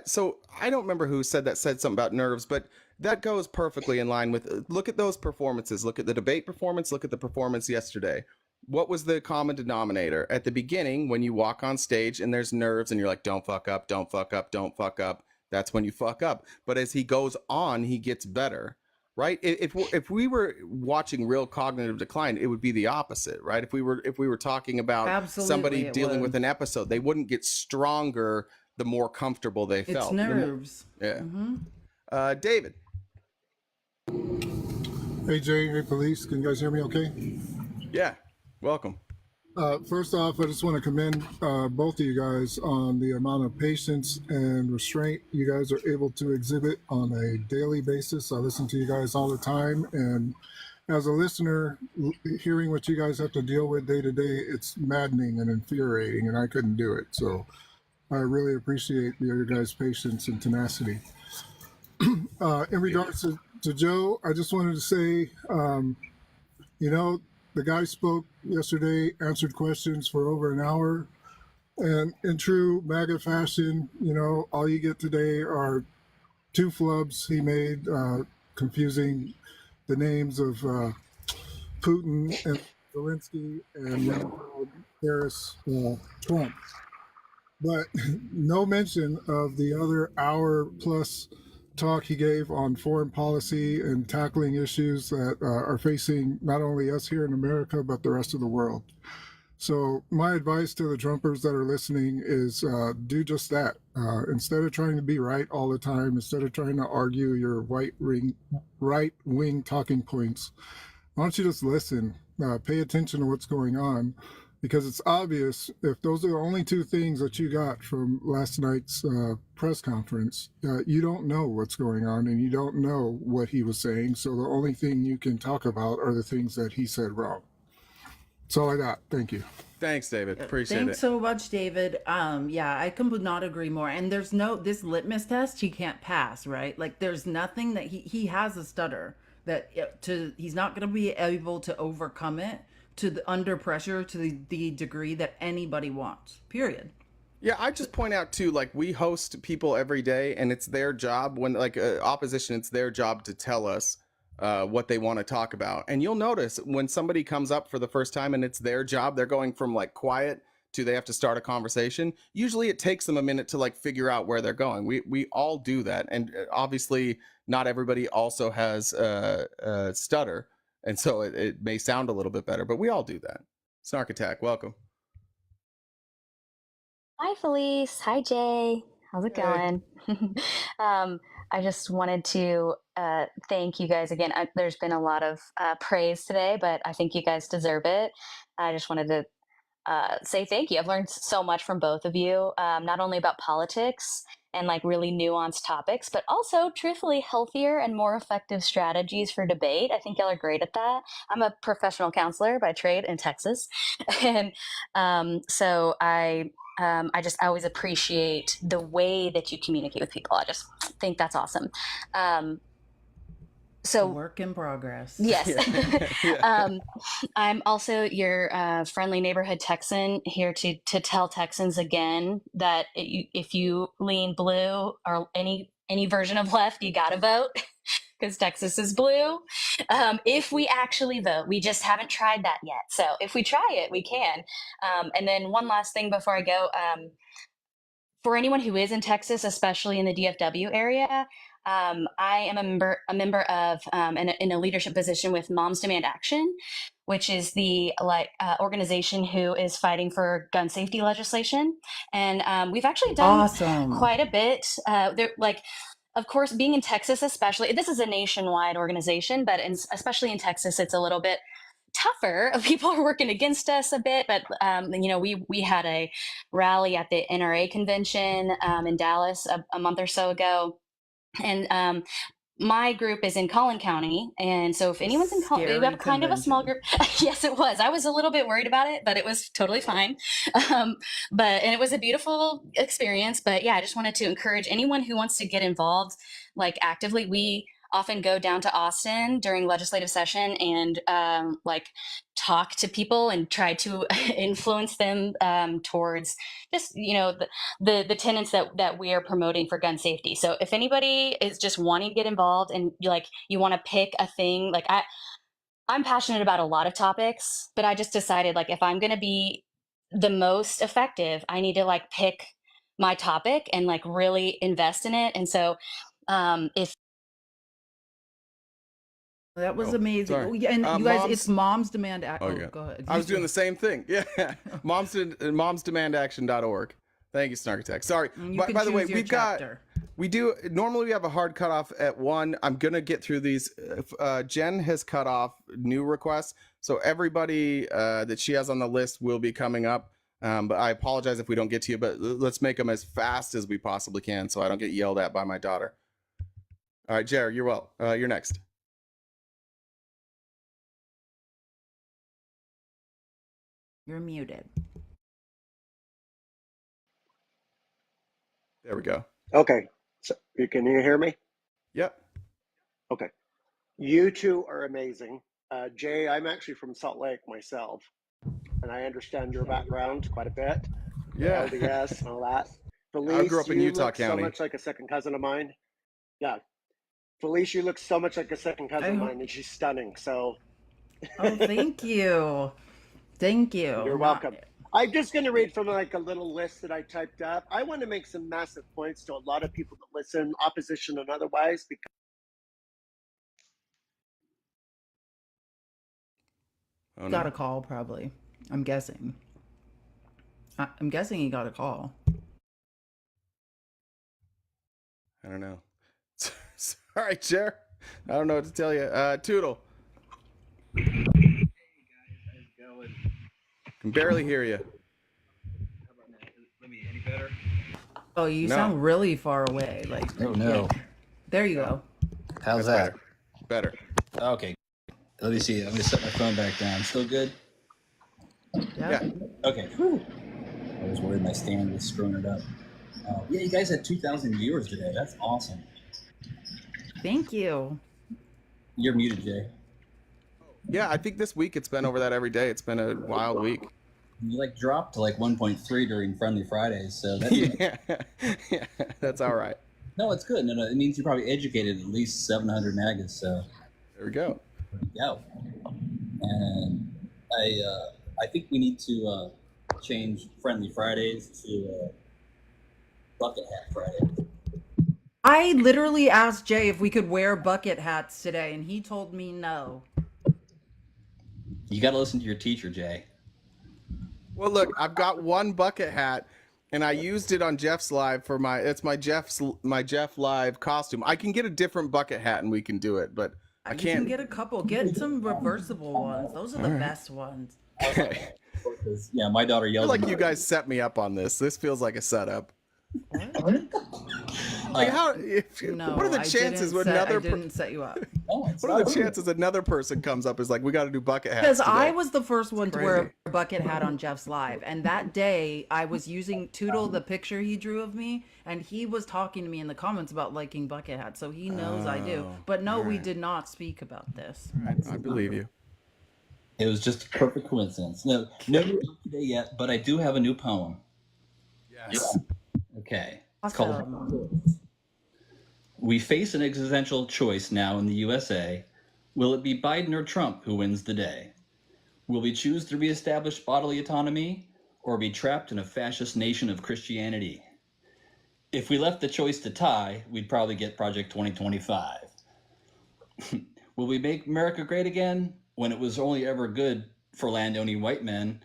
Speaker 1: so I don't remember who said something about nerves, but that goes perfectly in line with look at those performances. Look at the debate performance, look at the performance yesterday. What was the common denominator? At the beginning, when you walk on stage and there's nerves and you're like, don't fuck up, don't fuck up, don't fuck up. That's when you fuck up. But as he goes on, he gets better. Right? If we were watching real cognitive decline, it would be the opposite, right? If we were talking about somebody dealing with an episode, they wouldn't get stronger the more comfortable they felt.
Speaker 2: It's nerves.
Speaker 1: Yeah.
Speaker 2: Mm-hmm.
Speaker 1: David.
Speaker 8: Hey Jay, hey police, can you guys hear me okay?
Speaker 1: Yeah, welcome.
Speaker 8: First off, I just want to commend both of you guys on the amount of patience and restraint you guys are able to exhibit on a daily basis. I listen to you guys all the time, and as a listener, hearing what you guys have to deal with day to day, it's maddening and infuriating, and I couldn't do it. So I really appreciate your guys' patience and tenacity. In regards to Joe, I just wanted to say, the guy spoke yesterday, answered questions for over an hour. And in true MAGA fashion, all you get today are two flubs he made, confusing the names of Putin and Zelensky and Harris Trump. But no mention of the other hour plus talk he gave on foreign policy and tackling issues that are facing not only us here in America, but the rest of the world. So my advice to the Trumpers that are listening is do just that. Instead of trying to be right all the time, instead of trying to argue your right-wing talking points, why don't you just listen, pay attention to what's going on, because it's obvious if those are the only two things that you got from last night's press conference, you don't know what's going on and you don't know what he was saying. So the only thing you can talk about are the things that he said wrong. That's all I got. Thank you.
Speaker 1: Thanks, David. Appreciate it.
Speaker 2: Thanks so much, David. Yeah, I could not agree more. And there's this litmus test he can't pass, right? Like there's nothing that he has a stutter that he's not going to be able to overcome it under pressure to the degree that anybody wants, period.
Speaker 1: Yeah, I just point out too, like we host people every day and it's their job when opposition, it's their job to tell us what they want to talk about. And you'll notice when somebody comes up for the first time and it's their job, they're going from like quiet to they have to start a conversation. Usually it takes them a minute to like figure out where they're going. We all do that. And obviously not everybody also has a stutter. And so it may sound a little bit better, but we all do that. Snark Attack, welcome.
Speaker 20: Hi, Felice. Hi, Jay. How's it going? I just wanted to thank you guys again. There's been a lot of praise today, but I think you guys deserve it. I just wanted to say thank you. I've learned so much from both of you, not only about politics and like really nuanced topics, but also truthfully healthier and more effective strategies for debate. I think y'all are great at that. I'm a professional counselor by trade in Texas. And so I always appreciate the way that you communicate with people. I just think that's awesome. So
Speaker 2: work in progress.
Speaker 20: Yes. I'm also your friendly neighborhood Texan here to tell Texans again that if you lean blue or any version of left, you got to vote because Texas is blue. If we actually vote, we just haven't tried that yet. So if we try it, we can. And then one last thing before I go. For anyone who is in Texas, especially in the DFW area, I am a member of in a leadership position with Moms Demand Action, which is the organization who is fighting for gun safety legislation, and we've actually done quite a bit. Of course, being in Texas, especially, this is a nationwide organization, but especially in Texas, it's a little bit tougher. People are working against us a bit, but we had a rally at the NRA convention in Dallas a month or so ago, and my group is in Collin County, and so if anyone's in Collin, we have kind of a small group. Yes, it was. I was a little bit worried about it, but it was totally fine. And it was a beautiful experience. But yeah, I just wanted to encourage anyone who wants to get involved, like actively. We often go down to Austin during legislative session and talk to people and try to influence them towards just the tenets that we are promoting for gun safety. So if anybody is just wanting to get involved and you want to pick a thing, I'm passionate about a lot of topics, but I just decided if I'm going to be the most effective, I need to pick my topic and really invest in it. And so if
Speaker 2: that was amazing. And you guys, it's Moms Demand Action.
Speaker 1: Yeah.
Speaker 2: Go ahead.
Speaker 1: I was doing the same thing. Yeah. momsdemandAction.org. Thank you, Snark Attack. Sorry. By the way, normally we have a hard cutoff at 1. I'm going to get through these. Jen has cut off new requests. So everybody that she has on the list will be coming up. But I apologize if we don't get to you, but let's make them as fast as we possibly can so I don't get yelled at by my daughter. All right, Jared, you're next.
Speaker 2: You're muted.
Speaker 1: There we go.
Speaker 22: Okay. So can you hear me?
Speaker 1: Yep.
Speaker 22: Okay. You two are amazing. Jay, I'm actually from Salt Lake myself, and I understand your background quite a bit.
Speaker 1: Yeah.
Speaker 22: LDS and all that. Felice,
Speaker 1: I grew up in Utah
Speaker 22: look
Speaker 1: County.
Speaker 22: So much like a second cousin of mine. Yeah. Felice, you look so much like a second cousin of mine, and she's stunning. So.
Speaker 2: Oh, thank you. Thank you.
Speaker 22: You're welcome. I'm just going to read from a little list that I typed up. I want to make some massive points to a lot of people that listen, opposition and otherwise. Because
Speaker 2: got a call, probably. I'm guessing. I'm guessing he got a call.
Speaker 1: I don't know. Sorry, Chair. I don't know what to tell you. Toodle.
Speaker 23: Hey guys, how's it going?
Speaker 1: Can barely hear you.
Speaker 23: How about now? Let me any better?
Speaker 2: Oh, you sound really far away.
Speaker 23: Oh no.
Speaker 2: Yeah. There you go.
Speaker 23: How's that?
Speaker 1: Better.
Speaker 23: Okay. Let me see. I'm gonna set my phone back down. Still good?
Speaker 2: Yeah.
Speaker 23: Okay. Whew. I was worried my stand was screwing it up. Yeah, you guys had 2,000 viewers today. That's awesome.
Speaker 2: Thank you.
Speaker 23: You're muted, Jay.
Speaker 1: Yeah, I think this week it's been over that every day. It's been a wild week.
Speaker 23: You dropped to 1.3 during Friendly Fridays, so that
Speaker 1: yeah, that's all right.
Speaker 23: No, it's good. No, it means you probably educated at least 700 MAGAs. So
Speaker 1: There we go.
Speaker 23: Yeah. And I think we need to change Friendly Fridays to Bucket Hat Friday.
Speaker 2: I literally asked Jay if we could wear bucket hats today, and he told me no.
Speaker 23: You got to listen to your teacher, Jay.
Speaker 1: Well, look, I've got one bucket hat, and I used it on Jeff's live for my Jeff live costume. I can get a different bucket hat, and we can do it, but I
Speaker 2: You
Speaker 1: can't.
Speaker 2: can get a couple. Get some reversible ones. Those are the best ones.
Speaker 1: Okay.
Speaker 23: Yeah, my daughter
Speaker 1: I
Speaker 23: yelled.
Speaker 1: feel like you guys set me up on this. This feels like a setup. Like what are the chances when
Speaker 2: I didn't set you up.
Speaker 1: What are the chances another person comes up is like, we got to do bucket hats
Speaker 2: Because
Speaker 1: today?
Speaker 2: I was the first one to wear a bucket hat on Jeff's live, and that day I was using Toodle, the picture he drew of me, and he was talking to me in the comments about liking bucket hats, so he knows I do. But no, we did not speak about this.
Speaker 1: I believe you.
Speaker 23: It was just a perfect coincidence. No, never up today yet, but I do have a new poem.
Speaker 1: Yes.
Speaker 23: Okay. It's
Speaker 2: Awesome.
Speaker 23: called We face an existential choice now in the USA. Will it be Biden or Trump who wins the day? Will we choose to reestablish bodily autonomy or be trapped in a fascist nation of Christianity? If we left the choice to tie, we'd probably get Project 2025. Will we make America great again when it was only ever good for land-owning white men?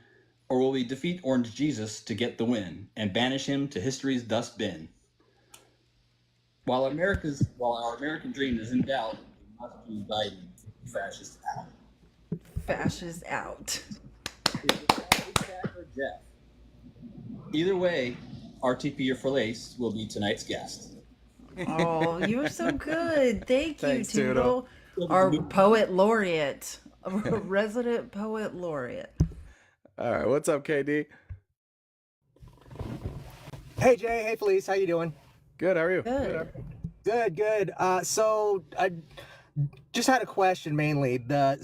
Speaker 23: Or will we defeat Orange Jesus to get the win and banish him to history's dustbin? While our American dream is in doubt, we must be Biden, fascist out.
Speaker 2: Fascist out.
Speaker 23: Or Jeff. Either way, RTP or Falace will be tonight's guest.
Speaker 2: Oh, you're so good. Thank you,
Speaker 1: Thanks,
Speaker 2: Toodle. Our poet laureate. A resident poet laureate.
Speaker 1: All right, what's up, KD?
Speaker 7: Hey Jay, hey Felice, how you doing?
Speaker 1: Good, how are you?
Speaker 7: Good. So I just had a question mainly. The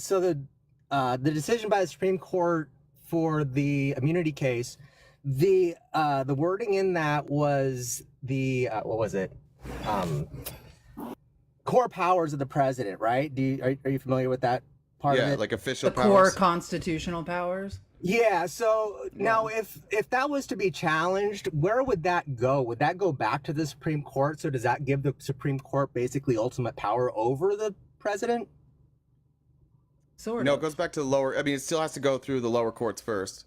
Speaker 7: decision by the Supreme Court for the immunity case, the wording in that was the what was it? Core powers of the president, right? Are you familiar with that part of it?
Speaker 1: Yeah, like official
Speaker 2: The
Speaker 1: powers.
Speaker 2: core constitutional powers.
Speaker 7: Yeah, so now if that was to be challenged, where would that go? Would that go back to the Supreme Court? So does that give the Supreme Court basically ultimate power over the president?
Speaker 2: Sort of.
Speaker 1: No, it goes back to the lower. I mean, it still has to go through the lower courts first.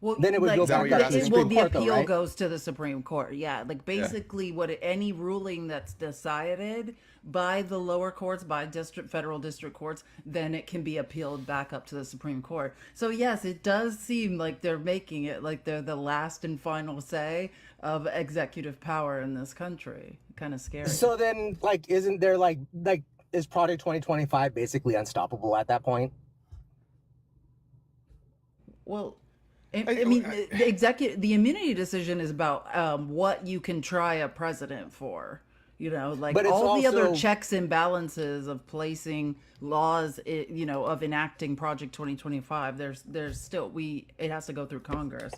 Speaker 2: Well,
Speaker 7: Then it would go back up to the Supreme Court, though,
Speaker 2: appeal
Speaker 7: right?
Speaker 2: goes to the Supreme Court. Yeah, like basically any ruling that's decided by the lower courts, by federal district courts, then it can be appealed back up to the Supreme Court. So yes, it does seem like they're making it like they're the last and final say of executive power in this country. Kind of scary.
Speaker 7: So then, like, isn't there like is Project 2025 basically unstoppable at that point?
Speaker 2: Well, I mean, the immunity decision is about what you can try a president for. You know, like
Speaker 7: But it's
Speaker 2: all the other
Speaker 7: also-
Speaker 2: checks and balances of placing laws, of enacting Project 2025. There's still it has to go through Congress.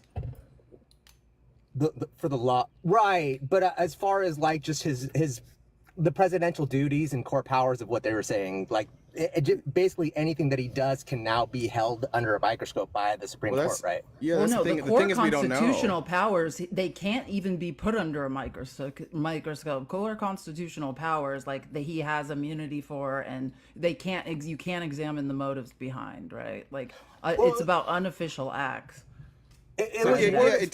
Speaker 7: For the law, right? But as far as like just the presidential duties and core powers of what they were saying, like basically anything that he does can now be held under a microscope by the Supreme Court, right?
Speaker 1: Yeah,
Speaker 2: Well,
Speaker 1: that's
Speaker 2: no,
Speaker 1: the thing.
Speaker 2: the
Speaker 1: The
Speaker 2: core
Speaker 1: thing is, we don't know.
Speaker 2: constitutional powers, they can't even be put under a microscope. Core constitutional powers, like he has immunity for, and you can't examine the motives behind, right? Like it's about unofficial acts.
Speaker 1: It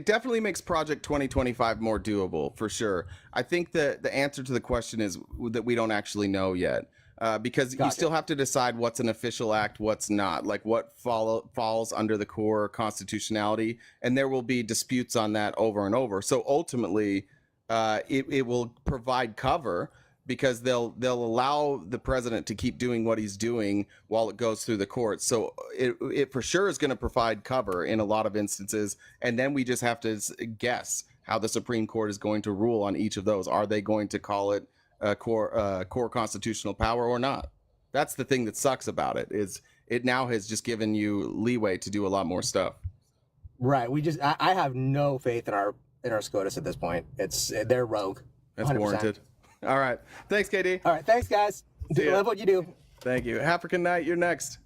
Speaker 1: definitely makes Project 2025 more doable for sure. I think that the answer to the question is that we don't actually know yet. Because you still have to decide what's an official act, what's not, like what falls under the core constitutionality, and there will be disputes on that over and over. So ultimately, it will provide cover because they'll allow the president to keep doing what he's doing while it goes through the courts. So it for sure is going to provide cover in a lot of instances, and then we just have to guess how the Supreme Court is going to rule on each of those. Are they going to call it core constitutional power or not? That's the thing that sucks about it, is it now has just given you leeway to do a lot more stuff.
Speaker 7: Right. I have no faith in our SCOTUS at this point. They're rogue.
Speaker 1: That's
Speaker 7: 100%.
Speaker 1: warranted. All right. Thanks, KD.
Speaker 7: All right. Thanks, guys. Love what you do.
Speaker 1: Thank you. African Knight, you're next.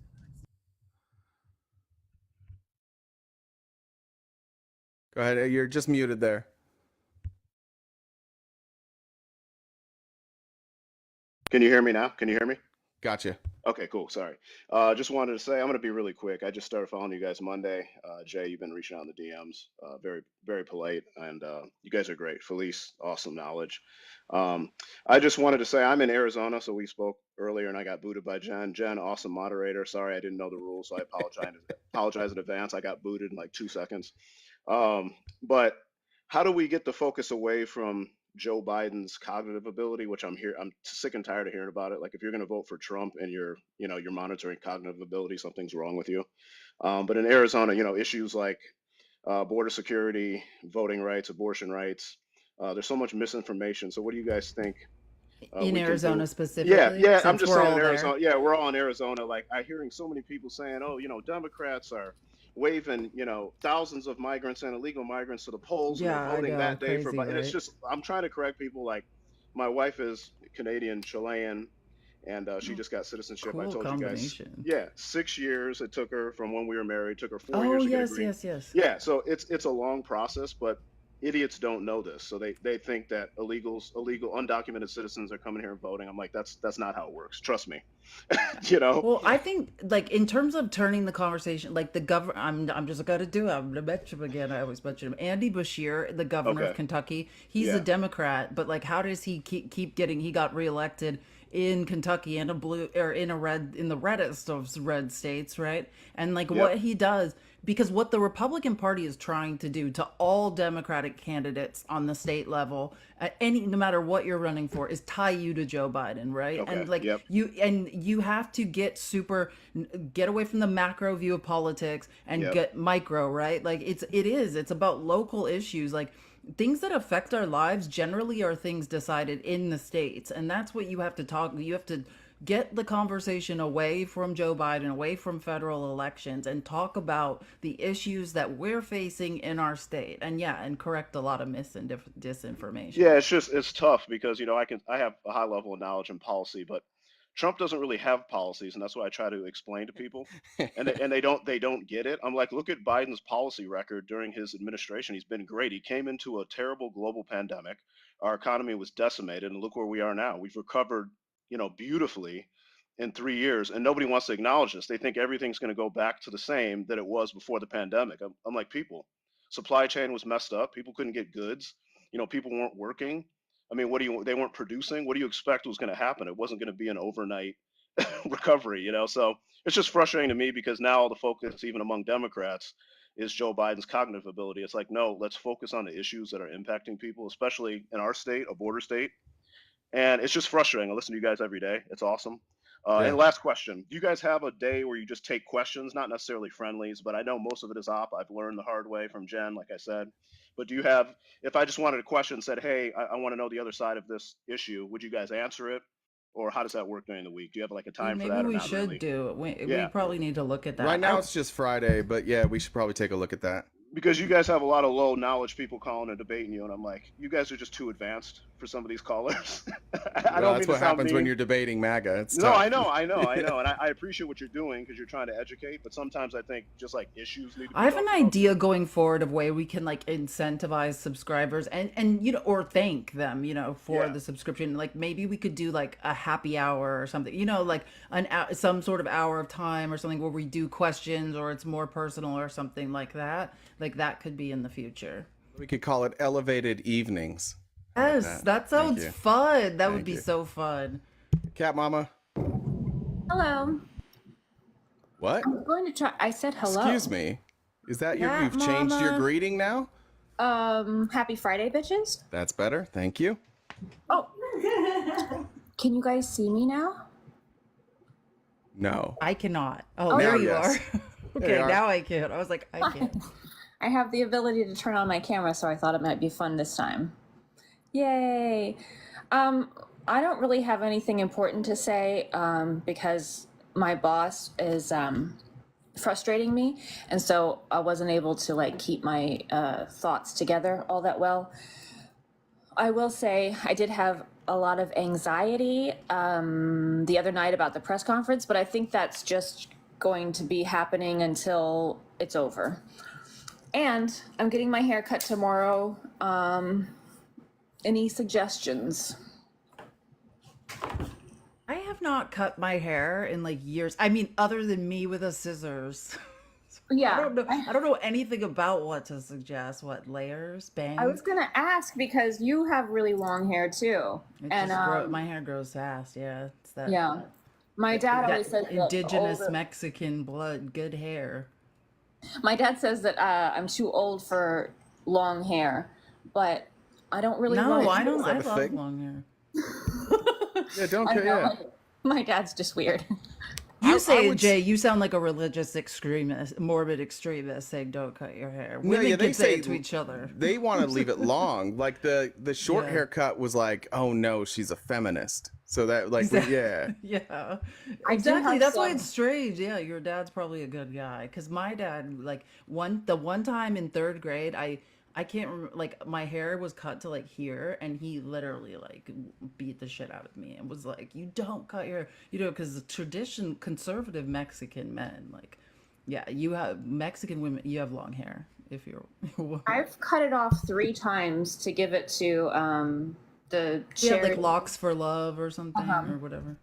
Speaker 1: Go ahead. You're just muted there.
Speaker 9: Can you hear me now? Can you hear me?
Speaker 1: Gotcha.
Speaker 9: Okay, cool. Sorry. Just wanted to say I'm going to be really quick. I just started following you guys Monday. Jay, you've been reaching out in the DMs. Very, very polite, and you guys are great. Felice, awesome knowledge. I just wanted to say I'm in Arizona, so we spoke earlier, and I got booted by Jen. Jen, awesome moderator. Sorry, I didn't know the rules, so I apologize in advance. I got booted in like 2 seconds. But how do we get the focus away from Joe Biden's cognitive ability, which I'm sick and tired of hearing about it. Like if you're going to vote for Trump and you're monitoring cognitive ability, something's wrong with you. But in Arizona, issues like border security, voting rights, abortion rights, there's so much misinformation. So what do you guys think
Speaker 2: in
Speaker 9: we can
Speaker 2: Arizona
Speaker 9: do?
Speaker 2: specifically?
Speaker 9: Yeah, I'm
Speaker 2: since
Speaker 9: just
Speaker 2: we're
Speaker 9: saying
Speaker 2: all
Speaker 9: in
Speaker 2: there.
Speaker 9: Arizona. Yeah, we're all in Arizona. Like I'm hearing so many people saying, oh, Democrats are waving, thousands of migrants and illegal migrants to the polls and
Speaker 2: Yeah,
Speaker 9: they're
Speaker 2: I
Speaker 9: voting
Speaker 2: know,
Speaker 9: that day for
Speaker 2: crazy,
Speaker 9: Biden. And it's
Speaker 2: right?
Speaker 9: just, I'm trying to correct people. Like my wife is Canadian, Chilean, and she just got citizenship. I
Speaker 2: Cool
Speaker 9: told you guys,
Speaker 2: combination.
Speaker 9: yeah, 6 years it took her from when we were married. Took her 4
Speaker 2: Oh
Speaker 9: years to get a
Speaker 2: yes,
Speaker 9: green.
Speaker 2: yes.
Speaker 9: Yeah, so it's a long process, but idiots don't know this, so they think that illegal undocumented citizens are coming here and voting. I'm like, that's not how it works. Trust me.
Speaker 2: Well, I think like in terms of turning the conversation, like the governor, I'm just gonna do it. I'm gonna mention him again. I always mention him. Andy Beshear, the governor of
Speaker 9: Okay.
Speaker 2: Kentucky, he's
Speaker 9: Yeah.
Speaker 2: a Democrat, but like, how does he keep getting? He got reelected in Kentucky in a blue or in the reddest of red states, right? And like
Speaker 9: Yep.
Speaker 2: what he does, because what the Republican Party is trying to do to all Democratic candidates on the state level, no matter what you're running for, is tie you to Joe Biden, right?
Speaker 9: Okay.
Speaker 2: And like
Speaker 9: Yep.
Speaker 2: you have to get away from the macro view of politics and
Speaker 9: Yep.
Speaker 2: get micro, right? Like it's about local issues, like things that affect our lives generally are things decided in the states, and that's what you have to get the conversation away from Joe Biden, away from federal elections, and talk about the issues that we're facing in our state, and correct a lot of mis and disinformation.
Speaker 9: Yeah, it's tough because I have a high level of knowledge in policy, but Trump doesn't really have policies, and that's what I try to explain to people. And they don't get it. I'm like, look at Biden's policy record during his administration. He's been great. He came into a terrible global pandemic. Our economy was decimated, and look where we are now. We've recovered, beautifully in 3 years, and nobody wants to acknowledge this. They think everything's going to go back to the same that it was before the pandemic. I'm like, people, supply chain was messed up. People couldn't get goods. People weren't working. I mean, they weren't producing. What do you expect was going to happen? It wasn't going to be an overnight recovery, So it's just frustrating to me because now all the focus, even among Democrats, is Joe Biden's cognitive ability. It's like, no, let's focus on the issues that are impacting people, especially in our state, a border state. And it's just frustrating. I listen to you guys every day. It's awesome. And last question. Do you guys have a day where you just take questions, not necessarily friendlies, but I know most of it is op. I've learned the hard way from Jen, like I said. But do you have, if I just wanted a question, said, hey, I want to know the other side of this issue, would you guys answer it? Or how does that work during the week? Do you have like a time for
Speaker 2: Maybe
Speaker 9: that or
Speaker 2: we
Speaker 9: not
Speaker 2: should
Speaker 9: really?
Speaker 2: do it. We
Speaker 9: Yeah.
Speaker 2: probably need to look at that.
Speaker 1: Right now it's just Friday, but yeah, we should probably take a look at that.
Speaker 9: Because you guys have a lot of low knowledge people calling and debating you, and I'm like, you guys are just too advanced for some of these callers. I don't mean
Speaker 1: That's
Speaker 9: to
Speaker 1: what
Speaker 9: sound
Speaker 1: happens when
Speaker 9: mean.
Speaker 1: you're debating MAGA. It's
Speaker 9: No,
Speaker 1: tough.
Speaker 9: I know, and I appreciate what you're doing because you're trying to educate. But sometimes I think just like issues need to be
Speaker 2: I have an
Speaker 9: talked about.
Speaker 2: idea going forward of way we can like incentivize subscribers and or thank them, for
Speaker 9: Yeah.
Speaker 2: the subscription. Like maybe we could do like a happy hour or something, like some sort of hour of time or something where we do questions or it's more personal or something like that. Like that could be in the future.
Speaker 1: We could call it Elevated Evenings.
Speaker 2: Yes, that
Speaker 1: Thank
Speaker 2: sounds
Speaker 1: you.
Speaker 2: fun. That would
Speaker 1: Thank
Speaker 2: be
Speaker 1: you.
Speaker 2: so fun.
Speaker 1: Cat Mama.
Speaker 10: Hello.
Speaker 1: What?
Speaker 10: I'm going to try. I said hello.
Speaker 1: Excuse me. Is that
Speaker 10: Cat
Speaker 1: you've changed your
Speaker 10: Mama.
Speaker 1: greeting now?
Speaker 10: Happy Friday, bitches.
Speaker 1: That's better. Thank you.
Speaker 10: Oh. Can you guys see me now?
Speaker 1: No.
Speaker 2: I cannot. Oh,
Speaker 10: Oh,
Speaker 2: there
Speaker 1: now
Speaker 2: you
Speaker 1: yes.
Speaker 2: are.
Speaker 1: There
Speaker 2: Okay,
Speaker 1: you are.
Speaker 2: now I can. I was like, I can't.
Speaker 10: I have the ability to turn on my camera, so I thought it might be fun this time. Yay. I don't really have anything important to say because my boss is frustrating me, and so I wasn't able to like keep my thoughts together all that well. I will say I did have a lot of anxiety the other night about the press conference, but I think that's just going to be happening until it's over. And I'm getting my hair cut tomorrow. Any suggestions?
Speaker 2: I have not cut my hair in like years. I mean, other than me with a scissors.
Speaker 10: Yeah.
Speaker 2: I don't know anything about what to suggest. What layers, bangs?
Speaker 10: I was gonna ask because you have really long hair too,
Speaker 2: It
Speaker 10: and
Speaker 2: just my hair grows fast. Yeah, it's that.
Speaker 10: yeah, my dad always says that
Speaker 2: indigenous
Speaker 10: older-
Speaker 2: Mexican blood, good hair.
Speaker 10: My dad says that I'm too old for long hair, but I don't really.
Speaker 2: No,
Speaker 10: want
Speaker 2: I don't. I
Speaker 1: that a
Speaker 2: love
Speaker 1: thing?
Speaker 2: long hair.
Speaker 1: Yeah, don't
Speaker 10: I
Speaker 1: care.
Speaker 10: know,
Speaker 1: Yeah.
Speaker 10: my dad's just weird.
Speaker 2: You say
Speaker 1: would
Speaker 2: it, Jay. You sound like a religious extremist, morbid extremist, saying don't cut your hair.
Speaker 1: No,
Speaker 2: Women
Speaker 1: yeah, they
Speaker 2: can say
Speaker 1: say
Speaker 2: it to each other.
Speaker 1: They want to leave it long. Like the short
Speaker 2: Yeah.
Speaker 1: haircut was like, oh no, she's a feminist. So that like yeah.
Speaker 2: Yeah,
Speaker 10: I do
Speaker 2: exactly.
Speaker 10: have
Speaker 2: That's why
Speaker 10: some-
Speaker 2: it's strange. Yeah, your dad's probably a good guy. Cause my dad, like the one time in third grade, I can't remember, like my hair was cut to like here, and he literally like beat the shit out of me and was like, "You don't cut your, because the tradition, conservative Mexican men, like, yeah, you have Mexican women, you have long hair if you're."
Speaker 10: I've cut it off 3 times to give it to the
Speaker 2: Yeah,
Speaker 10: charity,
Speaker 2: like locks for love or something or whatever.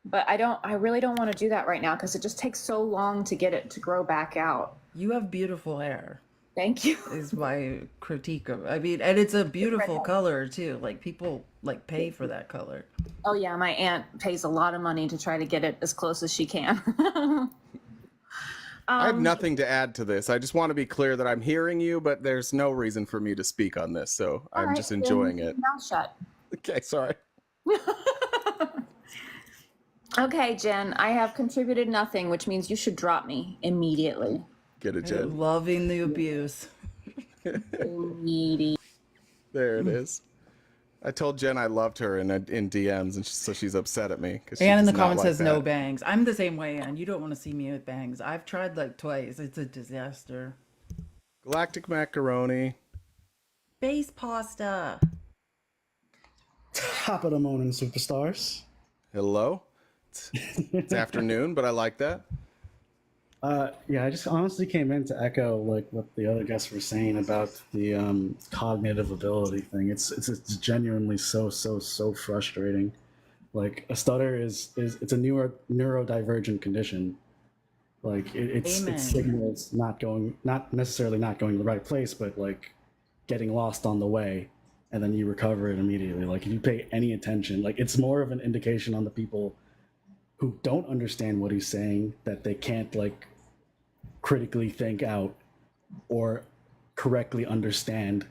Speaker 10: but I really don't want to do that right now because it just takes so long to get it to grow back out.
Speaker 2: You have beautiful hair.
Speaker 10: Thank you.
Speaker 2: Is my critique of. I mean, and it's a beautiful color too. Like people like pay for that color.
Speaker 10: Oh yeah, my aunt pays a lot of money to try to get it as close as she can.
Speaker 1: I have nothing to add to this. I just want to be clear that I'm hearing you, but there's no reason for me to speak on this. So I'm
Speaker 10: Alright,
Speaker 1: just
Speaker 10: then
Speaker 1: enjoying
Speaker 10: keep
Speaker 1: it.
Speaker 10: your mouth shut.
Speaker 1: Okay, sorry.
Speaker 10: Okay, Jen, I have contributed nothing, which means you should drop me immediately.
Speaker 1: Get it, Jen.
Speaker 2: Loving the abuse.
Speaker 10: Needy.
Speaker 1: There it is. I told Jen I loved her in DMs, and so she's upset at me.
Speaker 2: Anne in the comments says no bangs. I'm the same way, Anne. You don't want to see me with bangs. I've tried like twice. It's a disaster.
Speaker 1: Galactic macaroni.
Speaker 2: Base pasta.
Speaker 12: Top of the morning, superstars.
Speaker 1: Hello. It's afternoon, but I like that.
Speaker 12: Yeah, I just honestly came in to echo like what the other guests were saying about the cognitive ability thing. It's genuinely so frustrating. Like a stutter is it's a neurodivergent condition. Like it signals not necessarily not going to the right place, but like getting lost on the way, and then you recover it immediately. Like if you pay any attention, like it's more of an indication on the people who don't understand what he's saying that they can't like critically think out or correctly understand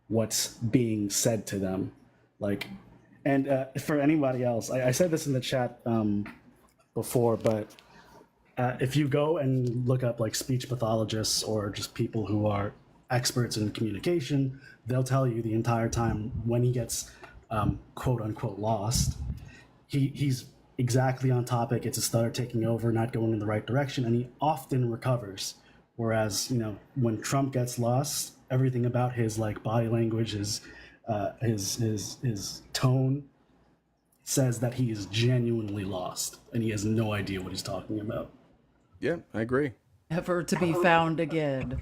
Speaker 12: what's being said to them. Like, and for anybody else, I said this in the chat before, but if you go and look up like speech pathologists or just people who are experts in communication, they'll tell you the entire time when he gets quote unquote lost, he's exactly on topic. It's a stutter taking over, not going in the right direction, and he often recovers. Whereas, when Trump gets lost, everything about his like body language, his tone says that he is genuinely lost and he has no idea what he's talking about.
Speaker 1: Yeah, I agree.
Speaker 2: Never to be found again.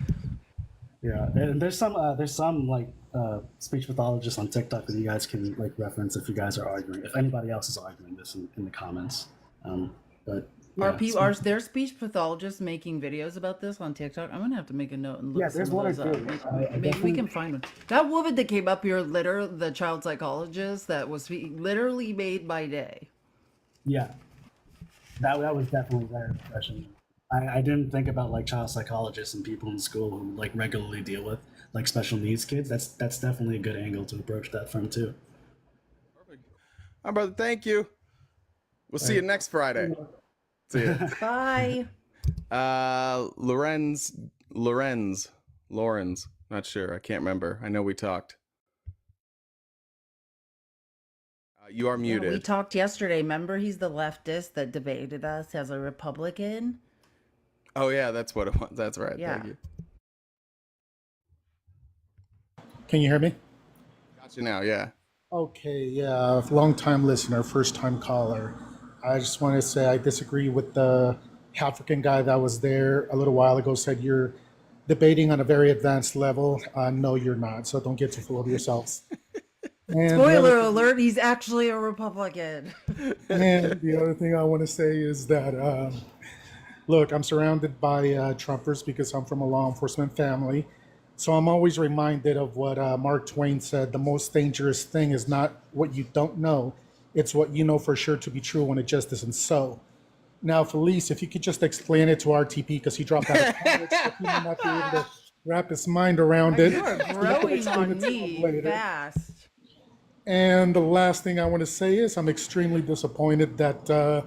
Speaker 12: Yeah, and there's some like speech pathologists on TikTok that you guys can like reference if you guys are arguing. If anybody else is arguing this in the comments, but
Speaker 2: Are there speech pathologists making videos about this on TikTok? I'm gonna have to make a note and look.
Speaker 12: Yeah, there's
Speaker 2: some of
Speaker 12: one
Speaker 2: those
Speaker 12: or
Speaker 2: up.
Speaker 12: two.
Speaker 2: Maybe we can find one. That woman that came up here, the child psychologist that was literally made by day.
Speaker 12: Yeah, that was definitely very refreshing. I didn't think about like child psychologists and people in school who like regularly deal with like special needs kids. That's definitely a good angle to approach that from too.
Speaker 1: All right, brother. Thank you. We'll see you next Friday. See ya.
Speaker 2: Bye.
Speaker 1: Lorenz. Not sure. I can't remember. I know we talked. You are muted.
Speaker 2: We talked yesterday. Remember, he's the leftist that debated us as a Republican.
Speaker 1: Oh yeah, that's what it was. That's right.
Speaker 2: Yeah.
Speaker 1: Thank you.
Speaker 13: Can you hear me?
Speaker 1: You now, yeah.
Speaker 13: Okay, yeah, long-time listener, first-time caller. I just want to say I disagree with the African guy that was there a little while ago, said you're debating on a very advanced level. No, you're not, so don't get too full of yourselves. And the other
Speaker 2: Spoiler
Speaker 13: thing,
Speaker 2: alert, he's actually a Republican.
Speaker 13: and the other thing I want to say is that, look, I'm surrounded by Trumpers because I'm from a law enforcement family. So I'm always reminded of what Mark Twain said. The most dangerous thing is not what you don't know. It's what you know for sure to be true when it just isn't so. Now, Felice, if you could just explain it to RTP, because he dropped out of college, so he may not be able to wrap his mind around it.
Speaker 2: You are
Speaker 13: So you can
Speaker 2: growing
Speaker 13: explain
Speaker 2: on
Speaker 13: it to him
Speaker 2: me
Speaker 13: later.
Speaker 2: fast.
Speaker 13: And the last thing I want to say is I'm extremely disappointed that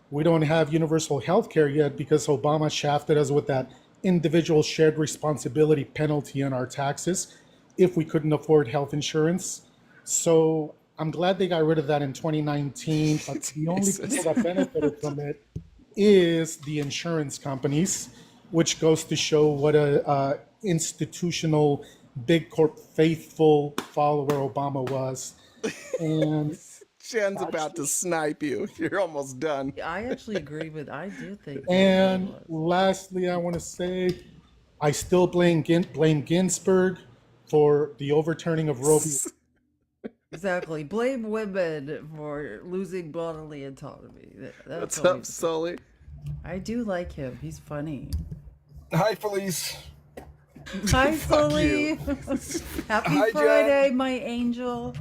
Speaker 13: we don't have universal health care yet because Obama shafted us with that individual shared responsibility penalty on our taxes if we couldn't afford health insurance. So I'm glad they got rid of that in 2019, but the only people that benefited from it is the insurance companies, which goes to show what a institutional big corp faithful follower Obama was. And
Speaker 1: Jen's about to snipe you. You're almost done.
Speaker 2: I actually agree with, I do think.
Speaker 13: And lastly, I want to say I still blame Ginsburg for the overturning of Roe v.
Speaker 2: Exactly. Blame women for losing bodily autonomy. That's
Speaker 1: What's up, Sully?
Speaker 2: I do like him. He's funny.
Speaker 14: Hi, Felice.
Speaker 2: Hi,
Speaker 1: Fuck
Speaker 2: Sully.
Speaker 1: you.
Speaker 2: Happy
Speaker 14: Hi, Jen.
Speaker 2: Friday, my angel.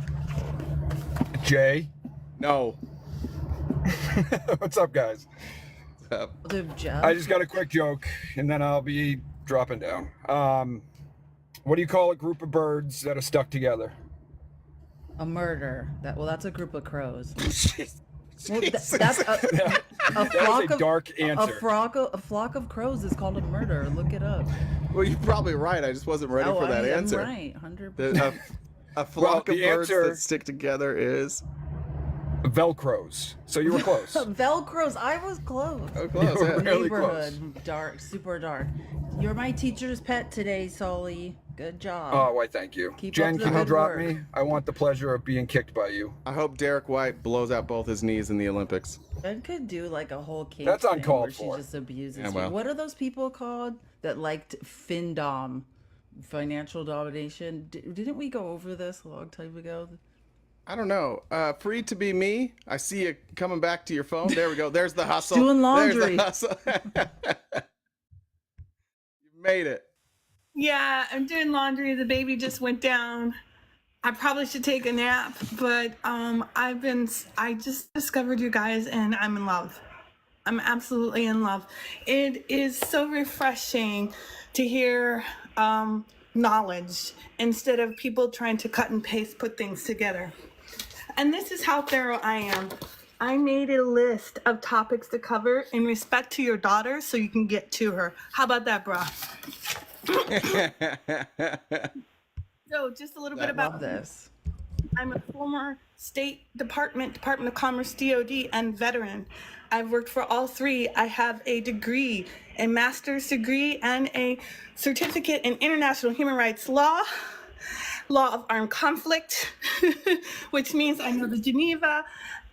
Speaker 14: Jay.
Speaker 1: No.
Speaker 14: What's up, guys?
Speaker 1: What's up?
Speaker 14: I just got a quick joke, and then I'll be dropping down. What do you call a group of birds that are stuck together?
Speaker 2: A murder. That's a group of crows. Well,
Speaker 1: Jesus.
Speaker 2: that's a
Speaker 14: That
Speaker 2: flock
Speaker 14: was a
Speaker 2: of
Speaker 14: dark
Speaker 2: a
Speaker 14: answer.
Speaker 2: flock of crows is called a murder. Look it up.
Speaker 1: Well, you're probably right. I just wasn't ready for that answer.
Speaker 2: I'm right, 100%.
Speaker 1: A flock
Speaker 14: Well,
Speaker 1: of
Speaker 14: the
Speaker 1: birds
Speaker 14: answer-
Speaker 1: that stick together is
Speaker 14: Velcros. So you were close.
Speaker 2: Velcros. I was close.
Speaker 1: Oh, close.
Speaker 14: You were
Speaker 1: Yeah.
Speaker 14: really
Speaker 2: Neighborhood. Dark. Super dark. You're my teacher's pet today, Sully. Good job.
Speaker 14: Oh, why, thank you.
Speaker 2: Keep
Speaker 14: Jen,
Speaker 2: up the
Speaker 14: can you
Speaker 2: good
Speaker 14: drop
Speaker 2: work.
Speaker 14: me? I want the pleasure of being kicked by you.
Speaker 1: I hope Derek White blows out both his knees in the Olympics.
Speaker 2: Jen could do like a whole kink
Speaker 14: That's
Speaker 2: thing
Speaker 14: uncalled
Speaker 2: where she
Speaker 14: for.
Speaker 2: just abuses
Speaker 1: Yeah,
Speaker 2: you.
Speaker 1: well.
Speaker 2: What are those people called that liked FinDom, financial domination? Didn't we go over this a long time ago?
Speaker 1: I don't know. Free to be me. I see you coming back to your phone. There we go. There's the hustle.
Speaker 2: Doing
Speaker 1: There's
Speaker 2: laundry.
Speaker 1: the hustle. You made it.
Speaker 21: Yeah, I'm doing laundry. The baby just went down. I probably should take a nap, but I just discovered you guys and I'm in love. I'm absolutely in love. It is so refreshing to hear knowledge instead of people trying to cut and paste, put things together. And this is how thorough I am. I made a list of topics to cover in respect to your daughter so you can get to her. How about that, brah? So just a little bit about
Speaker 2: this.
Speaker 21: I'm a former State Department of Commerce, DOD, and veteran. I've worked for all three. I have a degree, a master's degree, and a certificate in international human rights law of armed conflict, which means I know the Geneva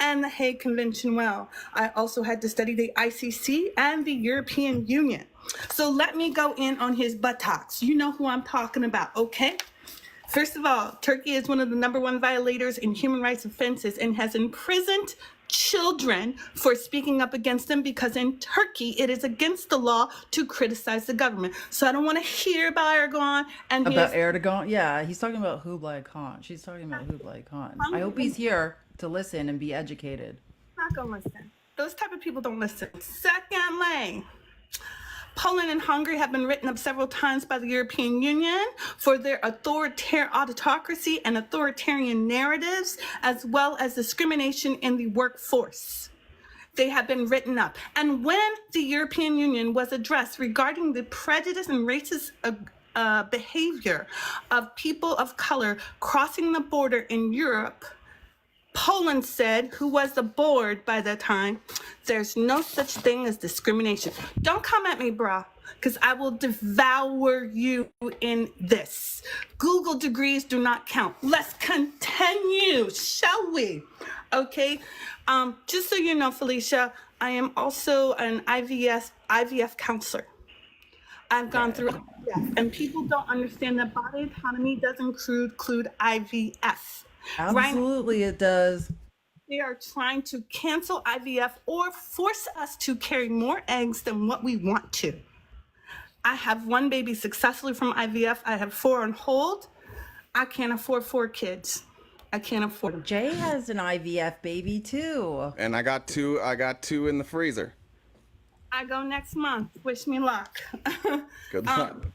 Speaker 21: and the Hague Convention well. I also had to study the ICC and the European Union. So let me go in on his buttocks. You know who I'm talking about, okay? First of all, Turkey is one of the #1 violators in human rights offenses and has imprisoned children for speaking up against them because in Turkey it is against the law to criticize the government. So I don't want to hear about Erdogan and
Speaker 2: About
Speaker 21: his
Speaker 2: Erdogan? Yeah, he's talking about Kublai Khan. She's talking about Kublai Khan. I hope he's here to listen and be educated.
Speaker 21: not gonna listen. Those type of people don't listen. Secondly, Poland and Hungary have been written up several times by the European Union for their autocracy and authoritarian narratives, as well as discrimination in the workforce. They have been written up. And when the European Union was addressed regarding the prejudice and racist behavior of people of color crossing the border in Europe, Poland said, who was the board by that time, there's no such thing as discrimination. Don't come at me, brah. because I will devour you in this. Google degrees do not count. Let's continue, shall we? Okay. Just so you know, Felicia, I am also an IVF counselor. I've gone through IVF, and people don't understand that body autonomy does include IVF.
Speaker 2: Absolutely, it does.
Speaker 21: They are trying to cancel IVF or force us to carry more eggs than what we want to. I have one baby successfully from IVF. I have 4 on hold. I can't afford 4 kids. I can't afford them.
Speaker 2: Jay has an IVF baby too.
Speaker 1: And I got 2 in the freezer.
Speaker 21: I go next month. Wish me luck.
Speaker 1: Good luck.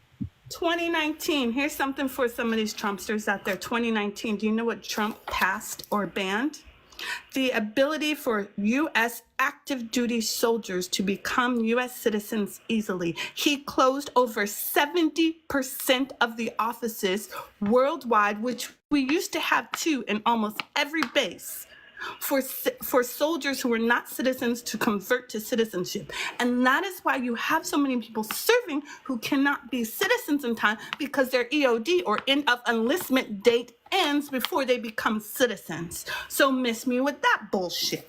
Speaker 21: 2019. Here's something for some of these Trumpsters out there. 2019. Do you know what Trump passed or banned? The ability for U.S. active duty soldiers to become U.S. citizens easily. He closed over 70% of the offices worldwide, which we used to have 2 in almost every base, for soldiers who were not citizens to convert to citizenship. And that is why you have so many people serving who cannot be citizens in time, because their EOD or end of enlistment date ends before they become citizens. So miss me with that bullshit.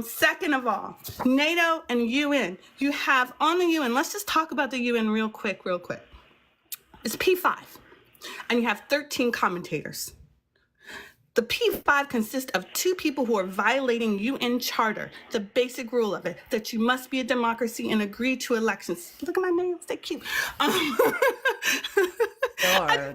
Speaker 21: Second of all, NATO and UN. You have on the UN, let's just talk about the UN real quick. It's P5, and you have 13 commentators. The P5 consists of 2 people who are violating UN Charter, the basic rule of it, that you must be a democracy and agree to elections. Look at my nails, they're cute.
Speaker 2: They are.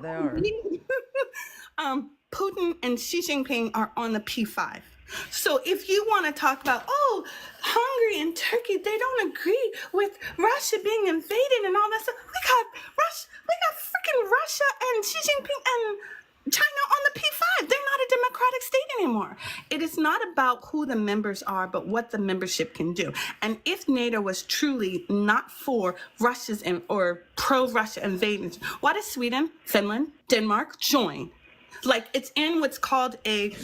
Speaker 21: Putin and Xi Jinping are on the P5. So if you want to talk about, oh, Hungary and Turkey, they don't agree with Russia being invaded and all that stuff. We got freaking Russia and Xi Jinping and China on the P5. They're not a democratic state anymore. It is not about who the members are, but what the membership can do. And if NATO was truly not for Russia's or pro-Russia invasion, why does Sweden, Finland, Denmark join? Like, it's in what's called a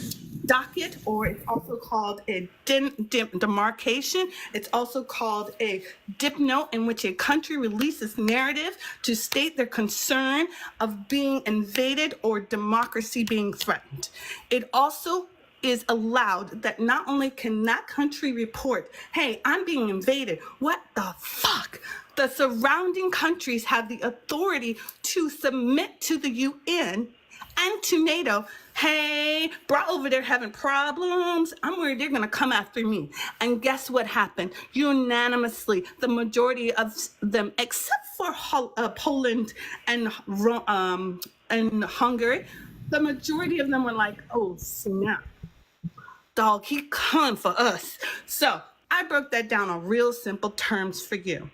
Speaker 21: docket, or it's also called a demarcation. It's also called a dipnote, in which a country releases narrative to state their concern of being invaded or democracy being threatened. It also is allowed that not only can that country report, hey, I'm being invaded, what the fuck? The surrounding countries have the authority to submit to the UN and to NATO, hey, bro over there having problems. I'm worried they're gonna come after me. And guess what happened? Unanimously, the majority of them, except for Poland and Hungary, the majority of them were like, oh snap, dog, he coming for us. So I broke that down on real simple terms for you.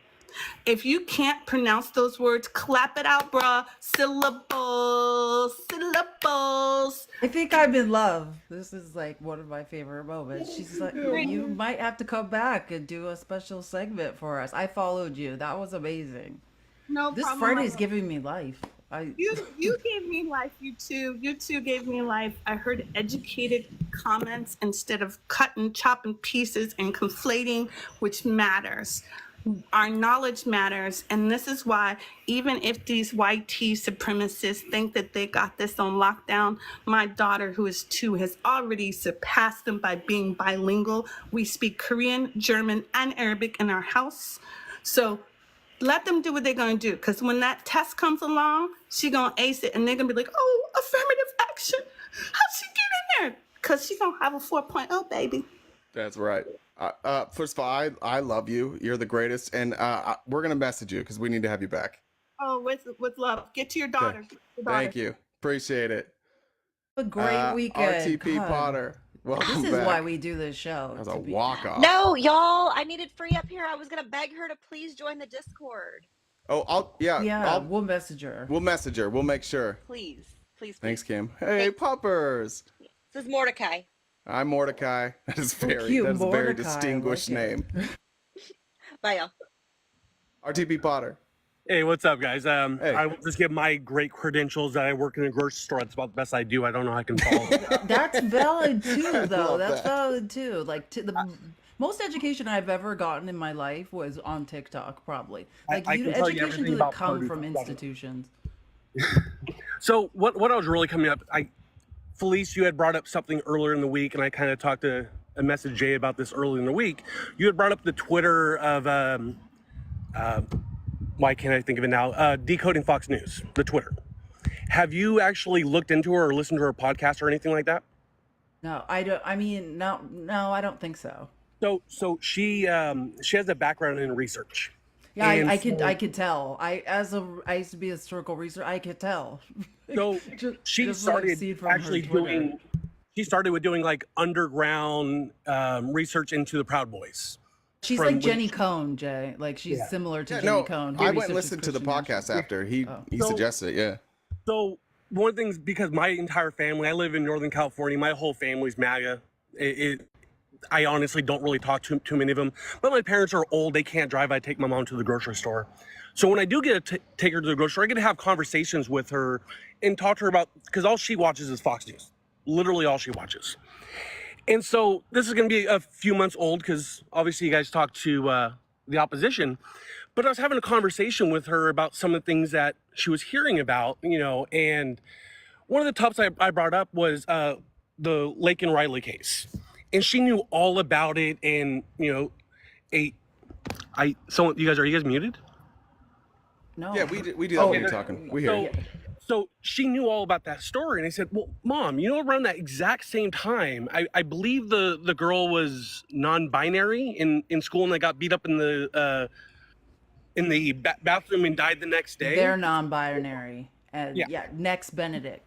Speaker 21: If you can't pronounce those words, clap it out, bruh. Syllables.
Speaker 2: I think I'm in love. This is like one of my favorite moments. She's like, you might have to come back and do a special segment for us. I followed you. That was amazing.
Speaker 21: No
Speaker 2: This
Speaker 21: problem.
Speaker 2: Friday's giving me life.
Speaker 21: You gave me life, you two gave me life. I heard educated comments instead of cutting, chopping pieces and conflating, which matters. Our knowledge matters, and this is why, even if these white tea supremacists think that they got this on lockdown, my daughter, who is 2, has already surpassed them by being bilingual. We speak Korean, German, and Arabic in our house. So let them do what they're gonna do, because when that test comes along, she gonna ace it, and they're gonna be like, oh, affirmative action. How'd she get in there? Because she gonna have a 4.0, baby.
Speaker 1: That's right. First of all, I love you. You're the greatest, and we're gonna message you because we need to have you back.
Speaker 21: Oh, with love. Get to your daughter.
Speaker 1: Okay.
Speaker 21: Get to your daughter.
Speaker 1: Thank you. Appreciate it.
Speaker 2: A great weekend.
Speaker 1: RTP
Speaker 2: God.
Speaker 1: Potter. Welcome
Speaker 2: This is
Speaker 1: back.
Speaker 2: why we do this show.
Speaker 1: That was a walk-off.
Speaker 15: No, y'all, I needed free up here. I was gonna beg her to please join the Discord.
Speaker 1: Oh,
Speaker 2: we'll message her.
Speaker 1: We'll message her. We'll make sure.
Speaker 15: Please.
Speaker 1: Thanks, Kim. Hey, puppers.
Speaker 15: This is Mordecai.
Speaker 1: I'm Mordecai. That is very
Speaker 2: cute,
Speaker 1: that's a very
Speaker 2: Mordecai.
Speaker 1: distinguished name.
Speaker 15: Bye, y'all.
Speaker 1: RTP Potter.
Speaker 16: Hey, what's up, guys? I will just give my great credentials that I work in a grocery store. That's about the best I do. I don't know how I can follow.
Speaker 2: That's valid too, though.
Speaker 1: love
Speaker 2: That's
Speaker 1: that.
Speaker 2: valid too. Like Most education I've ever gotten in my life was on TikTok, probably. Like
Speaker 16: I can tell you
Speaker 2: education
Speaker 16: everything
Speaker 2: doesn't
Speaker 16: about
Speaker 2: come
Speaker 16: produce
Speaker 2: from
Speaker 16: and stuff.
Speaker 2: institutions.
Speaker 16: So what I was really coming up, Felice, you had brought up something earlier in the week, and I kind of talked to a message Jay about this earlier in the week. You had brought up the Twitter of why can't I think of it now? Decoding Fox News, the Twitter. Have you actually looked into her or listened to her podcast or anything like that?
Speaker 2: No, I don't. I mean, no, I don't think so.
Speaker 16: So she has a background in research.
Speaker 2: Yeah,
Speaker 16: And
Speaker 2: I could tell. I used to be a historical researcher. I could tell.
Speaker 16: So she
Speaker 2: Just what I've
Speaker 16: started
Speaker 2: seen from her
Speaker 16: actually
Speaker 2: Twitter.
Speaker 16: doing. She started with doing like underground research into the Proud Boys.
Speaker 2: She's
Speaker 16: From
Speaker 2: like
Speaker 16: when-
Speaker 2: Jenny Cohn, Jay. Like she's similar to
Speaker 1: Yeah,
Speaker 2: Jenny
Speaker 1: no,
Speaker 2: Cohn. who
Speaker 1: I went and
Speaker 2: researches
Speaker 1: listened to the
Speaker 2: Christian
Speaker 1: podcast
Speaker 2: nationalism.
Speaker 1: after he
Speaker 16: So-
Speaker 1: suggested it. Yeah.
Speaker 16: So one of the things, because my entire family, I live in Northern California, my whole family's MAGA. I honestly don't really talk to too many of them, but my parents are old. They can't drive. I take my mom to the grocery store. So when I do get to take her to the grocery store, I get to have conversations with her and talk to her about, because all she watches is Fox News. Literally all she watches. And so this is going to be a few months old because obviously you guys talked to the opposition. But I was having a conversation with her about some of the things that she was hearing about, and one of the topics I brought up was the Lake and Riley case. And she knew all about it. And, you guys muted?
Speaker 2: No.
Speaker 1: Yeah, we do that when you're talking. We hear you.
Speaker 16: So she knew all about that story, and I said, "Well, Mom, around that exact same time, I believe the girl was non-binary in school, and they got beat up in the bathroom and died the next day."
Speaker 2: They're non-binary. And
Speaker 16: Yeah.
Speaker 2: next Benedict.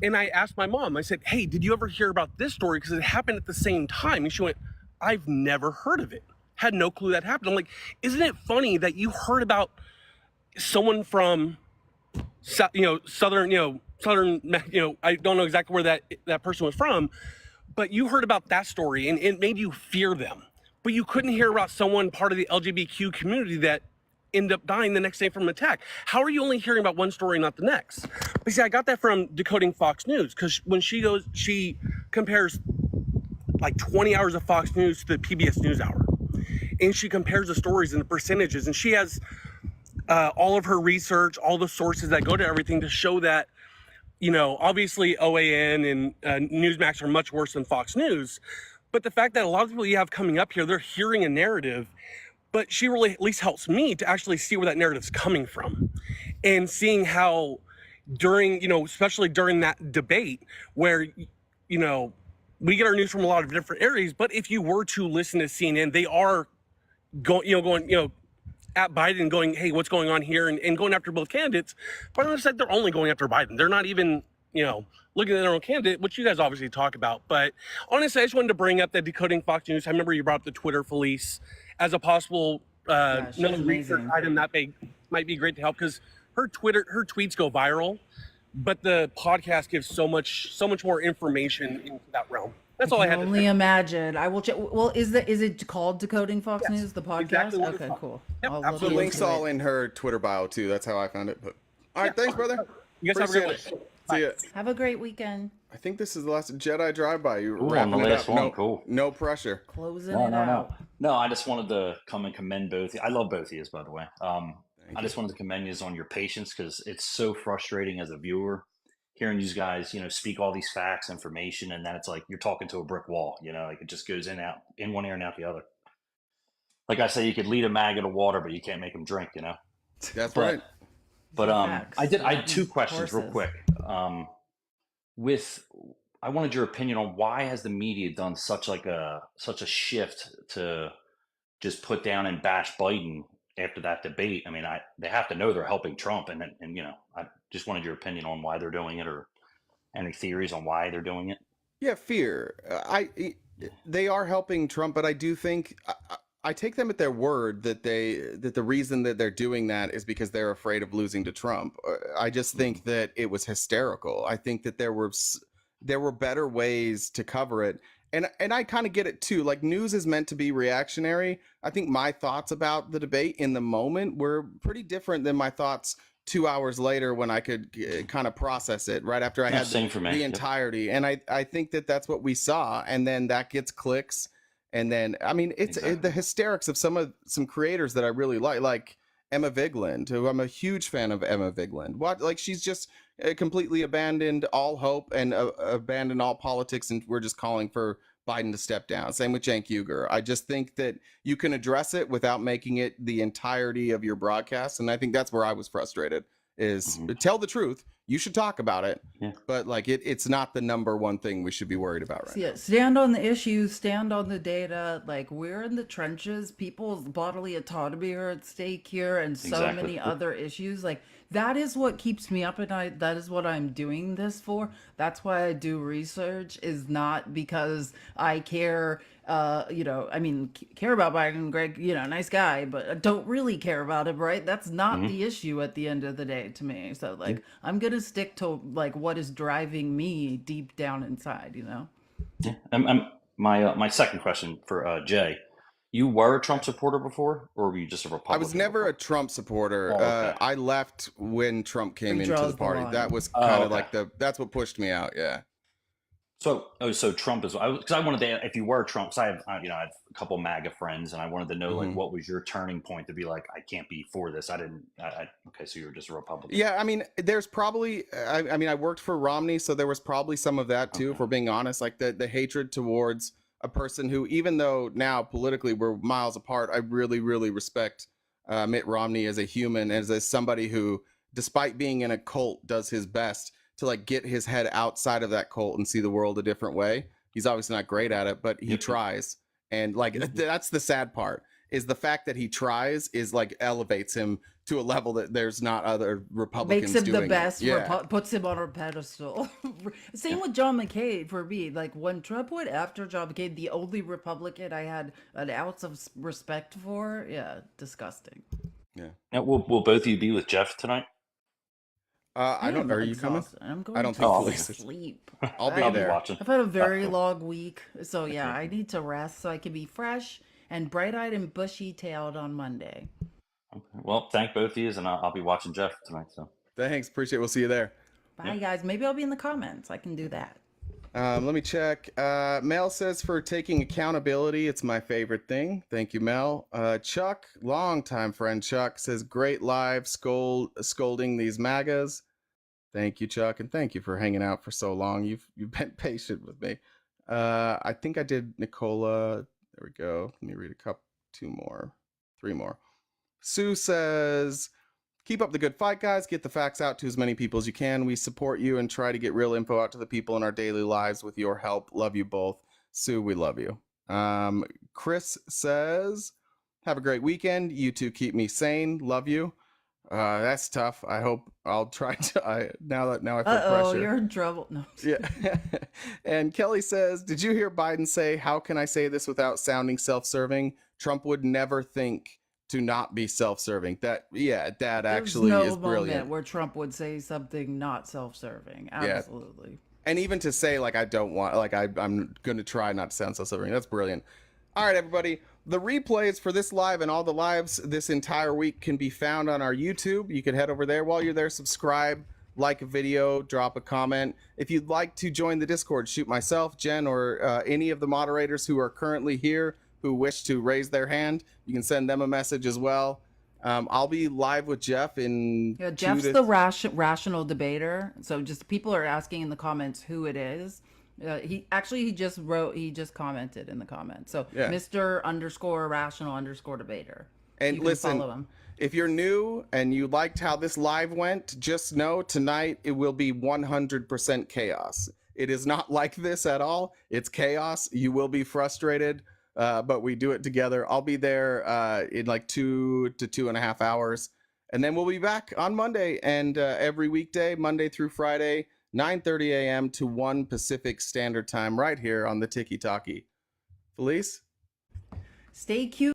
Speaker 16: And I asked my mom. I said, "Hey, did you ever hear about this story? Because it happened at the same time." And she went, "I've never heard of it. Had no clue that happened." I'm like, "Isn't it funny that you heard about someone from southern, I don't know exactly where that person was from, but you heard about that story and it made you fear them. But you couldn't hear about someone part of the LGBTQ community that ended up dying the next day from an attack. How are you only hearing about one story, not the next?" But see, I got that from Decoding Fox News, because when she compares like 20 hours of Fox News to the PBS NewsHour, and she compares the stories and the percentages, and she has all of her research, all the sources that go to everything to show that, obviously OAN and Newsmax are much worse than Fox News. But the fact that a lot of people you have coming up here, they're hearing a narrative, but she really at least helps me to actually see where that narrative's coming from, and seeing how during, especially during that debate where, we get our news from a lot of different areas, but if you were to listen to CNN, they are going at Biden going, "Hey, what's going on here?" and going after both candidates. But on the other side, they're only going after Biden. They're not even, looking at their own candidate, which you guys obviously talk about. But honestly, I just wanted to bring up the Decoding Fox News. I remember you brought up the Twitter Felice as a possible another research item that might be great to help, because her tweets go viral, but the podcast gives so much more information into that realm. That's all I had to
Speaker 2: Only
Speaker 16: say.
Speaker 2: imagine. I will check. Well, is it called Decoding Fox News, the podcast?
Speaker 16: exactly what it's
Speaker 2: Okay,
Speaker 16: called.
Speaker 2: cool.
Speaker 16: Yep,
Speaker 2: I'll look
Speaker 1: The
Speaker 16: absolutely.
Speaker 1: link's
Speaker 2: into
Speaker 1: all
Speaker 2: it.
Speaker 1: in her Twitter bio too. That's how I found it. But all right, thanks, brother.
Speaker 16: You guys have a great
Speaker 1: Appreciate
Speaker 16: one.
Speaker 1: it. See ya.
Speaker 2: Have a great weekend.
Speaker 1: I think this is the last Jedi drive-by. You
Speaker 3: Ooh,
Speaker 1: wrapping
Speaker 3: on the
Speaker 1: it
Speaker 3: last
Speaker 1: up.
Speaker 3: one,
Speaker 1: No,
Speaker 3: cool.
Speaker 1: no pressure.
Speaker 2: Closing
Speaker 3: No,
Speaker 2: it
Speaker 3: no,
Speaker 2: out.
Speaker 3: no. No, I just wanted to come and commend both of you. I love both of you, by the way. I just wanted to commend you on your patience, because it's so frustrating as a viewer hearing these guys, speak all these facts, information, and then it's like you're talking to a brick wall. Like it just goes in one ear and out the other. Like I say, you could lead a mag to water, but you can't make them drink.
Speaker 1: That's
Speaker 3: But-
Speaker 1: right.
Speaker 3: But
Speaker 2: Facts.
Speaker 3: I had two questions real
Speaker 2: Horses.
Speaker 3: quick. I wanted your opinion on why has the media done such a shift to just put down and bash Biden after that debate. I mean, they have to know they're helping Trump, and I just wanted your opinion on why they're doing it, or any theories on why they're doing it.
Speaker 1: Yeah, fear. They are helping Trump, but I do think I take them at their word that the reason that they're doing that is because they're afraid of losing to Trump. I just think that it was hysterical. I think that there were better ways to cover it. And I kind of get it too. Like, news is meant to be reactionary. I think my thoughts about the debate in the moment were pretty different than my thoughts 2 hours later, when I could kind of process it right after I
Speaker 3: Yeah,
Speaker 1: had
Speaker 3: same for me.
Speaker 1: the
Speaker 3: Yep.
Speaker 1: entirety. And I think that that's what we saw. And then that gets clicks. And then, I mean, it's the hysterics of some creators that I really like Emma Vigland, who I'm a huge fan of. Emma Vigland, like she's just completely abandoned all hope and abandoned all politics, and we're just calling for Biden to step down. Same with Cenk Uygur. I just think that you can address it without making it the entirety of your broadcast, and I think that's where I was frustrated. Is tell the truth. You should talk about it, but like it's not the number one thing we should be worried about right now.
Speaker 2: Yeah, stand on the issues, stand on the data. Like, we're in the trenches. People's bodily autonomy are at stake here, and so many other issues. Like, that is what keeps me up at night. That is what I'm doing this for. That's why I do research, is not because I care, I mean, care about Biden, Greg, nice guy, but I don't really care about him, right? That's not the issue at the end of the day to me. So, like, I'm going to stick to, like, what is driving me deep down inside,
Speaker 3: Yeah. My second question for Jay. You were a Trump supporter before, or were you just a Republican?
Speaker 1: I was never a Trump supporter.
Speaker 3: Oh, okay.
Speaker 1: I left when Trump came into the party. That was
Speaker 3: Oh,
Speaker 1: kind of
Speaker 3: okay.
Speaker 1: like that's what pushed me out. Yeah.
Speaker 3: So Trump is, because I wanted to, if you were Trump, because I have a couple MAGA friends, and I wanted to know like what was your turning point to be like, I can't be for this. Okay, so you were just a Republican.
Speaker 1: Yeah, I mean, there's probably, I mean, I worked for Romney, so there was probably some of that too, if we're being honest, like the hatred towards a person who, even though now politically we're miles apart, I really, really respect Mitt Romney as a human, as somebody who, despite being in a cult, does his best to like get his head outside of that cult and see the world a different way. He's obviously not great at it, but he tries. And like, that's the sad part, is the fact that he tries is like elevates him to a level that there's not other Republicans
Speaker 2: makes him
Speaker 1: doing
Speaker 2: the best,
Speaker 1: Yeah.
Speaker 2: puts him on a pedestal. Same with John McCain for me. Like, when Trump went after John McCain, the only Republican I had an ounce of respect for, disgusting.
Speaker 1: Yeah.
Speaker 3: Now, will both of you be with Jeff tonight?
Speaker 1: I don't. Are you coming?
Speaker 2: I'm going
Speaker 1: I don't
Speaker 2: to
Speaker 1: think
Speaker 3: I'll
Speaker 1: Felice is.
Speaker 2: sleep.
Speaker 1: I'll be there.
Speaker 3: watching.
Speaker 2: I've had a very long week, so yeah, I need to rest so I can be fresh and bright-eyed and bushy-tailed on Monday.
Speaker 3: Okay. Well, thank both of you, and I'll be watching Jeff tonight. So
Speaker 1: Thanks. Appreciate it. We'll see you there.
Speaker 2: Bye, guys. Maybe I'll be in the comments. I can do that.
Speaker 1: Let me check. Mel says, for taking accountability, it's my favorite thing. Thank you, Mel. Chuck, longtime friend Chuck, says, great live scolding these MAGAs. Two Chuck, and thank you for hanging out for so long. You've been patient with me. I think I did Nicola. There we go. Let me read three more. Sue says, keep up the good fight, guys. Get the facts out to as many people as you can. We support you and try to get real info out to the people in our daily lives with your help. Love you both. Sue, we love you. Chris says, have a great weekend. You two keep me sane. Love you. That's tough. I hope I'll try to. Now I feel pressure.
Speaker 2: You're in trouble. No.
Speaker 1: Yeah. And Kelly says, did you hear Biden say, how can I say this without sounding self-serving? Trump would never think to not be self-serving. That actually is brilliant.
Speaker 2: There's no moment where Trump would say something not self-serving. Absolutely.
Speaker 1: Yeah. And even to say, like, I don't want, like, I'm going to try not to sound self-serving. That's brilliant. All right, everybody. The replays for this live and all the lives this entire week can be found on our YouTube. You can head over there. While you're there, subscribe, like a video, drop a comment. If you'd like to join the Discord, shoot myself, Jen, or any of the moderators who are currently here who wish to raise their hand. You can send them a message as well. I'll be live with Jeff in
Speaker 2: Jeff's the rational debater. So just people are asking in the comments who it is. He just commented in the comments. So
Speaker 1: yeah.
Speaker 2: Mr._rational_debater.
Speaker 1: And
Speaker 2: you
Speaker 1: listen,
Speaker 2: follow him.
Speaker 1: If you're new and you liked how this live went, just know tonight it will be 100% chaos. It is not like this at all. It's chaos. You will be frustrated, but we do it together. I'll be there in like 2 to 2.5 hours. And then we'll be back on Monday and every weekday, Monday through Friday, 9:30 a.m. to 1 Pacific Standard Time right here on the Tiki Talkie. Felice?
Speaker 2: Stay cute.